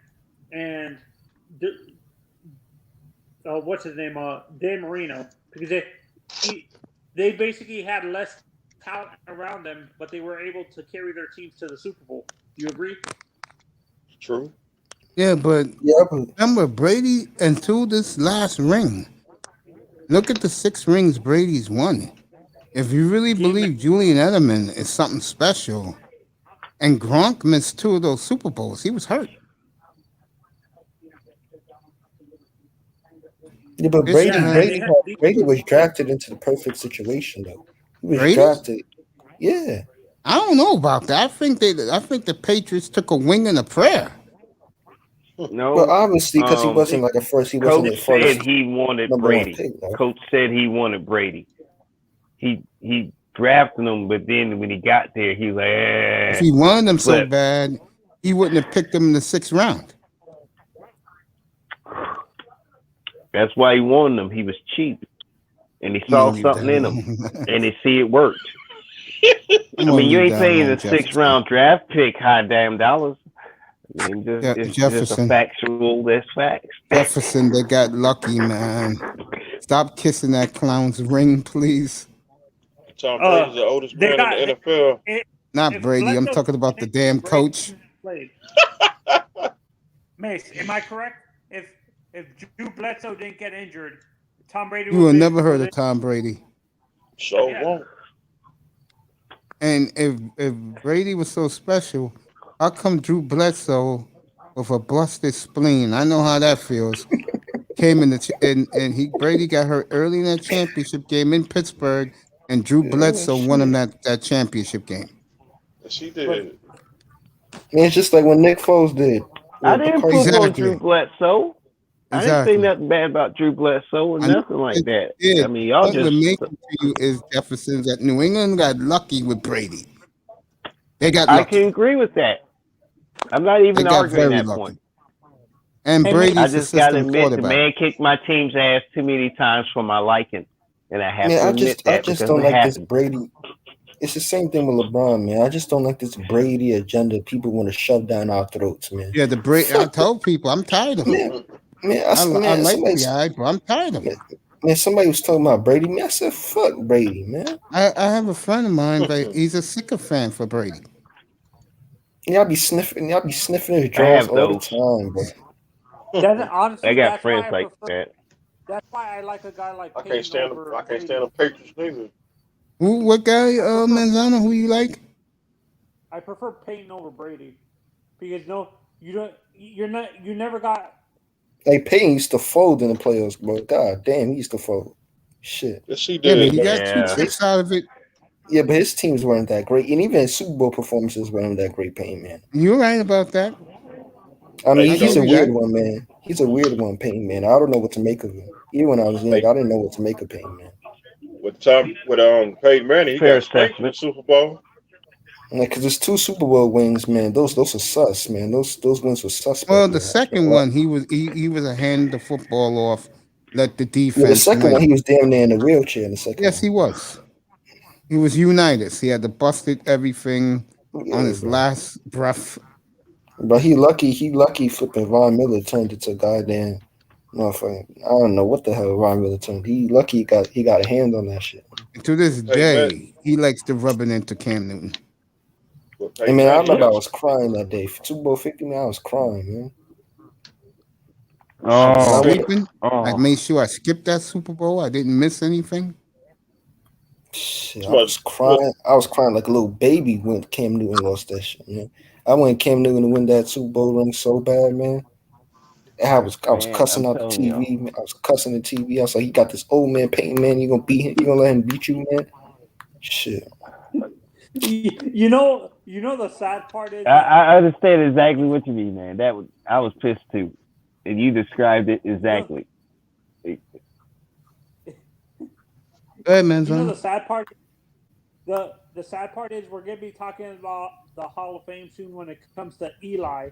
what's his name? Dan Marino, because they basically had less talent around them, but they were able to carry their teams to the Super Bowl. Do you agree? True. Yeah, but remember Brady until this last ring. Look at the 6 rings Brady's won. If you really believe Julian Edelman is something special, and Gronk missed 2 of those Super Bowls, he was hurt. Yeah, but Brady was drafted into the perfect situation, though. He was drafted. Yeah. I don't know about that. I think the Patriots took a wing and a prayer. No. Well, obviously, because he wasn't like a first. He wasn't the first. Coach said he wanted Brady. Coach said he wanted Brady. He drafted him, but then when he got there, he was like, If he wanted him so bad, he wouldn't have picked him in the 6th round. That's why he wanted him. He was cheap, and he saw something in him, and he see it worked. I mean, you ain't paying a 6th round draft pick high damn dollars. I mean, it's just a factual. That's facts. Jefferson, they got lucky, man. Stop kissing that clown's ring, please. Tom Brady's the oldest man in the NFL. Not Brady. I'm talking about the damn coach. Mace, am I correct? If Drew Bledsoe didn't get injured, Tom Brady. You will never heard of Tom Brady. So won't. And if Brady was so special, how come Drew Bledsoe with a busted spleen? I know how that feels. Came in and Brady got hurt early in that championship game in Pittsburgh, and Drew Bledsoe won him that championship game. She did. It's just like when Nick Foles did. I didn't put on Drew Bledsoe. I didn't say nothing bad about Drew Bledsoe or nothing like that. I mean, y'all just. What making to you is Jefferson's that New England got lucky with Brady. They got lucky. I can agree with that. I'm not even arguing that point. And Brady's I just got to admit, the man kicked my team's ass too many times for my liking, and I have to admit that. I just don't like this Brady. It's the same thing with LeBron, man. I just don't like this Brady agenda people want to shove down our throats, man. Yeah, the Brady. I told people I'm tired of him. I like the guy, but I'm tired of him. Man, somebody was talking about Brady. Man, I said, fuck Brady, man. I have a friend of mine, but he's a sycophant for Brady. Y'all be sniffing his drawers all the time, bro. I got friends like that. That's why I like a guy like I Peyton can't stand them. over I can't Brady. stand the Patriots neither. Who? What guy? Manzano? Who you like? I prefer Peyton over Brady because you never got. Hey, Payton used to fold in the playoffs, bro. God damn, he used to fold. Shit. Yes, he Yeah, but did, he man. got 2 chips out of it. Yeah, but his teams weren't that great, and even his Super Bowl performances weren't that great. Payton, man. You're right about that. I mean, I he's give a you weird that. one, man. He's a weird one, Payton, man. I don't know what to make of him. Even when I was young, I didn't know what to make of Payton, man. With Peyton Manning, he Fair got spanked in the assessment. Super Bowl. Like, cause there's 2 Super Bowl wins, man. Those are sus, man. Those wins were suspect. Well, the man. second one, he was a hand the football off, let the defense. Yeah, the second win. one, he was damn near in a wheelchair. In the second Yes, one. he was. He was Unitas. He had to busted everything on his last breath. But he lucky flipping Von Miller turned it to goddamn motherfucking. I don't know what the hell Von Miller turned. He lucky he got a hand on that shit. And to this day, he likes to rub it into Cam Newton. I mean, I remember I was crying that day. For Super Bowl 50, man, I was crying, man. Oh, Sleeping. I made sure I skipped that Super Bowl. I didn't miss anything. Shit, I was crying. I was crying like a little baby when Cam Newton lost that shit, man. I wanted Cam Newton to win that Super Bowl ring so bad, man. I was cussing out the TV. Man. I was cussing the TV. I was like, "You got this old man Peyton, man. You gonna beat him? You gonna let him beat you, man?" Shit. You know the sad part is. I understand exactly what you mean, man. I was pissed too, and you described it exactly. Hey, man. You know the sad part. The sad part is we're gonna be talking about the Hall of Fame soon when it comes to Eli,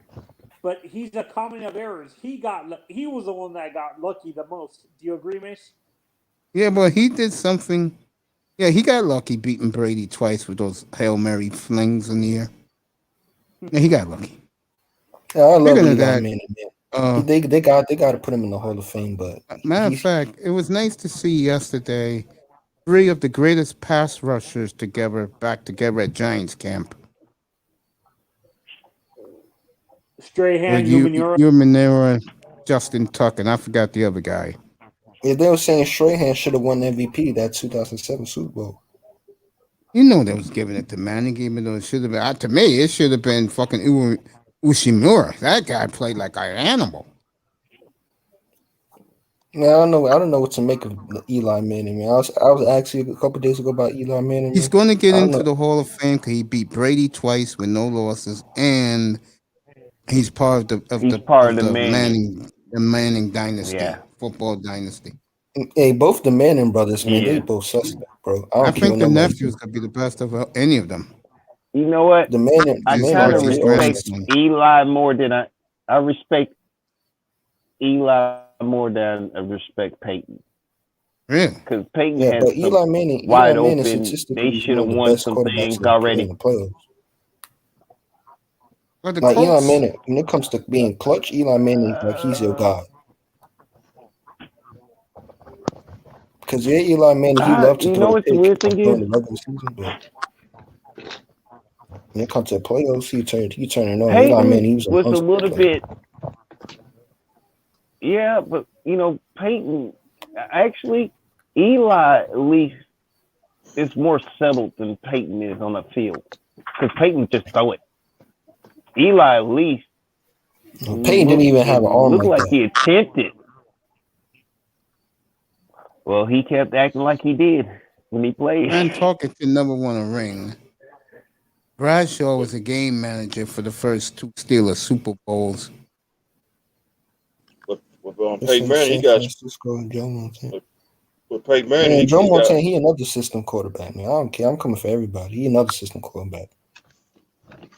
but he's a comedy of errors. He was the one that got lucky the most. Do you agree, Mace? Yeah, but he did something. Yeah, he got lucky beating Brady twice with those Hail Mary flings in the air. Yeah, he got lucky. Yeah, I love Speaking Eli of that, man. They got to put him in the Hall of Fame, but matter of fact, it was nice to see yesterday 3 of the greatest pass rushers back together at Giants camp. Strahan, Umanura, Justin Tuck, and I forgot the other guy. Yeah, they were saying Strahan should have won MVP that 2007 Super Bowl. You know they was giving it to Manning, even though it should have been. To me, it should have been fucking Ushimura. That guy played like an animal. Man, I don't know what to make of Eli Manning, man. I was asking you a couple days ago about Eli Manning. He's going to get into the Hall of Fame because he beat Brady twice with no losses, and he's part of the Manning dynasty, football dynasty. Hey, both the Manning brothers, man, they both suspect, bro. I think the nephews could be the best of any of them. You know what? I kind of respect Eli more than I respect Eli more than I respect Peyton. Really? Because Peyton had some Eli Manning, wide open. They should have won some things already. In the playoffs. Like Eli Manning, when it comes to being clutch, Eli Manning, like he's your guy. Because Eli Manning, he loved to throw. You know what the weird thing is? The regular season, but when it comes to playoffs, he turning on. Eli Manning, he was a little bit. Yeah, but Peyton, actually, Eli at least is more settled than Peyton is on the field. Because Peyton just throw it. Eli at least. Peyton didn't even have an arm like that. He attempted. Well, he kept acting like he did when he played. And talking to number 1 ring, Bradshaw was a game manager for the first 2 Steelers Super Bowls. With Peyton Manning, he got. With Peyton Manning, Joe Montana, he another system quarterback, man. I don't care. I'm coming for everybody. He another system quarterback.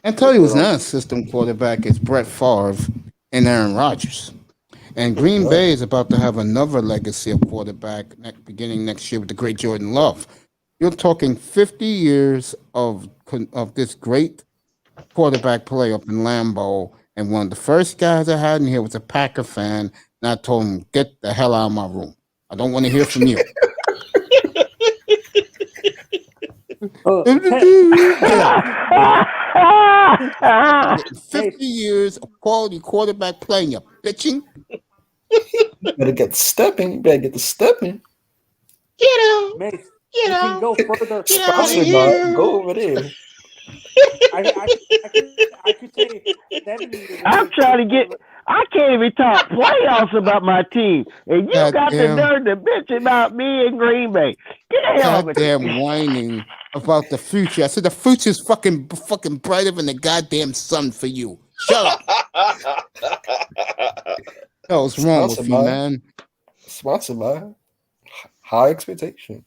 I tell you, who's not a system quarterback is Brett Favre and Aaron Rodgers. And Green Bay is about to have another legacy of quarterback beginning next year with the great Jordan Love. You're talking 50 years of this great quarterback play up in Lambeau. And one of the first guys I had in here was a Packer fan. And I told him, get the hell out of my room. I don't want to hear from you. 50 years of quality quarterback playing, you bitching. You better get the stepping. You better get the stepping. Mace, you can go further. Sponsored by go over there. I could say 70. I'm trying to get. I can't even talk playoffs about my team, and you got the nerve to bitch about me in Green Bay. Get the hell out of here! Goddamn whining about the future. I said the future's fucking brighter than the goddamn sun for you. Shut up. What's wrong with you, man? Sponsored by High Expectation.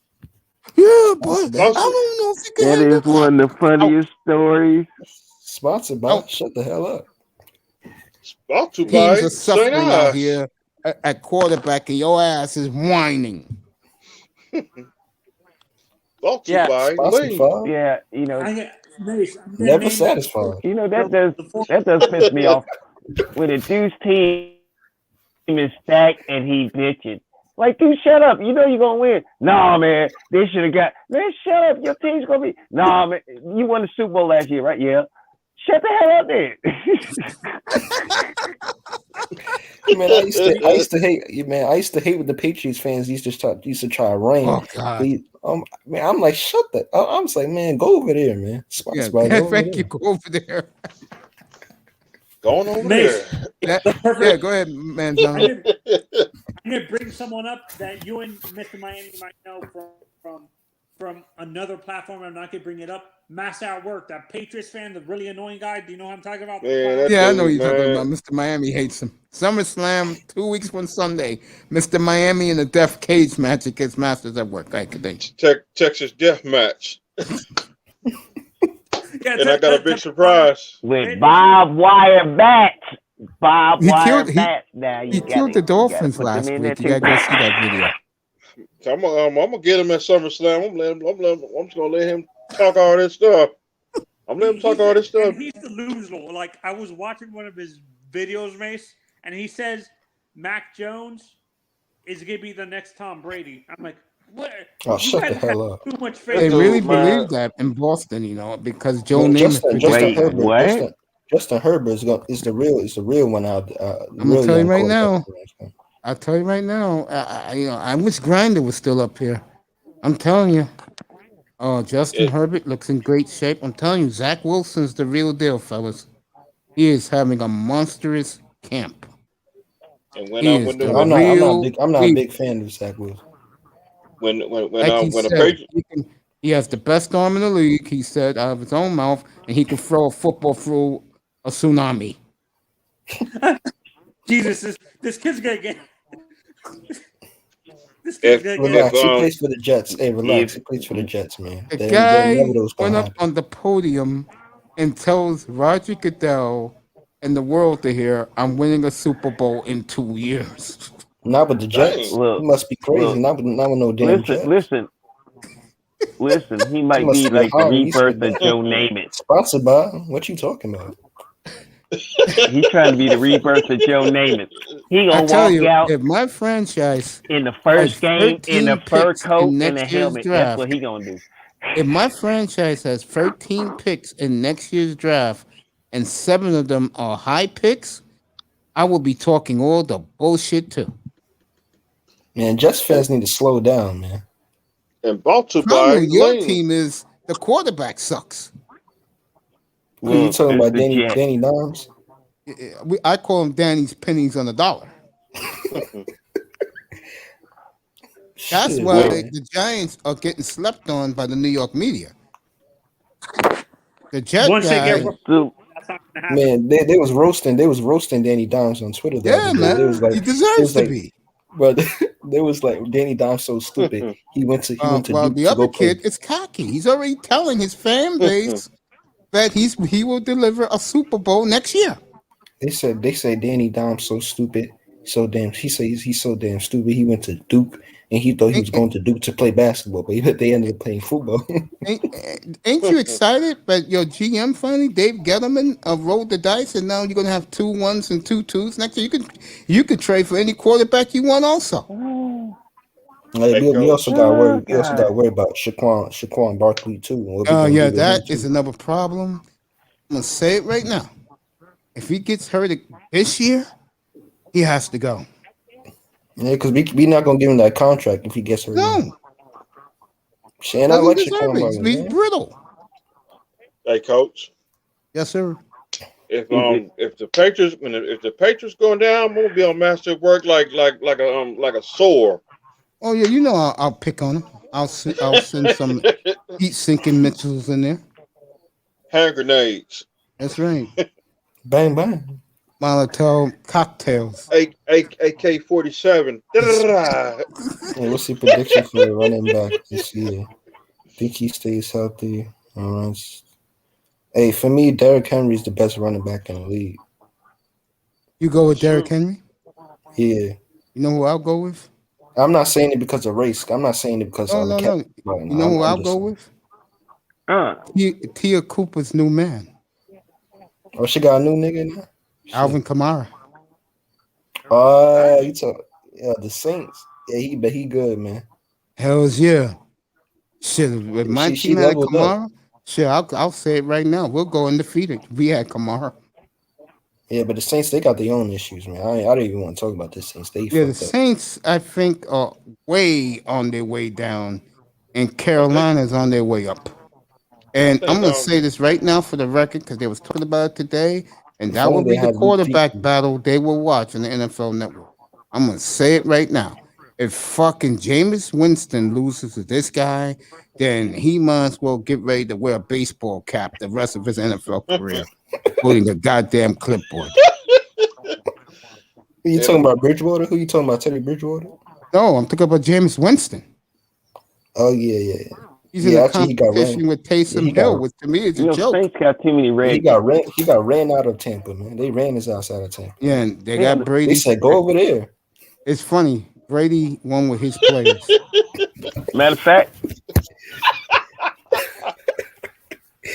Yeah, but I don't know if you can. That is one of the funniest stories. Sponsored by Shut the hell up. Sponsored by teams are suffering out here at quarterback, and your ass is whining. Sponsored by Lee. Yeah, you know, never satisfied. You know that does piss me off when a dude's team is stacked and he bitching. Like, dude, shut up. You know you're going to win. Nah, man. They should have got... Man, shut up. Your team's going to be... Nah, man. You won the Super Bowl last year, right? Yeah. Shut the hell up there. Man, I used to hate... Man, I used to hate when the Patriots fans used to try to rain. Oh, God. Man, I'm like, shut that... I'm just like, man, go over there, man. Thank you. Go over there. Going over there. Yeah, go ahead, man. I'm gonna bring someone up that you and Mr. Miami might know from another platform. I'm not gonna bring it up. Mass at Work, that Patriots fan, the really annoying guy. Do you know what I'm talking about? Yeah, I know you're talking about. Mr. Miami hates him. SummerSlam 2 weeks from Sunday. Mr. Miami in a death cage match against Masters at Work. Texas Death Match. And I got a big surprise. With Bob Wire bats. Bob Wire bats. Now he killed the Dolphins last week. You gotta go see that video. So I'm gonna get him at SummerSlam. I'm just gonna let him talk all this stuff. I'm letting him talk all this stuff. He's delusional. Like, I was watching one of his videos, Mace, and he says Mac Jones is gonna be the next Tom Brady. I'm like, what? Oh, shut the hell up. Too much faith. They really believe that in Boston, because Joe Namath. Justin Herbert is the real one out. I'm gonna tell you right now. I'll tell you right now. I wish Grinder was still up here. I'm telling you. Oh, Justin Herbert looks in great shape. I'm telling you, Zach Wilson's the real deal, fellas. He is having a monstrous camp. And I'm not a big fan of Zach Wilson. He has the best arm in the league, he said out of his own mouth, and he can throw a football through a tsunami. Jesus, this kid's gonna get. Relax, he plays for the Jets. Hey, relax, he plays for the Jets, man. The guy went up on the podium and tells Roger Goodell and the world to hear, I'm winning a Super Bowl in 2 years. Not with the Jets. Look, he must be crazy. Not with no damn Jets. Listen. He might be like the rebirth of Joe Namath. Sponsored by? What you talking about? He's trying to be the rebirth of Joe Namath. He gonna walk out if my franchise in the first game in a fur coat and a helmet. That's what he gonna do. If my franchise has 13 picks in next year's draft and 7 of them are high picks, I will be talking all the bullshit too. Man, Jets fans need to slow down, man. And Baltimore, your team is the quarterback sucks. What are you talking about, Danny Dimes? I call him Danny's pennies on the dollar. That's why the Giants are getting slept on by the New York media. The Jets guy, man, they was roasting Danny Dimes on Twitter. Yeah, man, he deserves to be. But they was like, Danny Dimes so stupid. He went to Duke the other kid is cocky. He's already telling his fan base that he will deliver a Super Bowl next year. They say Danny Dimes so stupid, so damn. He says he's so damn stupid. He went to Duke and he thought he was going to Duke to play basketball, but they ended up playing football. Ain't you excited that your GM finally, Dave Gettleman, rolled the dice, and now you're gonna have 2 1s and 2 2s next year? You could trade for any quarterback you want, also. We also got worried. We also got worried about Shaquan Barkley too. Yeah, that is another problem. I'm gonna say it right now. If he gets hurt this year, he has to go. Yeah, because we not gonna give him that contract if he gets hurt. No. Shane, I like your corner, He's brittle. Hey, coach. Yes, sir. If the Patriots going down, I'm gonna be on master work like a sore. Oh yeah, you know I'll pick on him. I'll send some heat sinking Mitchells in there. Hand grenades. That's right. Bang bang. Molotov cocktails. AK-47. Hey, what's your prediction for the running back this year? Think he stays healthy? Hey, for me, Derrick Henry's the best running back in the league. You go with Derrick Henry? Yeah. You know who I'll go with? I'm not saying it because of race. I'm not saying it because of no. You know who I'll go with? Tia Cooper's new man. Oh, she got a new nigga now? Alvin Kamara. You talk the Saints. Yeah, but he good, man. Hells yeah. Shit, if my team had Kamara, shit, I'll say it right now. We'll go undefeated. We had Kamara. Yeah, but the Saints, they got their own issues, man. I don't even want to talk about the Saints. The Saints, I think, are way on their way down, and Carolina's on their way up. And I'm going to say this right now for the record, because they was talking about it today, and that will be the quarterback battle they will watch on the NFL Network. I'm going to say it right now. If fucking Jameis Winston loses to this guy, then he might as well get ready to wear a baseball cap the rest of his NFL career, holding a goddamn clipboard. Who you talking about, Bridgewater? Who you talking about, Teddy Bridgewater? No, I'm talking about Jameis Winston. Oh, yeah. He's in a competition with Taysom Hill, which to me is a joke. Saints got too many red. He got ran out of Tampa, man. They ran his ass out of Tampa. Yeah, and they got Brady. They said, go over there. It's funny. Brady won with his players. Matter of fact,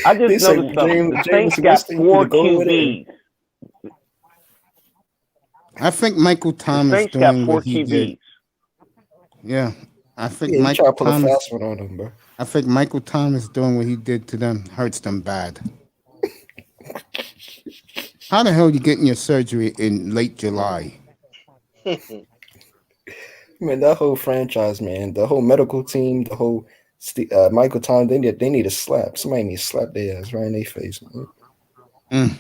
I just noticed something. The Saints got 4 QBs. I think Michael Thomas doing what he did. Yeah, I think Michael Thomas. I think Michael Thomas doing what he did to them hurts them bad. How the hell you getting your surgery in late July? Man, that whole franchise, man, the whole medical team, the whole Michael Thomas, they need a slap. Somebody needs to slap their ass right in their face, man.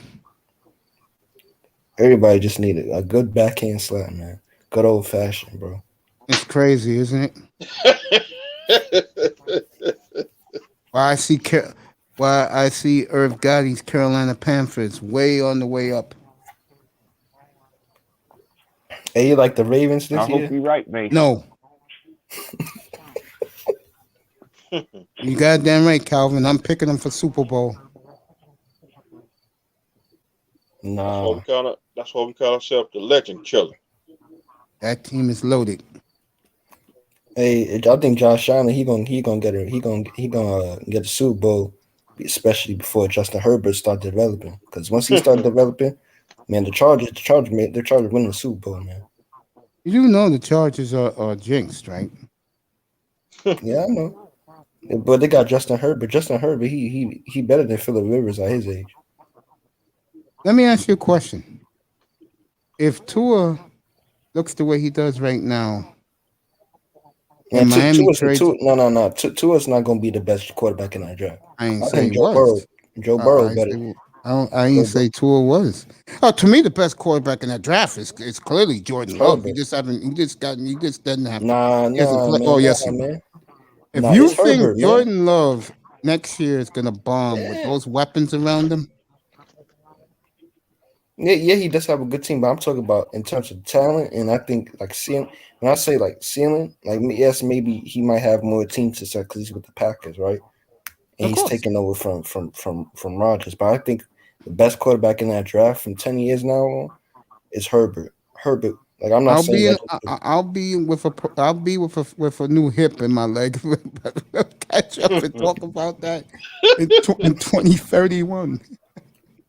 Everybody just needed a good backhand slap, man. Good old fashioned, bro. It's crazy, isn't it? Why I see Irv Gotti's Carolina Panthers way on the way up. Hey, you like the Ravens this year? I hope you're right, mate. No. You goddamn right, Calvin. I'm picking them for Super Bowl. No. That's what we call ourselves, the legend killer. That team is loaded. Hey, I think Josh Allen, he gonna get a Super Bowl, especially before Justin Herbert start developing. Because once he start developing, man, they're Chargers winning the Super Bowl, man. You do know the Chargers are jinxed, right? Yeah, I know. But they got Justin Herbert. Justin Herbert, he better than Phillip Rivers at his age. Let me ask you a question. If Tua looks the way he does right now, and Tua's not going to be the best quarterback in that draft. I ain't saying Joe Burrow better. I ain't say Tua was. Oh, to me, the best quarterback in that draft is clearly Jordan Love. He just doesn't have. Oh yes, man. If you think Jordan Love next year is gonna bomb with those weapons around him. Yeah, he does have a good team, but I'm talking about in terms of talent, and I think like ceiling. When I say like ceiling, like yes, maybe he might have more team success because he's with the Packers, right? And he's taking over from Rodgers. But I think the best quarterback in that draft from 10 years now on is Herbert. Like I'm not saying I'll be with a new hip in my leg. Catch up and talk about that in 2031.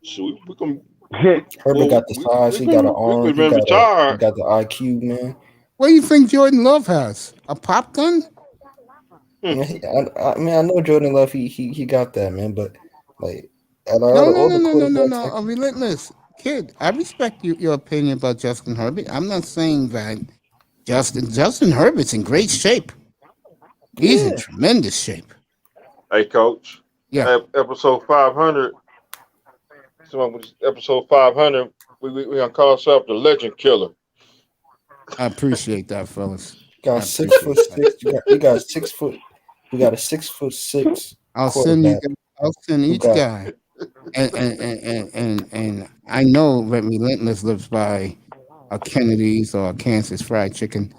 So we can. Herbert got the size. He got an arm. He got the IQ, man. What do you think Jordan Love has? A pop gun? I mean, I know Jordan Love. He got that, man. But like, no. A relentless kid. I respect your opinion about Justin Herbert. I'm not saying that Justin Herbert's in great shape. He's in tremendous shape. Hey, Coach. Yeah. Episode 500. So episode 500, we gonna call ourselves the Legend Killer. I appreciate that, fellas. Got 6'6". You got 6 foot. We got a 6'6". I'll send each guy. And I that Relentless lives by a Kennedy's or a Kansas Fried Chicken.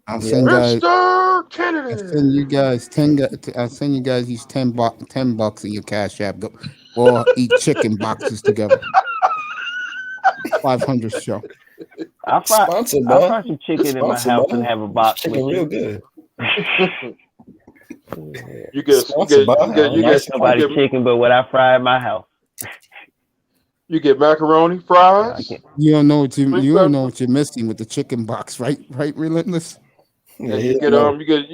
I'll send Mr. Kennedy. I'll send you guys I'll send you guys these $10 in your Cash App. We'll eat chicken boxes together. 500 show. I'll fry some chicken in my house and have a box. Chicken real good. You get somebody chicken, but what I fry in my house. You get macaroni, fries. You don't know what you're missing with the chicken box, right? Right, Relentless. Yeah, you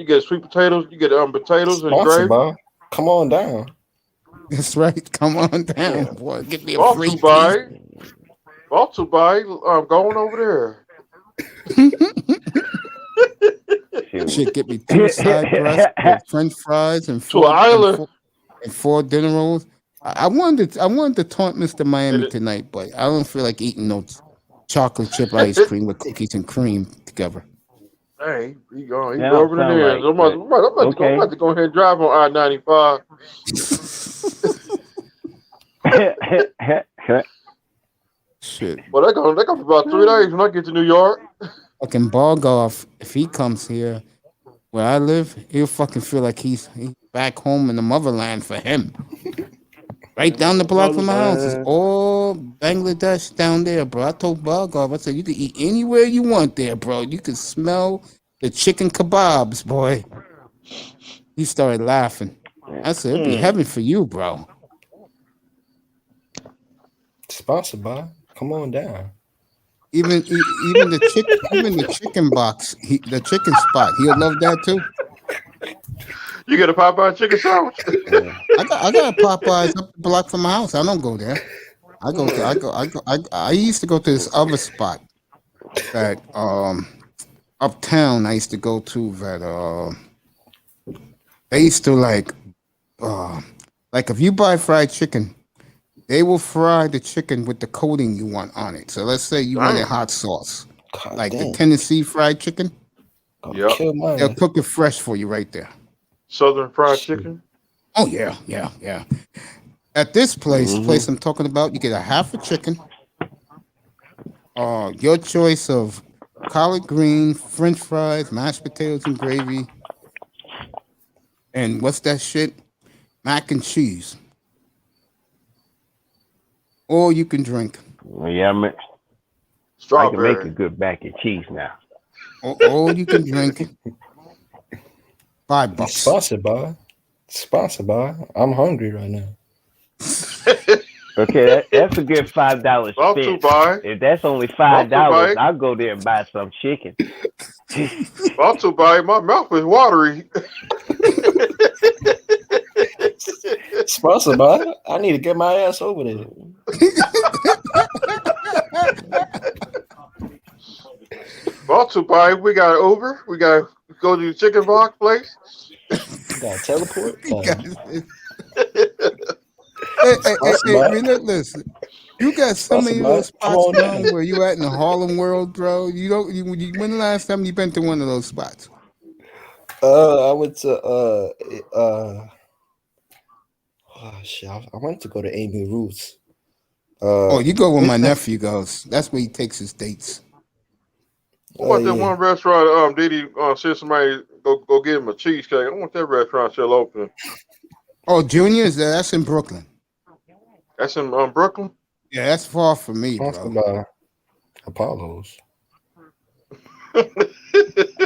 get sweet potatoes. You get potatoes and gravy. Bob. Come on down. That's right. Come on down, boy. Get me a Brought free to buy. I'm going over there. Shit, get me 2 side breasts with French fries and 4 dinner rolls. I wanted to taunt Mr. Miami tonight, but I don't feel like eating no chocolate chip ice cream with cookies and cream together. Hey, he go over there. I'm about to go ahead and drive on I-95. Shit. Well, that gonna be about 3 days when I get to New York. Fucking Bargoff, if he comes here where I live, he'll fucking feel like he's back home in the motherland for him. Right down the block from my house. It's all Bangladesh down there, bro. I told Bargoff, I said, you can eat anywhere you want there, bro. You can smell the chicken kebabs, boy. He started laughing. I said, it'd be heaven for you, bro. Sponsored by. Come on down. Even the chicken box, the chicken spot, he'll love that too. You get a Popeye chicken sandwich? I got a Popeyes up the block from my house. I don't go there. I used to go to this other spot that uptown. I used to go to that they used to like if you buy fried chicken, they will fry the chicken with the coating you want on it. So let's say you wanted hot sauce, the Tennessee fried chicken. Yep. They'll cook it fresh for you right there. Southern fried chicken. Oh yeah. At this place I'm talking about, you get a half a chicken. Your choice of collard green, French fries, mashed potatoes and gravy, and what's that shit? Mac and cheese. Or you can drink. Well, yeah, I can make a good mac and cheese now. Or you can drink. $5. Sponsored by. I'm hungry right now. Okay, that's a good $5 spend. If that's only $5, I'll go there and buy some chicken. Also, by my mouth is watery. Sponsored by. I need to get my ass over there. Also, by we got Uber. We got to go to the chicken box place. You got to teleport. Hey, Relentless. You got so many little spots down where you at in the Harlem world, bro. When the last time you been to one of those spots? I went to I wanted to go to Amy Ruth's. You go where my nephew goes. That's where he takes his dates. What that one restaurant? Diddy said somebody go get him a cheesecake. I want that restaurant still open. Oh, Junior's that's in Brooklyn. That's in Brooklyn. Yeah, that's far from me, bro. By Apollo's.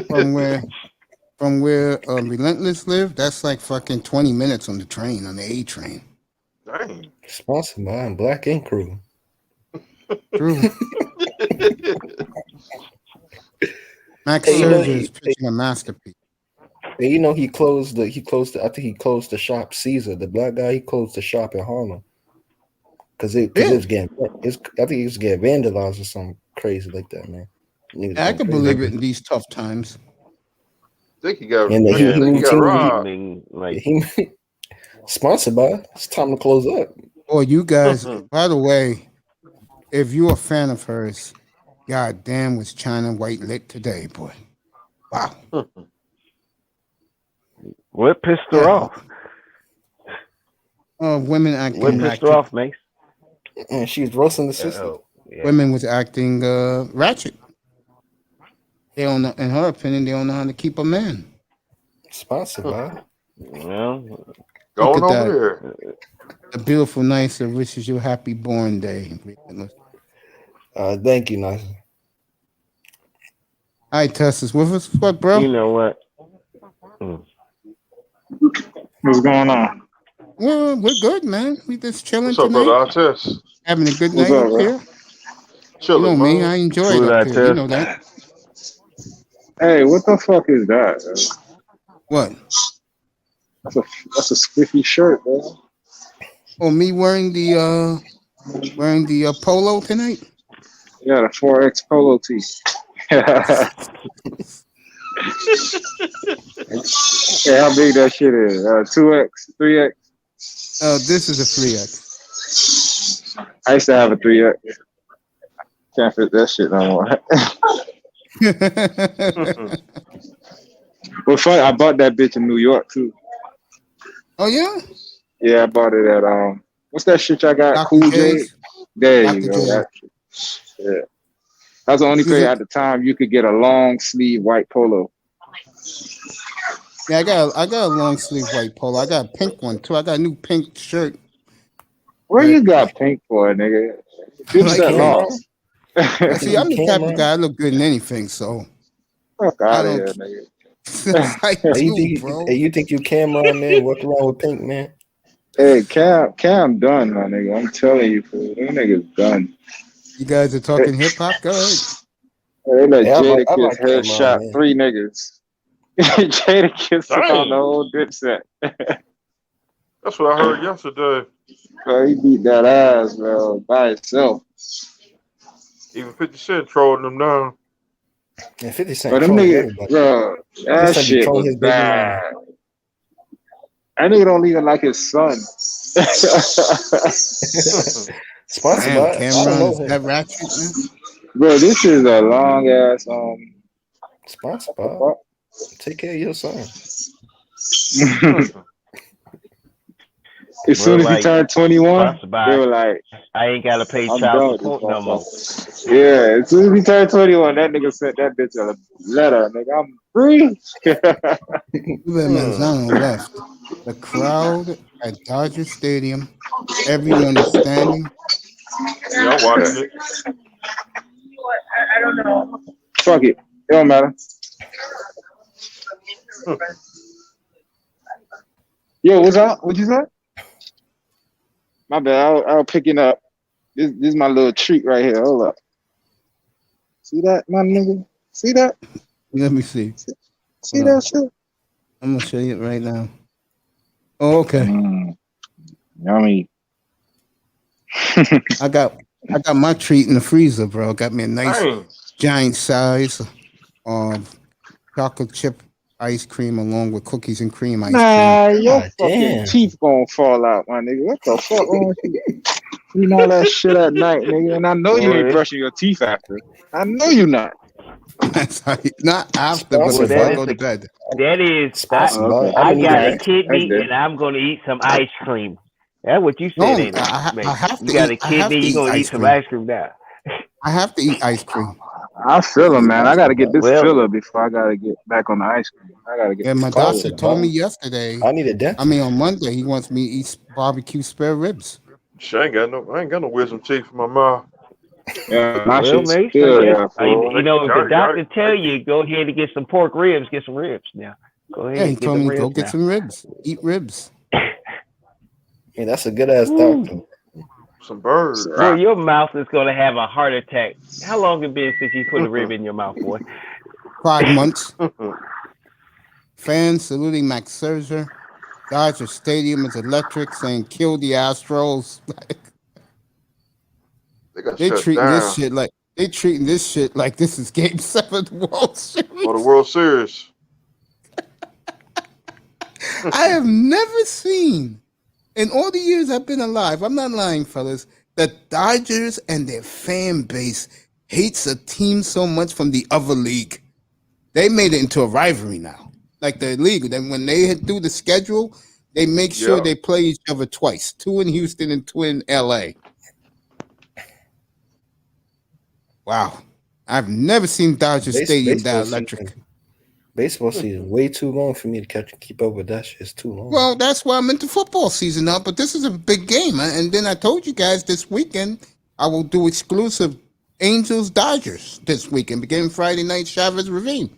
From where Relentless live, that's like fucking 20 minutes on the train, on the A train. Dang. Sponsored by Black Ink Crew. True. Max Scherzer is pitching a masterpiece. Hey, you know he closed I think he closed the shop Caesar, the black guy. He closed the shop in Harlem because it was getting. I think he was getting vandalized or something crazy like that, man. I can believe it in these tough times. I think he got, And he got robbed. He sponsored by. It's time to close up. Oh, you guys, by the way, if you're a fan of hers, god damn was China White lit today, boy. Wow. What pissed her off? Women acting What pissed her off, Mace? And she was roasting the sister. Yeah. Women was acting ratchet. They don't know, in her opinion, they don't know how to keep a man. Sponsored by. Well, going over there. A beautiful nice that wishes you a happy born day. Thank you, nice. All right, Tessa's with us. What, bro? You know what? What's going on? Well, we're good, man. We just chilling What's up, tonight. brother Artest? Having a good What's night up, up bro? here. Chilling, you know me, man. I enjoy it up here. You know that. Hey, what the fuck is that? What? That's a spiffy shirt, bro. Oh, me wearing the polo tonight? Yeah, the 4X polo tee. Yeah, how big that shit is? 2X, 3X. This is a 3X. I used to have a 3X. Can't fit that shit no more. Well, funny, I bought that bitch in New York too. Oh yeah? Yeah, I bought it at what's that shit y'all got? Dr. Cool J. J's? There Dr. you go. J's. That shit. Yeah, that's the only place at the time you could get a long sleeve white polo. Yeah, I got a long sleeve white polo. I got a pink one too. I got a new pink shirt. Where you got pink for, nigga? It's that long. See, I'm the type of guy I look good in anything, so. Fuck out of here, nigga. You think you Cameron, man? Walk around with pink, man? Hey, Cam done, my nigga. I'm telling you, fool. Them niggas done. You guys are talking hip hop, go ahead. They let Hey, Jadakiss headshot 3 niggas. Jadakiss took on the whole Dipset. That's what I heard yesterday. Bro, he beat that ass, bro, by himself. Even 50 Cent trolling them down. Yeah, 50 Cent. But them niggas, bro, that shit was bad. That nigga don't even like his son. Sponsored by Cameron, that ratchet, man. Bro, this is a long ass sponsored by. Take care of your son. As soon as he turned 21, they were like, I ain't gotta pay child support no more. Yeah, as soon as he turned 21, that nigga sent that bitch a letter. Nigga, I'm free. Manzano left. The crowd at Dodger Stadium, everyone is standing. Yeah, I'm watching it. I don't know. Fuck it. It don't matter. Yo, what's up? What you say? My bad. I was picking up. This is my little treat right here. Hold up. See that, my nigga? See that? Let me see. See that shit? I'm gonna show you it right now. Oh, okay. Yummy. I got my treat in the freezer, bro. Got me a nice giant size chocolate chip ice cream along with cookies and cream ice cream. Nah, your fucking teeth gonna fall out, my nigga. What the fuck wrong with you? You know that shit at night, nigga. And I know you ain't brushing your teeth after. I know you not. That's right. Not after, but before I go to bed. That is, I got a kidney and I'm gonna eat some ice cream. That's what you said, ain't it? I have to you got a kidney, you gonna eat some ice cream now. I have to eat ice cream. I feel him, man. I gotta get this filler before I gotta get back on the ice cream. I gotta get. Yeah, my doctor told me yesterday. I need a dent. I mean, on Monday he wants me to eat barbecue spare ribs. I ain't got no wisdom teeth in my mouth. Yeah, my well, shit's mate, still you there, know, if the doctor tell you go ahead and get some pork ribs, get some ribs now. Go ahead. Yeah, he and get told me ribs go get now. some ribs. Eat ribs. Yeah, that's a good ass doctor. Some birds. Boy, your mouth is gonna have a heart attack. How long it been since you put a rib in your mouth, boy? 5 months. Fans saluting Max Scherzer. Dodger Stadium is electric, saying "Kill the Astros." They treating this shit like They treating this shit like this is Game 7 of the World Series. Or the World Series. I have never seen, in all the years I've been alive, I'm not lying, fellas, the Dodgers and their fan base hates a team so much from the other league. They made it into a rivalry now. Like the league, then when they do the schedule, they make sure they play each other twice, 2 in Houston and 2 in LA. Wow. I've never seen Dodger Stadium that electric. Baseball season way too long for me to keep up with that shit. It's too long. Well, that's why I'm into football season now, but this is a big game. And then I told you guys this weekend I will do exclusive Angels Dodgers this weekend, beginning Friday night, Chavez Ravine.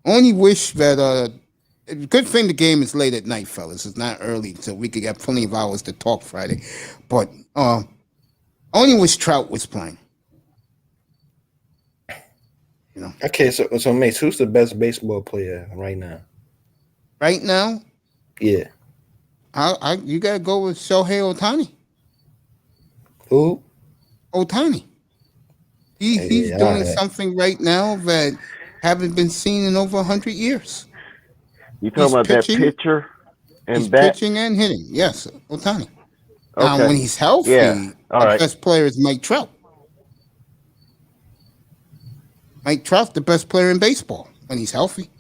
Only wish that good thing the game is late at night, fellas. It's not early, so we could get plenty of hours to talk Friday. But only wish Trout was playing. You know. Okay, so Mace, who's the best baseball player right now? Right now? Yeah. You gotta go with Shohei Ohtani. Who? Ohtani. He's doing something right now that haven't been seen in over 100 years. You talking about pitching, that pitcher and he's bat? Pitching and hitting. Yes, Ohtani. Now, when he's healthy, the best player is Mike Trout. Mike Trout's the best player in baseball when he's healthy.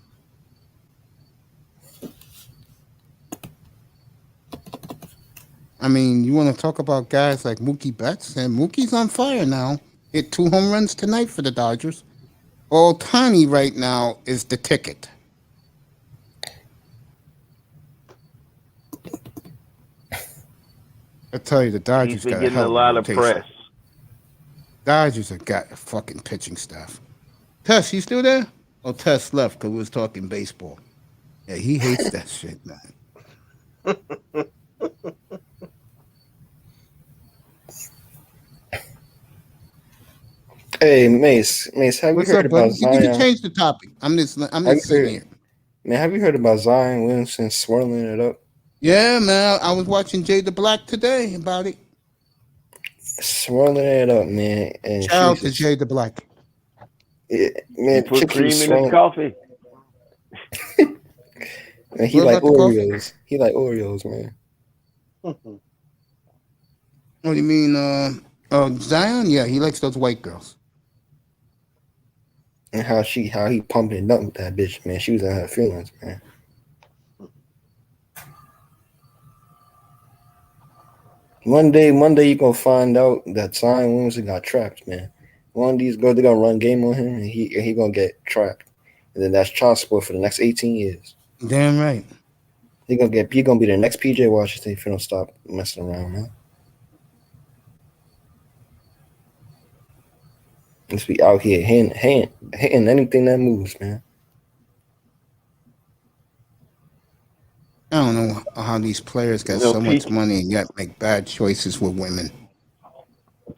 I mean, you want to talk about guys like Mookie Betts, and Mookie's on fire now. Hit 2 home runs tonight for the Dodgers. Ohtani right now is the ticket. I tell you, the Dodgers He's been got getting a lot of press. Dodgers have got a fucking pitching staff. Tess, you still there? Oh, Tess left because we was talking baseball. Yeah, he hates that shit, man. Hey, Mace, have you heard about Zion? You can change the topic. I'm just sitting here. Man, have you heard about Zion Williamson swirling it up? Yeah, man. I was watching Jay the Black today about it. Swirling it up, man. And shout out to Jay the Black. Yeah, man, put cream in his coffee. Man, he like Oreos. He like Oreos, man. What do you mean, Zion? Yeah, he likes those white girls. And how he pumped and dumped that bitch, man. She was in her feelings, man. One day you gonna find out that Zion Williamson got trapped, man. One of these girls, they gonna run game on him, and he gonna get trapped, and then that's child support for the next 18 years. Damn right. He gonna be the next PJ Washington if you don't stop messing around, man. Let's be out here hitting anything that moves, man. I don't know how these players got so much money and yet make bad choices with women.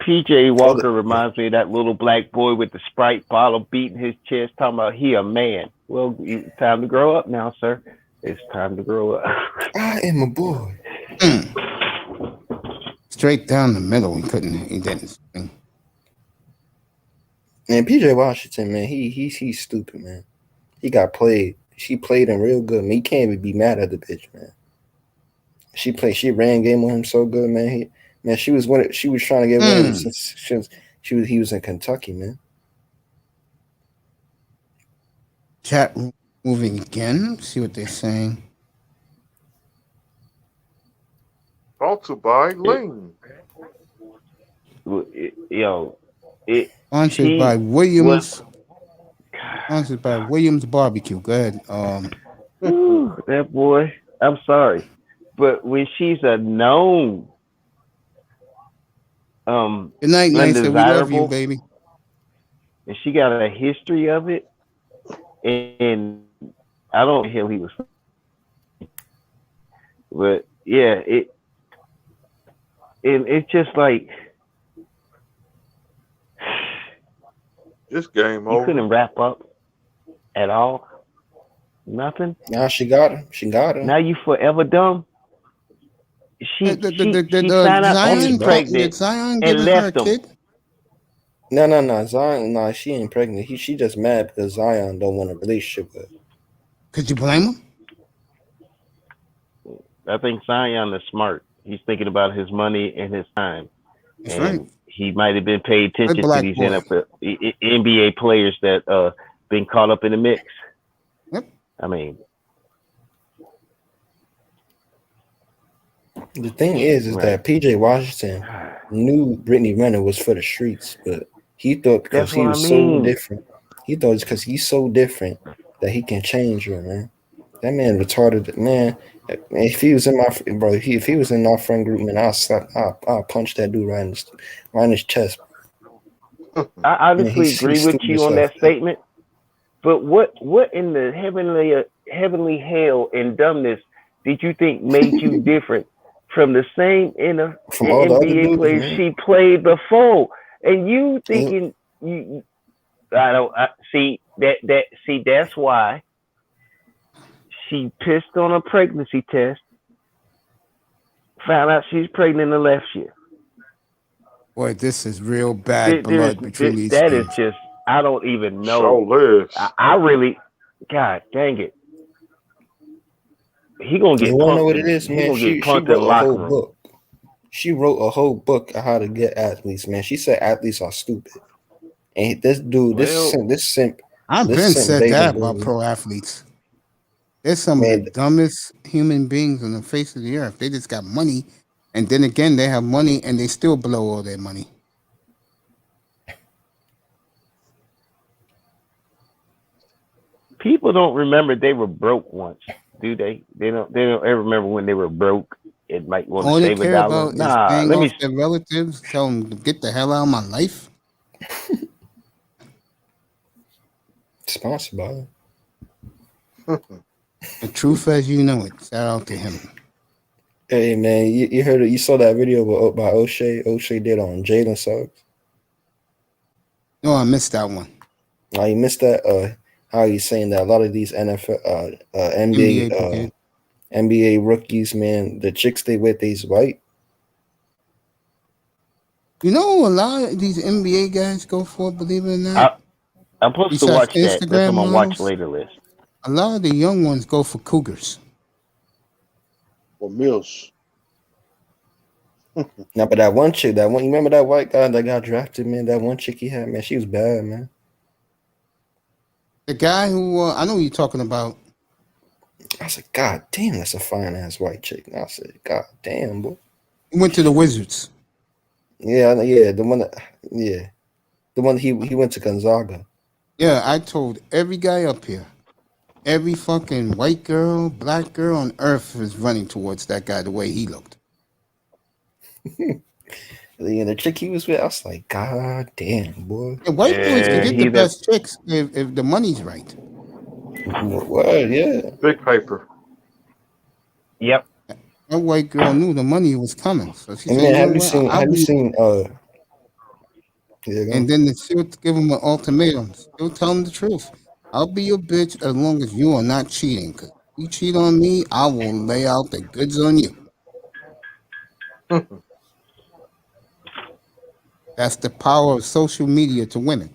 PJ Walker reminds me of that little black boy with the Sprite bottle beating his chest, talking about he a man. Well, it's time to grow up now, sir. It's time to grow up. I am a boy. Straight down the middle. He didn't. Man, PJ Washington, man, he's stupid, man. He got played. She played him real good. Man, he can't even be mad at the bitch, man. She ran game on him so good, man. She was trying to get one since he was in Kentucky, man. Chat moving again. See what they're saying. Brought to by Ling. Sponsored by Williams. Sponsored by Williams Barbecue. Go ahead. That boy. I'm sorry, but when she's a known, good night, Nice. We love you, baby. And she got a history of it, and I don't know him he was, but yeah, it's just like this game over. You couldn't wrap up at all. Nothing. Now she got him. Now you forever dumb. She signed up. She's pregnant did Zion and give her a left him. kid? No. Zion, no, she ain't pregnant. She just mad because Zion don't want a relationship with her. Could you blame him? I think Zion is smart. He's thinking about his money and his time. That's and right. he might have been paid attention to black these boy. NBA players that been caught up in the mix. Yep. I mean, The thing is right. that PJ Washington knew Brittany Renner was for the streets, but he thought because That's he what was I so mean. different, he thought it's because he's so different that he can change her, man. That man retarded, man. If he was in my bro, if he was in our friend group, man, I'll punch that dude right in his chest. I honestly he's agree with stupid you as on hell. that statement. But what in the heavenly hell and dumbness did you think made you different from the same From all the other NBA dudes, players man. she played before? And you thinking you see that's why she pissed on a pregnancy test, found out she's pregnant the last year. Boy, this is real bad blood between these that teams. is just, I don't even know. So lives. I really, God dang it. He gonna get You wanna know punked. what it is, He man? gonna She get punked in wrote the a locker whole room. book. She wrote a whole book on how to get athletes, man. She said athletes are stupid. And this dude, this simp, I've this been simp said baby that boy, about pro athletes. They're some of man. the dumbest human beings on the face of the earth. They just got money, and then again, they have money and they still blow all their money. People don't remember they were broke once, do they? They don't ever remember when they were broke. It might want All to they save care $1. about is Nah, paying let me. off their relatives, tell them to get the hell out of my life. Sponsored by him. The truth as you know it. Shout out to him. Hey man, you heard it? You saw that video by O'Shea? O'Shea did on Jalen Suggs. No, I missed that one. Oh, you missed that? How he's saying that a lot of these NFL, NBA rookies, man, the chicks they with, they's white. You know, a lot of these NBA guys go for, believe it or not. I'm supposed to watch that. That's on my watch later list. A lot of the young ones go for cougars. Or Mills. Now, but that one chick, you remember that white guy that got drafted, man? That one chick he had, man, she was bad, man. The guy who, I know who you're talking about. I said, God damn, that's a fine ass white chick. I said, God damn, boy. He went to the Wizards. Yeah, the one he went to Gonzaga. Yeah, I told every guy up here, every fucking white girl, black girl on earth is running towards that guy the way he looked. The chick he was with, I was like, God damn, boy. And white boys can get the best chicks if the money's right. What? Yeah. Big paper. Yep. That white girl knew the money was coming. So she said, Man, have you seen and then she'll give him an ultimatum. She'll tell him the truth. I'll be your bitch as long as you are not cheating. Because if you cheat on me, I will lay out the goods on you. That's the power of social media to women.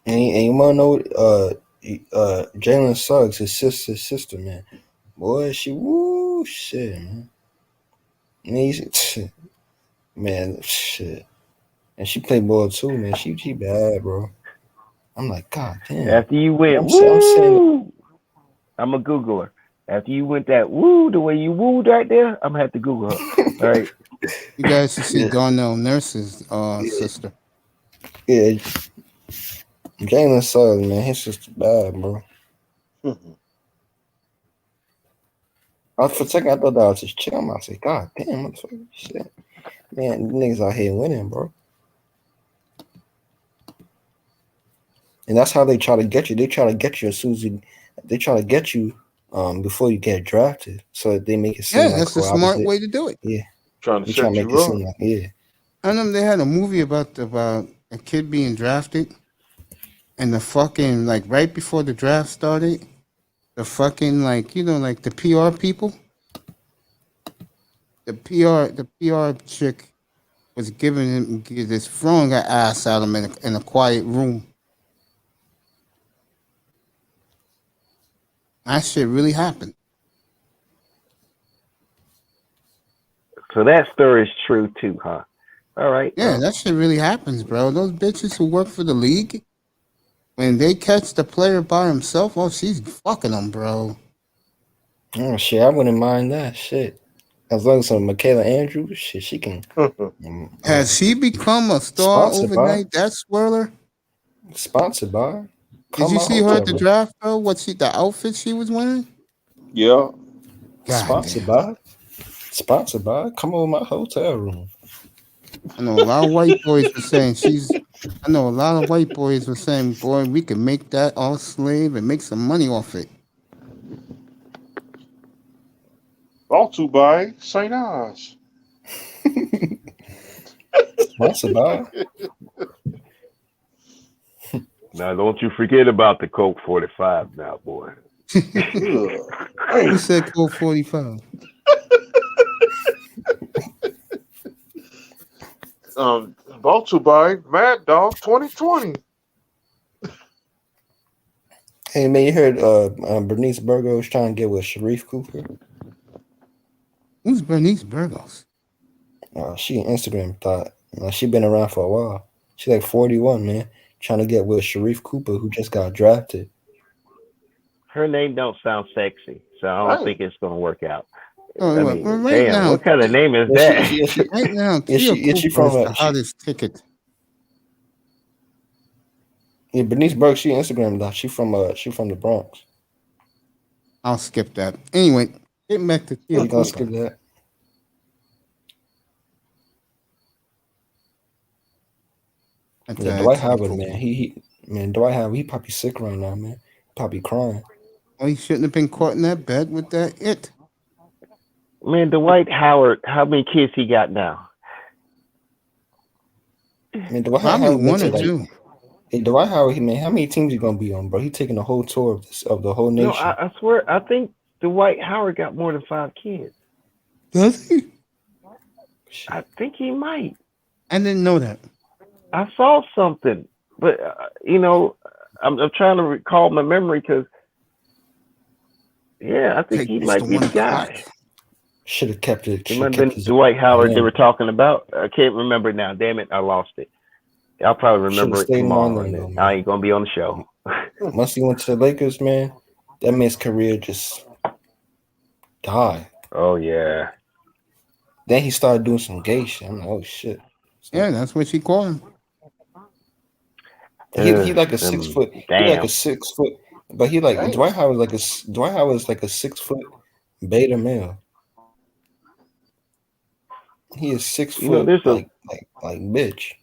And you want to know, Jalen Suggs, his sister, man. Boy, shit, man. Man, shit. And she played ball too, man. She bad, bro. I'm like, God damn. After you went, I'm a Googler. After you went that woo, the way you wooed right there, I'm gonna have to Google her. All right. You guys should see Darnell Nurse's sister. Yeah. Jalen Suggs, man, his sister bad, bro. For a second, I thought that was his chick. I'm about to say, God damn, motherfucker, shit. Man, niggas out here winning, bro. And that's how they try to get you. They try to get you as soon as they try to get you before you get drafted. So that they make it seem like that's a smart way to do it. Yeah. Trying to set you up. I know they had a movie about a kid being drafted, and the fucking right before the draft started, the fucking like the PR people. The PR chick was giving him this throwing her ass at him in a quiet room. That shit really happened. So that story is true too, huh? All right. Yeah, that shit really happens, bro. Those bitches who work for the league, when they catch the player by himself, oh, she's fucking them, bro. Oh shit, I wouldn't mind that shit. As long as Michaela Andrews, shit, she can. Has she become a star overnight? That swirler. Sponsored by. Did you see her at the draft, bro? The outfit she was wearing? Yeah. Sponsored by. Sponsored by. Come on, my hotel room. I know a lot of white boys were saying I know a lot of white boys were saying, boy, we could make that all slave and make some money off it. Brought to by St. Oz. Sponsored by. Now, don't you forget about the Coke 45 now, boy. Who said Coke 45? Brought to by Mad Dog 2020. Hey man, you heard Bernice Burgos trying to get with Sharif Cooper? Who's Bernice Burgos? She an Instagram thought. She been around for a while. She like 41, man. Trying to get with Sharif Cooper, who just got drafted. Her name don't sound sexy, so I don't think it's gonna work out. Oh, I mean, right now, what kind of name is that? Right now, she from the hottest ticket. Yeah, Bernice Burke, she Instagram though. She from the Bronx. I'll skip that. Anyway, getting back to You gonna skip that? Yeah, Dwight Howard, man. Dwight Howard, he probably sick right now, man. Probably crying. Oh, he shouldn't have been caught in that bed with that it. Man, Dwight Howard, how many kids he got now? Man, Dwight Probably Howard one or two. Hey, Dwight Howard, man, how many teams he gonna be on, bro? He taking the whole tour of the whole nation. No, I swear, I think Dwight Howard got more than 5 kids. Does he? I think he might. I didn't know that. I saw something, but I'm trying to recall my memory because, I think he might be the guy. Should have kept it. It might have been Dwight Howard they were talking about. I can't remember now. Damn it, I lost it. I'll probably remember it tomorrow. And I ain't gonna be on the show. Once he went to the Lakers, man, that man's career just died. Oh yeah. Then he started doing some gay shit. I'm like, oh shit. Yeah, that's what she called him. He like a 6 foot. Damn. He like a 6 foot. But he like Dwight Howard is like a 6 foot beta male. He is 6 foot like bitch.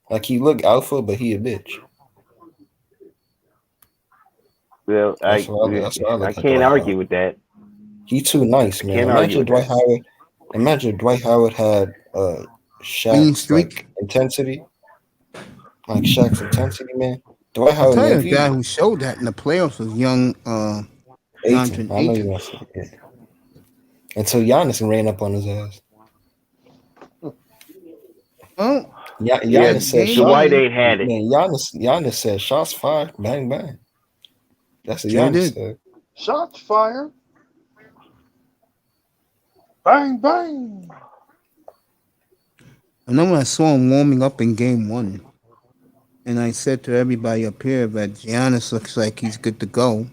Like he look alpha, but he a bitch. Well, I can't argue with that. He too nice, man. Imagine Dwight Howard had Shaq's like intensity. Like Shaq's intensity, man. Dwight Howard. I'll tell you, the guy who showed that in the playoffs was young Ayton. I know you want to say it. Until Giannis ran up on his ass. Oh, Giannis said Dwight ain't had it. Man, Giannis said shots fired, bang bang. That's what Giannis said. Shots fired. Bang bang. I know when I saw him warming up in game 1, and I said to everybody up here that Giannis looks like he's good to go.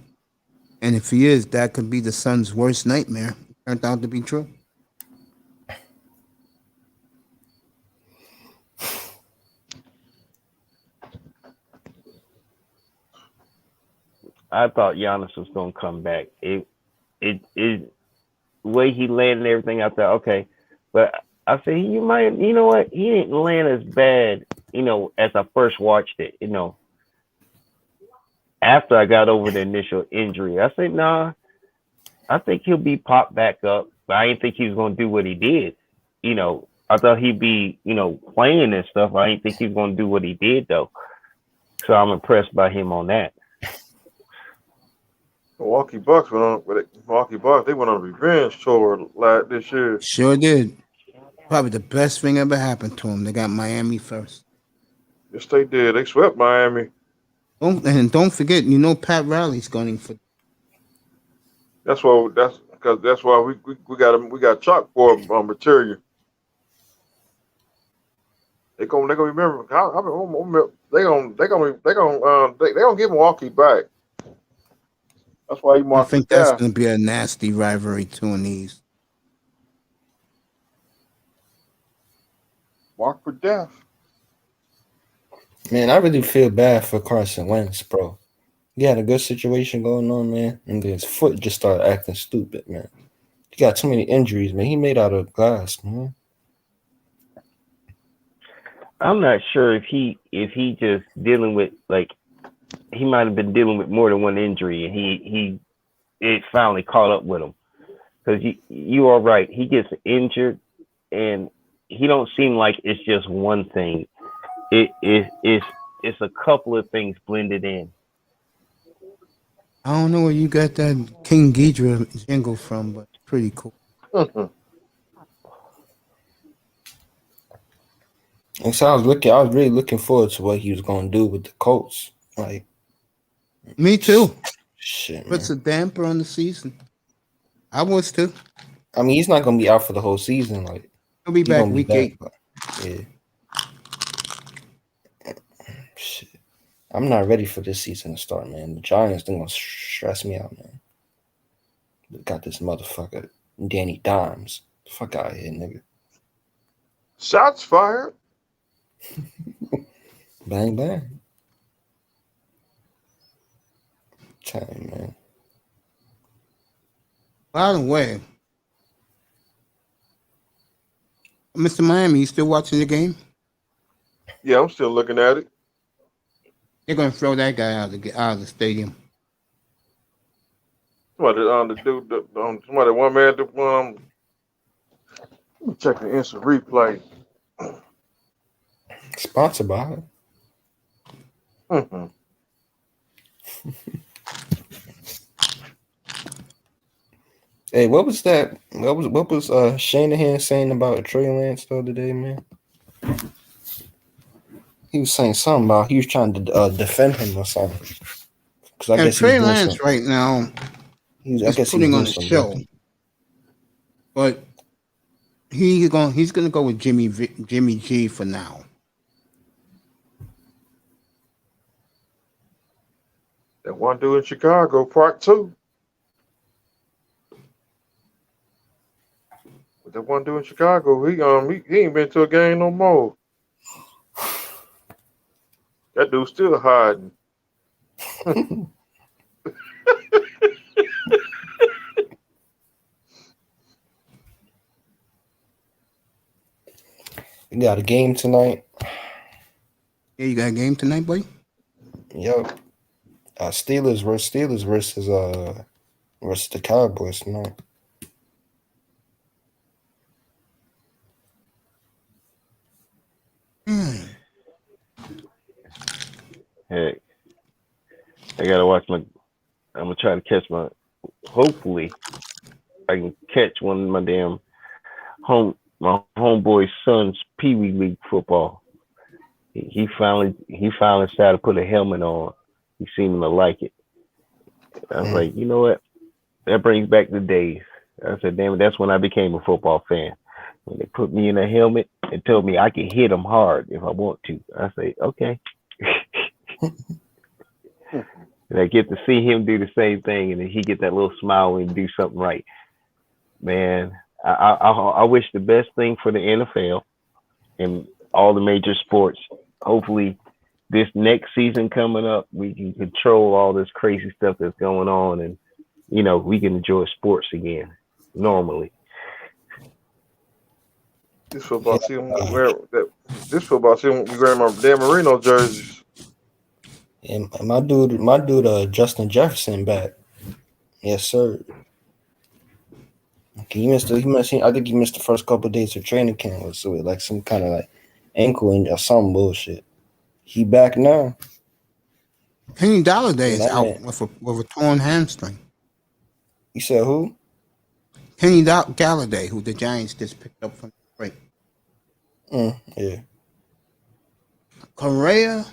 And if he is, that could be the Suns' worst nightmare. Turned out to be true. I thought Giannis was gonna come back. It the way he landed and everything, I thought, okay. But I said, you know what? He didn't land as bad, as I first watched it, After I got over the initial injury, I said, nah, I think he'll be popped back up. But I didn't think he was gonna do what he did. I thought he'd be, playing and stuff. I didn't think he was gonna do what he did though. So I'm impressed by him on that. Milwaukee Bucks went on. Milwaukee Bucks, they went on a revenge tour this year. Sure did. Probably the best thing ever happened to them. They got Miami first. Yes, they did. They swept Miami. Don't forget, you know Pat Riley's going for. That's why we got chalkboard material. They gonna remember. They gonna get Milwaukee back. That's why he I marked. think that's going to be a nasty rivalry too in the East. Mark for death. Man, I really feel bad for Carson Wentz, bro. He had a good situation going on, man, and then his foot just started acting stupid, man. He got too many injuries, man. He made out of glass, man. I'm not sure if he just dealing with, like, he might have been dealing with more than one injury, and it finally caught up with him. Because you are right, he gets injured, and he don't seem like it's just one thing. It's a couple of things blended in. I don't know where you got that King Ghidra jingle from, but it's pretty cool. And so I was really looking forward to what he was gonna do with the Colts. Like, me too. Shit, puts a damper on the season. I was too. I mean, he's not gonna be out for the whole season. Like, he'll be back week 8. But, yeah. Shit. I'm not ready for this season to start, man. The Giants, they're gonna stress me out, man. They got this motherfucker, Danny Dimes. Fuck out of here, nigga. Shots fired. Bang, bang. Time, man. By the way, Mr. Miami, you still watching the game? Yeah, I'm still looking at it. They're gonna throw that guy out of the stadium. Somebody one man. Let me check the instant replay. Sponsored by. Mm-hmm. Hey, what was that? What was Shanahan saying about Trey Lance the other day, man? He was saying something about he was trying to defend him or something. Because I guess Trey Lance right now he's putting on a show, but he's gonna go with Jimmy G for now. That one dude in Chicago, Part 2. But that one dude in Chicago, he ain't been to a game no more. That dude's still hiding. We got a game tonight. Yeah, you got a game tonight, boy? Yep. Steelers versus the Cowboys tonight. Hey, I gotta watch I'm gonna try to catch hopefully I can catch one of my damn my homeboy's son's Pee Wee League football. He finally decided to put a helmet on. He seemed to like it. I was like, you know what? That brings back the days. I said, damn it, that's when I became a football fan. When they put me in a helmet and told me I could hit them hard if I want to. I say, okay. And I get to see him do the same thing, and then he get that little smile when he do something right. Man, I wish the best thing for the NFL and all the major sports. Hopefully, this next season coming up, we can control all this crazy stuff that's going on, and we can enjoy sports again normally. This football season, we wearing my Dan Marino jerseys. And my dude, Justin Jefferson back. Yes, sir. Okay, I think he missed the first couple of days of training camp with like some kind of like ankle injury or some bullshit. He back now. Kenny Dalladay's out with a torn hamstring. You said who? Kenny Galladay, who the Giants just picked up from Detroit. Yeah. Correa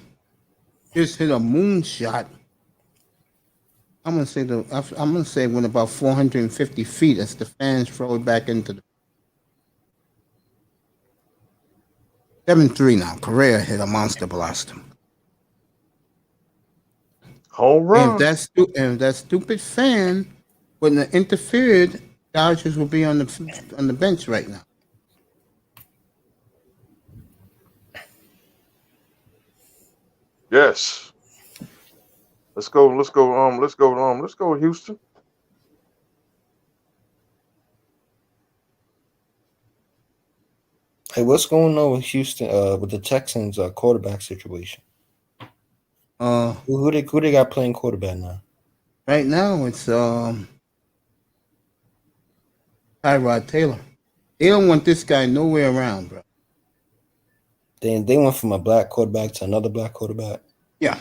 just hit a moonshot. I'm gonna say went about 450 feet as the fans throw it back into the 7-3 now. Correa hit a monster blaster. Home run. And if that stupid fan wouldn't have interfered, Dodgers would be on the bench right now. Yes. Let's go, Houston. Hey, what's going on with Houston? With the Texans' quarterback situation? Who they got playing quarterback now? Right now, it's Tyrod Taylor. They don't want this guy nowhere around, bro. They went from a black quarterback to another black quarterback. Yeah.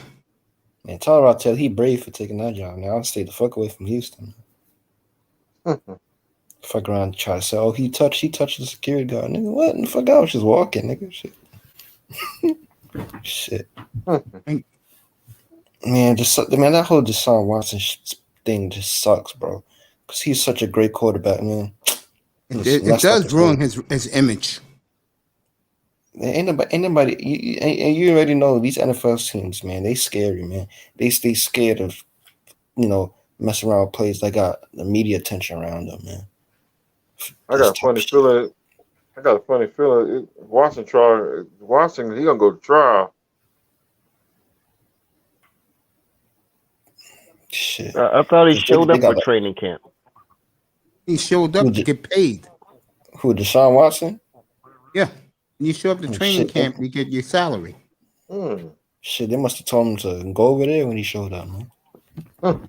Man, Tyrod Taylor, he brave for taking that job. Now I'll stay the fuck away from Houston. Fuck around and try to say, he touched the security guard. Nigga, what? The fuck, I was just walking, nigga. Shit. Shit. Man, that whole Deshaun Watson thing just sucks, bro. Because he's such a great quarterback, man. It does ruin his image. Ain't nobody. You already know these NFL teams, man. They scary, man. They stay scared of, messing around with plays. They got the media attention around them, man. I got a funny feeling. Watson, he gonna go to trial. Shit. I thought he showed up for training camp. He showed up to get paid. Who, Deshaun Watson? Yeah. When you show up to training camp, you get your salary. Shit, they must have told him to go over there when he showed up, man. Well,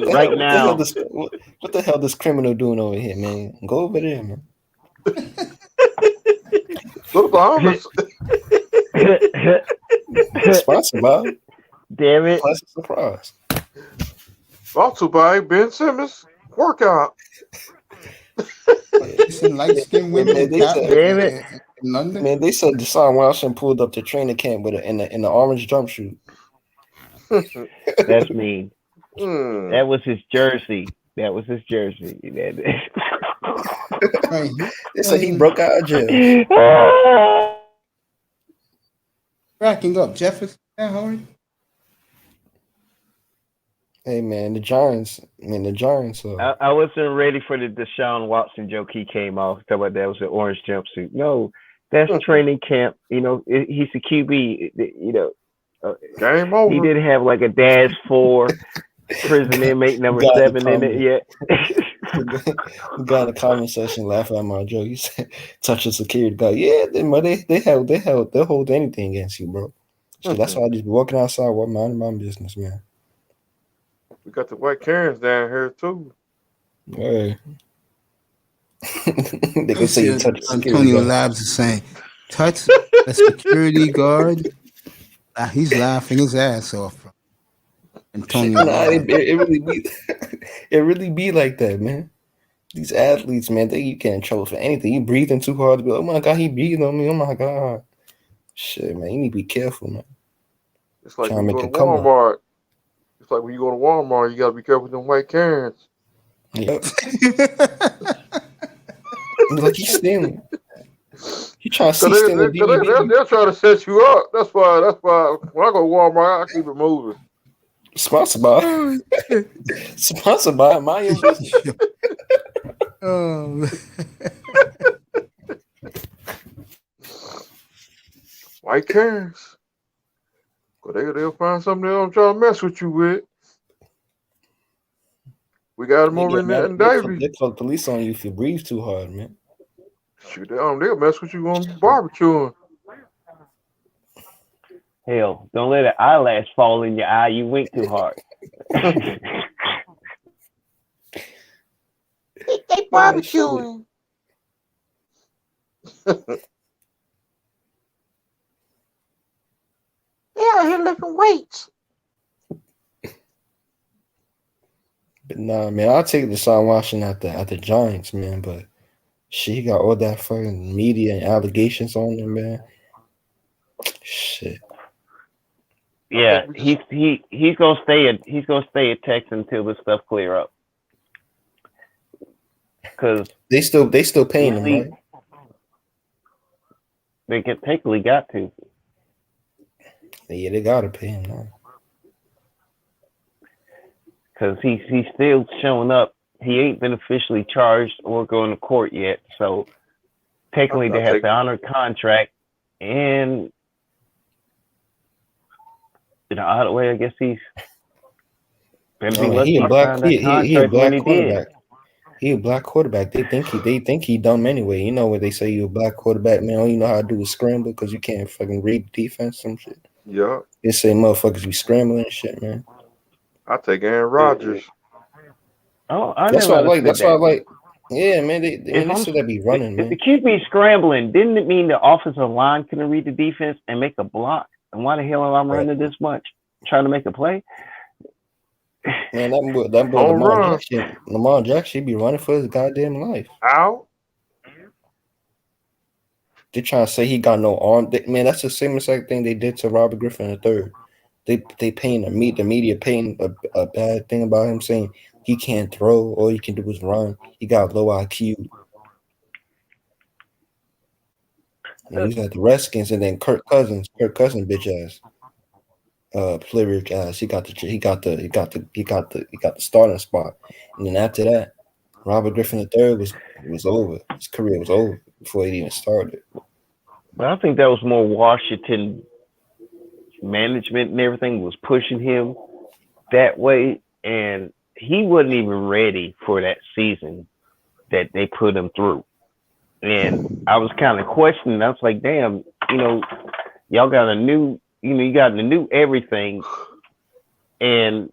right now, what the hell this criminal doing over here, man? Go over there, man. Go to Bahamas. Sponsored by. Damn it! Pleasant surprise. Also by Ben Simmons workout. Some light skinned women in London. Man, they said Deshaun Watson pulled up to training camp with in the orange jumpsuit. That's mean. That was his jersey. They said he broke out of jail. Cracking up, Jefferson. Howard. Hey man, the Giants. I wasn't ready for the Deshaun Watson joke. He came off talking about that was an orange jumpsuit. No, that's training camp. He's a QB. Game over. He didn't have like a dash 4 prison inmate number 7 in it yet. We got in the comment section laughing at my joke. He said, "Touch a security guard." Yeah, they'll hold anything against you, bro. So that's why I just be walking outside, minding my business, man. We got the white Karens down here too. Hey. They can say you touch Antonio Labs is saying, touch a security guard. He's laughing his ass off, bro. Antonio. It really be like that, man. These athletes, man, you get in trouble for anything. You breathing too hard to be, oh my God, he breathing on me. Oh my God. Shit, man, you need to be careful, man. It's like when you go to Walmart. It's like when you go to Walmart, you gotta be careful with them white Karens. Yep. Like he's stealing. He trying to see stealing DVD. They're trying to set you up. That's why when I go to Walmart, I keep it moving. Sponsored by Maya. White Karens. But they'll find something they'll try to mess with you with. We got them over in Davie. They call the police on you if you breathe too hard, man. Shoot, they'll mess with you on barbecuing. Hell, don't let an eyelash fall in your eye. You wink too hard. They barbecuing. out here lifting weights. But nah, man, I'll take Deshaun Watson at the Giants, man. But she got all that fucking media and allegations on him, man. Shit. Yeah, he's gonna stay at Texas until this stuff clear up. Because they still paying him, right? They technically got to. Yeah, they gotta pay him now. Because he's still showing up. He ain't been officially charged or going to court yet. So technically they have to honor contract. And either way, I guess he's better be lucky. He a black quarterback. He a black quarterback. They think he dumb anyway. You know when they say you a black quarterback, man, all you know how to do is scramble because you can't fucking read defense, some shit. Yeah. They say motherfuckers be scrambling and shit, man. I take Aaron Rodgers. Oh, that's why I like. That's why I like. Yeah, man. They said they be running, man. If the QB scrambling, didn't it mean the offensive line couldn't read the defense and make a block? And why the hell am I running this much, trying to make a play? Man, that boy Lamar Jackson be running for his goddamn life. Out. They trying to say he got no arm. Man, that's the same exact thing they did to Robert Griffin III. They paint the media painting a bad thing about him, saying he can't throw. All he can do is run. He got low IQ. And he's got the Redskins, and then Kirk Cousins, bitch ass, player ass. He got the starting spot, and then after that, Robert Griffin III was over. His career was over before he even started. But I think that was more Washington management and everything was pushing him that way, and he wasn't even ready for that season that they put him through. And I was kind of questioning. I was like, damn, y'all got a new, you got the new everything, and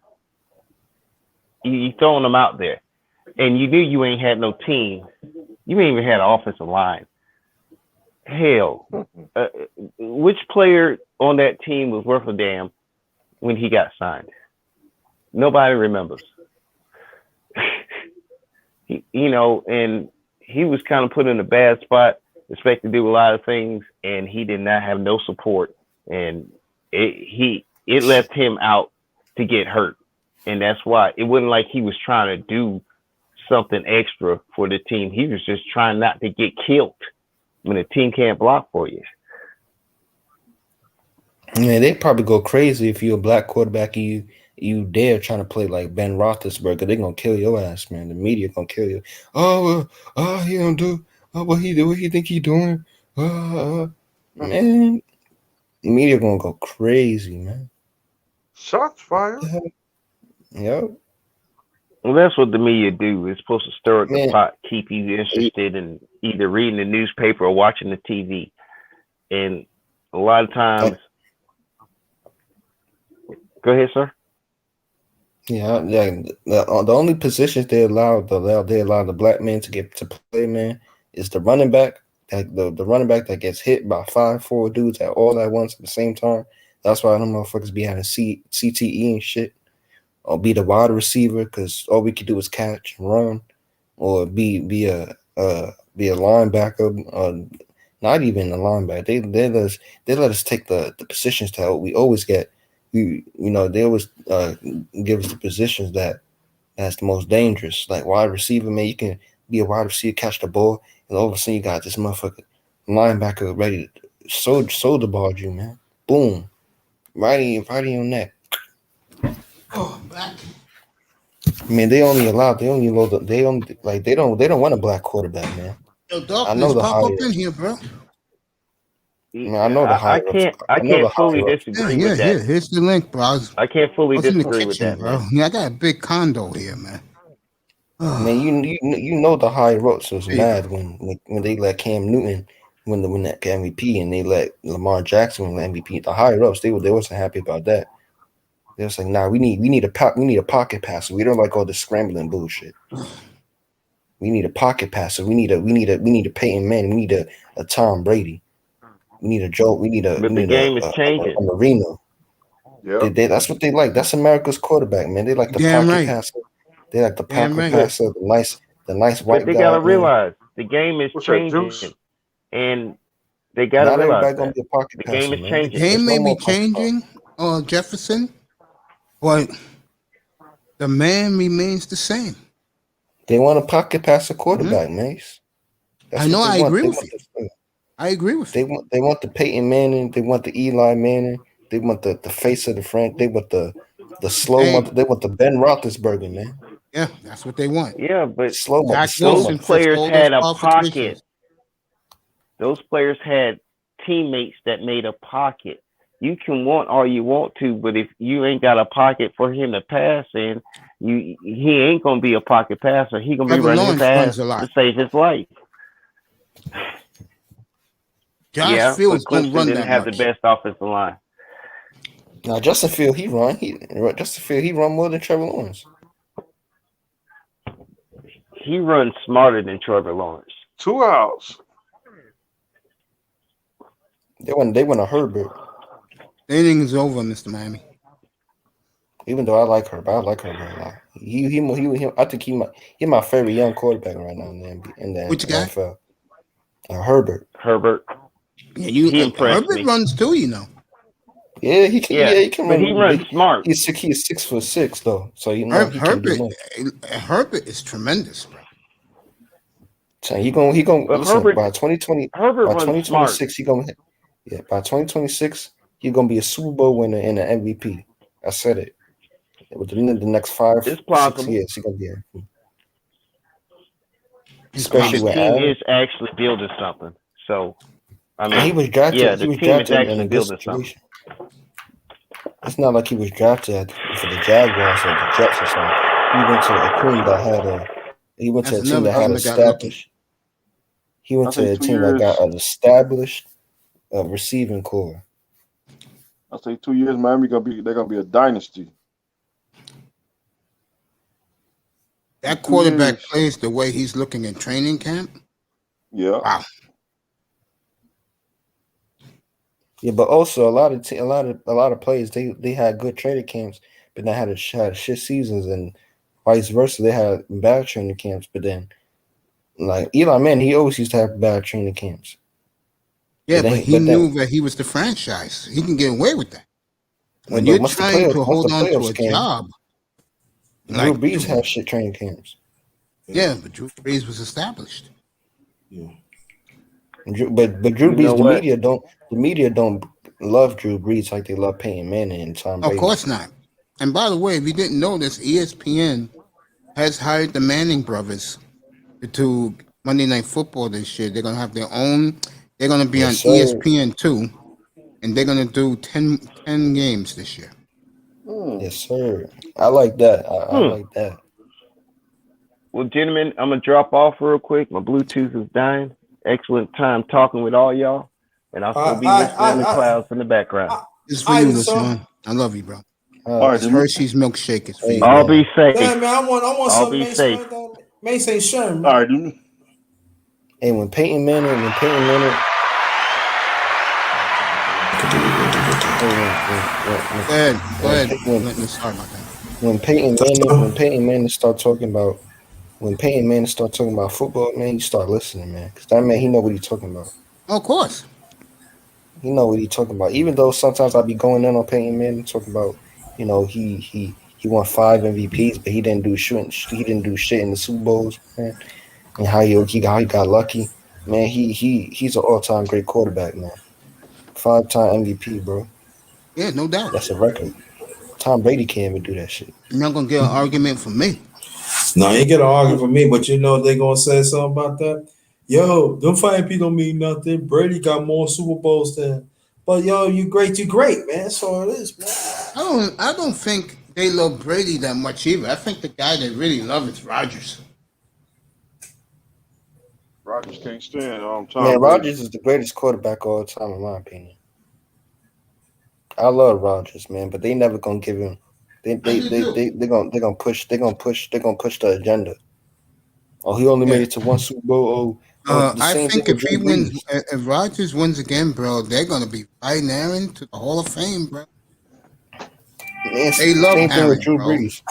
you throwing them out there, and you knew you ain't had no team. You ain't even had an offensive line. Hell, which player on that team was worth a damn when he got signed? Nobody remembers. And he was kind of put in a bad spot, expected to do a lot of things, and he did not have no support. And it left him out to get hurt. And that's why it wasn't like he was trying to do something extra for the team. He was just trying not to get killed when the team can't block for you. Man, they probably go crazy if you're a black quarterback and you dare trying to play like Ben Roethlisberger. They're gonna kill your ass, man. The media gonna kill you. He don't do what he think he doing. Man, the media gonna go crazy, man. Shots fired. Yep. Well, that's what the media do. It's supposed to stir up the pot, keep you interested in either reading the newspaper or watching the TV. And a lot of times, go ahead, sir. Yeah. The only positions they allow the black men to get to play, man, is the running back. The running back that gets hit by 5'4" dudes at all at once at the same time. That's why them motherfuckers be having CTE and shit. Or be the wide receiver because all we could do is catch and run, or be a linebacker. Not even a linebacker. They let us take the positions that we always get. They always give us the positions that's the most dangerous. Like wide receiver, man, you can be a wide receiver, catch the ball, and all of a sudden you got this motherfucker linebacker ready to shoulder barge you, man. Boom, right in your neck. Oh, black. I mean, they don't want a black quarterback, man. Yo, Doc, I know the pop high up in here, bro. I know the high. I can't fully disagree with that. Yeah, here's the link, bro. I can't fully disagree kitchen, with that, bro. man. Yeah, I got a big condo here, man. Man, you know the high ups was mad when they let Cam Newton win that MVP and they let Lamar Jackson win the MVP. The higher ups they wasn't happy about that. They was like, nah, we need a pocket passer. We don't like all this scrambling bullshit. We need a pocket passer. We need a Peyton Manning. We need a Tom Brady. We need a Joe. But the game is changing. A Marino. Yeah. That's what they like. That's America's quarterback, man. They like the Damn pocket right. passer. They like the Damn pocket right. passer, the nice white But they guy. gotta man. realize the game is What's that, changing, Juice? and they gotta Not realize everybody gonna that be a pocket the passer, game is man. The changing. There's game no may be more pocket changing, Jefferson, but the man remains the same. They want a pocket passer quarterback, Mace. That's I know. what they I want. agree They with want you. I agree with They you. want the Peyton Manning. They want the Eli Manning. They want the face of the Frank. They want the slow Hey. mother. They want the Ben Roethlisberger, man. Yeah, that's what they want. Yeah, but Slow mother. Zach Slow Wilson mother. fits players all had those a qualifications. pocket. Those players had teammates that made a pocket. You can want all you want to, but if you ain't got a pocket for him to pass in, he ain't gonna be a pocket passer. He gonna be Trevor running Lawrence fast runs a lot. to save his life. Josh But Fields don't Clemson run didn't that have much. the best offensive line. Now Justin Field, he run more than Trevor Lawrence. He runs smarter than Trevor Lawrence. 2 outs. They went a Herbert. The inning is over, Mr. Miami. Even though I like Herbert, I like Herbert a lot. He I think he my favorite young quarterback right now in the Which guy? NFL. Herbert. Yeah, he impressed Herbert me. runs too, you know. Yeah, he can. Yeah, he can but run. he runs smart. He's 6'6" though, so you know he can do much. Herbert is tremendous, bro. So he gonna But listen Herbert- by 2020 Herbert by runs 2026 he gonna by 2026 he's gonna be a Super Bowl winner and an MVP. I said it. Within the next 5-6 plausible. years, he's gonna be MVP. Especially the team is actually building something. So, I mean, he was drafted. Yeah, he the was team is drafted in actually a good building something. situation. It's not like he was drafted for the Jaguars or the Jets or something. He went to a team that had a. He went to a That's team that had another team that got lucky. established. He went I to a think 2 team that years. got an established receiving core. I say 2 years, Miami they're gonna be a dynasty. That quarterback plays the way he's looking at training camp. Yeah. Wow. Yeah, but also a lot of players they had good training camps, but they had shit seasons, and vice versa. They had bad training camps, but then like Eli Manning, he always used to have bad training camps. Yeah, but he knew that he was the franchise. He can get away with that. When you're trying to hold on to a job, Drew Brees had shit training camps. Yeah, but Drew Brees was established. Yeah. But Drew Brees, the media don't love Drew Brees like they love Peyton Manning and Tom Brady. Of course not. And by the way, if you didn't know this, ESPN has hired the Manning brothers to Monday Night Football this year. They're gonna have their own. They're gonna be on ESPN 2, and they're gonna do 10 games this year. Yes, sir. I like that. I like that. Well, gentlemen, I'm gonna drop off real quick. My Bluetooth is dying. Excellent time talking with all y'all, and I'll still be listening in the clouds in the background. It's for you, Lashawn. I love you, bro. All right, Hershey's milkshake is for you. I'll be safe. Yeah, man, I want I'll some be Mace. safe. Mace ain't sure, man. All right, dude. And when Peyton Manning, Go ahead. Sorry about that. When Peyton Manning start talking about football, man, you start listening, man, because that man he know what he's talking about. Of course, he know what he's talking about. Even though sometimes I be going in on Peyton Manning talking about, you know, he won 5 MVPs, but he didn't do shit in the Super Bowls, man. And how he got lucky, man. He's an all-time great quarterback, man. 5-time MVP, bro. Yeah, no doubt. That's a record. Tom Brady can't even do that shit. You're not gonna get an argument from me. No, you ain't get an argument from me, but you know they gonna say something about that. Yo, them 5 MVP don't mean nothing. Brady got more Super Bowls than. But yo, you great, man. That's all it is, man. I don't think they love Brady that much either. I think the guy they really love is Rodgers. Rodgers can't stand Tom Man, Brady. Rodgers is the greatest quarterback of all time, in my opinion. I love Rodgers, man, but they never gonna give him. They're gonna push the agenda. Oh, he only made it to 1 Super Bowl. I think if Rodgers wins again, bro, they're gonna be fighting Aaron to the Hall of Fame, bro. They love same thing with Allen, Drew bro. Brees.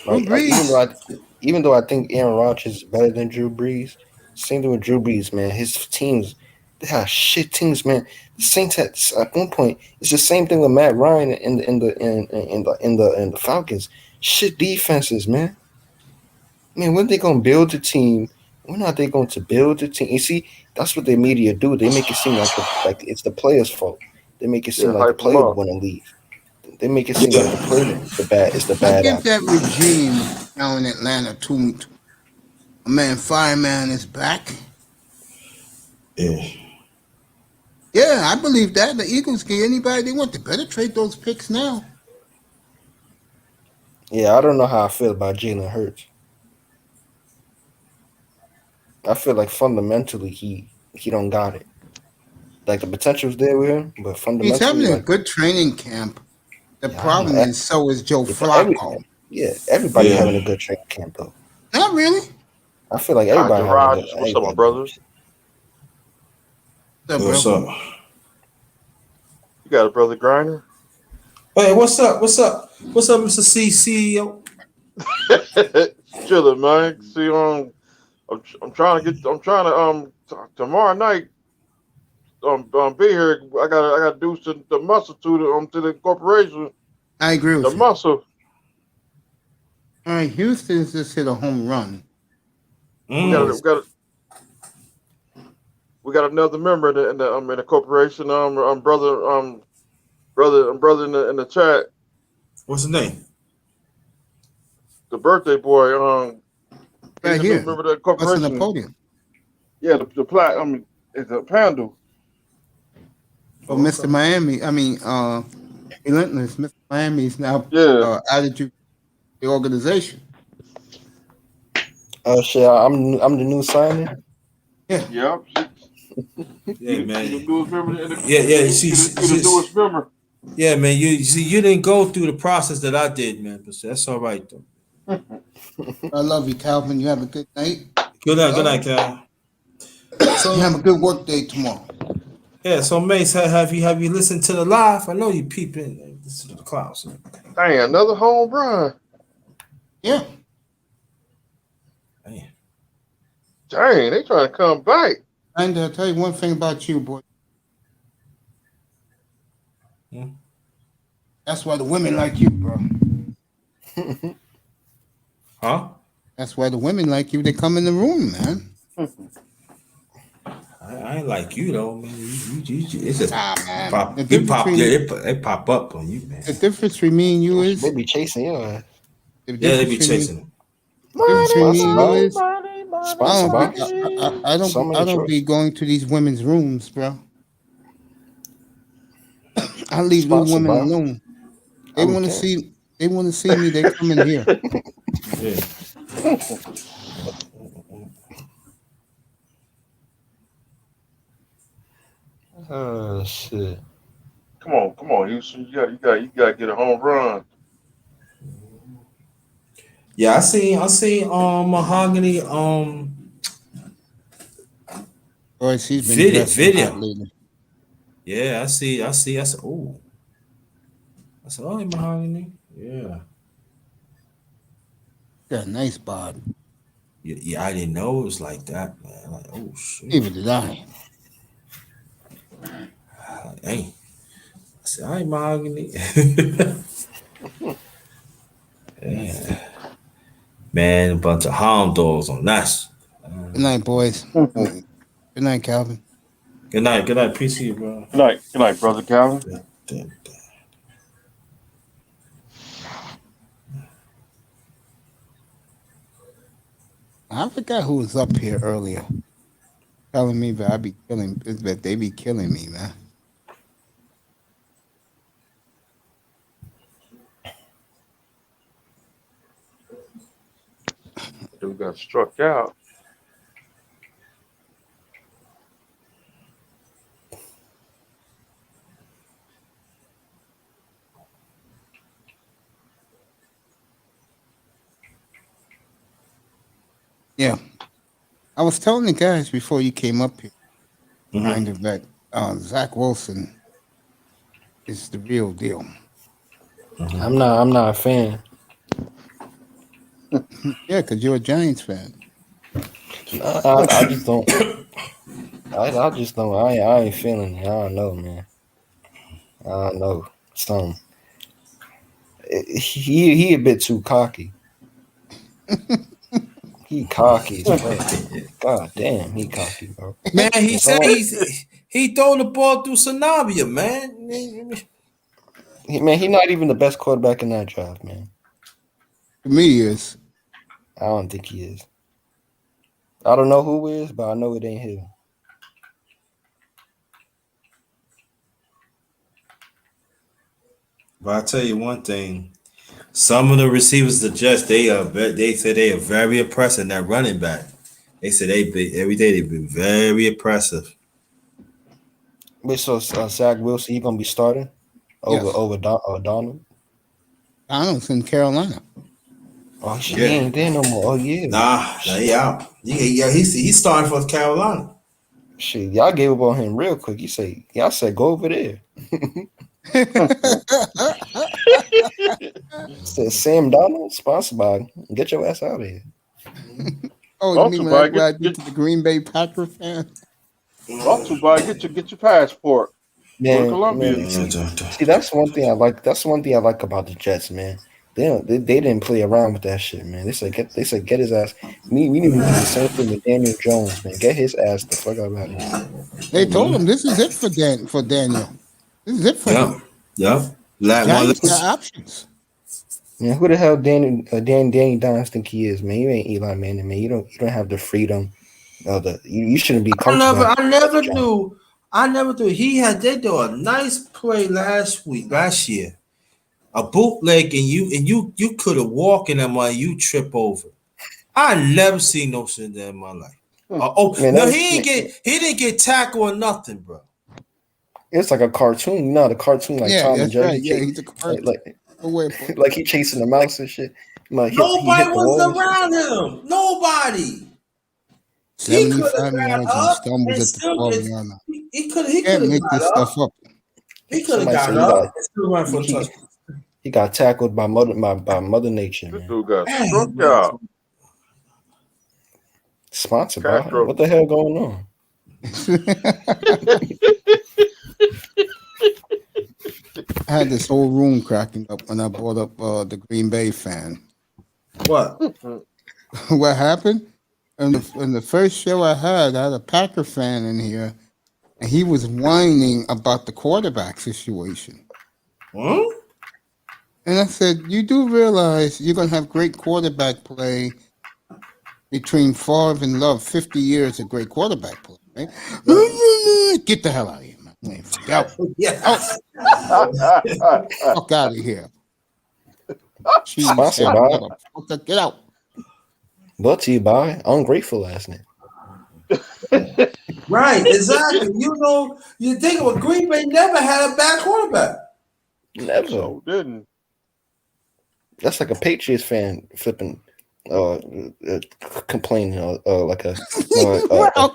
Like Drew Brees. even though I think Aaron Rodgers is better than Drew Brees, same thing with Drew Brees, man. His teams, they have shit teams, man. The Saints at one point, it's the same thing with Matt Ryan in the Falcons. Shit defenses, man. Man, when they gonna build the team? When are they going to build the team? You see, that's what the media do. They make it seem like it's the players' fault. They make it seem like the hype 'em players up. want to leave. They make it seem like the player is the I bad give apple. that regime down in Atlanta too. A man, Fireman is back. Yeah. Yeah, I believe that. The Eagles get anybody they want. They better trade those picks now. Yeah, I don't know how I feel about Jalen Hurts. I feel like fundamentally he don't got it. Like the potential's there with him, but He's fundamentally, having a like good training camp. The yeah, I problem know. is so is Joe Everybody Flacco. having a good training camp though. Not really. I feel like Dr. everybody having a Rogers, good. what's up, my everybody- brothers? What's up? You got a brother Griner? Hey, what's up? What's up? What's up, Mr. CEO? Chilling, man. See, I'm trying to tomorrow night be here. I gotta do the muscle to the corporation. I agree with The you. muscle. All right, Houston's just hit a home run. We got another member in the corporation. Brother in the chat. What's the name? The birthday boy. Right he's a here. new member of the What's corporation. on the podium? Yeah, the plat. It's a handle. Oh, Mr. Miami. I mean, Relentless. Mr. Miami is now added to the organization. Oh shit! I'm the new signing. Yeah. Yeah, man. You the newest member in the, Yeah. you the newest member. Yeah, man. You see, you didn't go through the process that I did, man. But that's all right, though. I love you, Calvin. You have a good night. Good night, Cal. So you have a good work day tomorrow. Yeah. So, Mace, have you listened to the live? I know you peeping. Listen to the clouds. Dang, another home run. Yeah. Dang, they trying to come back. And I'll tell you one thing about you, boy. That's why the women like you, bro. Huh? That's why the women like you. They come in the room, man. I ain't like you though, man. You it's just man. pop. The You pop. difference Yeah, between- they pop up on you, man. The difference between me and you is They be chasing you. Yeah, they be chasing him. The difference between me and you is Sponsor, I don't be going to these women's rooms, bro. I leave the women alone. They want to see. They want to see me. They come in here. Yeah. Oh shit! Come on, Houston. You got to get a home run. Yeah, I seen Mahogany Boy, she's been video. lately. Yeah, I see. I said, oh. I said, oh, Mahogany. Yeah. Got a nice bod. Yeah, I didn't know it was like that, man. Like, oh shit. Neither did I. Hey. I said, all right, Mahogany. Yeah. Man, a bunch of hound dogs on that. Good night, boys. Good night, Calvin. Good night, PC, bro. Good night, brother Calvin. I forgot who was up here earlier, telling me that they be killing me, man. Dude got struck out. Yeah. I was telling the guys before you came up here, kind of that Zach Wilson is the real deal. I'm not a fan. Yeah, because you're a Giants fan. I just don't. I just don't. I ain't feeling it. I don't know, man. I don't know. He a bit too cocky. He cocky as fuck. God damn, he cocky, bro. Man, he said he throw the ball through Sanabria, man. He not even the best quarterback in that draft, man. To me, he is. I don't think he is. I don't know who is, but I know it ain't him. But I tell you one thing, some of the receivers, the Jets, they say they are very impressive. That running back, they say every day they've been very impressive. Wait, so Zach Wilson, he gonna be starting over Donald? Donald's in Carolina. Oh shit, he ain't there no more. Oh yeah, Nah, he out. Yeah, he's starting for Carolina. Shit, y'all gave up on him real quick. Y'all said go over there. Said Sam Donald, sponsored by. Get your ass out of here. Oh, you mean what I did to the Green Bay Packers fan? Also, by get your passport. Man, Columbia. See, that's one thing I like. That's one thing I like about the Jets, man. They didn't play around with that shit, man. They said get his ass. We need to do the same thing with Daniel Jones, man. Get his ass the fuck out of here. They told him this is it for Daniel. This is it for him. Yeah. Giants got options. Man, who the hell Danny Dimes think he is, man? You ain't Eli Manning, man. You don't have the freedom. You shouldn't be comfortable. I never knew. They do a nice play last year. A bootleg and you could have walked in that money, you trip over. I never seen no shit there in my life. Man, he didn't get tackled or nothing, bro. It's like a cartoon, you know, the cartoon like Tom and Jerry. Right. Yeah, he's a cartoon. Like he chasing the mouse and shit. Like nobody was around him. Nobody. 75 yards and stumbles at the 12-yard line. He could make this stuff up. He could have got up and still run for a touchdown. He got tackled by Mother Nature. This dude got struck out. Sponsored by what the hell going on? I had this whole room cracking up when I brought up the Green Bay fan. What? What happened? In the first show I had a Packer fan in here, and he was whining about the quarterback situation. Huh? And I said, you do realize you're going to have great quarterback play between Favre and Love, 50 years of great quarterback play, right? Get the hell out of here, man. Out. Fuck out of here. Get out. Brought to you by Ungrateful last name. Right, exactly. You think of Green Bay never had a bad quarterback. Never. So didn't. That's like a Patriots fan flipping, complaining, like a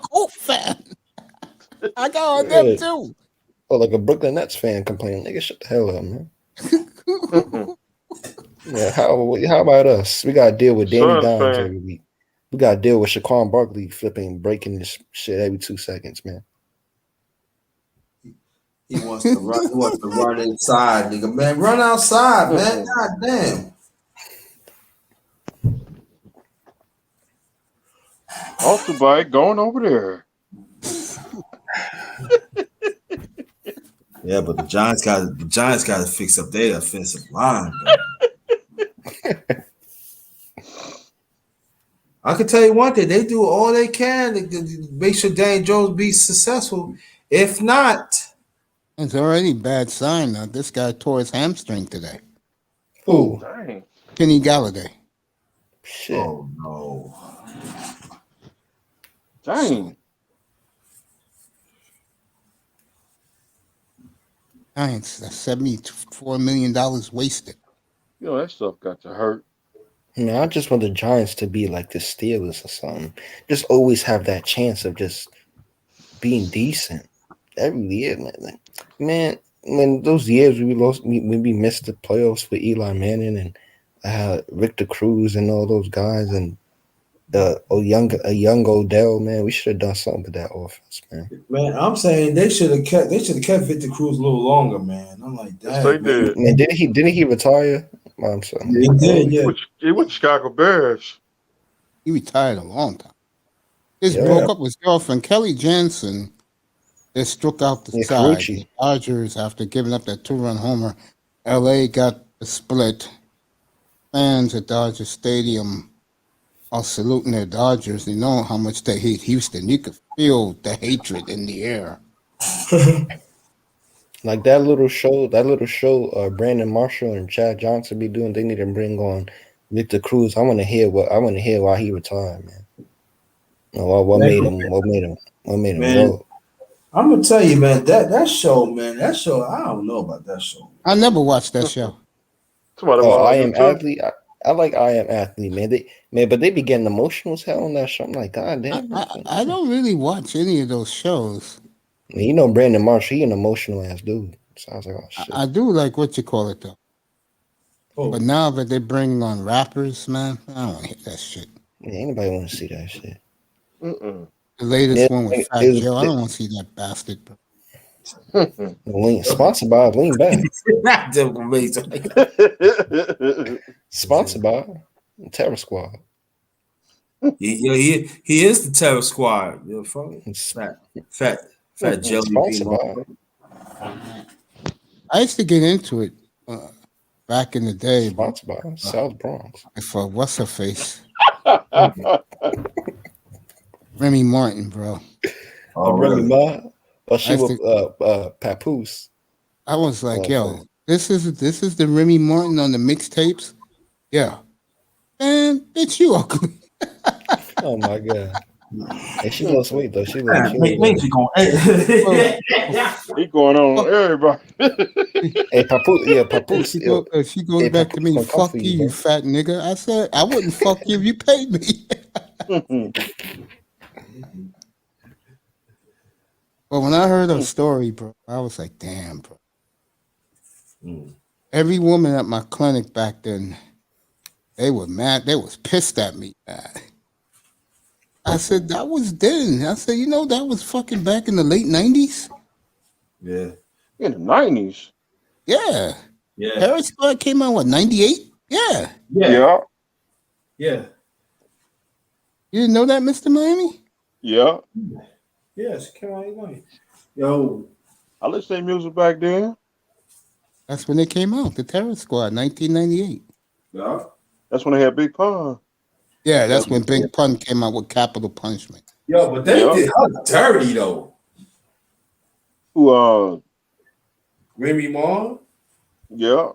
Colt fan. I got on them too. Or like a Brooklyn Nets fan complaining. Nigga, shut the hell up, man. Yeah, how about us? We gotta deal with Danny Dimes every week. We gotta deal with Shaquan Barkley breaking this shit every 2 seconds, man. He wants to run. He wants to run inside, nigga. Man, run outside, man. God damn. Also by going over there. Yeah, but the Giants got to fix up their offensive line. I can tell you one thing: they do all they can to make sure Daniel Jones be successful. If not, it's already bad sign. This guy tore his hamstring today. Who? Dang. Kenny Galladay. Shit. Oh no. Dang. Giants, $74 million wasted. That stuff got to hurt. Man, I just want the Giants to be like the Steelers or something. Just always have that chance of just being decent every year, man. Man, when those years we missed the playoffs with Eli Manning and Victor Cruz and all those guys and a young Odell, man, we should have done something with that offense, man. Man, I'm saying they should have kept Victor Cruz a little longer, man. I'm like, Yes, they did. Man, didn't he retire? I'm sorry. He did, yeah. He went to Chicago Bears. He retired a long time. Just broke up with his girlfriend, Kelly Jansen. They struck out the side. The Dodgers, after giving up that 2-run homer, LA got the split. Fans at Dodger Stadium are saluting their Dodgers. They know how much they hate Houston. You could feel the hatred in the air. Like that little show, Brandon Marshall and Chad Johnson be doing. They need to bring on Victor Cruz. I want to hear why he retired, man. What made him go? I'm gonna tell you, man, that show, I don't know about that show. I never watched that show. I Am Athlete. I like I Am Athlete, man. But they be getting emotional as hell on that show. I'm like, God damn. I don't really watch any of those shows. I mean, you know, Brandon Marshall, he an emotional ass dude. So I was like, oh shit. I do like what you call it though. But now that they're bringing on rappers, man, I don't want to hear that shit. Yeah, anybody want to see that shit? The latest one with Fat Joe, I don't want to see that bastard, bro. Sponsored by Lean Back. Not amazing. Sponsored by Terror Squad. He is the Terror Squad. You know, fat jelly bean. I used to get into it back in the day. Sponsored by South Bronx. For what's her face? Remy Martin, bro. Remy Martin. But she was Papoose. I was like, yo, this is the Remy Martin on the mixtapes? Yeah. Man, bitch, you ugly. Oh my God. Hey, she lost weight though. He going on everybody. Hey, Papoose. She goes back to me, fuck you fat nigga. I said, I wouldn't fuck you if you paid me. But when I heard her story, bro, I was like, damn, bro. Every woman at my clinic back then, they were mad. They was pissed at me. I said, that was then. I said, you know, that was fucking back in the late 90s. Yeah. In the 90s? Yeah. Yeah. Terror Squad came out, what, 98? Yeah. Yeah. Yeah. You didn't know that, Mr. Miami? Yeah. Yes, come on. Yo. I listened to their music back then. That's when they came out, the Terror Squad, 1998. Yeah. That's when they had Big Pun. Yeah, that's when Big Pun came out with Capital Punishment. Yo, but they did her dirty though. Who Remy Ma? Yeah.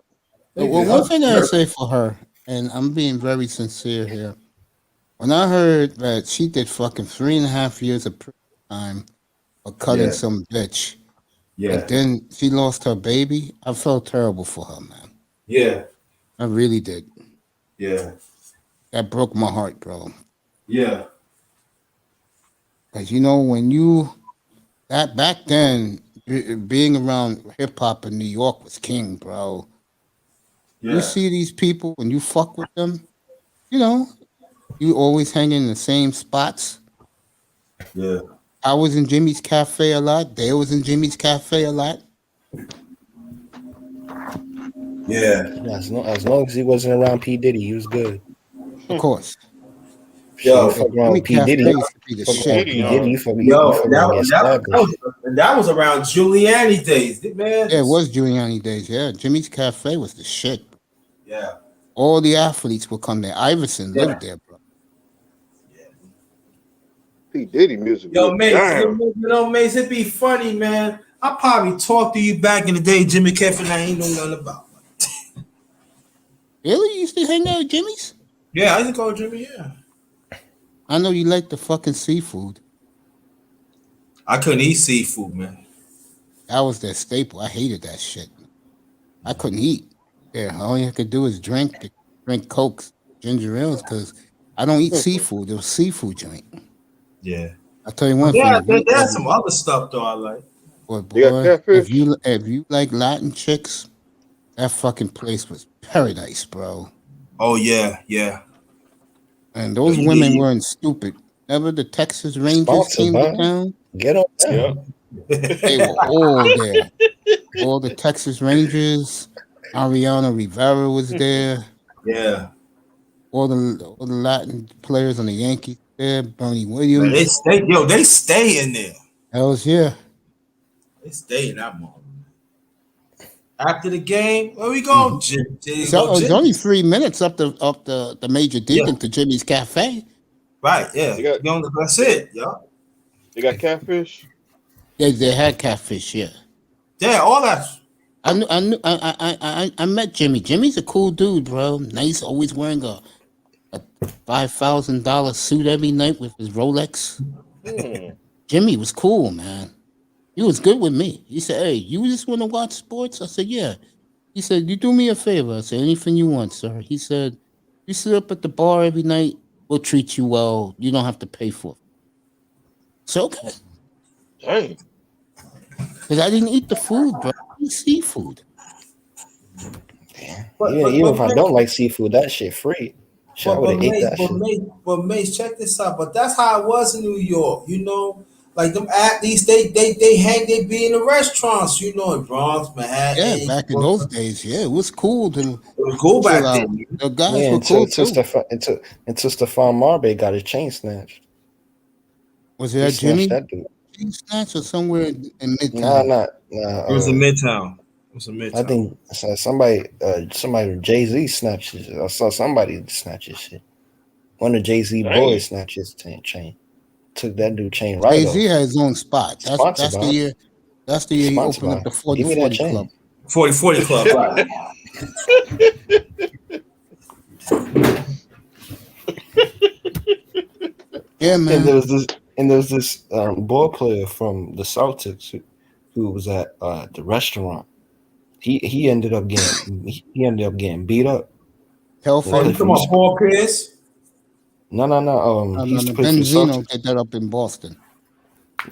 Well, one thing I say for her, and I'm being very sincere here, when I heard that she did fucking 3.5 years of prison time for cutting some bitch, but then she lost her baby, I felt terrible for her, man. Yeah. I really did. Yeah. That broke my heart, bro. Yeah. Because, you know, when back then, being around hip hop in New York was king, bro. Yeah. You see these people, when you fuck with them, you know, you always hang in the same spots. Yeah. I was in Jimmy's Cafe a lot. They was in Jimmy's Cafe a lot. Yeah. As long as he wasn't around P. Diddy, he was good. Of course. Yo, around P. Diddy. That was around Giuliani days, man. Yeah, it was Giuliani days. Yeah, Jimmy's Cafe was the shit. Yeah. All the athletes would come there. Iverson lived there, bro. Yeah. P. Diddy music. Yo, Mace, it'd be funny, man. I probably talked to you back in the day, Jimmy Cafe, and I ain't know nothing about. Really? You used to hang out with Jimmy's? Yeah, I used to call Jimmy, yeah. I know you like the fucking seafood. I couldn't eat seafood, man. That was their staple. I hated that shit. I couldn't eat. Yeah, all you could do is drink Cokes, ginger ales, because I don't eat seafood. It was seafood joint. Yeah. I'll tell you one thing. Yeah, there's some other stuff, though, I like. Boy, You got catfish? if you like Latin chicks, that fucking place was paradise, bro. Oh yeah, yeah. And those You women get weren't stupid. Whenever the Texas Rangers Sponsored, came to man. town, Get on Yeah. that. they were all there. All the Texas Rangers, Ariana Rivera was there. yeah. All the Latin players on the Yankees there. Bernie Man, Williams. they stay in there. Hells yeah. They stay in that moment. After the game, where we go? It's only 3 minutes up the Major Deacon to Jimmy's Cafe. Right, yeah. That's it, yeah. You got catfish? They had catfish, yeah. Yeah, all that. I met Jimmy. Jimmy's a cool dude, bro. Nice, always wearing a $5,000 suit every night with his Rolex. Jimmy was cool, man. He was good with me. He said, "Hey, you just want to watch sports?" I said, "Yeah." He said, "You do me a favor." I said, "Anything you want, sir." He said, "You sit up at the bar every night. We'll treat you well. You don't have to pay for it." It's okay. Dang. Because I didn't eat the food, bro. I eat seafood. Even if I don't like seafood, that shit free. Shit, I would have ate that shit. But Mace, check this out. But that's how it was in New York, you know. Like them athletes, they be in the restaurants, you know, in Bronx, Manhattan. Yeah, back in those days, yeah, it was cool to. It was cool back then. The guys were cool too. Until Stephon Marbury got his chain snatched. Was it at Jimmy? That dude. Chain snatch or somewhere in Midtown? Nah. It was in Midtown. I think somebody Jay-Z snatched his. I saw somebody snatch his shit. One of Jay-Z boys snatched his chain. Took that dude chain right off. Jay-Z had his own spot. That's the year. That's the year he opened up the 40-40 Club. 40-40 Club. Right. Yeah, man. And there was this ball player from the Celtics who was at the restaurant. He ended up getting beat up. Hellfire. Come on, Paul Pierce. No. He used to play for the Celtics. Did that up in Boston.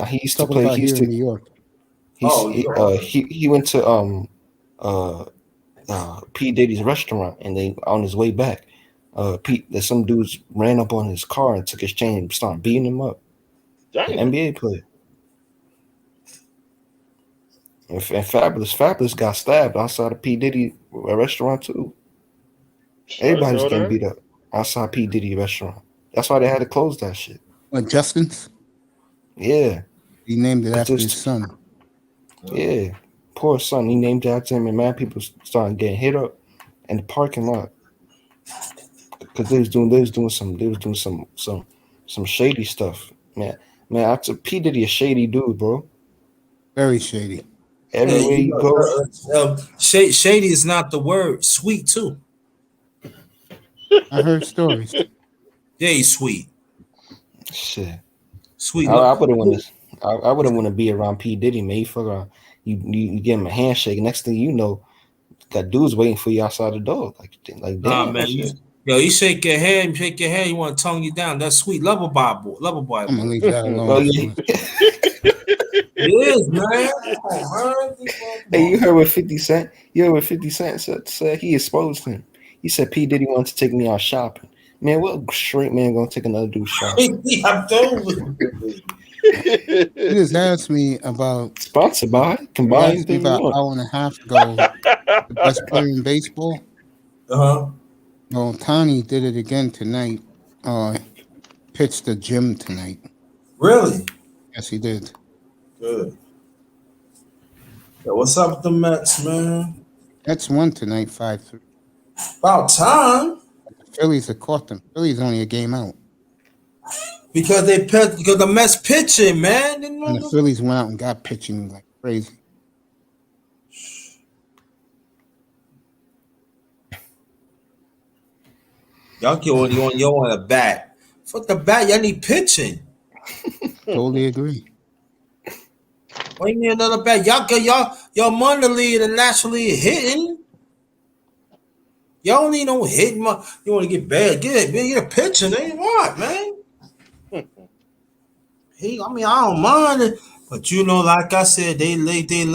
He used to play here in New York. He went to P. Diddy's restaurant, and they on his way back, some dudes ran up on his car and took his chain and started beating him up. An NBA player. And Fabulous got stabbed outside of P. Diddy restaurant too. Everybody's getting beat up outside P. Diddy restaurant. That's why they had to close that shit. What, Justin's? Yeah. He named it after his son. Yeah. Poor son. He named it after him, and man, people started getting hit up in the parking lot. Because they was doing some shady stuff. Man, after P. Diddy a shady dude, bro. Very shady. Everywhere you go. Shady is not the word. Sweet too. I heard stories. Yeah, he's sweet. Shit. Sweet. I wouldn't want to be around P. Diddy, man. You give him a handshake. Next thing you know, got dudes waiting for you outside the door. Like nah, man. You shake your hand, he want to tongue you down. That's sweet. Lover boy. I'm gonna leave that alone. It is, man. Hey, you heard what 50 Cent? Said he exposed him. He said P. Diddy wanted to take me out shopping. Man, what straight man gonna take another dude shopping? I'm done. He just asked me about sponsored by combined. About an hour and a half ago, the best player in baseball. Well, Tani did it again tonight. Pitched the gym tonight. Really? Yes, he did. Good. Yeah, what's up with the Mets, man? Mets won tonight, 5-3. About time. The Phillies have caught them. Phillies only a game out. Because the Mets pitching, man. And the Phillies went out and got pitching like crazy. Y'all want a bat. Fuck the bat, y'all need pitching. Totally agree. Why you need another bat? Y'all minor league and national league hitting. Y'all don't need no hitting. You want to get bad? Get a pitcher. They what, man? I don't mind it. But you know, like I said, they love they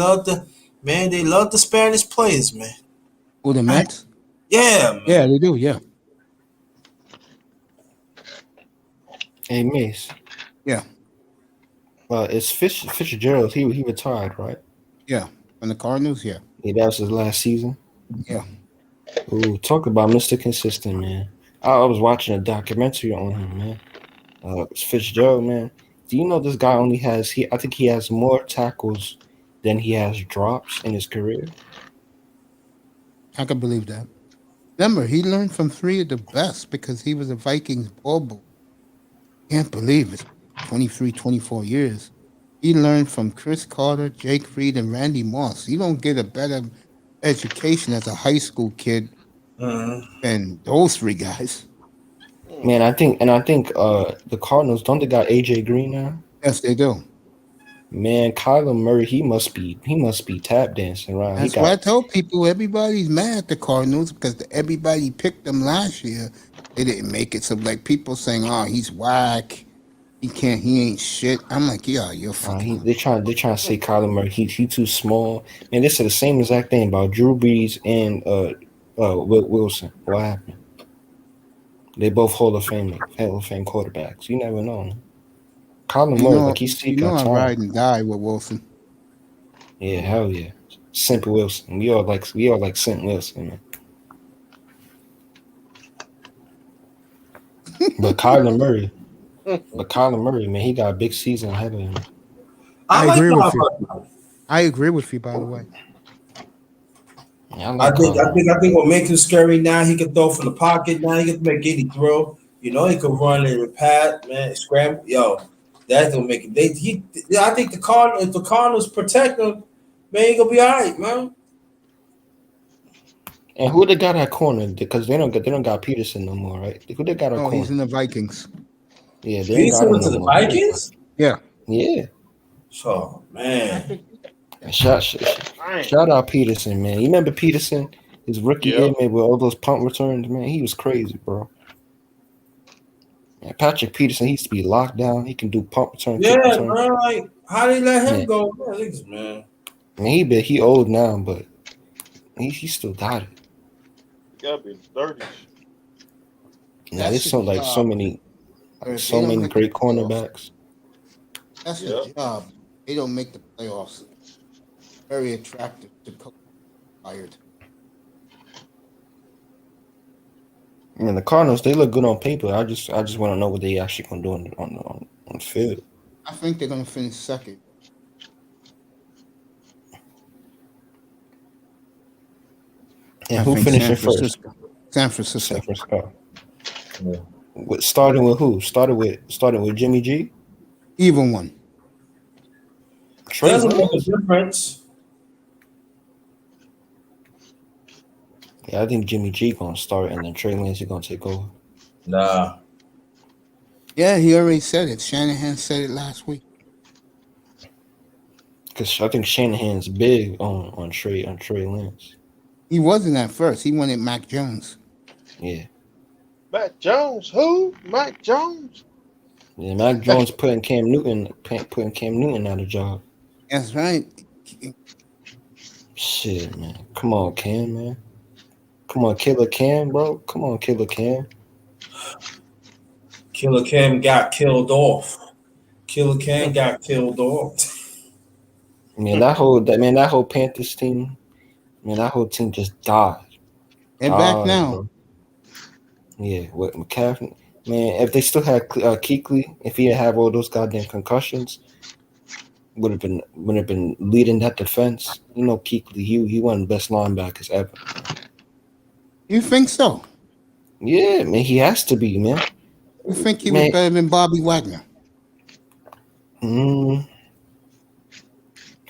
love the Spanish players, man. Oh, the Mets? Yeah, man. Yeah, they do. Yeah. Hey, Mace. Yeah. It's Fitzgerald. He retired, right? Yeah. From the Cardinals. Yeah. Yeah, that was his last season. Yeah. Ooh, talk about Mr. Consistent, man. I was watching a documentary on him, man. It's Fitzgerald, man. Do you know this guy only has I think he has more tackles than he has drops in his career? I can believe that. Remember, he learned from three of the best because he was a Vikings Pro Bowl. Can't believe it. 23, 24 years. He learned from Chris Carter, Jake Reed, and Randy Moss. You don't get a better education as a high school kid than those three guys. Man, I think the Cardinals, don't they got AJ Green now? Yes, they do. Man, Kyler Murray, he must be tap dancing around. That's why I told people everybody's mad at the Cardinals because everybody picked them last year. They didn't make it. So like people saying, "Oh, he's whack. He ain't shit." I'm like, "Yeah, you're fucking." They trying to say Kyler Murray, he too small. Man, they said the same exact thing about Drew Brees and Wilson. What happened? They both Hall of Fame quarterbacks. You never know. Kyler Murray, like he's still got time. I ride and die with Wilson. Yeah, hell yeah, Simple Wilson. We all like Simple Wilson, man. But Kyler Murray, man, he got a big season ahead of him. I agree with you. I agree with you, by the way. Yeah, I think what makes him scary now, he can throw from the pocket. Now he can make any throw. You know, he can run and pass, man, scramble. Yo, that's gonna make it. I think if the Cardinals protect him, man, he gonna be all right, man. And who they got at corner? Because they don't got Peterson no more, right? Who they got at corner? He's in the Vikings. Yeah, they Peterson went to the Vikings. Yeah. Oh man. Shout out Peterson, man. You remember Peterson? His rookie year, man, with all those punt returns, man. He was crazy, bro. Man, Patrick Peterson, he used to be locked down. He can do punt return. Yeah, bro. Like, how did he let him go, man? Man, he old now, but he still got it. Gotta be in the 30s. Now there's so many great cornerbacks. That's the job. They don't make the playoffs. Very attractive to coach. Fired. I mean, the Cardinals, they look good on paper. I just want to know what they actually gonna do on the field. I think they're gonna finish second. And who finishing first? San Francisco. Yeah. Starting with who? Started with Jimmy G. Even one. Doesn't make a difference. Yeah, I think Jimmy G gonna start, and then Trey Lance is gonna take over. Nah. Yeah, he already said it. Shanahan said it last week. Because I think Shanahan's big on Trey Lance. He wasn't at first. He wanted Mac Jones. Yeah. Mac Jones? Who? Mac Jones? Yeah, Mac Jones putting Cam Newton out of job. That's right. Shit, man. Come on, Cam, man. Come on, Killer Cam, bro. Come on, Killer Cam. Killer Cam got killed off. Man, that whole Panthers team, man, that whole team just died. They're back now. Bro. Yeah, with McCaffrey. Man, if they still had Kuechly, if he didn't have all those goddamn concussions, would have been leading that defense. You know, Kuechly, he one of the best linebackers ever. You think so? Yeah, man, he has to be, man. You think he was better than Bobby Wagner?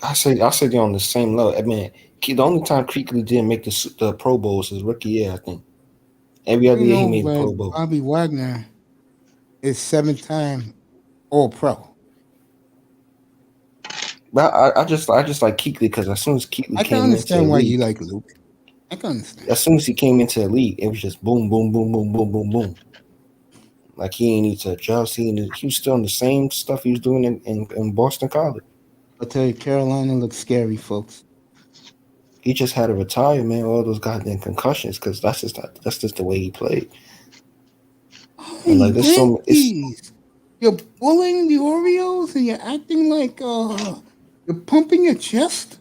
I say they're on the same level. I mean, the only time Kuechly didn't make the Pro Bowl was his rookie year, I think. Every other year he made the Pro Bowl. Bobby Wagner is 7-time All-Pro. But I just like Kuechly because as soon as Kuechly I can understand why you like Luke. I can understand. As soon as he came into the league, it was just boom, boom, boom, boom, boom, boom, boom. Like he ain't need to adjust. He was still in the same stuff he was doing in Boston College. I tell you, Carolina looks scary, folks. He just had to retire, man. All those goddamn concussions, because that's just the way he played. Hey, And like there's so Yankees, you're bullying the Orioles and you're acting like you're pumping your chest.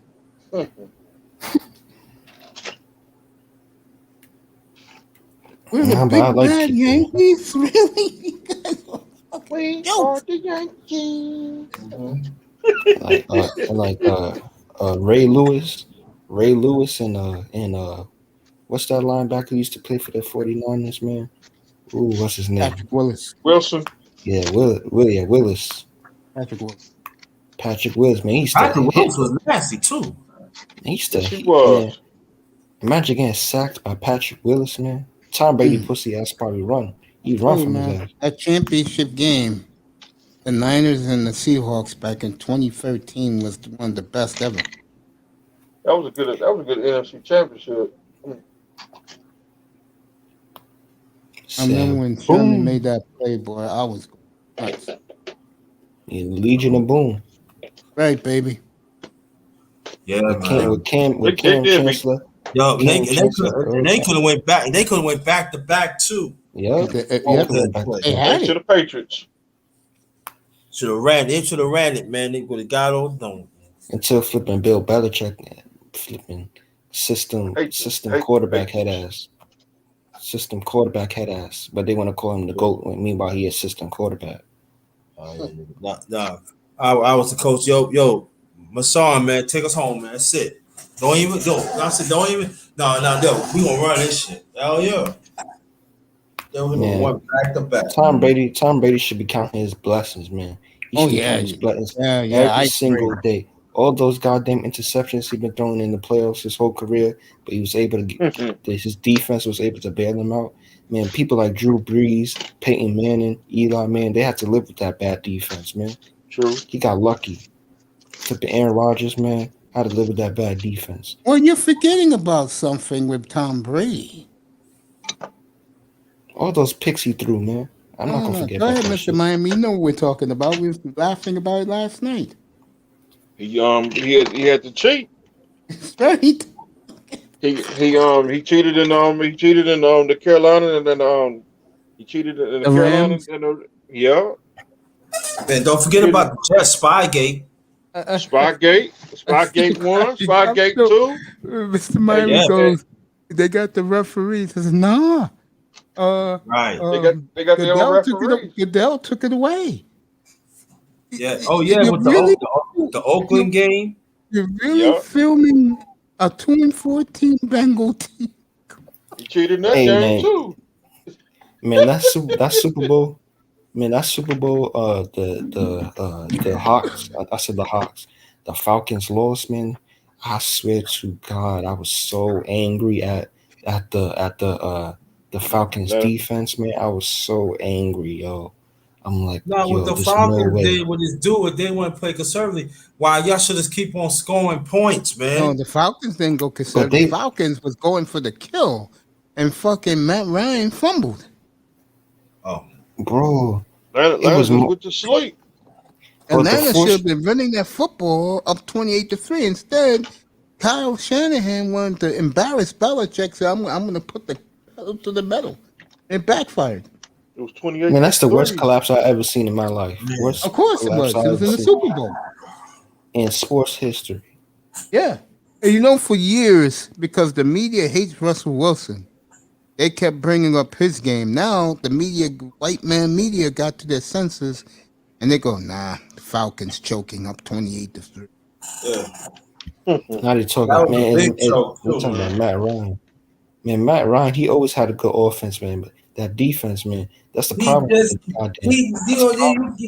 We're the big bad Yankees, really? We are the Yankees. Ray Lewis, and what's that linebacker who used to play for the 49ers, man? Ooh, what's his name? Patrick Willis. Wilson. Yeah, Willis. Patrick Willis, man. Patrick Willis was nasty too. He was. Man, imagine getting sacked by Patrick Willis, man. Tom Brady pussy ass probably run. He'd run from his ass. That championship game, the Niners and the Seahawks back in 2013 was one of the best ever. That was a good NFC championship. I remember when Sherman made that play, boy. I was nuts. Yeah, Legion of Boom. Right, baby. Yeah, with Cam Chancellor. Yo, they could have went back. They could have went back to back too. Yeah, they had to the Patriots. Should have ran. They should have ran it, man. They would have got all done. Until flipping Bill Belichick, flipping system quarterback head ass. System quarterback head ass, but they want to call him the GOAT. Meanwhile, he is system quarterback. No. I was the coach. Yo, Masson, man, take us home, man. That's it. Don't even go. I said, don't even. No. We gonna run this shit. Hell yeah. Then we gonna run back to back. Tom Brady should be counting his blessings, man. He should be counting his blessings every single day. All those goddamn interceptions he's been throwing in the playoffs his whole career, but he was able to get his defense was able to bail him out. Man, people like Drew Brees, Peyton Manning, Eli, man, they had to live with that bad defense, man. True. He got lucky. Took the Aaron Rodgers, man, had to live with that bad defense. Well, you're forgetting about something with Tom Brady. All those picks he threw, man. I'm not gonna forget. Go about ahead, that Mr. shit. Miami. You know what we're talking about. We was laughing about it last night. He had to cheat. Right. He cheated in the Carolina, and then he cheated in the Carolina. Yeah. Man, don't forget about the Jets Spygate. Spygate 1, Spygate 2. Mr. Miami goes. They got the referees. Says nah. Right. They got their own referees. Goodell took it away. Yeah. Oh yeah. With the Oakland game. You're really filming a 2-14 Bengal team. He cheated in that game too. Man, that's Super Bowl. Man, that Super Bowl. The Hawks. I said the Hawks. The Falcons lost, man. I swear to God, I was so angry at the Falcons defense, man. I was so angry, yo. I'm like, with the Falcons, they would just do it. They want to play conservatively. Why y'all should just keep on scoring points, man? No, the Falcons didn't go conservative. The Falcons was going for the kill, and fucking Matt Ryan fumbled. Oh, bro, it was with the sleep. Atlanta should have been running that football up 28-3. Instead, Kyle Shanahan wanted to embarrass Belichick. So I'm going to put the pedal to the metal. It backfired. It was 28. Man, that's the worst collapse I've ever seen in my life. Of course it was. It was in the Super Bowl. In sports history. Yeah. And for years, because the media hates Russell Wilson, they kept bringing up his game. Now, the media, white man media, got to their senses, and they go, nah, the Falcons choking up 28-3. Yeah. Now they talking, man. They're talking about Matt Ryan. Man, Matt Ryan, he always had a good offense, man, but that defense, man, that's the problem.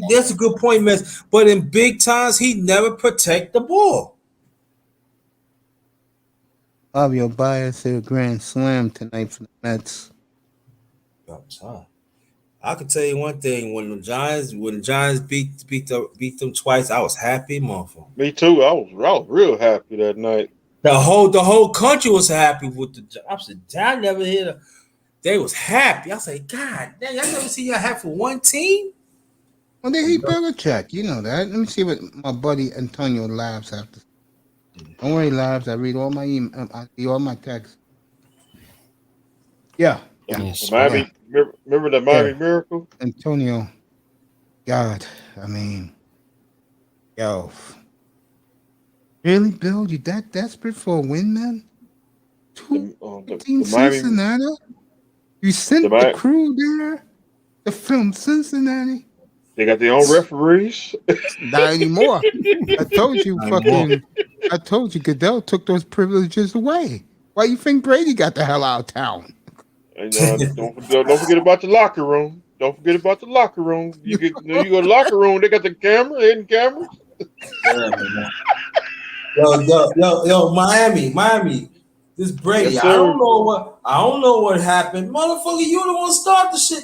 That's a good point, man. But in big times, he never protect the ball. Fabio Baez hit a grand slam tonight for the Mets. I can tell you one thing: when the Giants beat them twice, I was happy, motherfucker. Me too. I was real happy that night. The whole country was happy with the. I said, I never hit a. They was happy. I said, God, dang, I never see y'all happy for one team. Well, they hate Belichick. You know that. Let me see what my buddy Antonio Labs have to say. Don't worry, Labs. I read all my I read all my texts. Yeah. Miami. Remember the Miami Miracle? Antonio. God, I mean, yo. Really, Bill? You that desperate for a win, man? Team Cincinnati? You sent the crew there to film Cincinnati? They got their own referees. Not anymore. I told you, I told you, Goodell took those privileges away. Why you think Brady got the hell out of town? And don't forget about the locker room. Don't forget about the locker room. You go to the locker room. They got the hidden cameras. Yo, Miami. This Brady, Yes, I don't know what happened, motherfucker. You the one start the shit.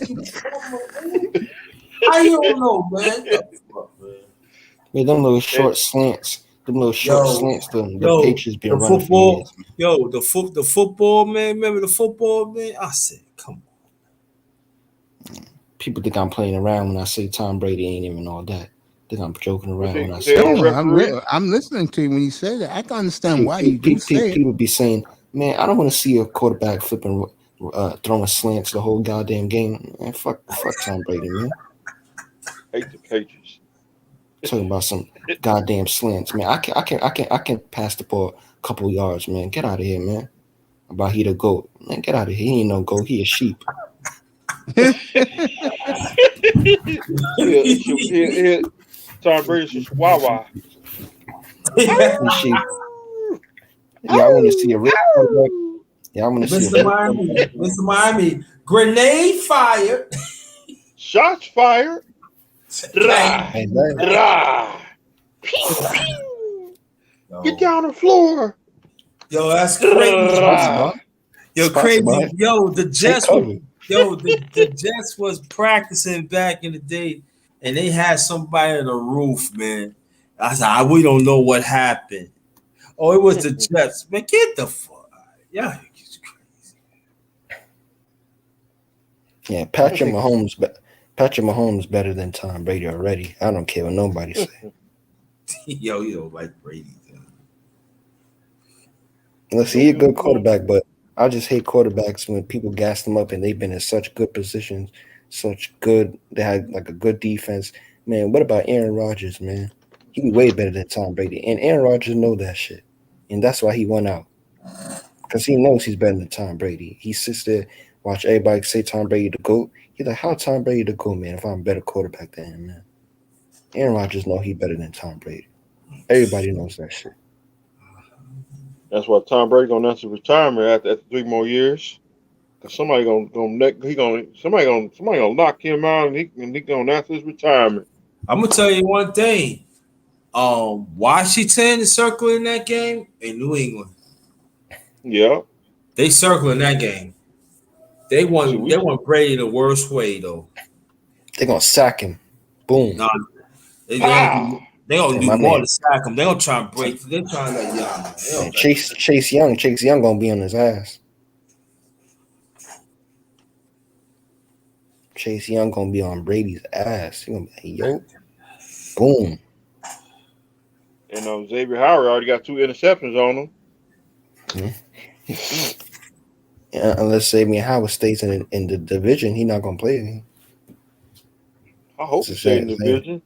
How you don't know, man? Man, them little short slants. The Patriots been running football, for years. Yo, the football, man. Remember the football, man? I said, come on. People think I'm playing around when I say Tom Brady ain't even all that. Think I'm joking around when I say I'm listening to you when you say that. I can understand why you do say it. People be saying, man, I don't want to see a quarterback flipping, throwing slants the whole goddamn game. Man, fuck Tom Brady, man. Hate the Patriots. Talking about some goddamn slants, man. I can pass the ball a couple yards, man. Get out of here, man. About he the GOAT. Man, get out of here. He ain't no GOAT. He a sheep. Tom Brady's just Wawa. Sheep. Y'all want to see a real quarterback? Y'all want to see Mr. Miami. Grenade fired. Shots fired. Get down on the floor. Yo, that's crazy. Crazy. Yo, the Jets was practicing back in the day, and they had somebody on the roof, man. I said, we don't know what happened. Oh, it was the Jets. Man, get the fuck out. Yeah, it's crazy. Yeah, Patrick Mahomes better than Tom Brady already. I don't care what nobody say. Yo, you don't like Brady. Listen, he's a good quarterback, but I just hate quarterbacks when people gas them up and they've been in such good positions, they had like a good defense. Man, what about Aaron Rodgers, man? He be way better than Tom Brady. And Aaron Rodgers know that shit. And that's why he won out. Because he knows he's better than Tom Brady. He sits there, watch everybody say Tom Brady the GOAT. He's like, how Tom Brady the GOAT, man, if I'm a better quarterback than him, man? Aaron Rodgers know he better than Tom Brady. Everybody knows that shit. That's why Tom Brady gonna announce his retirement after 3 more years. Cause somebody gonna knock him out, and he gonna announce his retirement. I'm gonna tell you one thing. Washington is circling that game in New England. Yeah, they circling that game. They want Brady the worst way though. They're gonna sack him. Boom. No, they gonna do more to sack him. They gonna try and break. They trying to let Chase Young gonna be on his ass. Chase Young gonna be on Brady's ass. He gonna be like, yo, boom. And Xavier Howard already got 2 interceptions on him. Yeah, unless Xavier Howard stays in the division, he's not gonna play. I hope he stays in the division.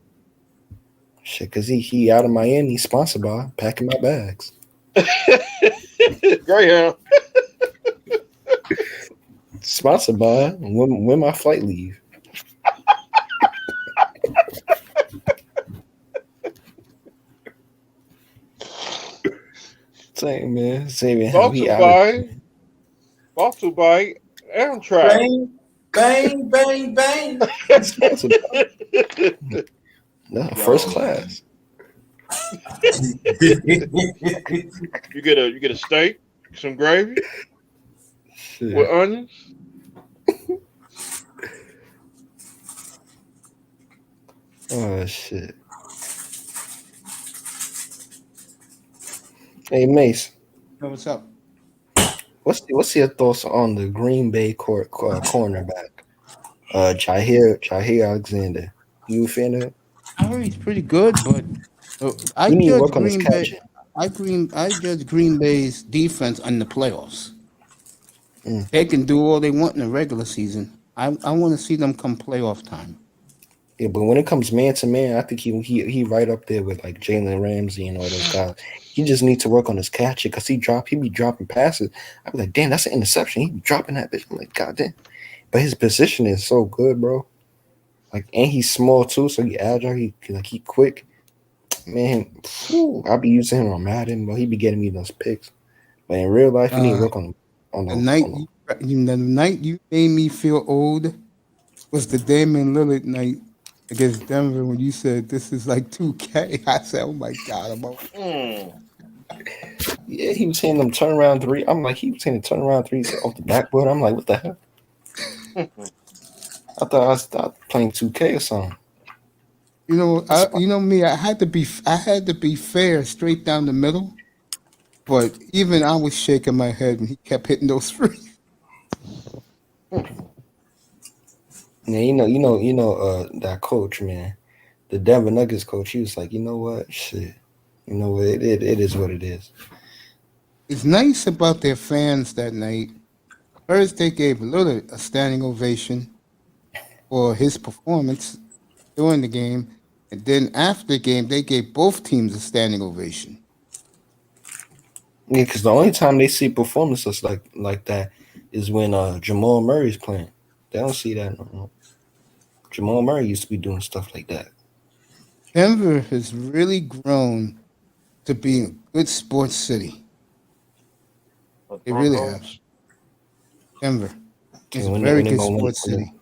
Shit, cause he out of Miami, sponsored by Packing My Bags. Greyhound. Sponsored by when my flight leave. Same man. Same how he out. Sponsored by Amtrak. Bang, bang, bang. No, first class. You get a steak, some gravy with onions. Oh shit. Hey Mace. Yo, what's up? What's your thoughts on the Green Bay cornerback? Jair Alexander. You a fan of him? I heard he's pretty good, but I He need to judge work on his Green Bay. catching. I judge Green Bay's defense in the playoffs. Mm. They can do all they want in the regular season. I want to see them come playoff time. Yeah, but when it comes man to man, I think he right up there with like Jalen Ramsey and all those guys. He just needs to work on his catching because he be dropping passes. I be like, damn, that's an interception. He be dropping that bitch. I'm like, god damn. But his position is so good, bro. Like, and he's small too, so he agile. He quick. Man, I be using him on Madden, but he be getting me those picks. But in real life, you need to work on the night you made me feel old was the Damian Lillard night against Denver when you said this is like 2K. I said, oh my god, I'm old. Yeah, he was hitting them turnaround three. I'm like, he was hitting turnaround threes off the backboard. I'm like, what the hell? I thought I stopped playing 2K or something. You know me. I had to be fair, straight down the middle. But even I was shaking my head when he kept hitting those threes. Yeah, you know, that coach, man, the Denver Nuggets coach. He was like, you know what, shit, you know what, it is what it is. It's nice about their fans that night. First, they gave Lillard a standing ovation for his performance during the game, and then after the game, they gave both teams a standing ovation. Yeah, because the only time they see performances like that is when Jamal Murray's playing. They don't see that no more. Jamal Murray used to be doing stuff like that. Denver has really grown to be a good sports city. They really have. Denver is a very good sports city.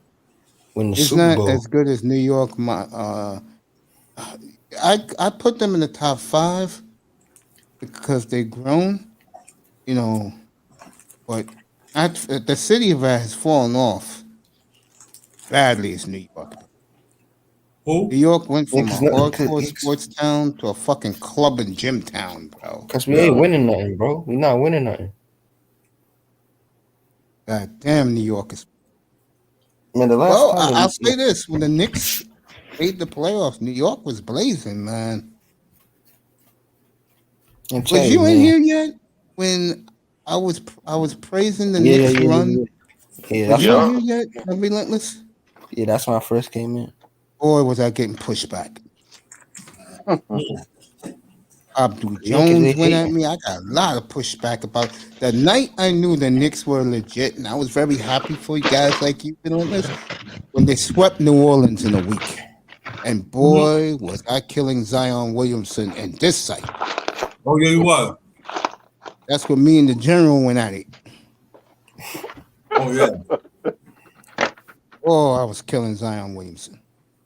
It's not as good as New York. I put them in the top 5 because they've grown, but the city of that has fallen off badly as New York. Who? New York went from a hardcore sports town to a fucking club and gym town, bro. Because we ain't winning nothing, bro. We're not winning nothing. God damn, New York is. Man, the last time I'll say this: when the Knicks made the playoffs, New York was blazing, man. Was you in here yet when I was praising the Knicks run? Yeah, was you in here yet? Relentless. Yeah, that's when I first came in. Boy, was I getting pushed back. Abdul Jones went at me. I got a lot of pushback about the night I knew the Knicks were legit, and I was very happy for you guys like you Relentless when they swept New Orleans in a week. And boy, was I killing Zion Williamson in this site. Oh, yeah, you was. That's what me and the general went at it. Oh, yeah. Oh, I was killing Zion Williamson.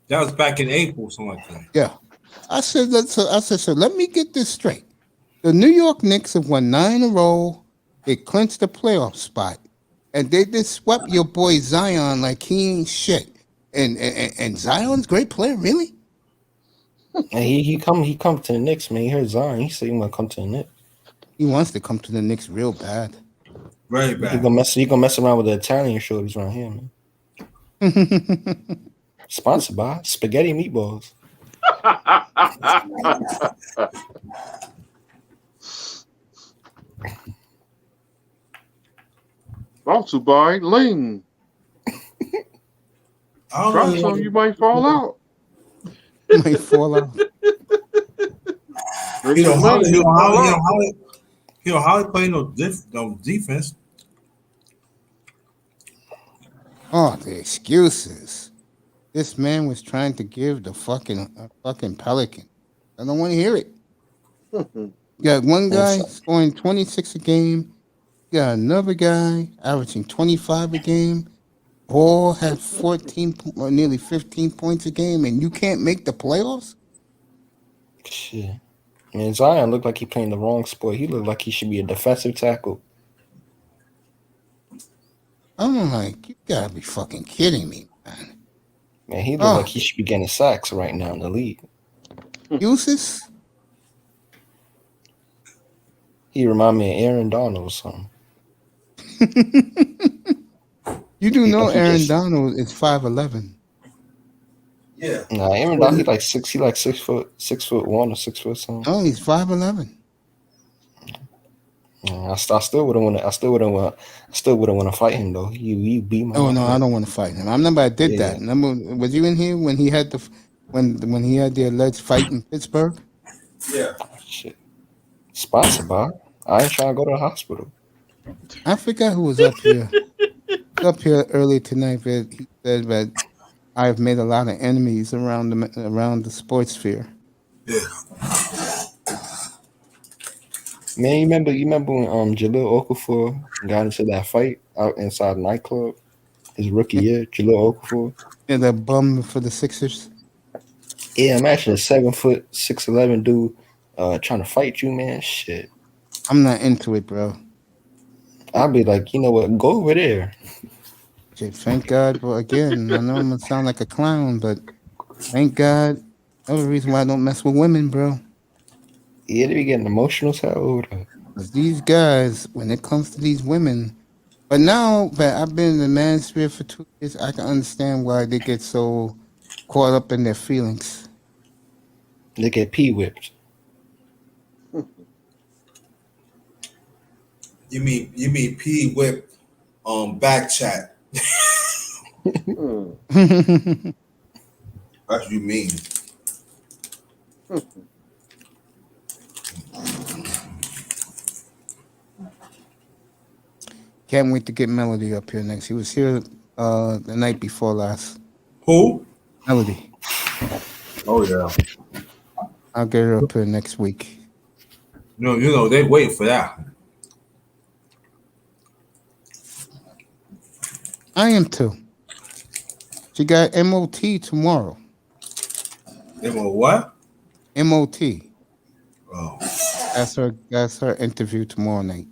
That was back in April, something like that. Yeah. I said, so let me get this straight. The New York Knicks have won 9 in a row. They clinched the playoff spot. And they just swept your boy Zion like he ain't shit. And Zion's a great player, really? And he come to the Knicks, man. He heard Zion. He said he want to come to the Knicks. He wants to come to the Knicks real bad. Very bad. He gonna mess around with the Italian shorties around here, man. Sponsored by Spaghetti Meatballs. Sponsored by Ling. Try some, you might fall out. You might fall out. How he play no defense. Oh, the excuses. This man was trying to give the fucking Pelican. I don't want to hear it. You got one guy scoring 26 a game. You got another guy averaging 25 a game. Ball had 14 or nearly 15 points a game, and you can't make the playoffs? Shit. Man, Zion looked like he playing the wrong sport. He looked like he should be a defensive tackle. I'm like, you gotta be fucking kidding me, man. Man, he looked like he should be getting sacks right now in the league. Uses? He remind me of Aaron Donald or something. You do know Aaron Donald is 5'11". Yeah. Nah, Aaron Donald, he like 6'1" or 6 foot something. Oh, he's 5'11". I still wouldn't want to fight him though. He beat my. Oh no, I don't want to fight him. I remember I did that. Remember, was you in here when he had when he had the alleged fight in Pittsburgh? Yeah. Shit. Sponsored by. I ain't trying to go to the hospital. I forgot who was up here. Early tonight, but he said that I've made a lot of enemies around the sports sphere. Yeah. Man, you remember when Jaleel Okafor got into that fight out inside a nightclub his rookie year? Jaleel Okafor. Yeah, the bum for the Sixers. Yeah, imagine a 7', 6'11" dude trying to fight you, man. Shit. I'm not into it, bro. I'll be like, you know what? Go over there. Shit, thank God. Well, again, I know I'm gonna sound like a clown, but thank God. That's the reason why I don't mess with women, bro. Yeah, they be getting emotional as hell over there. Because these guys, when it comes to these women, but now that I've been in the manosphere for 2 years, I can understand why they get so caught up in their feelings. They get pee-whipped. You mean P whip back chat. That's what you mean. Can't wait to get Melody up here next. He was here the night before last. Who? Melody. Oh yeah. I'll get her up here next week. No, you know they waiting for that. I am too. She got MOT tomorrow. What? MOT. Oh. That's her interview tomorrow night.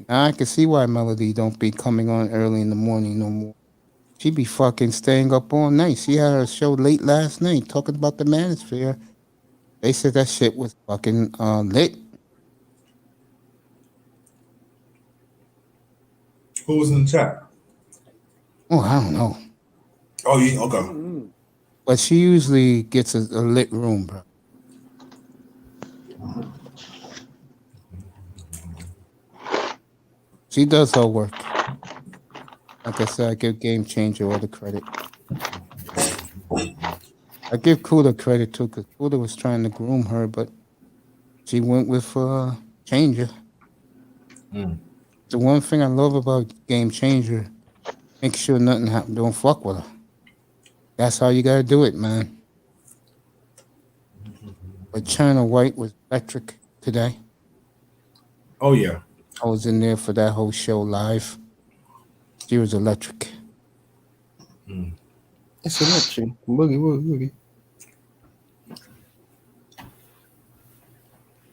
Now I can see why Melody don't be coming on early in the morning no more. She be fucking staying up all night. She had her show late last night talking about the manosphere. They said that shit was fucking lit. Who was in the chat? Oh, I don't know. Oh, yeah, okay. But she usually gets a lit room, bro. She does her work. Like I said, I give Game Changer all the credit. I give Kuda credit too, because Kuda was trying to groom her, but she went with Changer. The one thing I love about Game Changer, make sure nothing happens. Don't fuck with her. That's how you gotta do it, man. But China White was electric today. Oh yeah. I was in there for that whole show live. She was electric. It's electric. Boogie.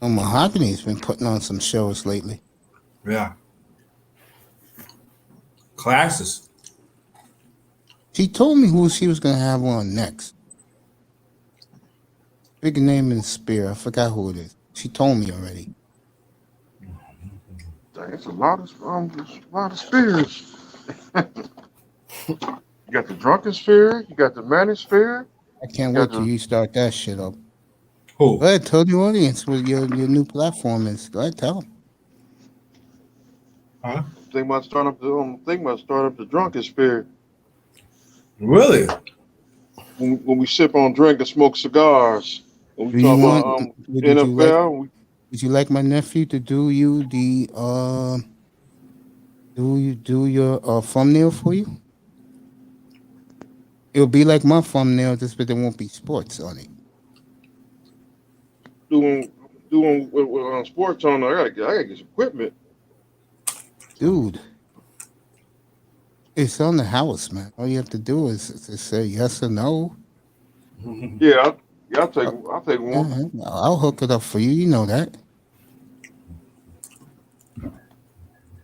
Oh, Mahogany's been putting on some shows lately. Yeah. Classes. She told me who she was gonna have on next. Big name in the spear. I forgot who it is. She told me already. It's a lot of spheres. You got the drunken sphere, you got the manic sphere. I can't wait till you start that shit up. Who? Go ahead, tell the audience what your new platform is. Go ahead, tell them. Huh? Think about starting up the drunken sphere. Really? When we sip on drink and smoke cigars. When we talk about NFL. Would you like my nephew to do you the do your thumbnail for you? It'll be like my thumbnail, just but there won't be sports on it. Doing sports on. I gotta get some equipment. Dude, it's on the house, man. All you have to do is say yes or no. Yeah, I'll take one. Yeah, I'll hook it up for you. You know that.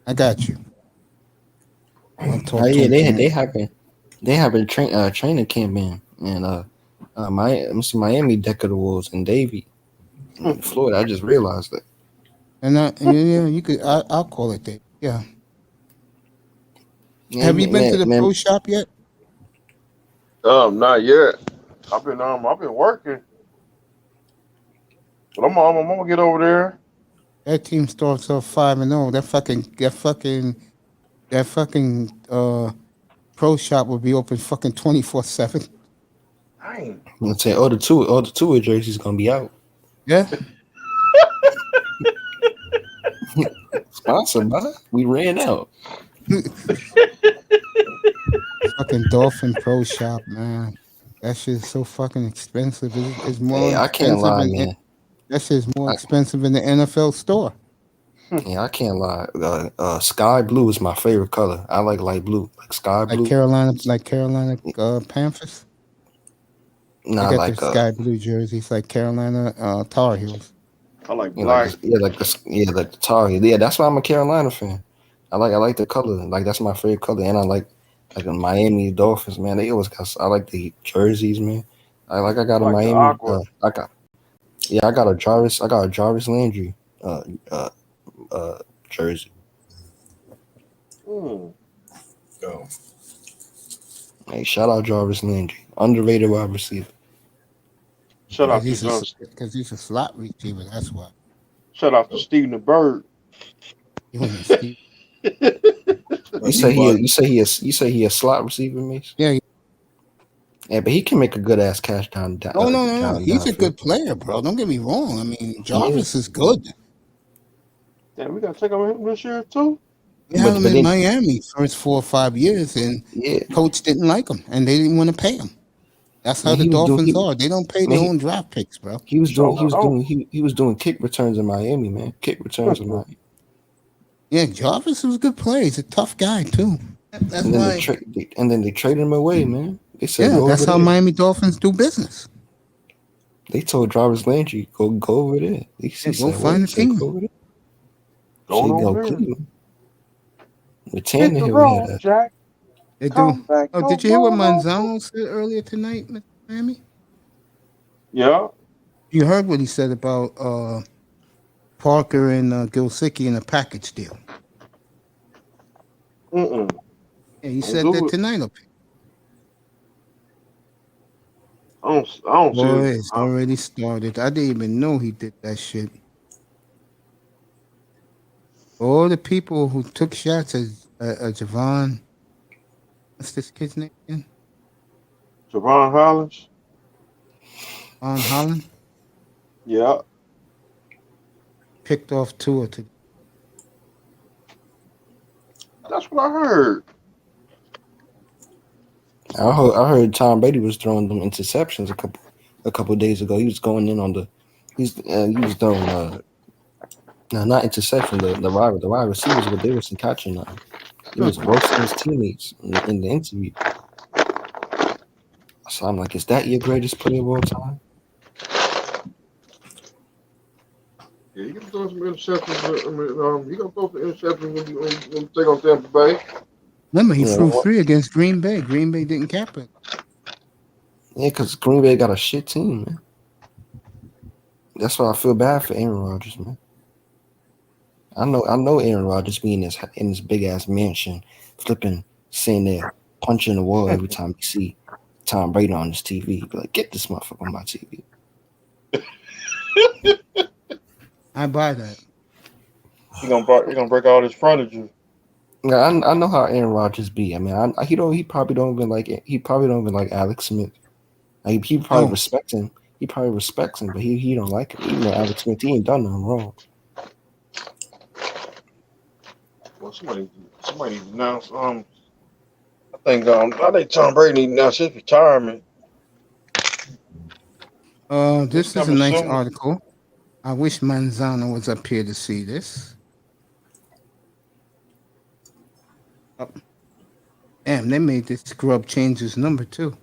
I got you. Oh yeah, they having training camp in Miami Deck of the Wolves in Davie, Florida. I just realized that. And yeah, you could. I'll call it that. Yeah. Have you been to the pro shop yet? Not yet. I've been working, but I'm gonna get over there. That team starts off 5-0. That fucking pro shop will be open fucking 24/7. Dang. I'm saying all the two jerseys gonna be out. Yeah. Sponsor, brother. We ran out. Fucking Dolphin Pro Shop, man. That shit's so fucking expensive. It's more Hey, I can't expensive lie, than man. that shit's more expensive in the NFL store. Yeah, I can't lie. Sky blue is my favorite color. I like light blue, like sky blue. Like Carolina Panthers. Nah, They got like the sky blue jerseys, like Carolina Tar Heels. I like yeah, black. like the Tar Heels. Yeah, that's why I'm a Carolina fan. I like the color. Like that's my favorite color, and I like the Miami Dolphins, man. They always got. I like the jerseys, man. I got a Like the Miami. aqua. I got a Jarvis. I got a Jarvis Landry jersey. Oh. Hey, shout out Jarvis Landry, underrated wide receiver. Shout out to because he's a slot receiver. That's why. Shout out to Steven the Bird. You say he a slot receiver, Mace? Yeah. Yeah, but he can make a good ass catch down. No. He's a good player, bro. Don't get me wrong. I mean, Jarvis is good. Yeah, we gotta take him this year too. We had him in Miami first 4 or 5 years, and coach didn't like him, and they didn't want to pay him. That's how the Dolphins are. They don't pay their own draft picks, bro. He was doing kick returns in Miami, man. Kick returns in Miami. Yeah, Jarvis was a good player. He's a tough guy too. That's and then why. They traded him away, man. They said, that's how Miami Dolphins do business. They told Jarvis Landry, go over there. Go find a team. Go over there. Going over there. With Tannehill, Jack. They do. Did you hear what Manzano said earlier tonight, Miami? Yeah. You heard what he said about Parker and Gilsicki in a package deal. Yeah, he said that tonight up here. I don't see Boy, it. it's already started. I didn't even know he did that shit. All the people who took shots at Javon. What's this kid's name again? Javon Hollins. Javon Holland? Yeah. Picked off Tua today. That's what I heard. I heard Tom Brady was throwing them interceptions a couple days ago. He was going in on he was throwing not interception, the wide receivers, but they wasn't catching nothing. He was roasting his teammates in the interview. So I'm like, is that your greatest player of all time? Yeah, you can throw some interceptions. You can throw some interceptions when you take on Tampa Bay. Remember, he threw 3 against Green Bay. Green Bay didn't cap it. Yeah, because Green Bay got a shit team, man. That's why I feel bad for Aaron Rodgers, man. I know Aaron Rodgers being in his big ass mansion, flipping, sitting there, punching the wall every time you see Tom Brady on his TV. He'd be like, get this motherfucker on my TV. I buy that. He gonna break all his furniture. Yeah, I know how Aaron Rodgers be. I mean, he probably don't even like it. He probably don't even like Alex Smith. Like, he probably respects him. He probably respects him, but he don't like him. Even though Alex Smith, he ain't done nothing wrong. Well, somebody announced. I think Tom Brady need to announce his retirement. This is a nice article. I wish Manzano was up here to see this. Oh. Damn, they made this scrub change his number too.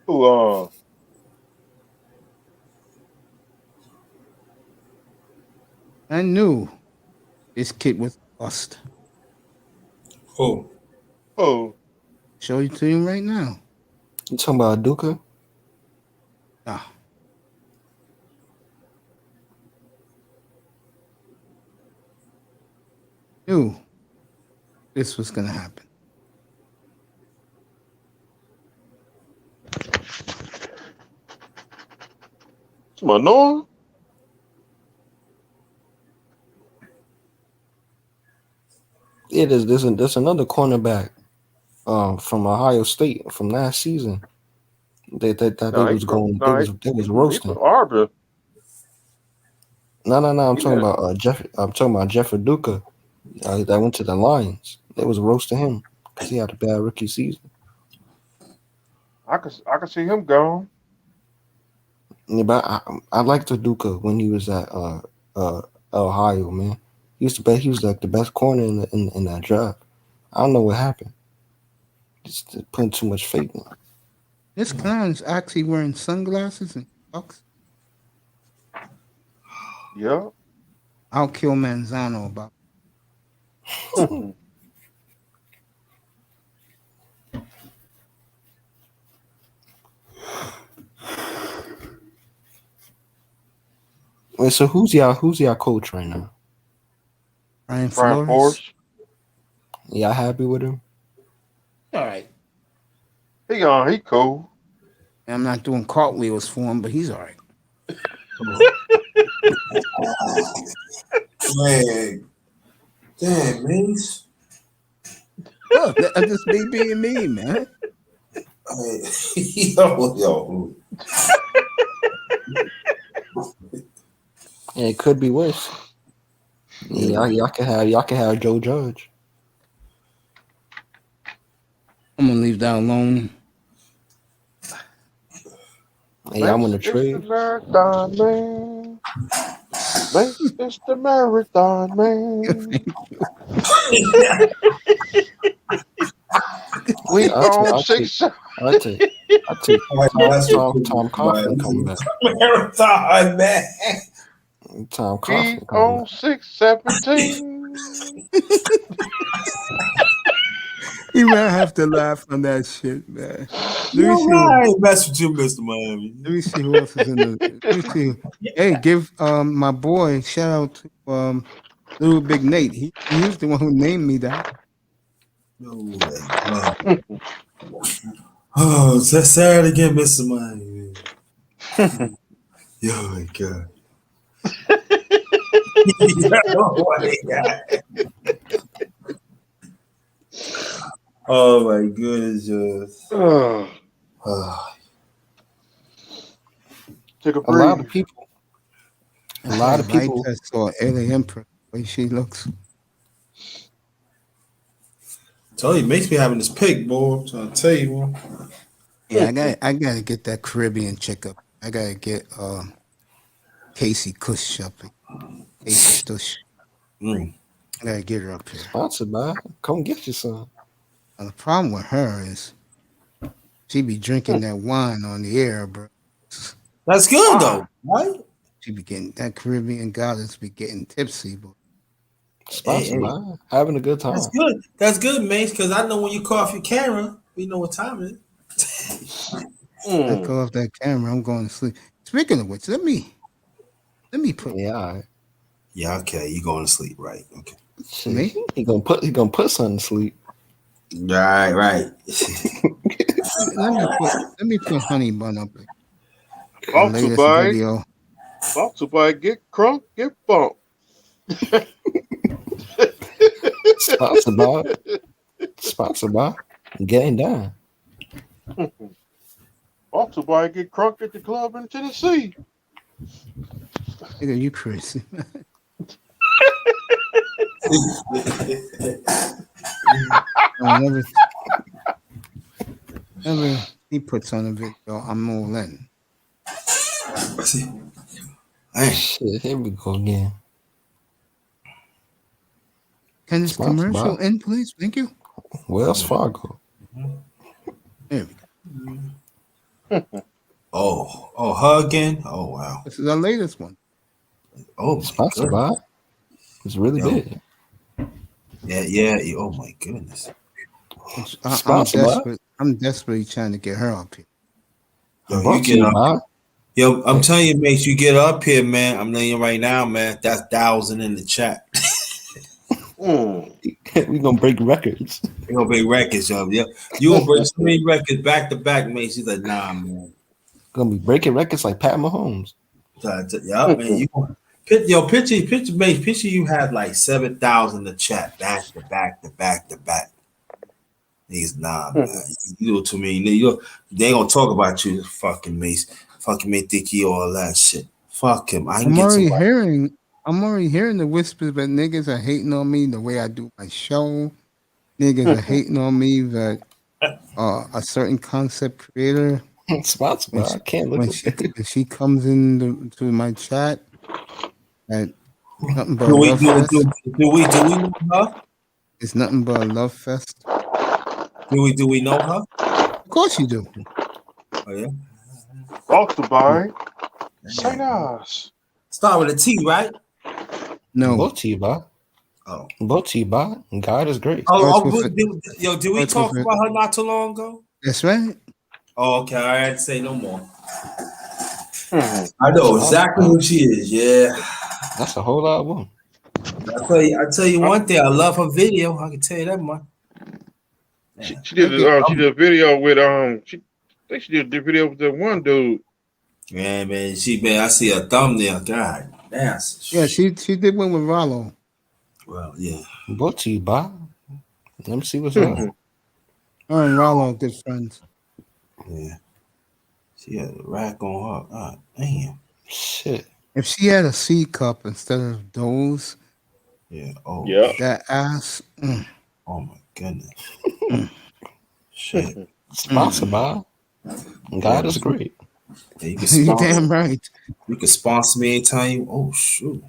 Who? I knew this kid was bust. Who? Show you to you right now. You talking about Duka? Ah. Knew this was gonna happen. It's my Noah. It is. There's another cornerback from Ohio State from last season. They was roasting. Arbor. No. I'm talking about Jeff. I'm talking about Jeff Aduka. That went to the Lions. They was roasting him because he had a bad rookie season. I can see him gone. Yeah, but I liked Aduka when he was at Ohio, man. He was like the best corner in that draft. I don't know what happened. Just putting too much faith in him. This clown's actually wearing sunglasses and socks. Yeah. I'll kill Manzano about. Wait, so who's y'all coach right now? Brian Flores. Flores. Y'all happy with him? All right. He cool. I'm not doing cartwheels for him, but he's all right. Damn, man. Look, that just me being me, man. Yo. Yeah, it could be worse. Yeah, y'all can have Joe Judge. I'm gonna leave that alone. Hey, I'm gonna trade. It's the marathon, man. It's the marathon, man. We on 6. I'll take Tom Coughlin coming back. Marathon, man. Tom We Coughlin coming on back. 617. You might have to laugh on that shit, man. I ain't mess with you, Mr. Miami. Let me see who else is in the. Let me see. Hey, give my boy shout out to Little Big Nate. He's the one who named me that. Oh, say it again, Mr. Miami. Yo, my God. Oh my goodness, Take a A lot of breathe. people. I saw Ellie Emperor, the way she looks. Tell you, makes me having this pick, boy. I'm trying to tell you, boy. Yeah, I gotta get that Caribbean chick up. I gotta get Casey Cush up. Casey Stush. I gotta get her up here. Sponsored by. Come get you some. Now, the problem with her is she be drinking that wine on the air, bro. That's good though, right? She be getting that Caribbean goddess be getting tipsy, but Sponsored by. Having a good time. That's good. That's good, Mace, because I know when you call off your camera, we know what time it is. I call off that camera, I'm going to sleep. Speaking of which, let me put Yeah. Yeah, okay, you going to sleep, right? Okay. me. He gonna put something to sleep. Right. Let me put Honey Bun up there. Brought to Latest by video. Get Crunk, Get Bumped. Sponsored by Getting Down. Brought to by Get Crunk at the club in Tennessee. Nigga, you crazy. Whenever he puts on a video, I'm all in. Shit, here we go again. Can this commercial end, please? Thank you. Wells Fargo. There we go. Oh, her again? Oh, wow. This is our latest one. Oh, Sponsored by. It's really big. Yeah. Oh, my goodness. I'm desperately trying to get her up here. Yo, you get up. Yo, I'm telling you, Mace, you get up here, man. I'm telling you right now, man. That's 1,000 in the chat. We gonna break records. We gonna break records, yo. Yeah, you gonna break so many records back to back, Mace. She's like, nah, man. Gonna be breaking records like Pat Mahomes. Yeah, man. Picture you have like 7,000 to chat back to back to back to back. He's nah, man. You do it to me. They ain't gonna talk about you, fucking Mace. Fucking me think he all that shit. Fuck him. I'm already hearing the whispers that niggas are hating on me the way I do my show. Niggas are hating on me that a certain concept creator. Sponsored. I can't look at it. When she comes into my chat, and nothing but Do we love know her? It's nothing but a love fest. Do we know her? Of course you do. Oh yeah. Brought to by Say Nas. Start with a T, right? No. Botiba. Oh. Botiba. God is great. Did we talk about her not too long ago? That's right. Oh, okay. I had to say no more. I know exactly who she is. Yeah. That's a whole lot of woman. I tell you one thing. I love her video. I can tell you that much. She did a video with I think she did the video with the one dude. Yeah, man. I see a thumbnail. God damn. Yeah, she did one with Rollo. Well, yeah. Botiba. Let me see what's up. Her and Rollo are good friends. Yeah. She had a rack on her. God damn. Shit. If she had a C cup instead of those, yeah. Oh, yeah. That ass. Oh my goodness. Shit. Sponsored by God is great. Yeah, you can sponsor, damn right. You can sponsor me anytime. Oh shoot.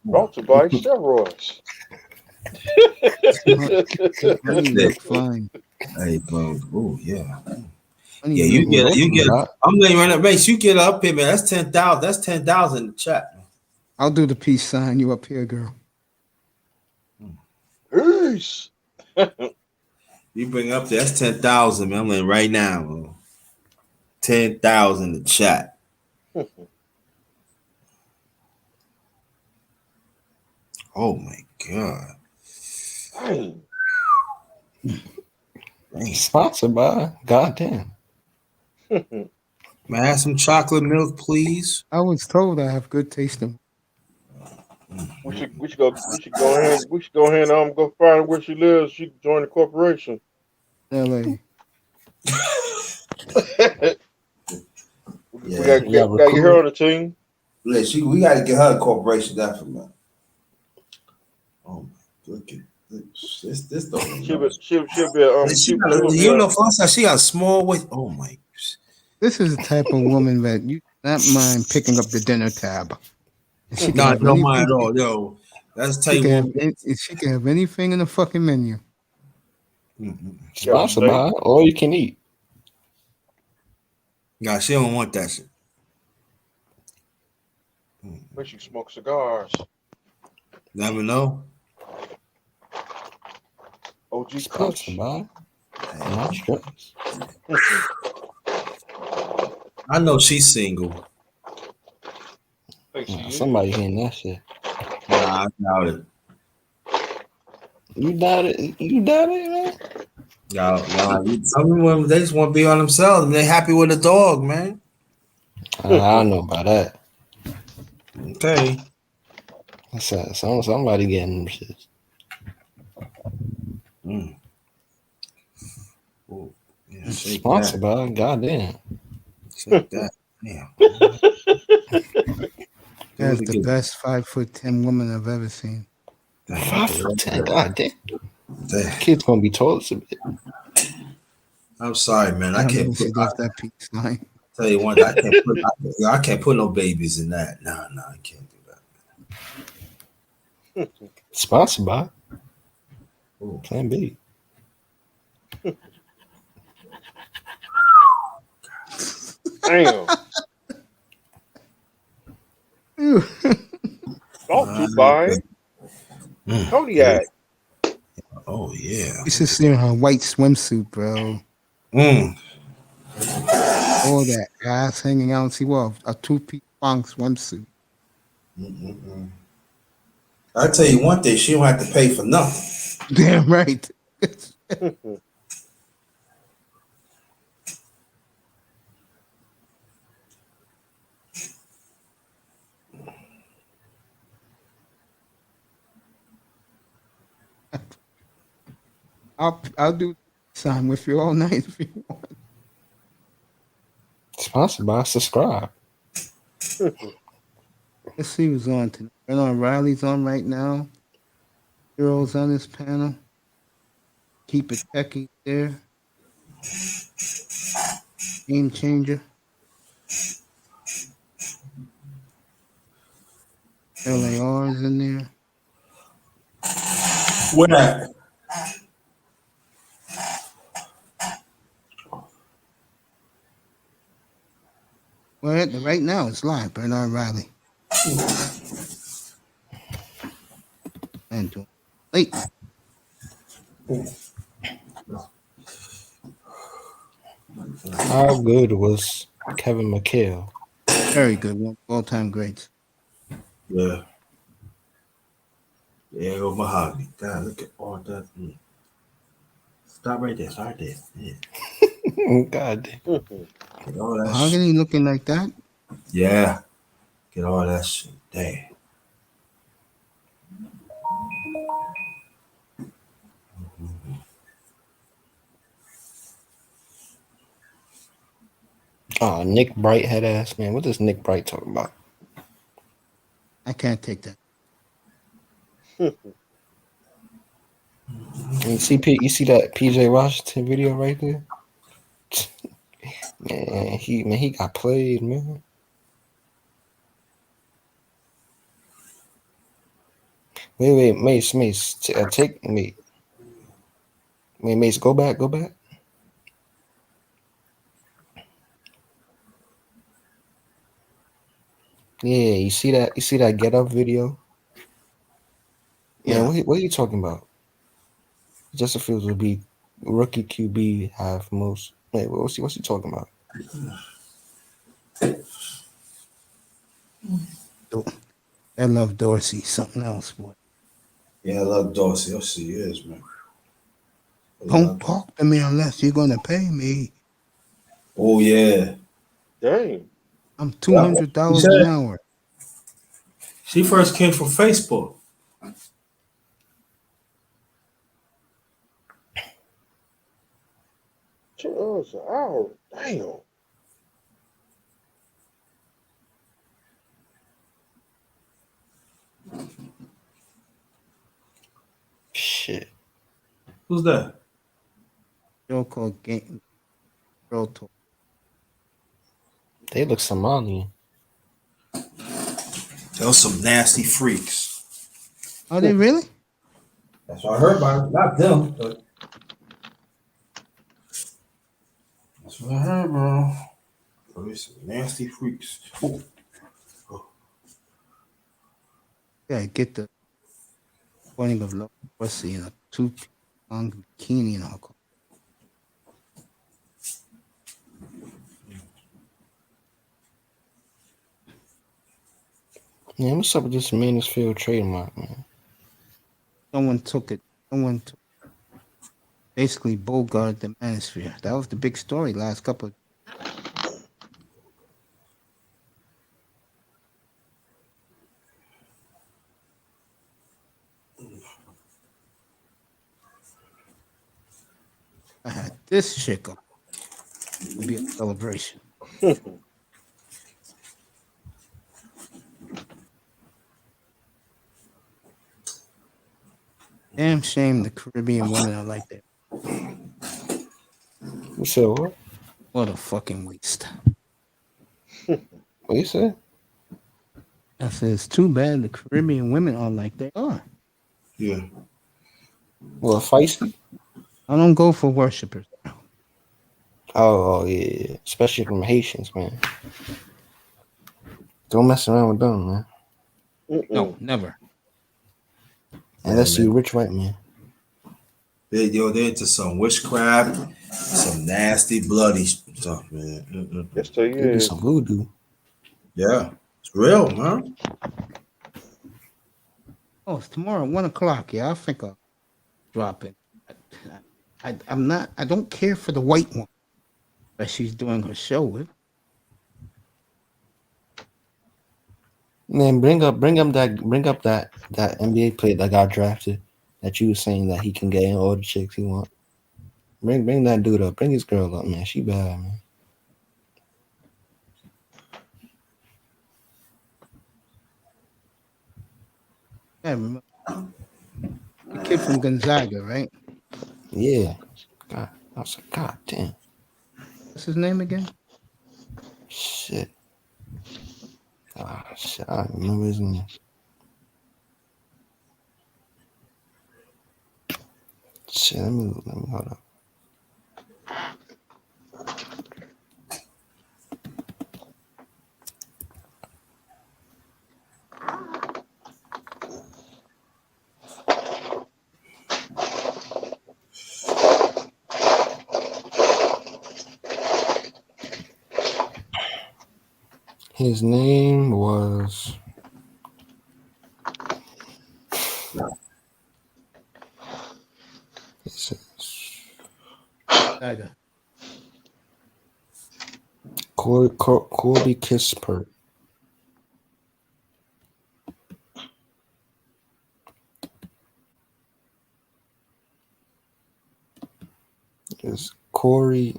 Brought to by steroids. Flying. Hey, bro. Oh yeah. Yeah, you get. I'm letting you run that race. You get up here, man. That's 10,000. That's 10,000 in the chat. I'll do the peace sign. You up here, girl. Peace. You bring up there. That's 10,000, man. I'm letting right now. Bro. 10,000 in the chat. Oh my god. Dang. Sponsored by goddamn. May I have some chocolate milk, please? I was told I have good taste in. We should go ahead and go find where she lives. She can join the corporation. LA. We gotta get her on the team. Yeah, we gotta get her a corporation definitely. Oh my, look at this don't. She'll be she got a small waist. Oh my. This is the type of woman that you not mind picking up the dinner tab. No, don't mind at all, yo. That's tell you she can have anything in the fucking menu. Sponsored by all you can eat. Nah, she don't want that shit. Makes you smoke cigars. Never know. OG Sponsored by not stress. I know she's single. Somebody hearing that shit. Nah, I doubt it. You doubt it? You doubt it, man? Nah, some of them, they just want to be on themselves and they're happy with the dog, man. I don't know about that. Okay. Somebody getting them shit. Ooh, yeah, Sponsored by goddamn. Shake that. Damn. That's the best 5'10" woman I've ever seen. 5'10", goddamn. Kid's gonna be tall a bit. I'm sorry, man. I can't put that peace line. Tell you one, I can't put no babies in that. No, I can't do that. Sponsored by Plan B. Damn. Brought to by Kodiak. Oh yeah. You should see her white swimsuit, bro. All that ass hanging out. She wore a two-piece long swimsuit. I tell you one thing, she don't have to pay for nothing. Damn right. I'll do sign with you all night if you want. Sponsored by Subscribe. Let's see who's on tonight. Bernard Riley's on right now. Heroes on this panel. Keep it techie there. Game changer. LAR's in there. What that? Well, right now it's live. Bernard Riley. And late. How good was Kevin McHale? Very good. One of all-time greats. Yeah. Yeah, go Mahogany. God, look at all that. Stop right there. Start there. Yeah. God. Get all that Mahogany shit. looking like that? Yeah. Get all that shit. Damn. Oh, Nick Bright head ass man. What does Nick Bright talk about? I can't take that. You see that PJ Washington video right there? Man, he got played, man. Wait, Mace, take me. Wait, Mace, go back. Yeah, you see that Get Up video? Yeah, what are you talking about? Justin Fields would be rookie QB have most. Wait, what's he talking about? I love Dorsey. Something else, boy. Yeah, I love Dorsey. Yes, he is, man. Don't talk to me unless you're gonna pay me. Oh yeah. Dang. I'm $200 an hour. She first came from Facebook. $2 an hour. Damn. Shit. Who's that? Show called Game Girl Talk. They look Somalian. Those some nasty freaks. Are they really? That's what I heard about it. Not them, but that's what I heard, bro. Those some nasty freaks. Ooh. Yeah, get the pointing of love pussy in a 2-long bikini and all. Man, what's up with this Mansfield trademark, man? Someone took it. Basically Bogart the Manosphere. That was the big story last couple of I had this chick up. It would be a celebration. Damn shame the Caribbean women are like that. You said what? What a fucking waste. What you said? I said it's too bad the Caribbean women are like they are. Yeah. Well, feisty. I don't go for worshipers. Oh yeah, especially from Haitians, man. Don't mess around with them, man. No, never. Unless you rich white man. They're into some witchcraft, some nasty, bloody stuff, man. Yes, they They do is. some voodoo. Yeah, it's real, huh? Oh, it's tomorrow at 1:00. Yeah, I think I'll drop it. I'm not. I don't care for the white one that she's doing her show with. Man, bring up that NBA player that got drafted. that you were saying that he can get all the chicks he want. Bring that dude up. Bring this girl up, man. She bad, man. Yeah, remember the kid from Gonzaga, right? Yeah. God, I was like, God damn. What's his name again? Shit. Shit. I don't remember his name. Shit. Let me hold up. His name was Corby Kispert. It's Corey.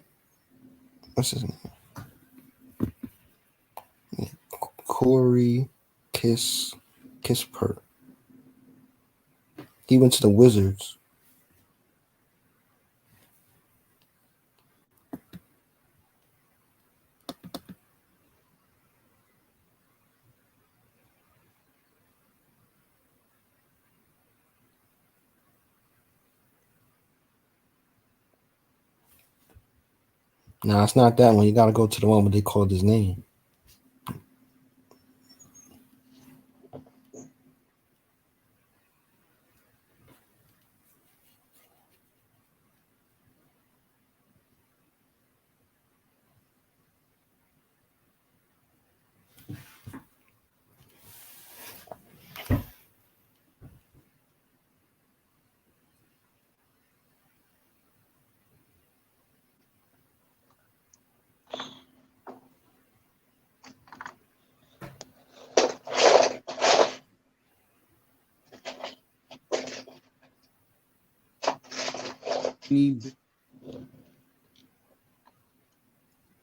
What's his name? Yeah, Corey Kispert. He went to the Wizards. No, it's not that one. You got to go to the one where they called his name.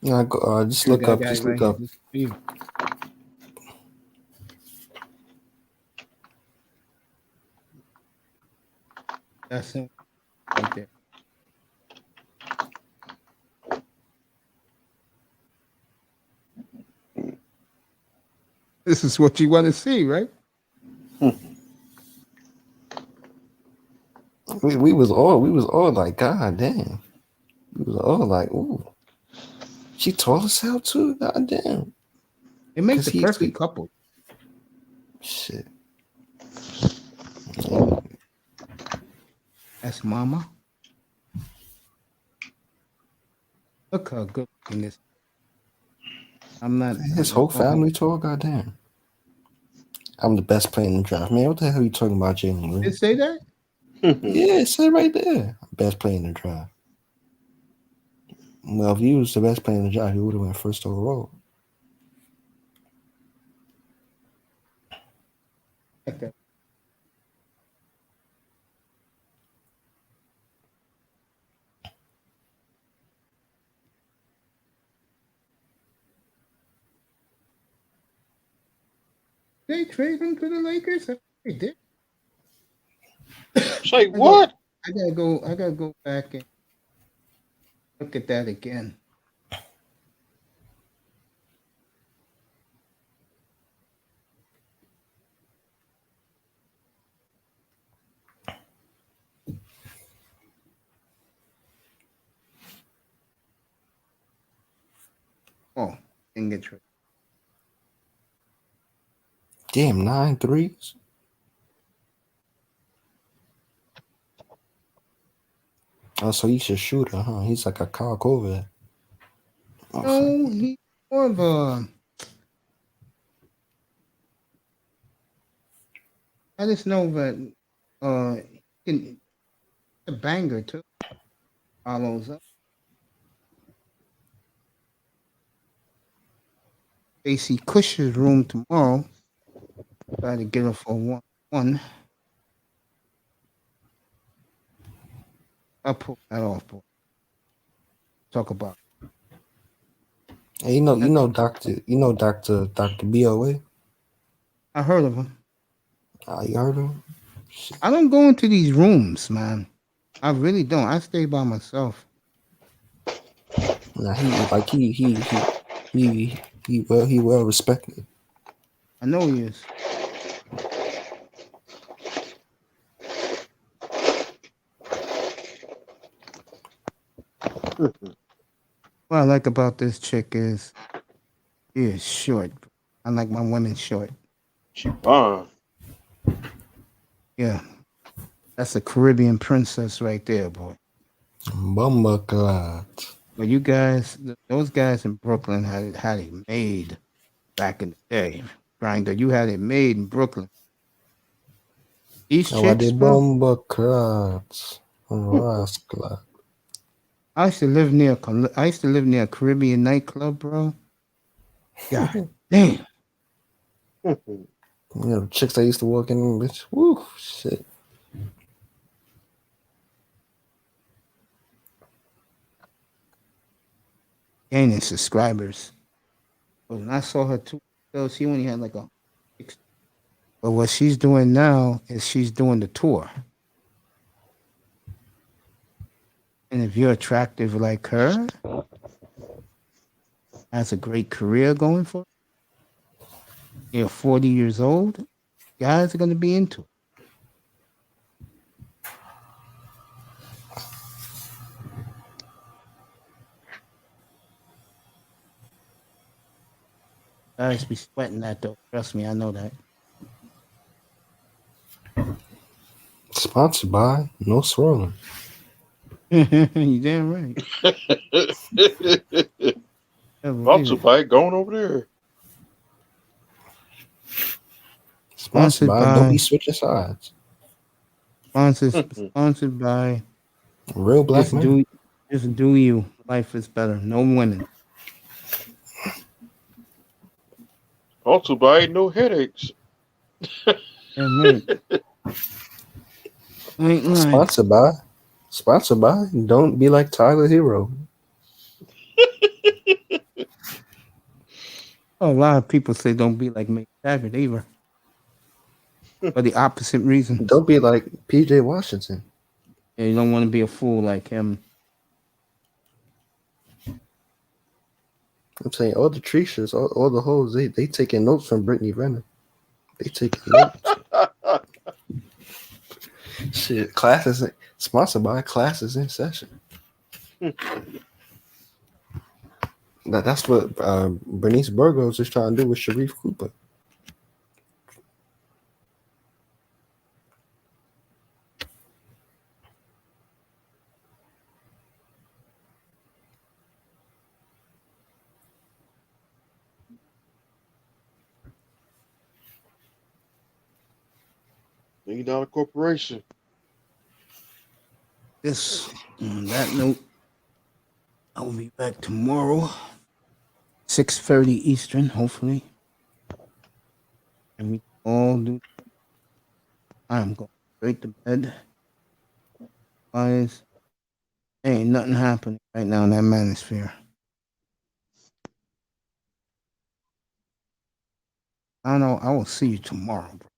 Yeah, just look up. Just look up. That's him right there. This is what you want to see, right? We was all like, God damn. We was all like, ooh. She tall as hell too. God damn. It makes the perfect couple. Shit. That's Mama. Look how good looking this. I'm not. His whole family tall. God damn. I'm the best player in the draft. Man, what the hell are you talking about, Jalen Green? Did it say that? Yeah, it said right there. Best player in the draft. Well, if he was the best player in the draft, he would have went first overall. Okay. They trade him to the Lakers? They did. Say what? I gotta go back and look at that again. Oh, didn't get traded. Damn, 9 threes. Oh, so he's a shooter, huh? He's like a Kyle Korver. No, he's more of a. I just know that he can a banger too. Follows up. AC Cush's room tomorrow. Try to get her for one. I'll pull that off, boy. Talk about. Hey, you know, Doctor BOA. I heard of him. You heard of him? I don't go into these rooms, man. I really don't. I stay by myself. Nah, he well respected. I know he is. What I like about this chick is she is short. I like my women short. She fine. Yeah. That's a Caribbean princess right there, boy. Bumbucklot. But you guys, those guys in Brooklyn had it made back in the day. Grinder, you had it made in Brooklyn. These chicks, bro. Bumbucklot. Rascal. I used to live near a Caribbean nightclub, bro. God damn. You know, chicks that used to walk in, bitch. Woo, shit. Gaining subscribers. But when I saw her 2 shows, she only had like a 6. But what she's doing now is she's doing the tour. And if you're attractive like her, has a great career going for her, you're 40 years old, guys are going to be into it. Guys be sweating that though. Trust me, I know that. Sponsored by No Swirling. You damn right. Sponsored by going over there. Sponsored by Don't Be Switching Sides. Sponsored by Real Black Men. Just do you. Life is better. No winning. Also by No Headaches. Damn right. Sponsored by Don't Be Like Tyler Hero. A lot of people say don't be like Mick Jagger either. For the opposite reason. Don't be like PJ Washington. Yeah, you don't want to be a fool like him. I'm saying all the Trishas, all the hoes, they taking notes from Brittany Renner. They taking notes. Shit, classes sponsored by Classes in Session. That's what Bernice Burgos is trying to do with Sharif Cooper. $1 corporation. On that note, I will be back tomorrow, 6:30 Eastern, hopefully. And we all do. I'm going straight to bed. Guys, ain't nothing happening right now in that manosphere. I know I will see you tomorrow, bro.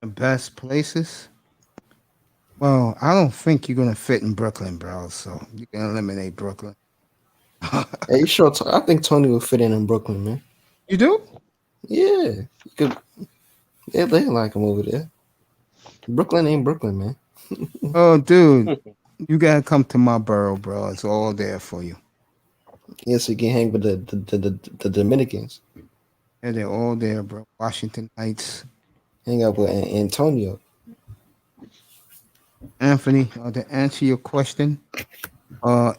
The best places? Well, I don't think you're gonna fit in Brooklyn, bro. So you can eliminate Brooklyn. Hey, sure. I think Tony will fit in Brooklyn, man. You do? Yeah, you could. Yeah, they like him over there. Brooklyn ain't Brooklyn, man. Oh, dude, you gotta come to my borough, bro. It's all there for you. Yes, you can hang with the Dominicans. Yeah, they're all there, bro. Washington Heights. Hang out with Antonio. Anthony, to answer your question,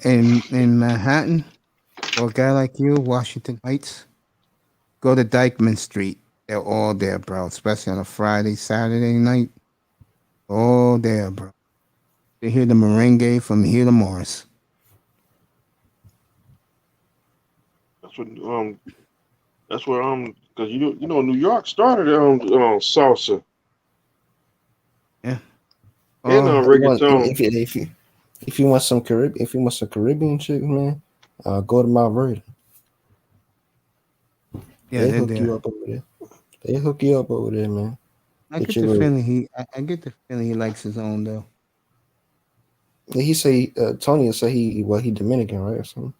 in Manhattan, for a guy like you, Washington Heights, go to Dyckman Street. They're all there, bro. Especially on a Friday, Saturday night. All there, bro. They hear the merengue from here to Mars. That's what because you know New York started salsa. And reggaeton. If you want some Caribbean chick, man, go to Mount Vernon. Yeah, they hook you up over there. They hook you up over there, man. I get the feeling he likes his own though. He say Tony say he Dominican, right, or something.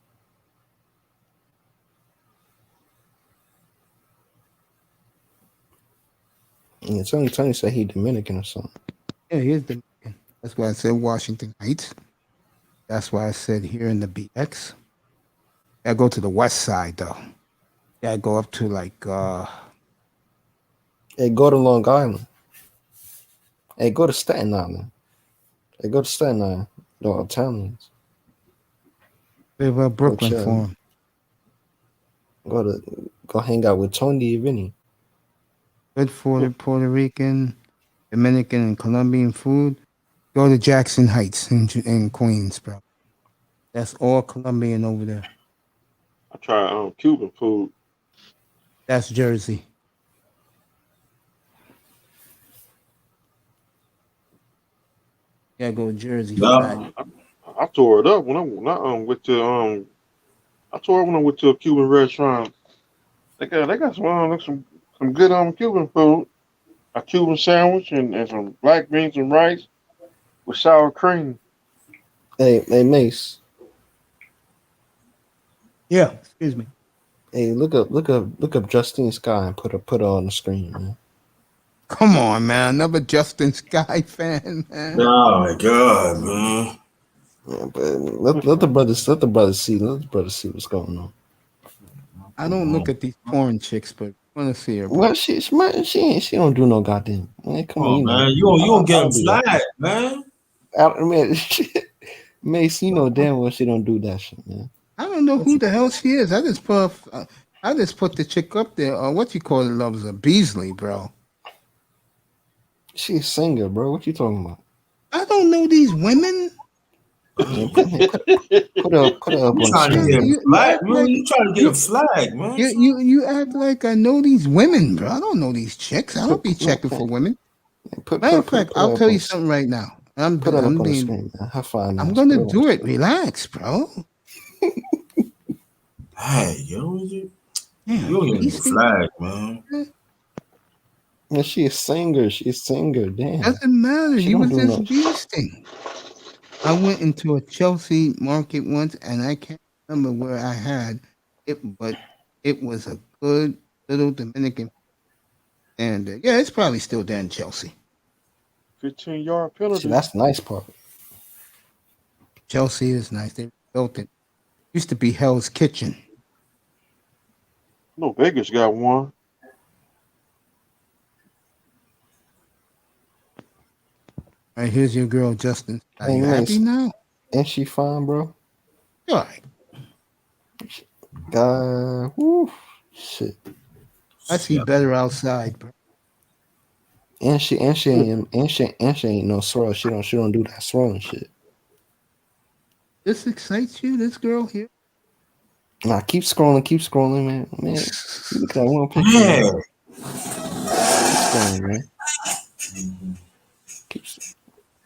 Yeah, Tony said he Dominican or something. Yeah, he is Dominican. That's why I said Washington Heights. That's why I said here in the BX. I go to the west side though. Yeah, I go up to like Hey, go to Long Island. Hey, go to Staten Island. Hey, go to Staten Island. No, Italians. they have a Brooklyn for him. Go hang out with Tony and Vinny. Good for the Puerto Rican, Dominican, and Colombian food. Go to Jackson Heights in Queens, bro. That's all Colombian over there. I try Cuban food. That's Jersey. Yeah, go to Jersey. I tore it up when I went to I tore it when I went to a Cuban restaurant. They got some good Cuban food. A Cuban sandwich and some black beans and rice with sour cream. Hey, Mace. Yeah, excuse me. Hey, look up Justine Sky and put her on the screen, man. Come on, man. Another Justin Sky fan, man. Oh my god, man. Yeah, but let the brothers see what's going on. I don't look at these porn chicks, but I want to see her. Bro. Well, she don't do no goddamn. Man, come on, man. You don't get flagged, man. Man, Mace, you know damn well she don't do that shit, man. I don't know who the hell she is. I just put the chick up there. What you call it, loves a Beasley, bro. She's a singer, bro. What you talking about? I don't know these women. Put her up on the screen. You trying to get a flag, man? You act like I know these women, bro. I don't know these chicks. I don't be checking for women. Matter of fact, I'll tell you something right now. I'm gonna do it. Relax, bro. Hey, yo, you don't get a flag, man. Yeah, she's a singer. Damn. Doesn't matter. He was just beasting. I went into a Chelsea market once, and I can't remember where I had it, but it was a good little Dominican. And yeah, it's probably still there in Chelsea. 15-yard penalty. See, that's the nice part. Chelsea is nice. They built it. Used to be Hell's Kitchen. No, Vegas got one. All right, here's your girl, Justin. Are you happy now? Ain't she fine, bro? All right. Woo, shit. I see better outside, bro. And she ain't no swirl. She don't do that swirling shit. This excites you, this girl here? Nah, keep scrolling, man. Look at that one picture. Keep scrolling, man.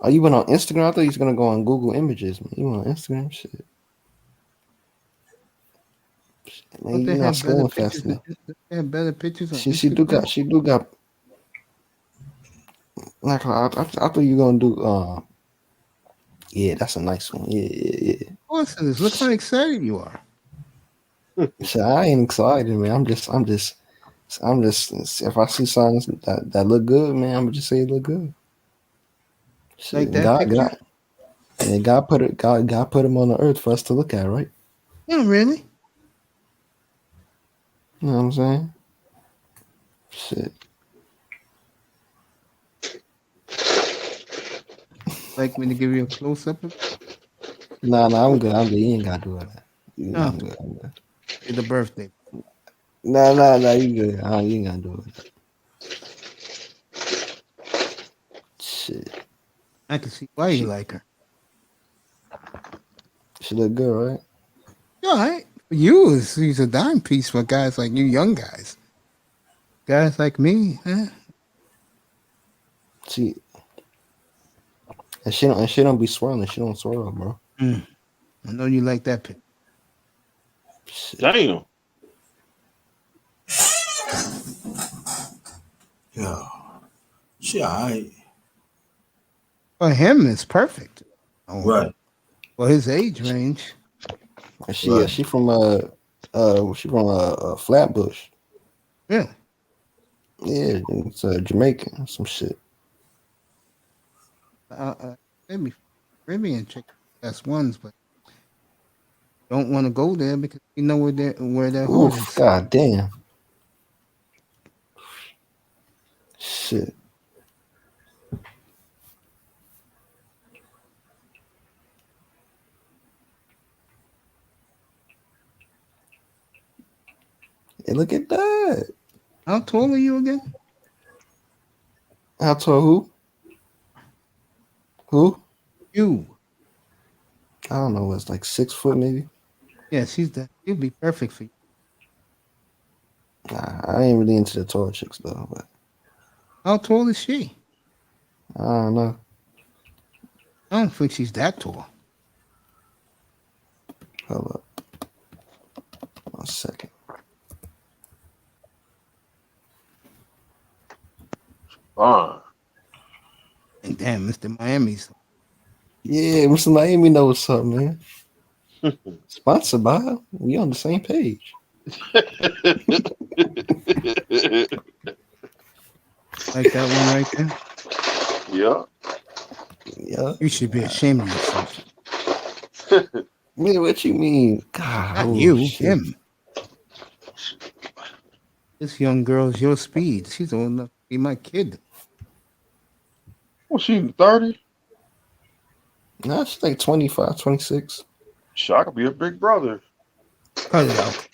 Oh, you went on Instagram? I thought you was gonna go on Google Images, man. You went on Instagram, shit. Man, you're not scrolling fast enough. They have better pictures on She do got. Like I thought you were gonna do. Yeah, that's a nice one. Yeah. Awesome. Look how excited you are. Shit, I ain't excited, man. I'm just. If I see songs that look good, man, I'm gonna just say it look good. Shit, like that God put him on the earth for us to look at, right? Yeah, really? You know what I'm saying? Shit. Like me to give you a close up? Nah, I'm good. You ain't gotta do that. I'm good. It's the birthday. Nah, you good. You ain't gotta do it. Shit. I can see why you like her. She look good, right? All right. For you, she's a dime piece for guys like you, young guys. Guys like me, huh? And she don't be swirling. She don't swirl, bro. I know you like that pick. Shit. Damn. Yeah. She alright. For him, it's perfect. Right. For his age range. And she from Flatbush. Yeah. Yeah, it's Jamaican, some shit. Maybe Caribbean chick best ones, but don't want to go there because you know where their heart is. God damn. Shit. Hey, look at that. How tall are you again? How tall? Who? Who? You. I don't know. It's like 6 foot, maybe. Yeah, she'll be perfect for you. Nah, I ain't really into the tall chicks though. But How tall is she? I don't know. I don't think she's that tall. Hold up. 1 second. Fine. And damn, Mr. Miami's. Yeah, Mr. Miami know what's up, man. Sponsored by. We on the same page. Like that one right there. Yeah. Yeah. You should be ashamed of yourself. Man, what you mean? God, Not you, shit. him. This young girl's your speed. She's old enough to be my kid. Well, she 30. Nah, she's like 25, 26. Shit, I could be a big brother. Cut it out.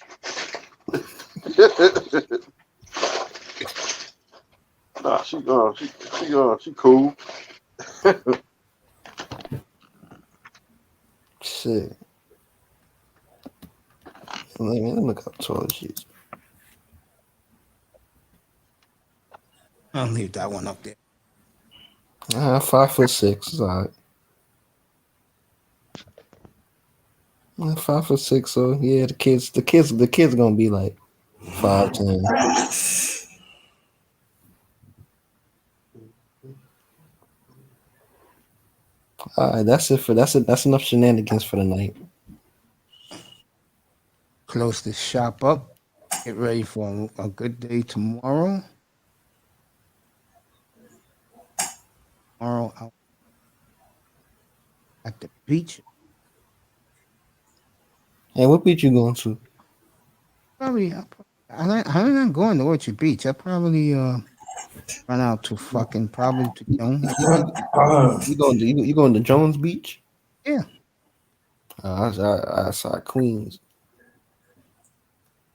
Nah, she cool. Shit. Let me look up tall she is. I'll leave that one up there. 5'6" is alright. 5'6", so yeah, the kids gonna be like 5'10". All right, that's enough shenanigans for the night. Close this shop up. Get ready for a good day tomorrow. Tomorrow out at the beach. Hey, what beach you going to? I'm not going to Orchard Beach. I probably run out to probably to Jones. You going to Jones Beach? Yeah. I saw Queens.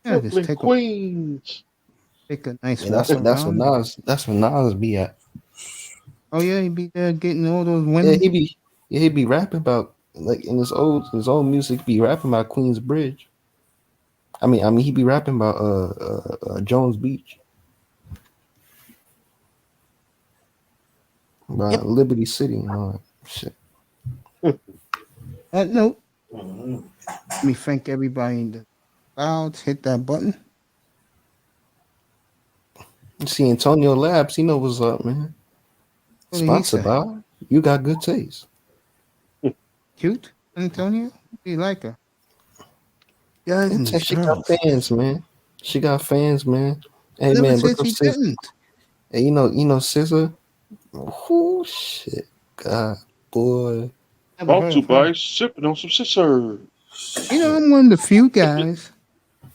Yeah, just take Queens. Take a nice Yeah, walk around. That's where Nas be at. Oh yeah, he be there getting all those women. Yeah, he be rapping about, like, in his old music, be rapping about Queens Bridge. I mean he be rapping about Jones Beach. About Liberty City and all that shit. That note, let me thank everybody in the clouds. Hit that button. You see Antonio Labs, he know what's up, man. What did he Sponsored say? by You Got Good Taste. Cute, Antonio? Do you like her? Guys and She got fans, man. She got fans, man. Hey, Never man, said look up she SZA. didn't. Hey, you know SZA? Oh, shit. God, boy. Brought to by sipping on some scissors. You know, I'm one of the few guys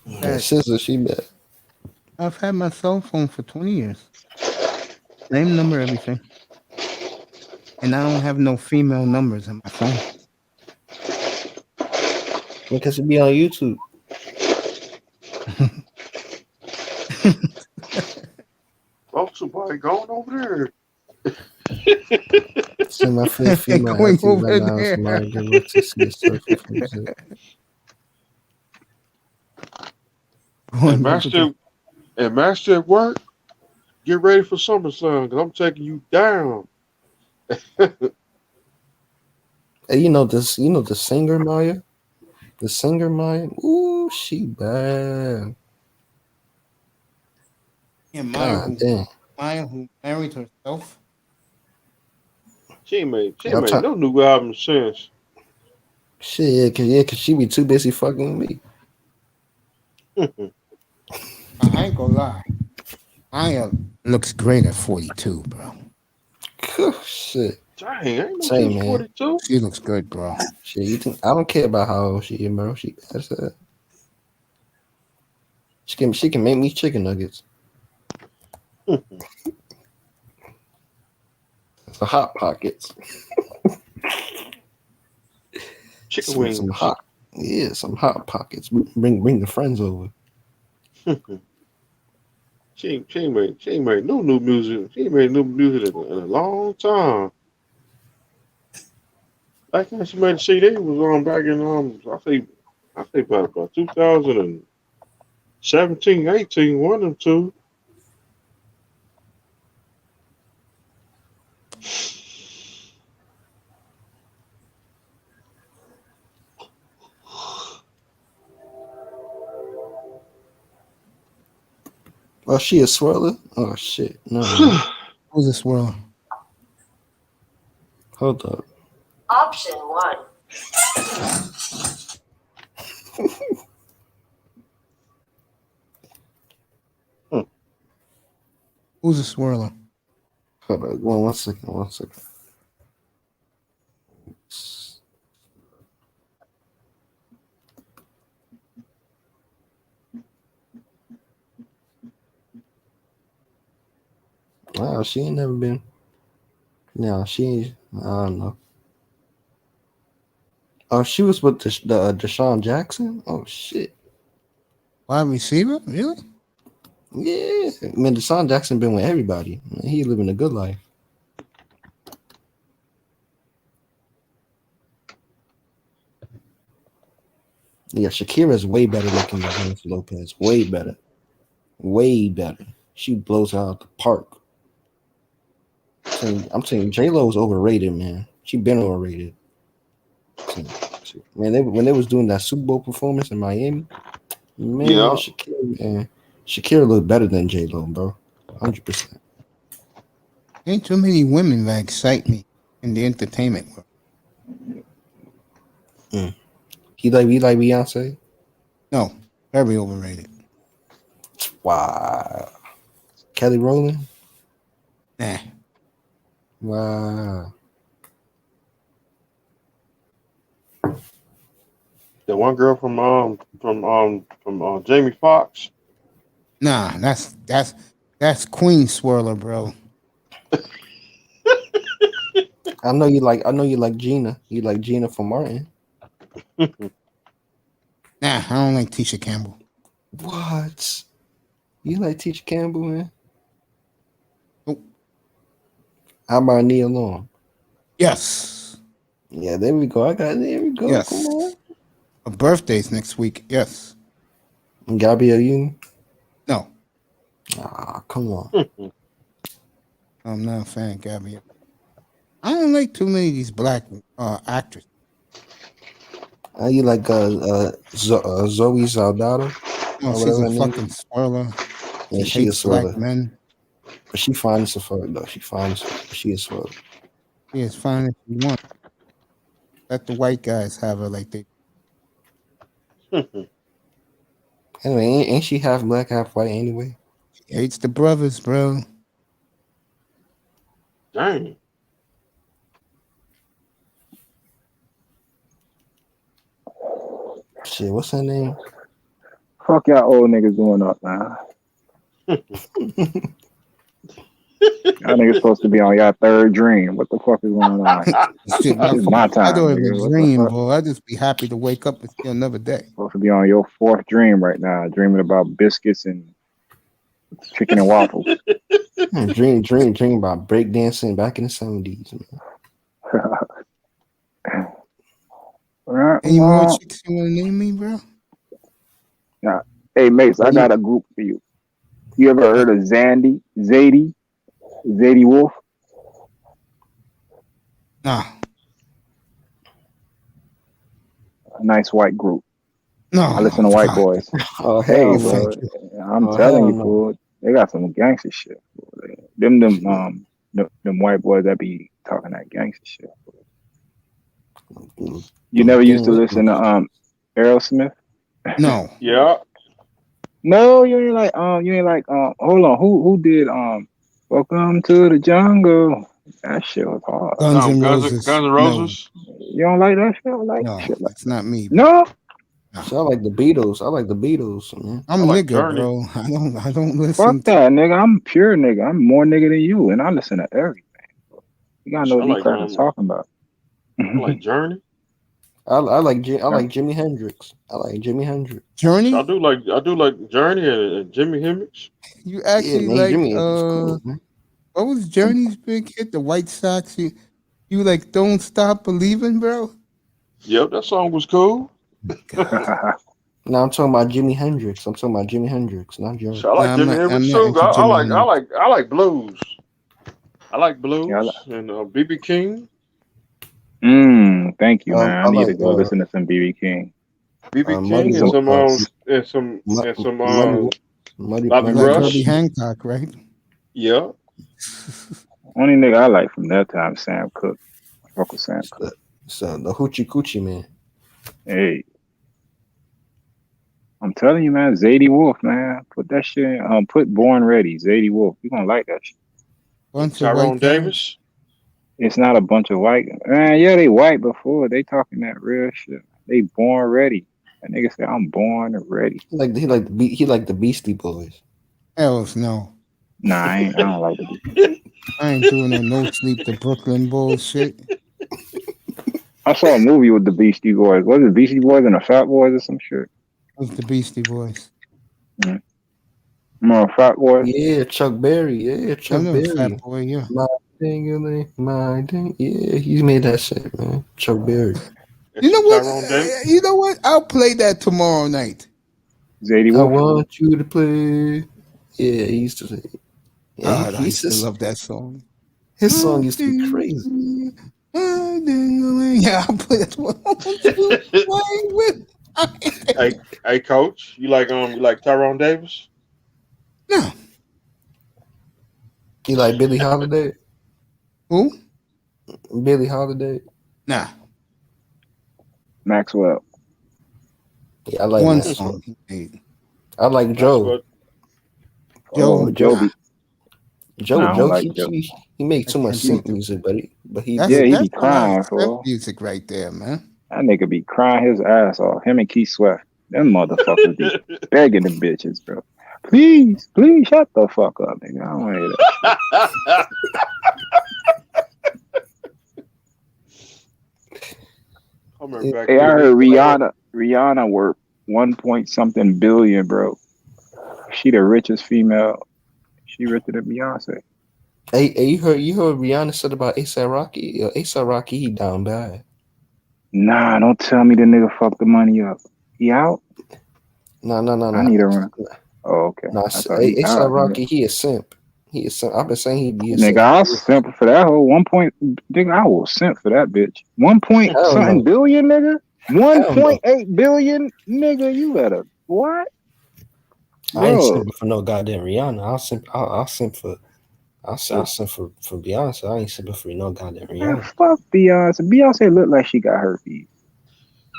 Yeah, SZA, she bad. I've had my cell phone for 20 years. Name, number, everything. And I don't have no female numbers on my phone. Because it be on YouTube. Brought to by going over there. See my favorite female Going active over right now is there. Maya Gabriel to see a surfer from music. And Master at work, get ready for SummerSlam because I'm taking you down. Hey, you know this. You know the singer Maya. The singer Maya. Ooh, she bad. Yeah, God damn. Maya who married herself. She ain't made Yeah, I'm trying. no new album since. Shit, cause she be too busy fucking with me. I ain't gonna lie. Maya looks great at 42, bro. Shit. Dang, I ain't know she Same, was man. 42. She looks good, bro. Shit, you think I don't care about how old she is, bro? She that's it. She can make me chicken nuggets. The hot pockets. Chicken wings. Some hot, some hot pockets. Bring the friends over. She ain't made no new music. She ain't made new music in a long time. Back when she made the CD was on back in I say about 2017, 18, one of them two. Oh, she a swirler? Oh shit. No. Who's a swirler? Hold up. Option 1. Who's a swirler? Hold up. One second. Wow, she ain't never been. No, she ain't. I don't know. Oh, she was with the Deshaun Jackson? Oh, shit. Wide receiver? Really? Yeah. Man, Deshaun Jackson been with everybody. Man, he living a good life. Yeah, Shakira's way better looking than Jennifer Lopez. Way better. Way better. She blows her out the park. I'm saying J-Lo's overrated, man. She been overrated. Man, when they was doing that Super Bowl performance in Miami, man, Yeah. Shakira looked better than J-Lo, bro. 100%. Ain't too many women that excite me in the entertainment world. You like Beyonce? No, very overrated. Wow. Kelly Rowland? Nah. Wow. The one girl from Jamie Foxx. Nah, that's Queen Swirler, bro. I know you like Gina. You like Gina from Martin. Nah, I don't like Tisha Campbell. What? You like Tisha Campbell, man? Nope. How about Nia Long? Yes. Yeah, there we go. There we go. Yes. Come on. Her birthday's next week. Yes. And Gabrielle Union? No. Ah, come on. I'm not a fan of Gabrielle. I don't like too many of these black actors. You like Zoe Saldana? No, she's a fucking swirler. Yeah, she hates is swirler. black men. But she fine as a fuck, though. She fine as fuck. She is swirler. She is fine if you want. Let the white guys have her like they. Anyway, ain't she half black, half white anyway? She hates the brothers, bro. Dang. Shit, what's her name? Fuck y'all old niggas going up, man. Y'all niggas supposed to be on y'all third dream. What the fuck is going on? Shit, It's my time. I don't Nigga. even dream, bro. I just be happy to wake up and see another day. Supposed to be on your fourth dream right now, dreaming about biscuits and chicken and waffles. Dream about breakdancing back in the 70s, man. Any more chicks you want to name me, bro? Yeah. Hey, Mace, I got a group for you. You ever heard of Zadie Wolf? Nah. a nice white group. No, I listen to white God. boys. Oh Hey, hell No, no! bro, thank you. I'm Oh telling hell you, no! fool. They got some gangster shit. Fool. Them them white boys that be talking that gangster shit. Fool. You never used to listen to Aerosmith? No. Yeah. No, you ain't like hold on, who did Welcome to the Jungle? That shit was hard. Guns N' Guns Roses. N' No, Roses. You don't like that shit? I like no, shit like it's not me, bro. no. So I like the Beatles. I like the Beatles, man. I'm I like nigga, Journey. bro. I don't Fuck listen to. that, nigga. I'm pure nigga. I'm more nigga than you, and I listen to everything. You gotta know I what these like crackers talking about. I like Journey. I like Jimi Hendrix. I like Jimi Hendrix. Journey. I do like Journey and Jimi Hendrix. You Yeah, actually man, like Jimmy is cool, man. what was Journey's big hit? The White Sox. You like Don't Stop Believing, bro? Yep, that song was cool. God. No, I'm talking about Jimi Hendrix. I'm talking about Jimi Hendrix, not Joe. So I like I'm Jimi not Hendrix too. into I Jimi like Hendrix. I like blues. I like Yeah, blues and BB King. thank you, man. I I need to like go listen to some BB King. BB Muddy King and Waters. some Muddy Bobby You like Rush. Herbie Hancock, right? Yeah. Only nigga I like from that time, Sam Cooke. Fuck with Sam Cooke. So the Hoochie Coochie man. Hey, I'm telling you, man, Zadie Wolf, man. Put that shit in, put Born Ready, Zadie Wolf. You gonna like that shit. Bunch of Tyrone white guys. Davis. It's not a bunch of white man. Yeah, they white before. They talking that real shit. They born ready. That nigga said, I'm born ready. He like the Beastie Boys. Else no. Nah, I don't like the I ain't doing no sleep to Brooklyn bullshit. I saw a movie with the Beastie Boys. Was it Beastie Boys and the Fat Boys or some shit? It was the Beastie Boys. Remember Fat Boys? Yeah, Chuck Berry. Yeah, I Chuck know Berry. Fat Boy, yeah. My thing. Yeah, he made that shit, man. Chuck Berry. You know what? Tyrone Davis. You know what? I'll play that tomorrow night. Zadie I Wolf? want you to play. Yeah, he used to say. Yeah, God, I used to love that song. His song used to be crazy. Yeah, I'll play that one. Hey, coach, you like Tyrone Davis? No. You like Billie Holiday? Who? Billie Holiday? Nah. Maxwell. Yeah, I like One Maxwell. song he made. I like Joe. Oh, Joe. Joe, Nah, I don't like Joe. he make too much simp music, but he That's, he that's be a lot crying of for music right there, man. that nigga be crying his ass off. Him and Keith Sweat. Them motherfuckers be begging the bitches, bro. Please, shut the fuck up, nigga. I don't want to hear that shit. Hey, I heard Rihanna worth 1 point something billion, bro. She the richest female. She richer than Beyonce. Hey, you heard Rihanna said about A$AP Rocky? A$AP Rocky, he down bad. Nah, don't tell me the nigga fucked the money up. He out? No. I need a run. Oh, okay. Nah, He A$AP out, Rocky, he a simp. He is simp. I've been saying he be a simp. Nigga, I'll simp for that whole 1 point. Nigga, I will simp for that bitch. 1 point something billion, nigga. 1.8 billion, nigga. You better what? I ain't simping for no goddamn Rihanna. I'll simp for Beyonce. I ain't simping for no goddamn Rihanna. Man, fuck Beyonce. Beyonce look like she got herpes.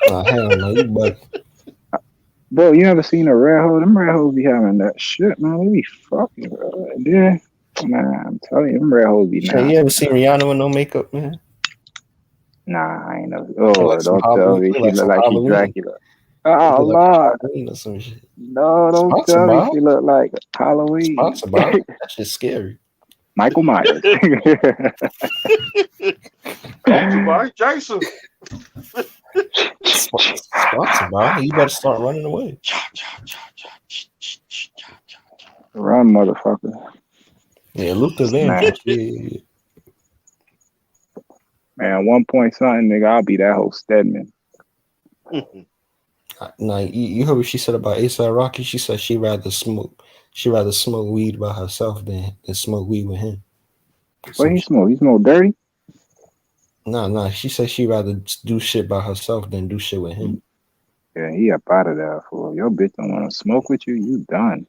Nah, hell no, you bugging. Bro, you ever seen a red hole? Them red hoes be having that shit, man. They be fucking, bro. And then, man, I'm telling you, them red hoes be nasty. You ever seen Rihanna with no makeup, man? Nah, I ain't never. Oh, don't tell me. She look like she Dracula. Oh, Lord. No, don't tell me she look like Halloween. That shit's scary. Michael Myers. Jason. You better start running away. Run, motherfucker. Yeah, Luther Vandross. Man, 1 point something, nigga. I'll be that whole Stedman. Nah, you heard what she said about A$AP Rocky? She said she'd rather smoke weed by herself than smoke weed with him. What he smoke? He smoke dirty? Nah. She said she'd rather do shit by herself than do shit with him. Yeah, he up out of there. For your bitch don't want to smoke with you, you done.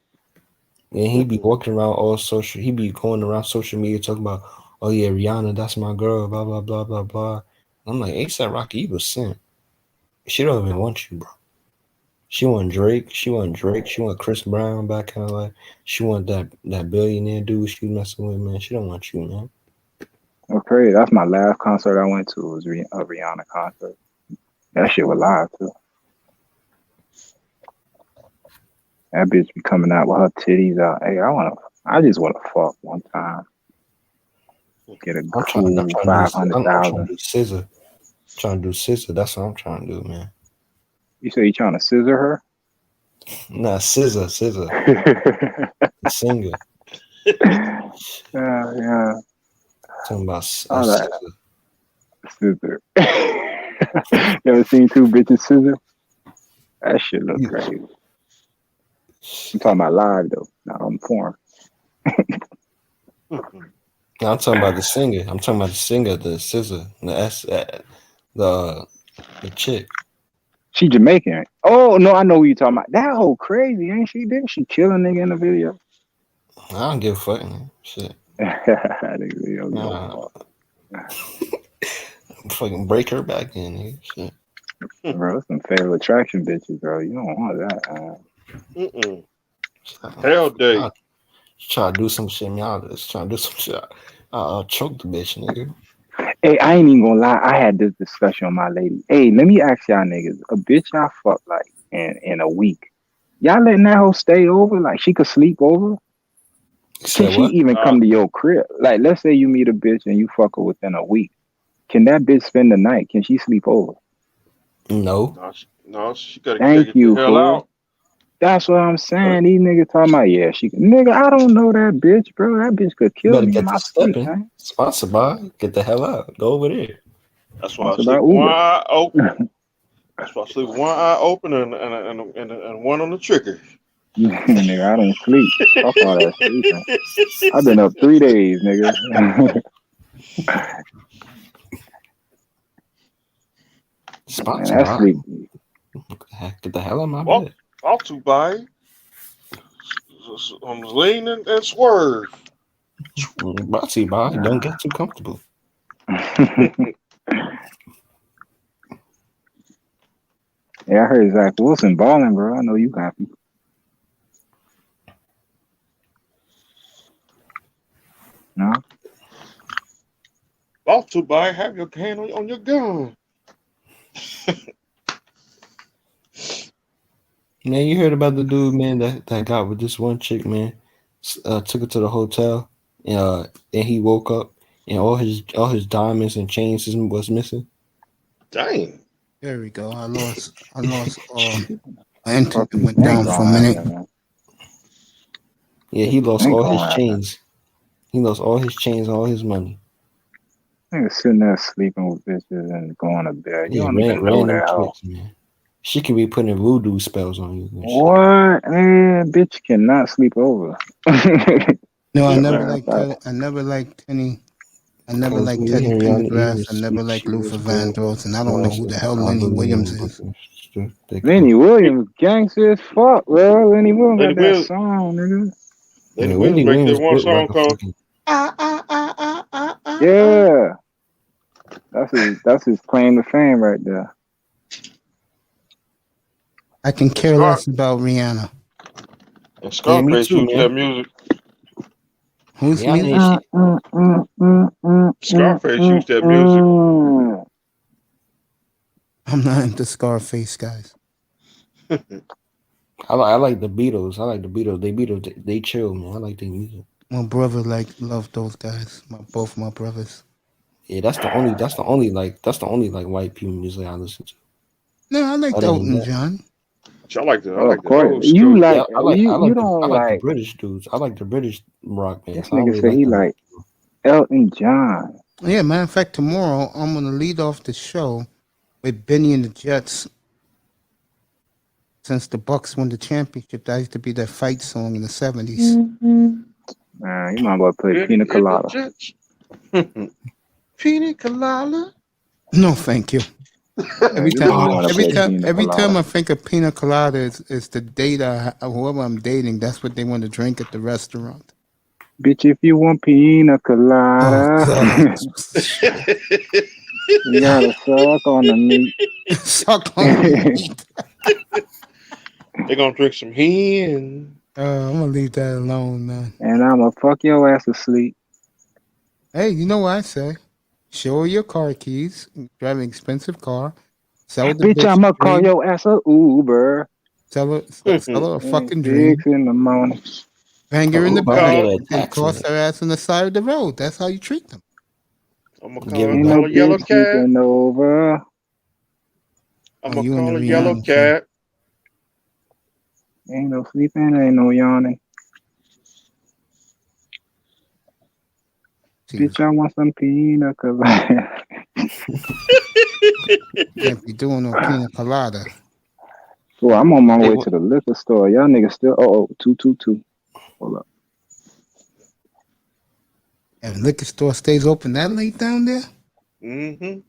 And he be walking around all social. He be going around social media talking about, oh yeah, Rihanna, that's my girl. Blah blah blah blah blah. I'm like, ASAP Rocky, you was sent. She don't even want you, bro. She want Drake. She want Chris Brown back in her life. She want that billionaire dude she messing with, man. She don't want you, man. Okay, that's my last concert I went to was a Rihanna concert. That shit was live too. That bitch be coming out with her titties out. Hey, I just wanna fuck one time. Get a cool 500,000. I'm trying to do scissor. Trying to do scissor. That's what I'm trying to do, man. You say you trying to scissor her? Nah, scissor. The singer. Yeah. Talking about Scissor. You ever seen two bitches scissor? That shit look crazy. I'm talking about live though, not on porn. No, I'm talking about the singer. The scissor, the chick. She Jamaican. Oh no, I know who you talking about. That whole crazy, ain't she? Didn't she kill a nigga in the video? I don't give a fuck, man. Shit. Fucking break her back in, nigga. Shit. Bro, some fatal attraction bitches, bro. You don't want that. Hell day. Try to do some shit, man. Just trying to do some shit. I'll choke the bitch, nigga. Hey, I ain't even gonna lie. I had this discussion with my lady. Hey, let me ask y'all niggas. A bitch I fuck like in a week. Y'all letting that hoe stay over? Like she could sleep over? Can she even come to your crib? Like, let's say you meet a bitch and you fuck her within a week. Can that bitch spend the night? Can she sleep over? No. No, she gotta Thank get you, the hell out. That's what I'm saying. These niggas talking about, yeah, she can. Nigga, I don't know that bitch, bro. That bitch could kill me in my sleep, man. Sponsored by, get the hell out. Go over there. That's why I sleep with one eye open. That's why I sleep with one eye open and one on the trigger. Nigga, I don't sleep. Fuck all that sleeping. I've been up 3 days, nigga. Sponsored Man, sleep. Get the hell out of my bed. I'll too by. I'm leaning and swerve. Brought to you by. Don't get too comfortable. Yeah, I heard Zach Wilson balling, bro. I know you happy. No? Off to by, have your hand on your gun. Man, you heard about the dude, man, that got with this one chick, man. Took her to the hotel, and he woke up, and all his diamonds and chains was missing. Dang. There we go. I lost. My internet went down for a minute. Yeah, he lost all his chains. He lost all his chains, all his money. Nigga sitting there sleeping with bitches and going to bed. You don't even know random that hoe. chicks, man. She could be putting voodoo spells on you. What? Man, bitch cannot sleep over. No, I never liked Teddy. I never liked Teddy Pendergrass. I never liked Luther Vandross, and I don't know who the hell Lenny Williams is. Lenny Williams, gangster as fuck, bro. Lenny Williams got that song, nigga. Lenny Williams make that one song called Yeah. That's his claim to fame right there. I can care less about Rihanna. And Scarface used that music. Who's music? Scarface used that music. I'm not into Scarface, guys. I like the Beatles. They chill, man. I like their music. My brother loved those guys. Both my brothers. Yeah, that's the only white people music I listen to. No, I like Elton John. I like the old school. You like the British dudes. I like the British rock bands. This nigga say he like Elton John. Yeah, matter of fact, tomorrow I'm gonna lead off the show with Benny and the Jets. Since the Bucks won the championship, that used to be their fight song in the 70s. Man, you might well play Pina Colada. Pina Colada? No, thank you. Every You time, know you want to every play time, pina every time colada. I think of pina colada, is the date whoever I'm dating. That's what they want to drink at the restaurant. Bitch, if you want pina Oh colada, God! you gotta suck on the meat. Suck on the meat. They're gonna drink some hen. I'm gonna leave that alone, man. And I'ma fuck your ass asleep. Hey, you know what I say? Show her your car keys. Drive an expensive car. Sell the Bitch, bitch I'ma a call dream. your ass a Uber. Sell her a At fucking 6 dream. in the morning. Bang her in the I'm about to back get a and taxi. toss her ass on the side of the road. That's how you treat them. I'm gonna Give call, it Ain't no call a yellow bitch cat. sleeping over. I'm Oh, gonna you and the call a yellow Rihanna thing. cat. Ain't no sleeping, ain't no yawning. Bitch, I want some pina colada. Can't be doing no pina colada. So I'm on my Hey, way to the liquor store. Y'all niggas still 222. Hold up. And liquor store stays open that late down there? Mm-hmm.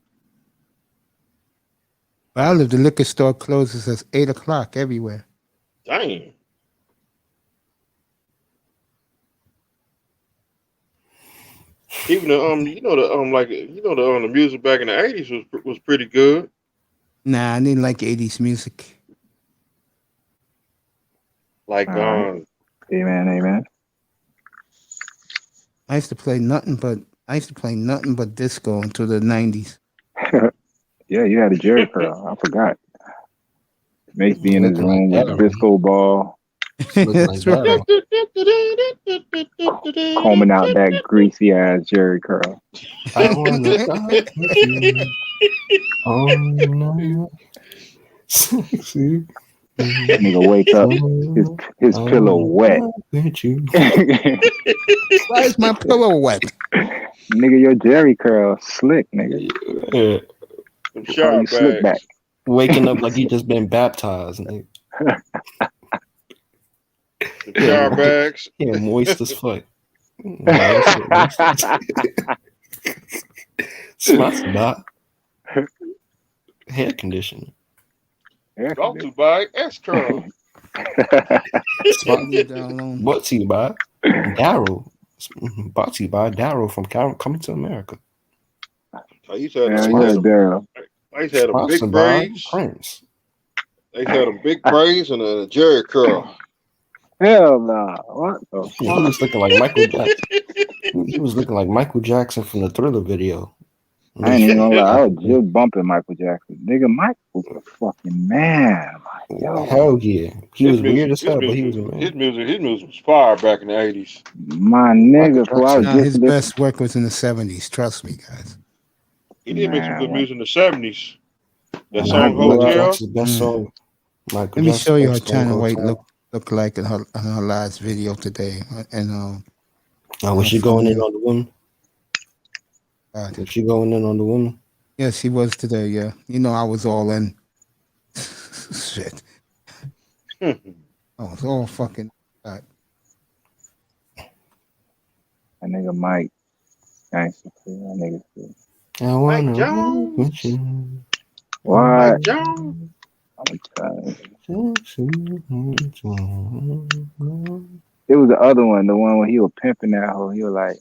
Where I live, the liquor store closes at 8 o'clock everywhere. Dang. Even the the music back in the 80s was pretty good. Nah, I didn't like 80s music. Like Amen, amen. I used to play nothing but disco until the 90s. Yeah, you had a Jerry curl. I forgot. Mace be in his looking like room with the Daryl. disco ball, Looking like That's right. Daryl. combing out that greasy ass Jerry curl. I wanna fuck with you. Oh no. Sexy. Nigga wake up, his pillow wet. With you. Why is my pillow wet? Nigga, your Jerry curl slick, nigga. Yeah. Some Call shower you slick back. bags. Waking up like you just been baptized. Nigga. Some shower bags. Yeah, moist as fuck. Smells about hair conditioner. Brought to by S-Curl. Leave that alone. Brought to you by Daryl. Brought to you by Daryl from Coming to America. I used to have Yeah, them, yeah, Daryl. I used to have them big Sponsored by braids. Prince. They used to have them big braids and a Jerry curl. Hell nah. What the He fuck? was looking like Michael Jackson. He was looking like Michael Jackson from the Thriller video. I ain't even gonna lie. I was just bumping Michael Jackson. Nigga, Mike was a fucking man. Like, yo. Hell yeah. He was weird as hell, but he was a His man. music was fire back in the 80s. My nigga, so I was Nah, just his listening. best work was in the 70s. Trust me, guys. He did make some Man, good what? music in the 70s. That When I song grew up, Hotel. Jackson's best song. Michael Let me Jackson's show you how best song, China White Hotel. look like in her last video today. And Was she going in on the woman? God. Was she going in on the woman? Yeah, she was today. Yeah, you know I was all in. Shit, I was all fucking. God. that nigga Mike. Gangsta. That nigga shit. I wanna Mike roll Jones. with you. What? Mike Jones. I'm telling you. It was the other one, the one where he was pimping that hoe. He was like,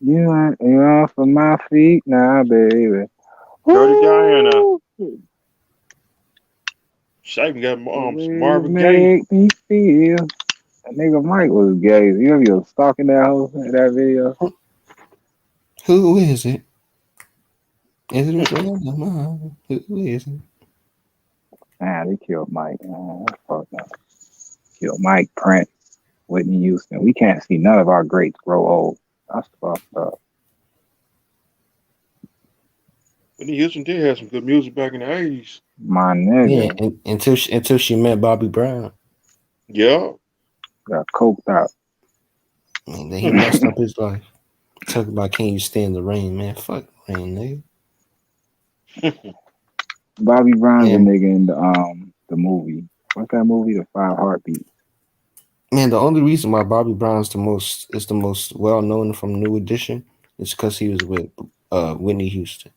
you off of my feet now, baby. Dirty Diana. Woo! She even got You some Marvin Gaye. make me feel. That nigga Mike was gay. You know, he was stalking that hoe in that video. Who is it? Is it a friend of mine? Who is it? Man, they killed Mike. Fuck no. Killed Mike, Prince, Whitney Houston. We can't see none of our greats grow old. That's fucked up. Whitney Houston did have some good music back in the 80s. My nigga. Yeah, until she met Bobby Brown. Yeah. Got coked out. And then he messed up his life. Talk about can you stand the rain, man? Fuck rain, nigga. Bobby Brown's a And- nigga in the movie. What's that movie? The 5 Heartbeats. Man, the only reason why Bobby Brown's the most well known from New Edition is because he was with Whitney Houston.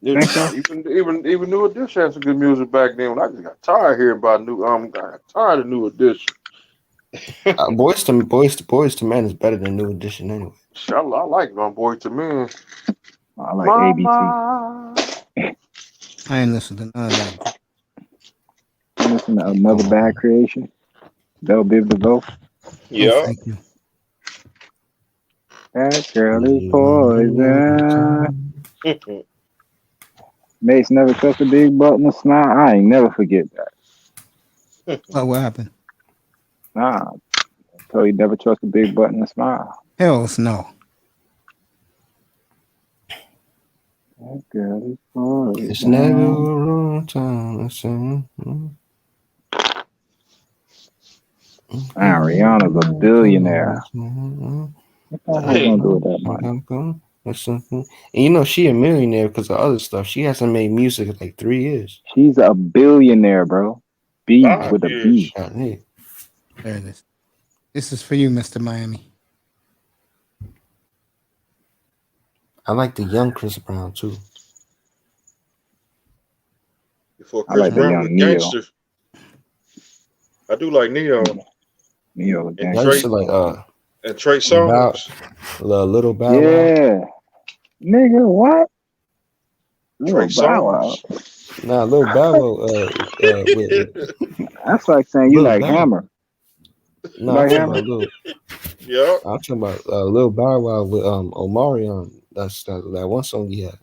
Think so? Even New Edition had some good music back then. When I just got tired of hearing about I got tired of New Edition. Boys to Men is better than New Edition anyway. I like Boys to Men. I like ABC. I ain't listened to none of that. I listen to Another Bad Creation. Belle Biv DeVoe. Yeah. Oh, thank you. That girl is poison. Mace never trust a big butt and a smile. I ain't never forget that. Oh, what happened? Nah. So he never trust a big butt and a smile. Hells no. That girl is poison. It's never a wrong time. Rihanna's a billionaire. What the hell gonna do with that money? And you know she a millionaire because of other stuff. She hasn't made music in like 3 years. She's a billionaire, bro. B with a B. There it is. This is for you, Mr. Miami. I like the young Chris Brown too. Before Chris like the Brown young was Neo. gangster. I do like Neo. Neo And I gangster. used to like and Trey Songz. Little Bow Wow. Yeah. Nigga, what? Trey Little Bow Wow. Songz. Nah, Little Bow Wow. That's like saying you Lil like Bow. Hammer. No, Like I'm Hammer? talking about Yeah. I'm talking about Lil Bow Wow with Omarion. That's that one song he had.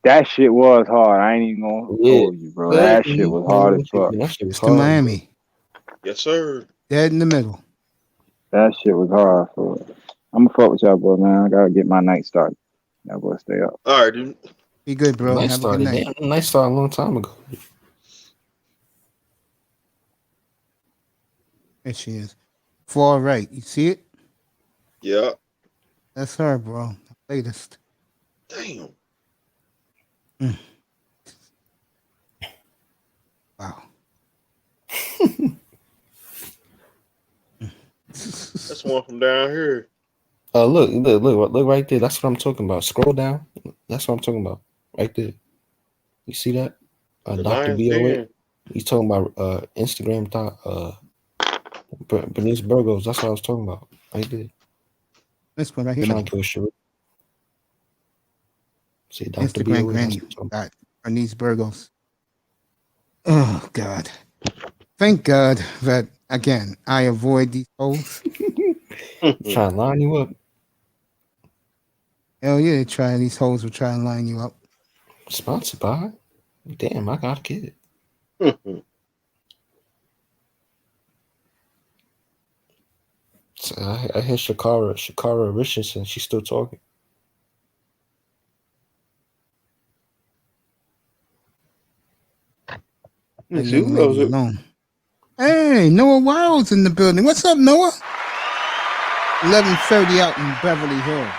That shit was hard. I ain't even gonna hold you, bro. That shit was hard as fuck. That shit was Mr. hard. Miami. Yes, sir. Dead in the middle. That shit was hard for it. I'm gonna fuck with y'all, boy, man. I gotta get my night started. That boy stay up. All right, dude. Be good, bro. Night Have a good started. night. Damn, night started a long time ago. There she is. Far right. You see it? Yeah. That's her, bro. The latest. Damn. Wow. That's one from down here. Look right there. That's what I'm talking about. Scroll down. That's what I'm talking about. Right there. You see that? The Dr. Lions BOA. Den. He's talking about Instagram Bernice Burgos. That's what I was talking about. Right there. This one right here. Trying to kill Sheree. See Dr. Instagram BOA. granny. Got Bernice Burgos. Oh, God. Thank God that, again, I avoid these holes. Trying to line you up. Hell yeah, these hoes will try and line you up. Sponsored by? Damn, I got a kid. So I hear Shakara Richardson. She's still talking. That young lady alone. Hey, Noah Wild's in the building. What's up, Noah? 11:30 out in Beverly Hills.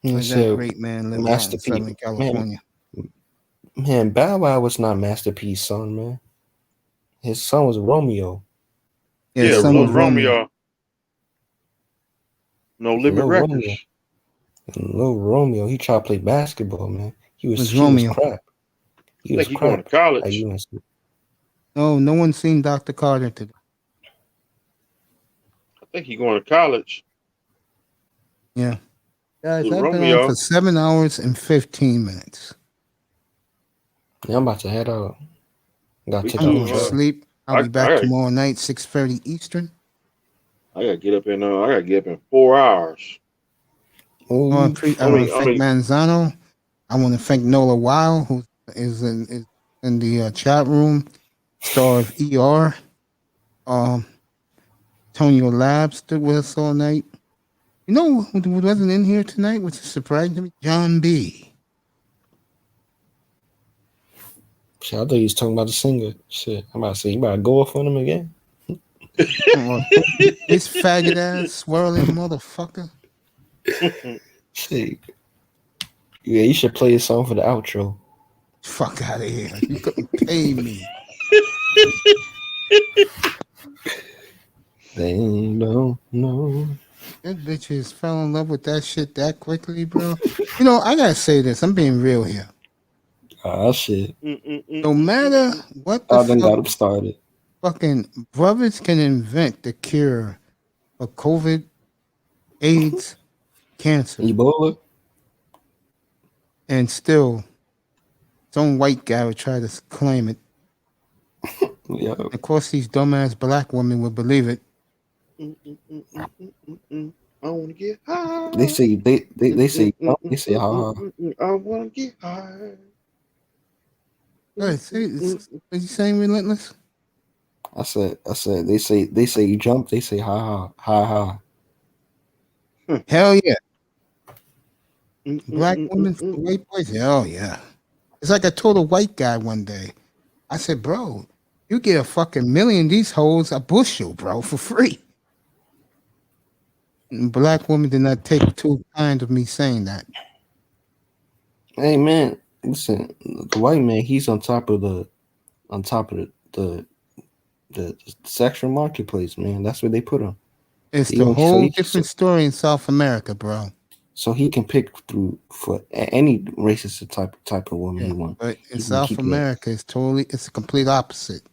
Where's that great man living out in Southern California? Man, Bow Wow was not Master P's son, man. His son was Romeo. Yeah, his son was Romeo. No Limit Records. Little Romeo, he tried to play basketball, man. He was Romeo. crap. He was going to college. No one's seen Dr. Carter today. I think he's going to college. Yeah. Guys, Little I've been Romeo. on for 7 hours and 15 minutes. Yeah, I'm about to head out. I'm going to sleep. I'll be back tomorrow night, 6:30 Eastern. I gotta get up in 4 hours. I want to thank Manzano. I want to thank Nola Weil, who is in the chat room. Star of ER. Tonio Labs stood with us all night. You know who wasn't in here tonight, which is surprising to me? John B. Shit, I thought he was talking about the singer. Shit, I'm about to say, you about to go off on him again? This faggot ass swirling motherfucker. Shit. Yeah, you should play a song for the outro. Fuck out of here. You couldn't pay me. They don't know. Them bitches fell in love with that shit that quickly, bro. You know, I gotta say this. I'm being real here. Ah, shit. No matter what the I done got fuck, him started. fucking brothers can invent the cure for COVID, AIDS, cancer, Ebola? and still some white guy would try to claim it. Yeah. Of course, these dumbass black women would believe it. I wanna get high. They say they say ha ha. I wanna get high. Hey, see, is you saying relentless? I said they say you jump, they say ha ha. Hell yeah. Black women for white boys? Hell yeah. It's like I told a white guy one day. I said, bro, you get a fucking million of these hoes a bushel, bro, for free. And black women did not take too kind of me saying that. Hey man, listen, the white man, he's on top of the sexual marketplace, man. That's where they put him. It's the whole different story in South America, bro. So he can pick through for any racist type of woman he wants. But in South America, it's a complete opposite.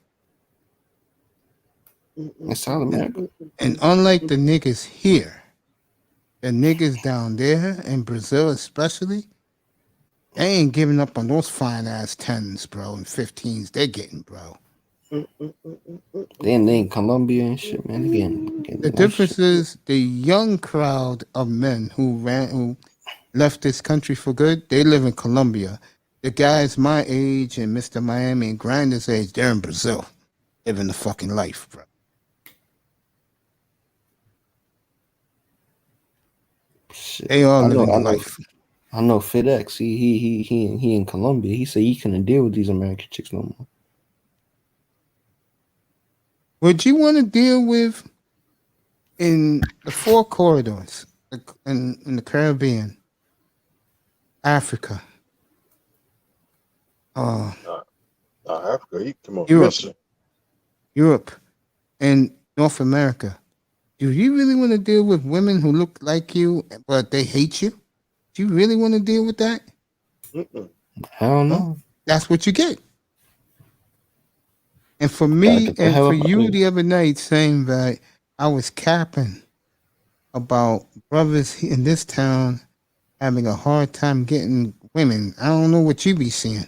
In South America. And unlike the niggas here, the niggas down there in Brazil especially, they ain't giving up on those fine ass 10s, bro, and 15s they're getting, bro. They in Colombia and shit, man. Again, the difference is the young crowd of men who left this country for good, they live in Colombia. The guys my age and Mr. Miami and Grinder's age, they're in Brazil, living the fucking life, bro. Shit. They all living the life. I know FedEx. He in Colombia. He said he couldn't deal with these American chicks no more. Would you want to deal with in the 4 corridors in the Caribbean, Africa, Africa, come on, Europe, and North America? Do you really want to deal with women who look like you but they hate you? Do you really want to deal with that? I don't know. That's what you get. And for me and for you the other night saying that I was capping about brothers in this town having a hard time getting women, I don't know what you be seeing.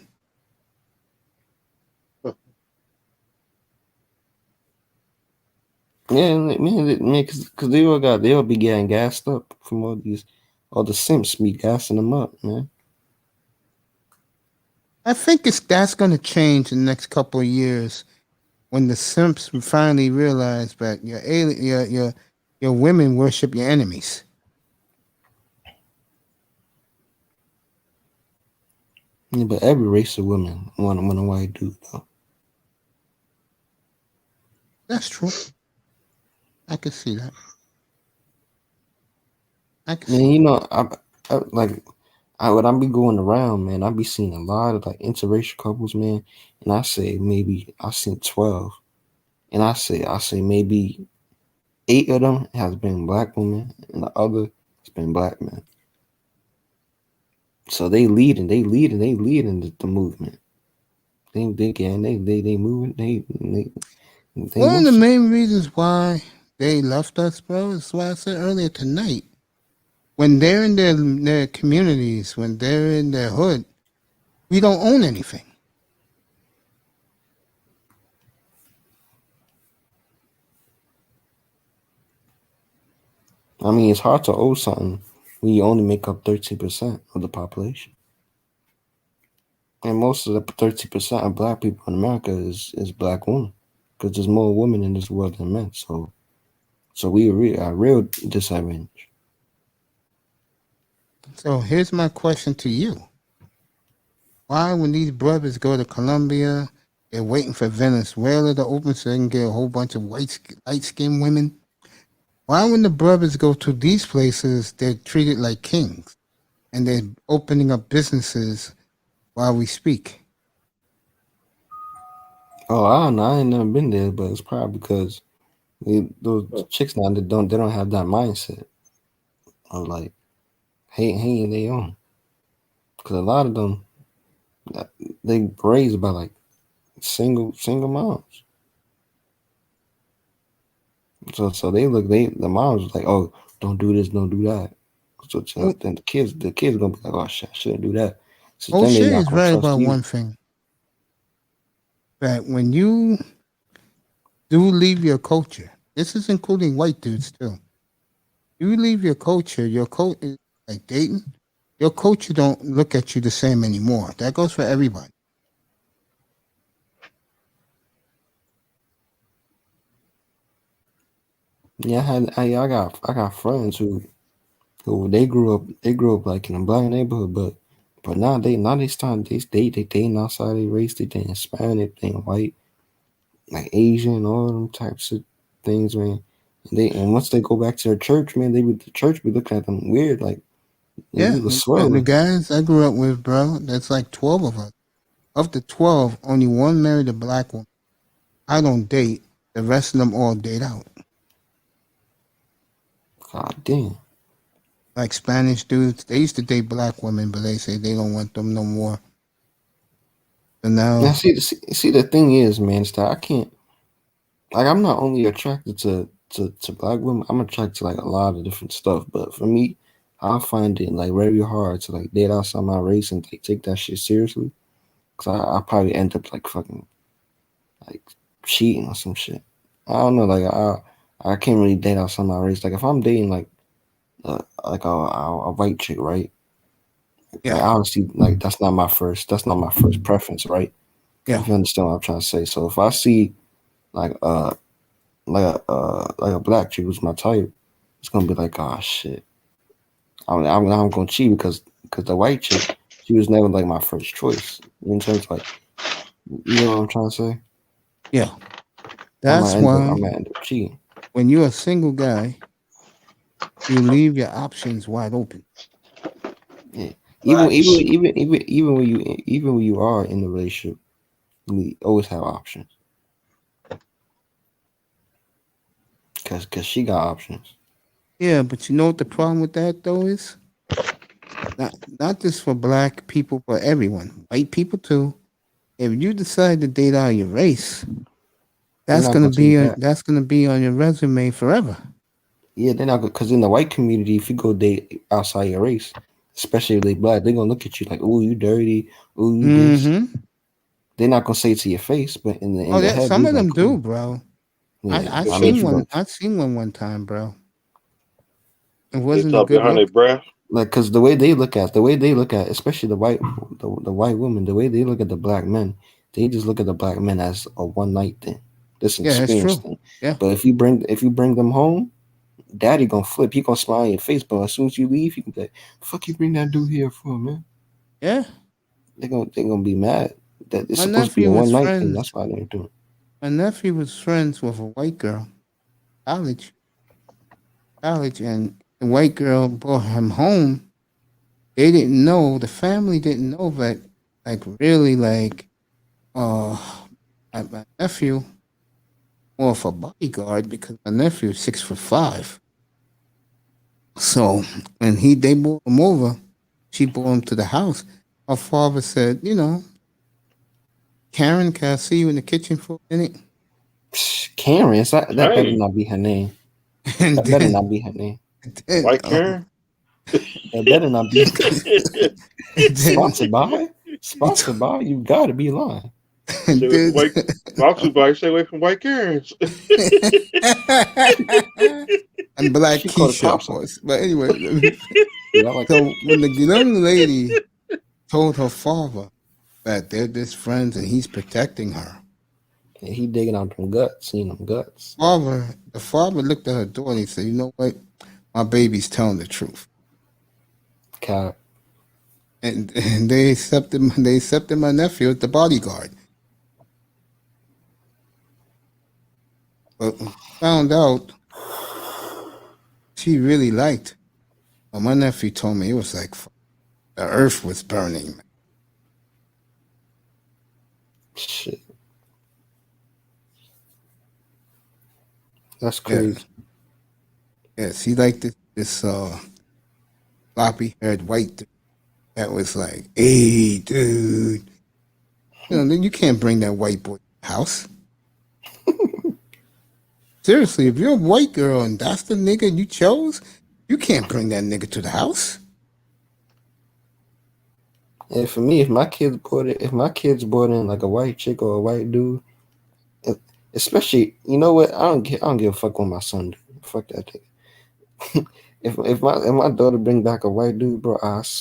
Yeah, man, because they all be getting gassed up from all the simps be gassing them up, man. I think that's going to change in the next couple of years when the simps finally realize that your women worship your enemies. Yeah, but every race of women want a white dude, though. That's true. I can see that. Man, you know, when I be going around, man, I be seeing a lot of like interracial couples, man, and I say maybe I seen 12, and I say maybe 8 of them has been black women, and the other has been black men. So they leading the movement. They moving. One of the main reasons why they left us, bro, is why I said earlier tonight. When they're in their communities, when they're in their hood, we don't own anything. I mean, it's hard to own something when you only make up 13% of the population. And most of the 13% of black people in America is black women, because there's more women in this world than men. So we are real disadvantaged. So here's my question to you. Why, when these brothers go to Colombia, they're waiting for Venezuela to open so they can get a whole bunch of light-skinned women? Why, when the brothers go to these places, they're treated like kings and they're opening up businesses while we speak? Oh, I don't know. I ain't never been there, but it's probably because those chicks now they don't have that mindset. or like hanging their own. Because a lot of them, they raised by like single moms. So the moms was like, oh, don't do this, don't do that. So then the kids gonna be like, oh shit, I shouldn't do that. So then O'Shea they not is gonna right trust about you. one thing. That when you do leave your culture, this is including white dudes too. You leave your culture is like dating. Your culture don't look at you the same anymore. That goes for everybody. Yeah, I got friends who they grew up like in a black neighborhood, but now they starting they dating outside their race, they dating Hispanic, they dating white, like Asian, all them types of things, man. And once they go back to their church, man, the church be looking at them weird, like Yeah, you was the swirling. guys I grew up with, bro, that's like 12 of us. Of the 12, only one married a black woman. I don't date. The rest of them all date out. God damn. Like Spanish dudes, they used to date black women, but they say they don't want them no more. So now, Now see the thing is, man, is that I can't, like, I'm not only attracted to black women, I'm attracted to like a lot of different stuff. But for me, I find it like very hard to like date outside my race and like, take that shit seriously. Cause I probably end up like fucking like cheating or some shit. I don't know, like I can't really date outside my race. Like if I'm dating like a white chick, right? yeah, Like honestly, like that's not my first preference, right? yeah, If you understand what I'm trying to say. So if I see like like a black chick who's my type, it's gonna be like, oh shit. I'm gonna cheat because the white chick, she was never like my first choice. In terms of, like, you know what I'm trying to say? yeah. I That's why might end up cheating. when you're a single guy, you leave your options wide open. Yeah. Right. Even when you are in the relationship, we always have options. Cause she got options. Yeah, but you know what the problem with that though is? Not just for black people, but everyone, white people too. If you decide to date out your race, They're not gonna take that. that's gonna be on your resume forever. Yeah, they're not because in the white community, if you go date outside your race, especially if they black, they're gonna look at you like, "Oh, you dirty. Oh, you this." Mm-hmm. They're not gonna say it to your face, but in Oh, the yeah, head, some they of them like, do, "Oh, bro. yeah." I I mean, if seen you one. go I seen one time, bro. It They wasn't a talk good behind their look. breath. like, because the way they look at, especially the white women, the way they look at the black men, they just look at the black men as a one night thing, this Yeah, that's experience true. thing. Yeah, But if you bring them home, daddy gonna flip. He gonna smile in your face, but as soon as you leave, he can be like, "Fuck you, bring that dude here for, man." yeah. They gonna be mad that it's My supposed to be a nephew was one night thing. friends. That's why they're doing. My nephew was friends with a white girl, college, and the white girl brought him home. They didn't know. The family didn't know that, like, really, like, uh, my nephew more of a bodyguard because my nephew is 6'5". So when they brought him over, she brought him to the house. Her father said, Karen, can I see you in the kitchen for a minute? Karen, that better Dang, not be her name. And That better then, not be her name. then, White Karen. That better not be and then sponsored by. he Sponsored by. You gotta be lying. Stay and away from then, white. Boxer body. Stay away from white Karens. and Black She called the Keisha, of cops on her. course. But anyway, Yeah, like so when the young lady told her father that they're just friends and he's protecting her, yeah, he digging out them guts, seeing them guts. the father looked at her daughter and he said, "You know what? My baby's telling the truth." God, And they accepted my nephew as the bodyguard. But found out she really liked. Well, my nephew told me it was like the earth was burning. shit, that's Yeah, crazy. yeah. She liked this floppy haired white dude that was like, hey, dude. Then you can't bring that white boy to the house. Seriously, if you're a white girl and that's the nigga you chose, you can't bring that nigga to the house. And for me, if my kids brought in like a white chick or a white dude, especially, you know what? I don't give a fuck what my son do. Fuck that thing. if my daughter bring back a white dude, bro, it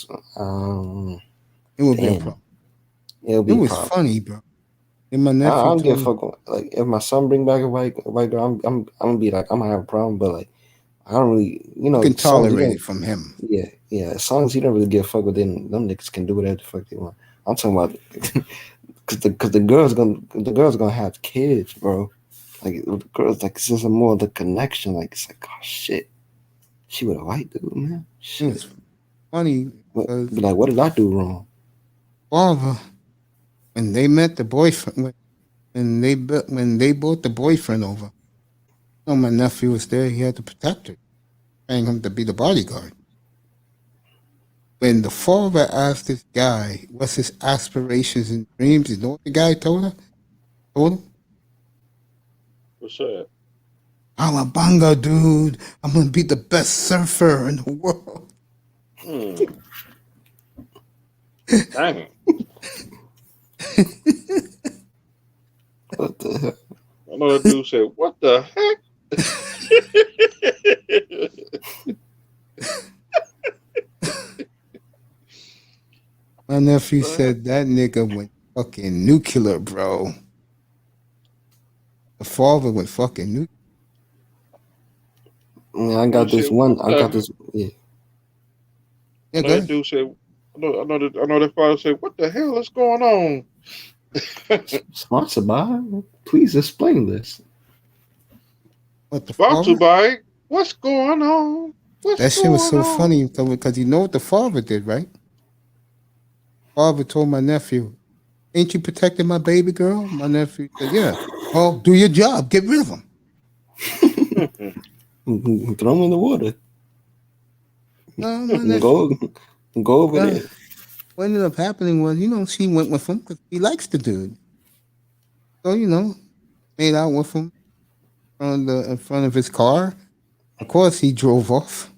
would be a problem. It'll be. It was funny, bro. And my nephew I don't give a me, fuck. Like if my son bring back a white girl, I'm gonna be like, I'm gonna have a problem. But like, I don't really, you can tolerate it from him. Yeah. As long as he don't really give a fuck with them niggas can do whatever the fuck they want. I'm talking about because the girls gonna have kids, bro. Like the girls, like it's just more of the connection. Like it's like, oh shit, she with a white dude, man. Shit. It's funny. But like, what did I do wrong? Father, when they met the boyfriend, when they brought the boyfriend over, my nephew was there. He had to protect her, paying him to be the bodyguard. When the father asked this guy what's his aspirations and dreams, you know what the guy told him? What's that? I'm a banga dude. I'm gonna be the best surfer in the world. Dang. What the heck? I know that dude said, "What the heck?" My nephew said that nigga went fucking nuclear, bro. The father went fucking nuclear. Yeah, I got this one. Yeah. Yeah, that dude said, I know that father said, "What the hell is going on?" Sponsored by? Please explain this. What the Sponsored by? What's going on? That shit was so funny because you know what the father did, right? Father told my nephew, "Ain't you protecting my baby girl?" My nephew said, "Yeah." "Well, do your job. Get rid of him." Throw him in the water. Go over there. What ended up happening was, she went with him because he likes the dude. So, made out with him in front of his car. Of course, he drove off.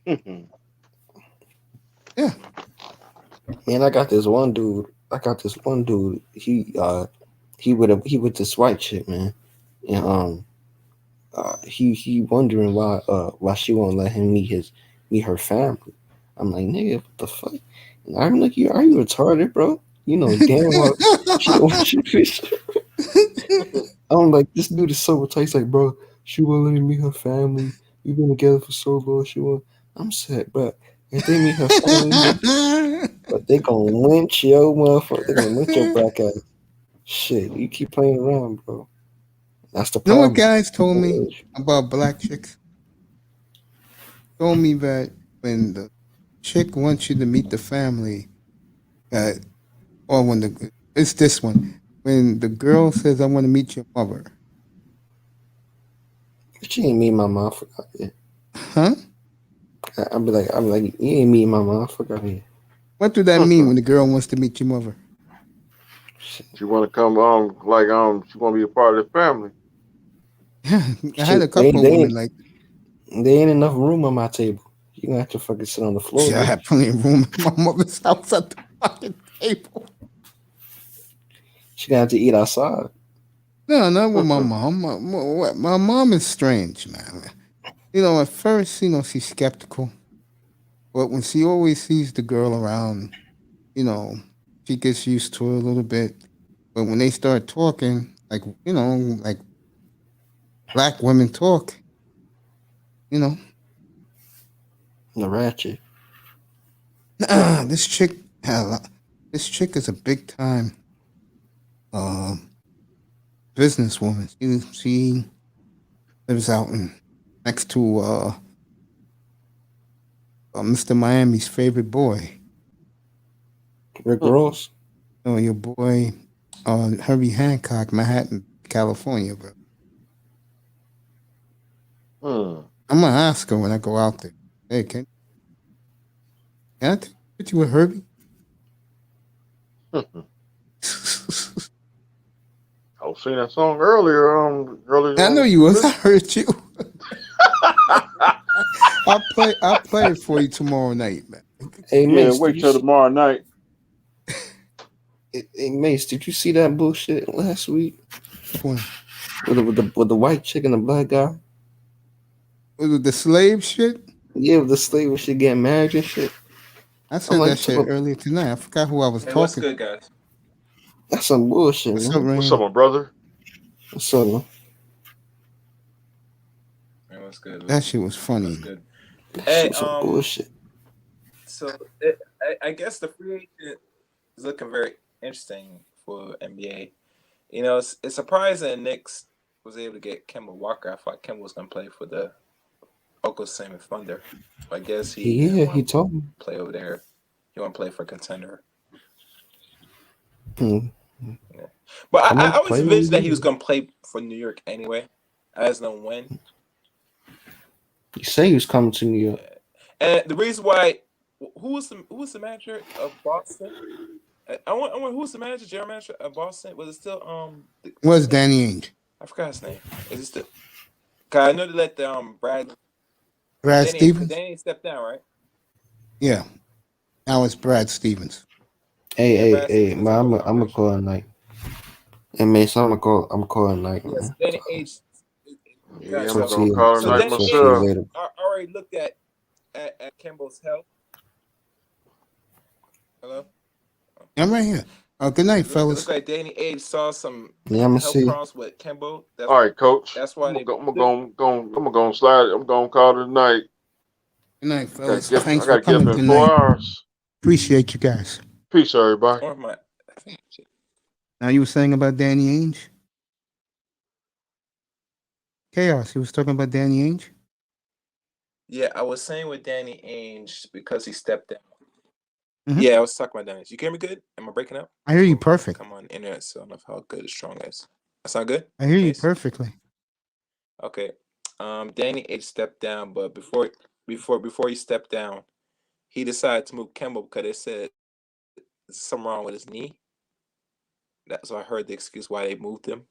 Yeah. Man, I got this one dude. He with this white chick, man, and he wondering why she won't let him meet her family. I'm like, nigga, what the fuck? And I'm like, are you retarded, bro? You know damn well she don't want you fish. I'm like, this dude is so tight. He's like, bro, she won't let me meet her family. We've been together for so long. She won't. I'm sad, bro. If they meet her family, but they gonna lynch yo, motherfucker. They gonna lynch your black ass. Shit, you keep playing around, bro. That's the problem. You know what guys told me about black chicks? Told me that when the chick wants you to meet the family, or it's this one. When the girl says, "I want to meet your mother," she ain't meet my mom. Forgot it. Huh? I'm like, you ain't meet my mom. Forgot it. What do that mean when the girl wants to meet your mother? She want to come she want to be a part of the family. Yeah, I had a couple of women like. There ain't enough room on my table. You gonna have to fucking sit on the floor. Yeah, I had plenty of room in my mother's house at the fucking table. She gonna have to eat outside. No, not with my mom. My mom is strange, man. At first, she's skeptical. But when she always sees the girl around, she gets used to her a little bit. But when they start talking, like black women talk, The ratchet. This chick is a big time businesswoman. She lives out next to Mr. Miami's favorite boy. Rick Ross? No, your boy Herbie Hancock, Manhattan, California, bro. I'm gonna ask her when I go out there. Hey, can I take a picture with Herbie? I was singing that song earlier. I know you was. I heard you. I'll play it for you tomorrow night, man. Hey, Yeah, Mace, wait till tomorrow night. Hey, Mace, did you see that bullshit last week? What? With the white chick and the black guy? Was it the slave shit? Yeah, with the slave shit getting married and shit. I said that shit earlier tonight. I forgot who I was talking. What's good, guys? That's some bullshit, What's man. up, Rain? What's up, my brother? What's up, man? Man, what's good? That shit was funny. What's good? Hey, some bullshit. So I guess the free agent is looking very interesting for NBA. You know, it's surprising Knicks was able to get Kemba Walker. I thought Kemba was going to play for the Oklahoma Thunder. I guess he told me play over there. He want to play for a contender. Yeah. But I always envisioned that he was going to play for New York anyway. I just don't when. You say he was coming to New York. And the reason why, who was the manager of Boston? I want who was the manager, general manager of Boston? Was it still Was Danny Ainge? I forgot his name. Is it still? Cause I know they let the Brad Stevens? Danny stepped down, right? Yeah, that was Brad Stevens. Hey, man, I'm gonna call at night. Hey, Mace, I'm calling night. Yes, Danny Ainge. Yeah, I'm gonna call tonight myself. I already looked at Kemba's health. Hello? I'm right here. Good night, fellas. Looks like Danny Ainge saw some health problems with Kemba. All right, coach. That's why I'm gonna slide. I'm gonna call tonight. Good night, fellas. I Thanks gotta for coming get up in tonight. 4 hours. Appreciate you guys. Peace, everybody. Now you were saying about Danny Ainge? Chaos. He was talking about Danny Ainge? Yeah, I was saying with Danny Ainge because he stepped down. Mhm. Yeah, I was talking about Danny Ainge. You hear me good? Am I breaking up? I hear you perfect. Come on, internet, so I don't know how good or strong it is. That sound good? I hear you perfectly. Okay. Danny Ainge stepped down, but before he stepped down, he decided to move Kemba because they said there's something wrong with his knee. That's why I heard the excuse why they moved him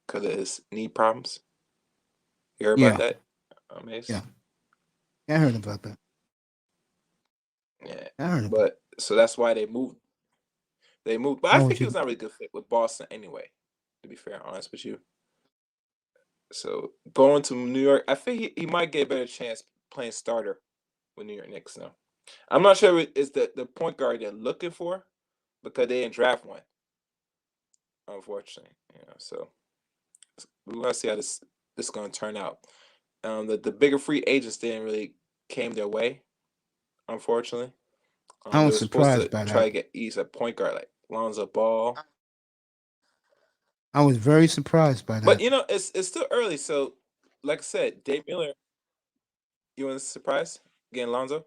because of his knee problems. You heard about that, Mace? Yeah, I heard about that. Yeah, I heard about but so that's why they moved. But I Oh, think he you- was not really good fit with Boston anyway. To be fair, honest with you. So going to New York, I think he might get a better chance playing starter with New York Knicks now. I'm not sure it's the point guard they're looking for because they didn't draft one, unfortunately. So we're gonna see how this is gonna turn out. The bigger free agents didn't really came their way, unfortunately. I They was were supposed surprised to by try to that. get East a point guard like Lonzo Ball. I was very surprised by that. But it's still early, so like I said, Dave Miller. You want a surprise getting Lonzo?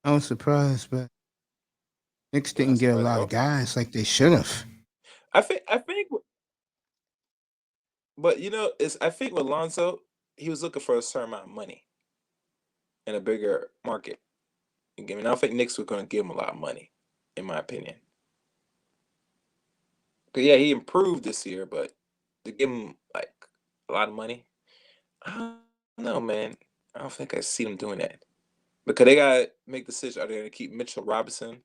I was surprised, but Knicks didn't get a lot of guys like they should have. I think, but I think with Lonzo, he was looking for a certain amount of money in a bigger market. I don't think Knicks were going to give him a lot of money, in my opinion. But yeah, he improved this year, but to give him like a lot of money, I don't know, man. I don't think I see them doing that because they got to make decisions. Are they going to keep Mitchell Robinson?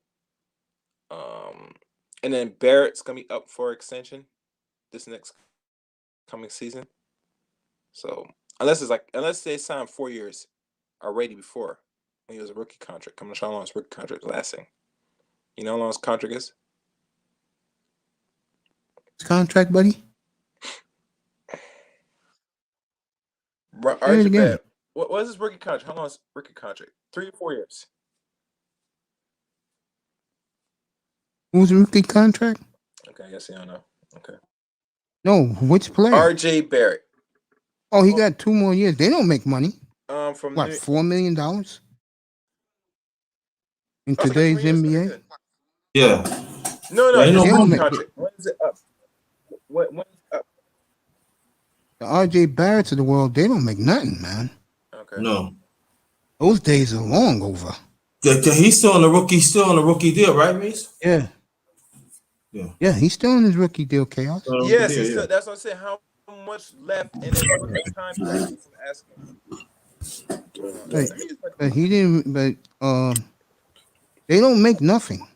And then Barrett's going to be up for extension this next coming season. So unless they signed 4 years already before when he was a rookie contract, I'm not sure how long his rookie contract is lasting. You know how long his contract is? His contract, buddy? Say it again. What is his rookie contract? How long is rookie contract? 3 or 4 years. Who's the rookie contract? Okay, I guess you don't know. Okay. No, which player? RJ Barrett. Oh, he got 2 more years. They don't make money. From what, $4 million in today's NBA? Yeah. No, Yeah, his no rookie money. contract. When is it up? When is it up? The RJ Barretts of the world, they don't make nothing, man. Okay. No. Those days are long over. He's still on the rookie deal, right, Mace? Yeah. Yeah, he's still on his rookie deal, Chaos. Yes, he's still, that's what I'm saying. How much left in his rookie time? That's what I'm asking. But he didn't. But they don't make nothing.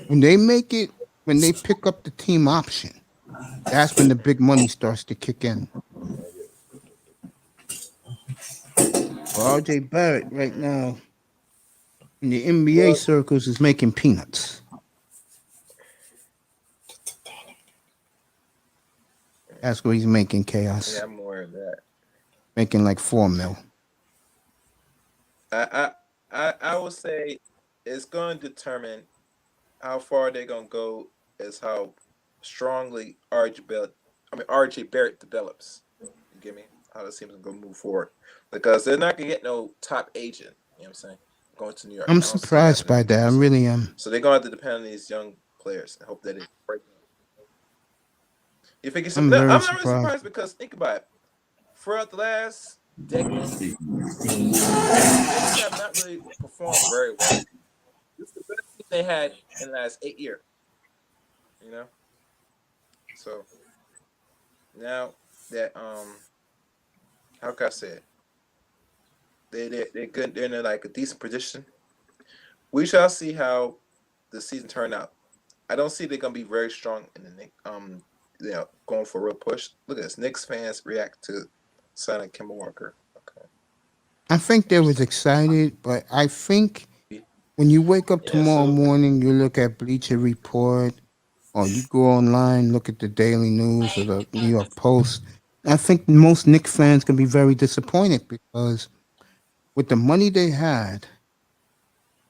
When they make it, when they pick up the team option, that's when the big money starts to kick in. Well, RJ Barrett right now in the NBA circles is making peanuts. That's what he's making, Chaos. Yeah, I'm aware of that. Making like $4 million. I would say it's going to determine how far they're going to go is how strongly RJ Barrett develops. You get me? How the team's going to move forward. Because they're not going to get no top agent. You know what I'm saying? Going to New York. I'm surprised by that. I really am. So they're going to have to depend on these young players and hope that they break them. You think it's I'm not really surprised because think about it. Throughout the last decade, they have not really performed very well. This is the best team they had in the last 8 years. You know? So now that how can I say it? They're good, they're in like a decent position. We shall see how the season turn out. I don't see they're gonna be very strong in the going for a real push. Look at this. Knicks fans react to signing Kemba Walker. Okay. I think they was excited, but I think when you wake up tomorrow morning, you look at Bleacher Report, or you go online, look at the Daily News or the New York Post. I think most Knicks fans can be very disappointed because with the money they had,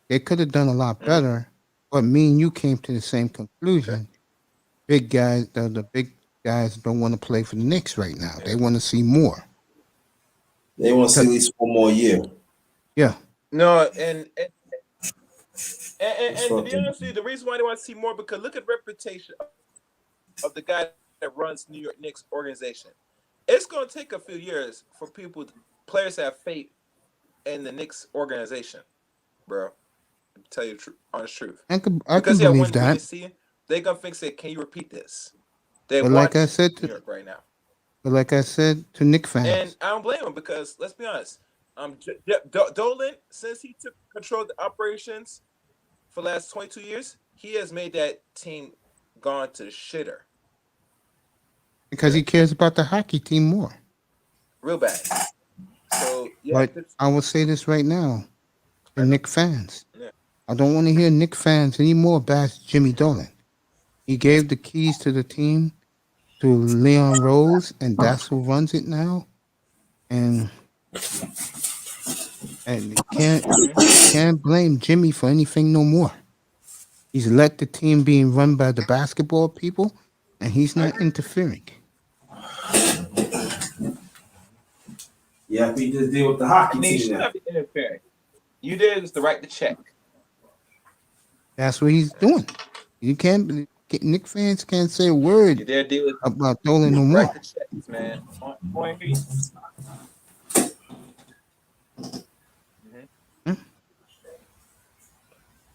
they could have done a lot better. But me and you came to the same conclusion. Big guys, the big guys don't want to play for the Knicks right now. They want to see more. They want to see at least one more year. Yeah. No, and to be honest with you, the reason why they want to see more because look at the reputation of the guy that runs New York Knicks organization. It's going to take a few years for players to have faith in the Knicks organization, bro. To tell you the honest truth. I can believe that. They're gonna fix it. Can you repeat this? They but like I said to New York right now. But like I said to Knicks fans, and I don't blame him because let's be honest. Dolan, since he took control of the operations for the last 22 years, he has made that team gone to the shitter. Because he cares about the hockey team more. Real bad. So yeah. But I will say this right now, the Knicks fans. Yeah. I don't want to hear Knicks fans anymore bash Jimmy Dolan. He gave the keys to the team to Leon Rose, and that's who runs it now. And you can't blame Jimmy for anything no more. He's let the team being run by the basketball people, and he's not interfering. Yeah, he just deal with the hockey team. You should not be interfering. You did is the right to check. That's what he's doing. You can't. Knicks fans can't say a word about Dolan no more. Checks, man.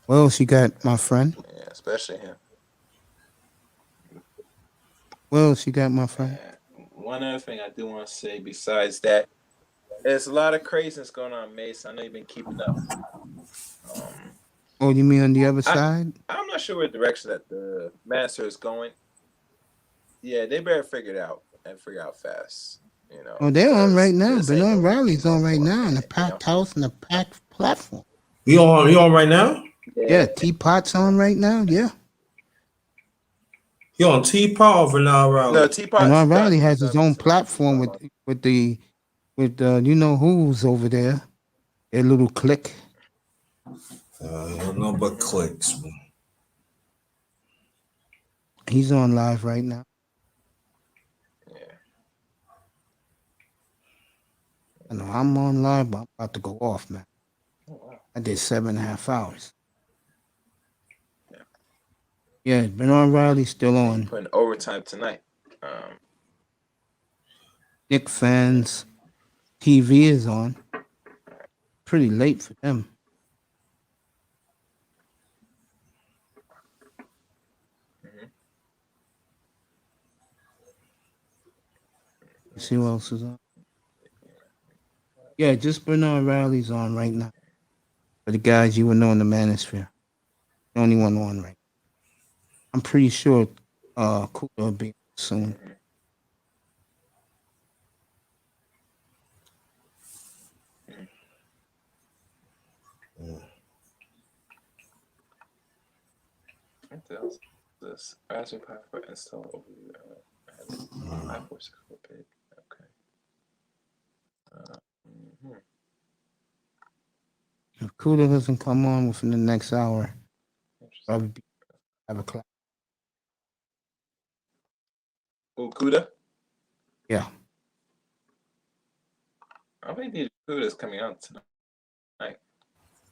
What else you got, my friend? Yeah, especially him. What else you got, my friend? One other thing I do want to say besides that, there's a lot of craziness going on, Mace. I know you've been keeping up. Oh, you mean on the other side? I'm not sure what direction that the Master is going. Yeah, they better figure it out and figure out fast. You know. Oh, they're on right now. Bernard Riley's on right now in the packed house and the packed platform. You on right now? Yeah, Teapot's on right now. Yeah. You on Teapot or Bernard Riley? No, Teapot. Bernard Riley has his own platform with you know who's over there. Their little clique. No but clicks. Man. He's on live right now. Yeah. I know I'm on live, but I'm about to go off, man. Oh, wow. I did 7.5 hours. Yeah, Bernard Riley's still on. Putting overtime tonight. Knicks fans TV is on. pretty late for them. You see who else is on? Yeah, just Bernard Riley's on right now. For the guys you would know in the Manosphere. The only one on right now. I'm pretty sure Cooler will be soon. What else? This Raspberry Pi for install overview. i464 bit. Okay. If Cooler doesn't come on within the next hour, probably be 5 o'clock. Oh, Kuda? Yeah. I think the Kuda's coming out tonight.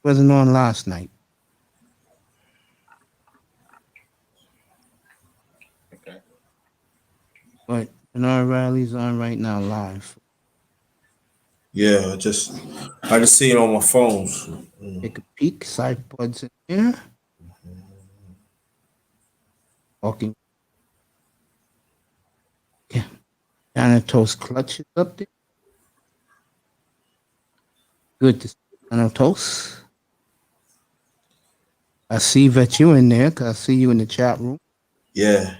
Wasn't on last night. Okay. But Bernard Riley's on right now live. Yeah, I just see it on my phone. Take a peek. Sidepod's in here. Walking. Yeah. Thanatos Clutch is up there. Good to see Thanatos. I see that you in there because I see you in the chat room. Yeah.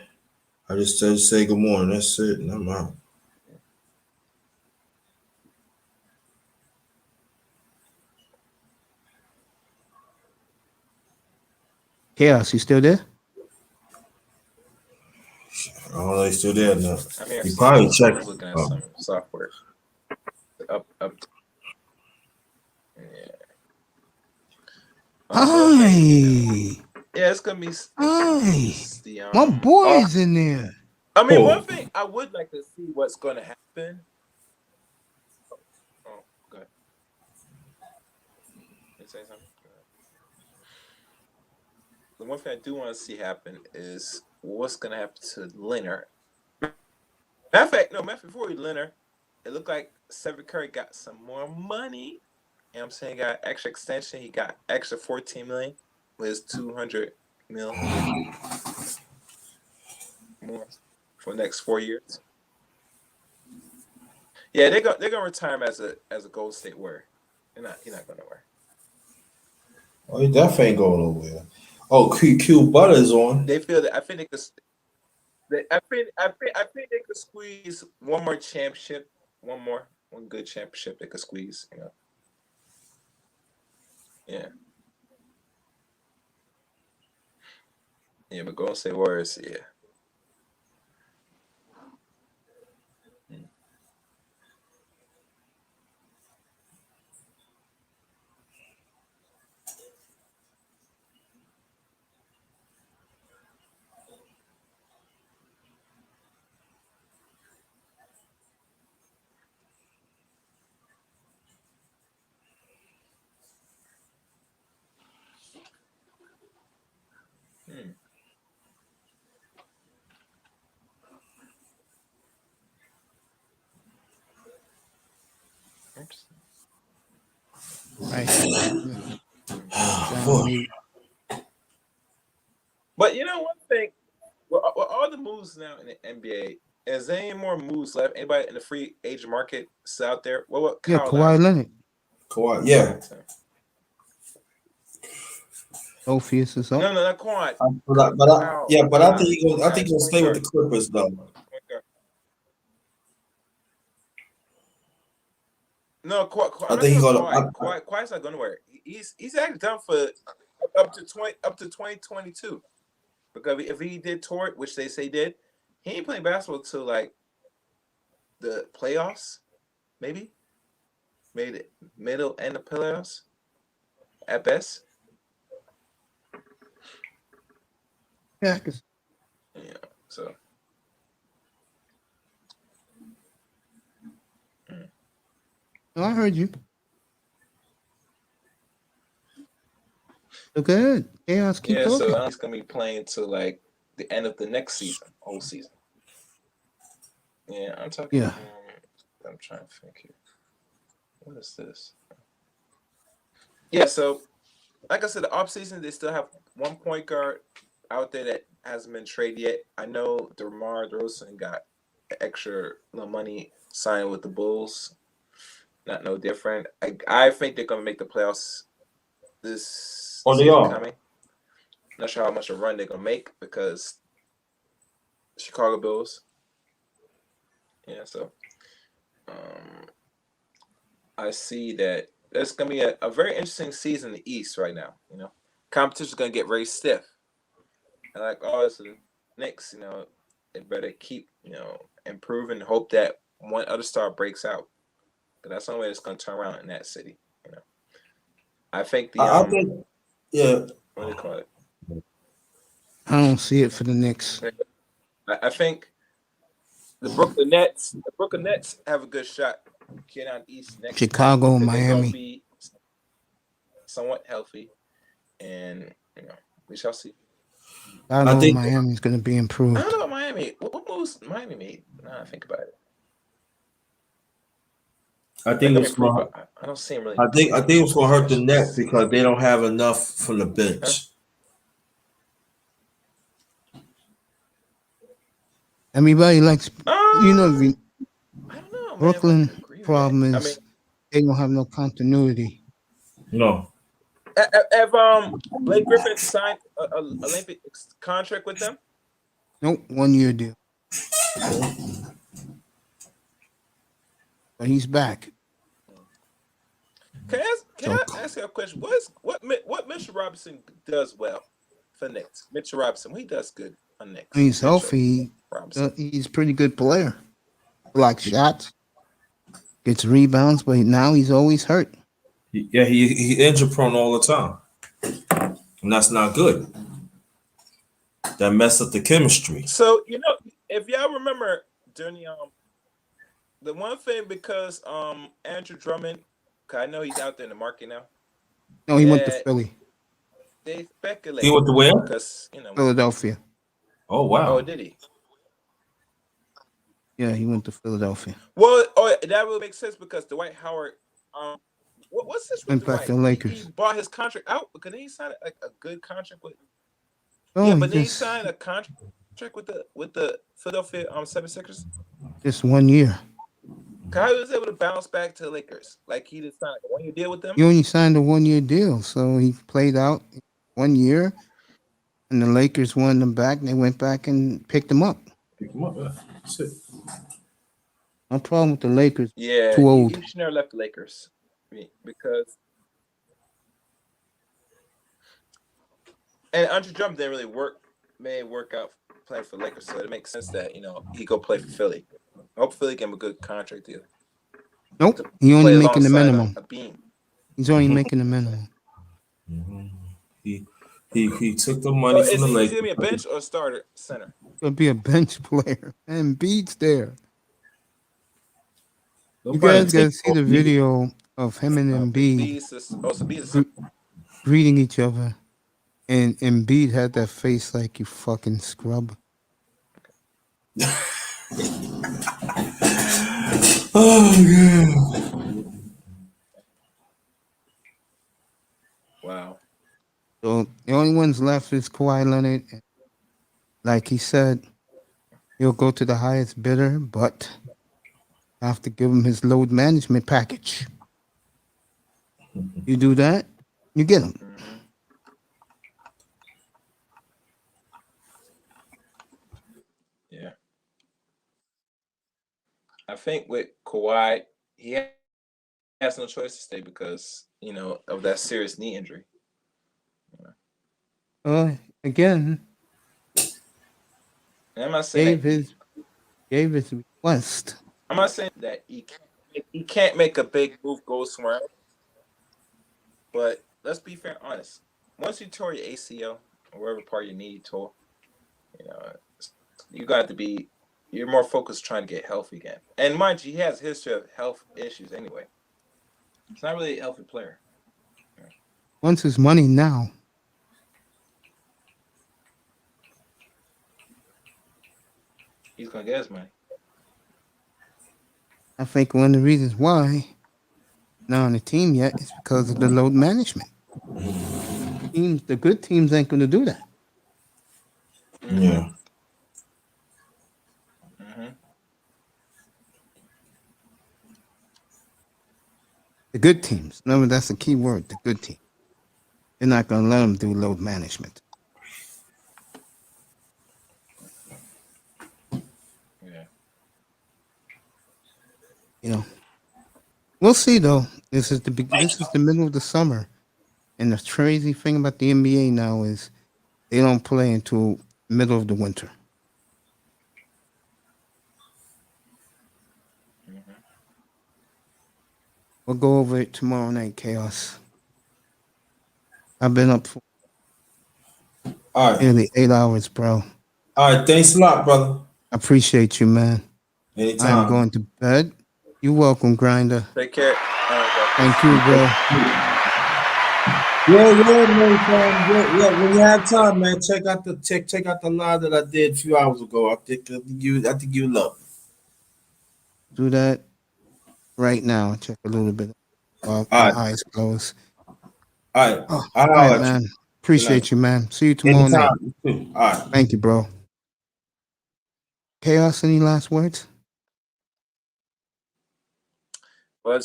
I just say good morning. That's it. And I'm out. Chaos, you still there? I don't know. He's still there now. I mean, He probably checked. Looking at some software. Up. Yeah. Hi. Yeah, it's gonna be. Hi. My boy's in there. I mean, one thing I would like to see what's going to happen. Oh, good. You say something? The one thing I do want to see happen is what's going to happen to Leonard. Matter of fact, before Leonard, it looked like Stephen Curry got some more money. You know what I'm saying? He got extra extension. He got extra $14 million with his $200 million more for the next 4 years. Yeah, they're gonna retire him as a Golden State Warrior. He's not going nowhere. Oh, he definitely ain't going nowhere. Oh, Q Butter's on. They feel that I think they could. I think they could squeeze one more championship, one good championship they could squeeze. You know. Yeah. Yeah, but Golden State Warriors, yeah. Right. But you know one thing, with all the moves now in the NBA, is there any more moves left? Anybody in the free agent market is out there? What Yeah, Kawhi Leonard. Kawhi, yeah. Ophius is up. No, not Kawhi. But I think he's gonna stay with the Clippers though. No, I think he's gonna. Kawhi's not going nowhere. He's actually done for up to 2022. Because if he did tour it, which they say did, he ain't playing basketball till like the playoffs, maybe the middle and the playoffs at best. Yeah. Yeah. So. Oh, I heard you. So good. Chaos, keep talking. So he's gonna be playing till like the end of the next season, whole season. Yeah, I'm talking. Yeah. I'm trying to think here. What is this? Yeah, so like I said, the offseason, they still have one point guard out there that hasn't been traded yet. I know DeMar DeRozan got extra little money signed with the Bulls. Not no different. I think they're gonna make the playoffs this Oh, they season are. coming. Not sure how much a run they're gonna make because Chicago Bulls. Yeah, so I see that it's gonna be a very interesting season in the East right now. You know, competition's gonna get very stiff. And like, oh, it's the Knicks. You know, they better keep improving. Hope that one other star breaks out. But that's the only way it's gonna turn around in that city. You know, I think the I think, yeah. What do you call it? I don't see it for the Knicks. I think the Brooklyn Nets have a good shot. Get on East next. Chicago, They're Miami. gonna be somewhat healthy, and we shall see. I think Miami's going to be improved. I don't know about Miami. What moves Miami made? Now I think about it. I think it's going. I don't see him really. I think it's going to hurt the Nets because they don't have enough from the bench. Everybody likes, I don't know. Brooklyn problem is they don't have no continuity. No. Have Blake Griffin signed an Olympic contract with them? Nope, 1 year deal. But he's back. Can I ask you a question? What Mitchell Robinson does well for Knicks? Mitchell Robinson, he does good on Knicks. When he's healthy, he's a pretty good player. Blocks shots, gets rebounds, but now he's always hurt. Yeah, he injury prone all the time, and that's not good. That messed up the chemistry. So if y'all remember during the one thing because Andrew Drummond, cause I know he's out there in the market now. No, he went to Philly. They speculate he went to where? Because Philadelphia. Oh wow! Oh, did he? Yeah, he went to Philadelphia. Well, that would make sense because Dwight Howard. What's this? Went back to Lakers. He bought his contract out because then he signed a good contract with. Oh, yeah, but then he signed a contract with the Philadelphia 76ers. Just 1 year. How he was able to bounce back to the Lakers? Like he just signed a 1 year deal with them. He only signed a 1 year deal, so he played out 1 year, and the Lakers won them back. And they went back and picked him up. Pick him up. That's it. No problem with the Lakers. Yeah, too old. He should never left the Lakers because. And Andre Drummond didn't really work out playing for the Lakers, so it makes sense that he go play for Philly. I hope Philly give him a good contract deal. Nope, he only making the alongside minimum. a beam. He's only making the minimum. He took the money from the Lakers. Is he gonna be a bench or a starter center? He'll be a bench player, and Embiid's there. You Nobody guys gotta take see the video of him and Embiid greeting each other, and Embiid had that face like you fucking scrub. Oh yeah. Wow. So the only ones left is Kawhi Leonard. Like he said, he'll go to the highest bidder, but I have to give him his load management package. You do that, you get him. Yeah. I think with Kawhi, he has no choice to stay because of that serious knee injury. Again, I'm not saying gave his request. I'm not saying that he can't make a big move, go somewhere else. But let's be fair, and honest. Once you tore your ACL or whatever part your knee tore, you got to be. You're more focused trying to get healthy again. And mind you, he has a history of health issues anyway. He's not really a healthy player. Wants his money now. He's gonna get his money. I think one of the reasons why not on the team yet. It's because of the load management. The good teams ain't going to do that. Yeah. The good teams. Remember, that's the key word. The good team. They're not going to let them do load management. Yeah. You know, we'll see though. This is the middle of the summer, and the crazy thing about the NBA now is they don't play until middle of the winter. We'll go over it tomorrow night, Chaos. I've been up for nearly 8 hours, bro. All right, thanks a lot, brother. I appreciate you, man. Anytime. I'm going to bed. You're welcome, Grinder. Take care. Thank you, bro. Yeah. When you have time, man, check out the live that I did a few hours ago. I think you love it. Do that right now. Check a little bit. My eyes closed. All right, man. Appreciate you, man. See you tomorrow night. All right. Thank you, bro. Chaos, any last words? Well,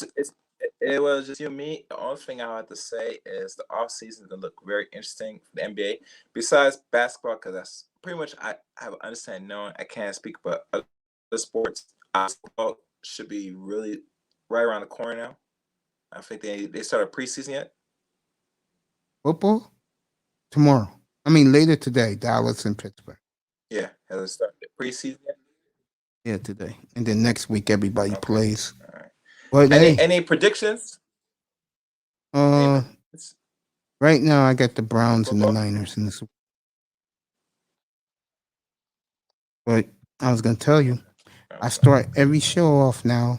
it was just you and me. The only thing I have to say is the off season is gonna look very interesting for the NBA. Besides basketball, because that's pretty much I have an understanding knowing I can't speak about other sports. Basketball should be really right around the corner now. I think they started preseason yet. Football? Tomorrow. I mean, later today, Dallas and Pittsburgh. Yeah, has it started preseason yet? Yeah, today. And then next week, everybody plays. All right. But Any predictions? Right now, I got the Browns and the Niners in this. But I was going to tell you, I start every show off now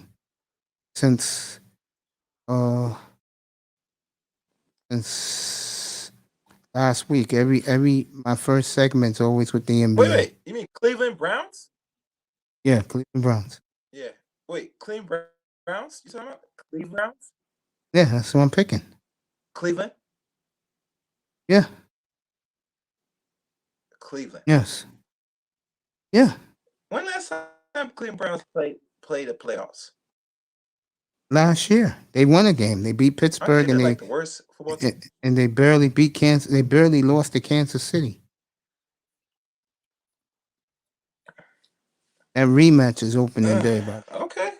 since last week. My first segment's always with the NBA. Wait, you mean Cleveland Browns? Yeah, Cleveland Browns. Yeah. Wait, Cleveland Browns? You talking about Cleveland Browns? Yeah, that's what I'm picking. Cleveland? Yeah. Cleveland. Yes. Yeah. When last time Cleveland Browns played the playoffs? Last year, they won a game. They beat Pittsburgh, and like the worst football team? And they barely beat Kansas. They barely lost to Kansas City. That rematch is opening day, bro. Okay.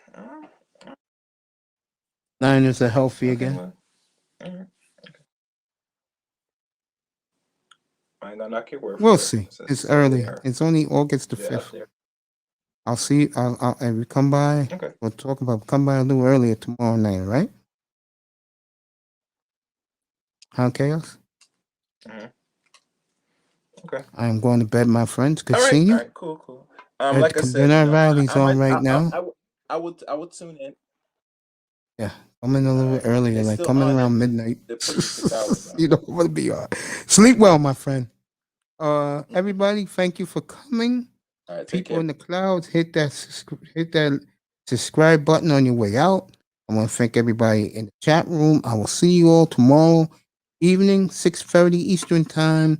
Niners are healthy again. Well, okay. I know, knock your word. We'll see. It's early. It's only August the 5th. I'll see. I'll come by. Okay. We'll come by a little earlier tomorrow night, right? How, Chaos? Okay. I am going to bed, my friends. Good seeing you. All right, cool. Like I said, Riley's on right now. I would tune in. Yeah, coming a little earlier, like coming around midnight. You don't want to be on. Sleep well, my friend. Everybody, thank you for coming. All right, People in the clouds, hit that subscribe button on your way out. I want to thank everybody in the chat room. I will see you all tomorrow evening, 6:30 Eastern time.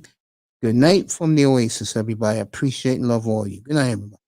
Good night from the Oasis, everybody. I appreciate and love all of you. Good night, everybody.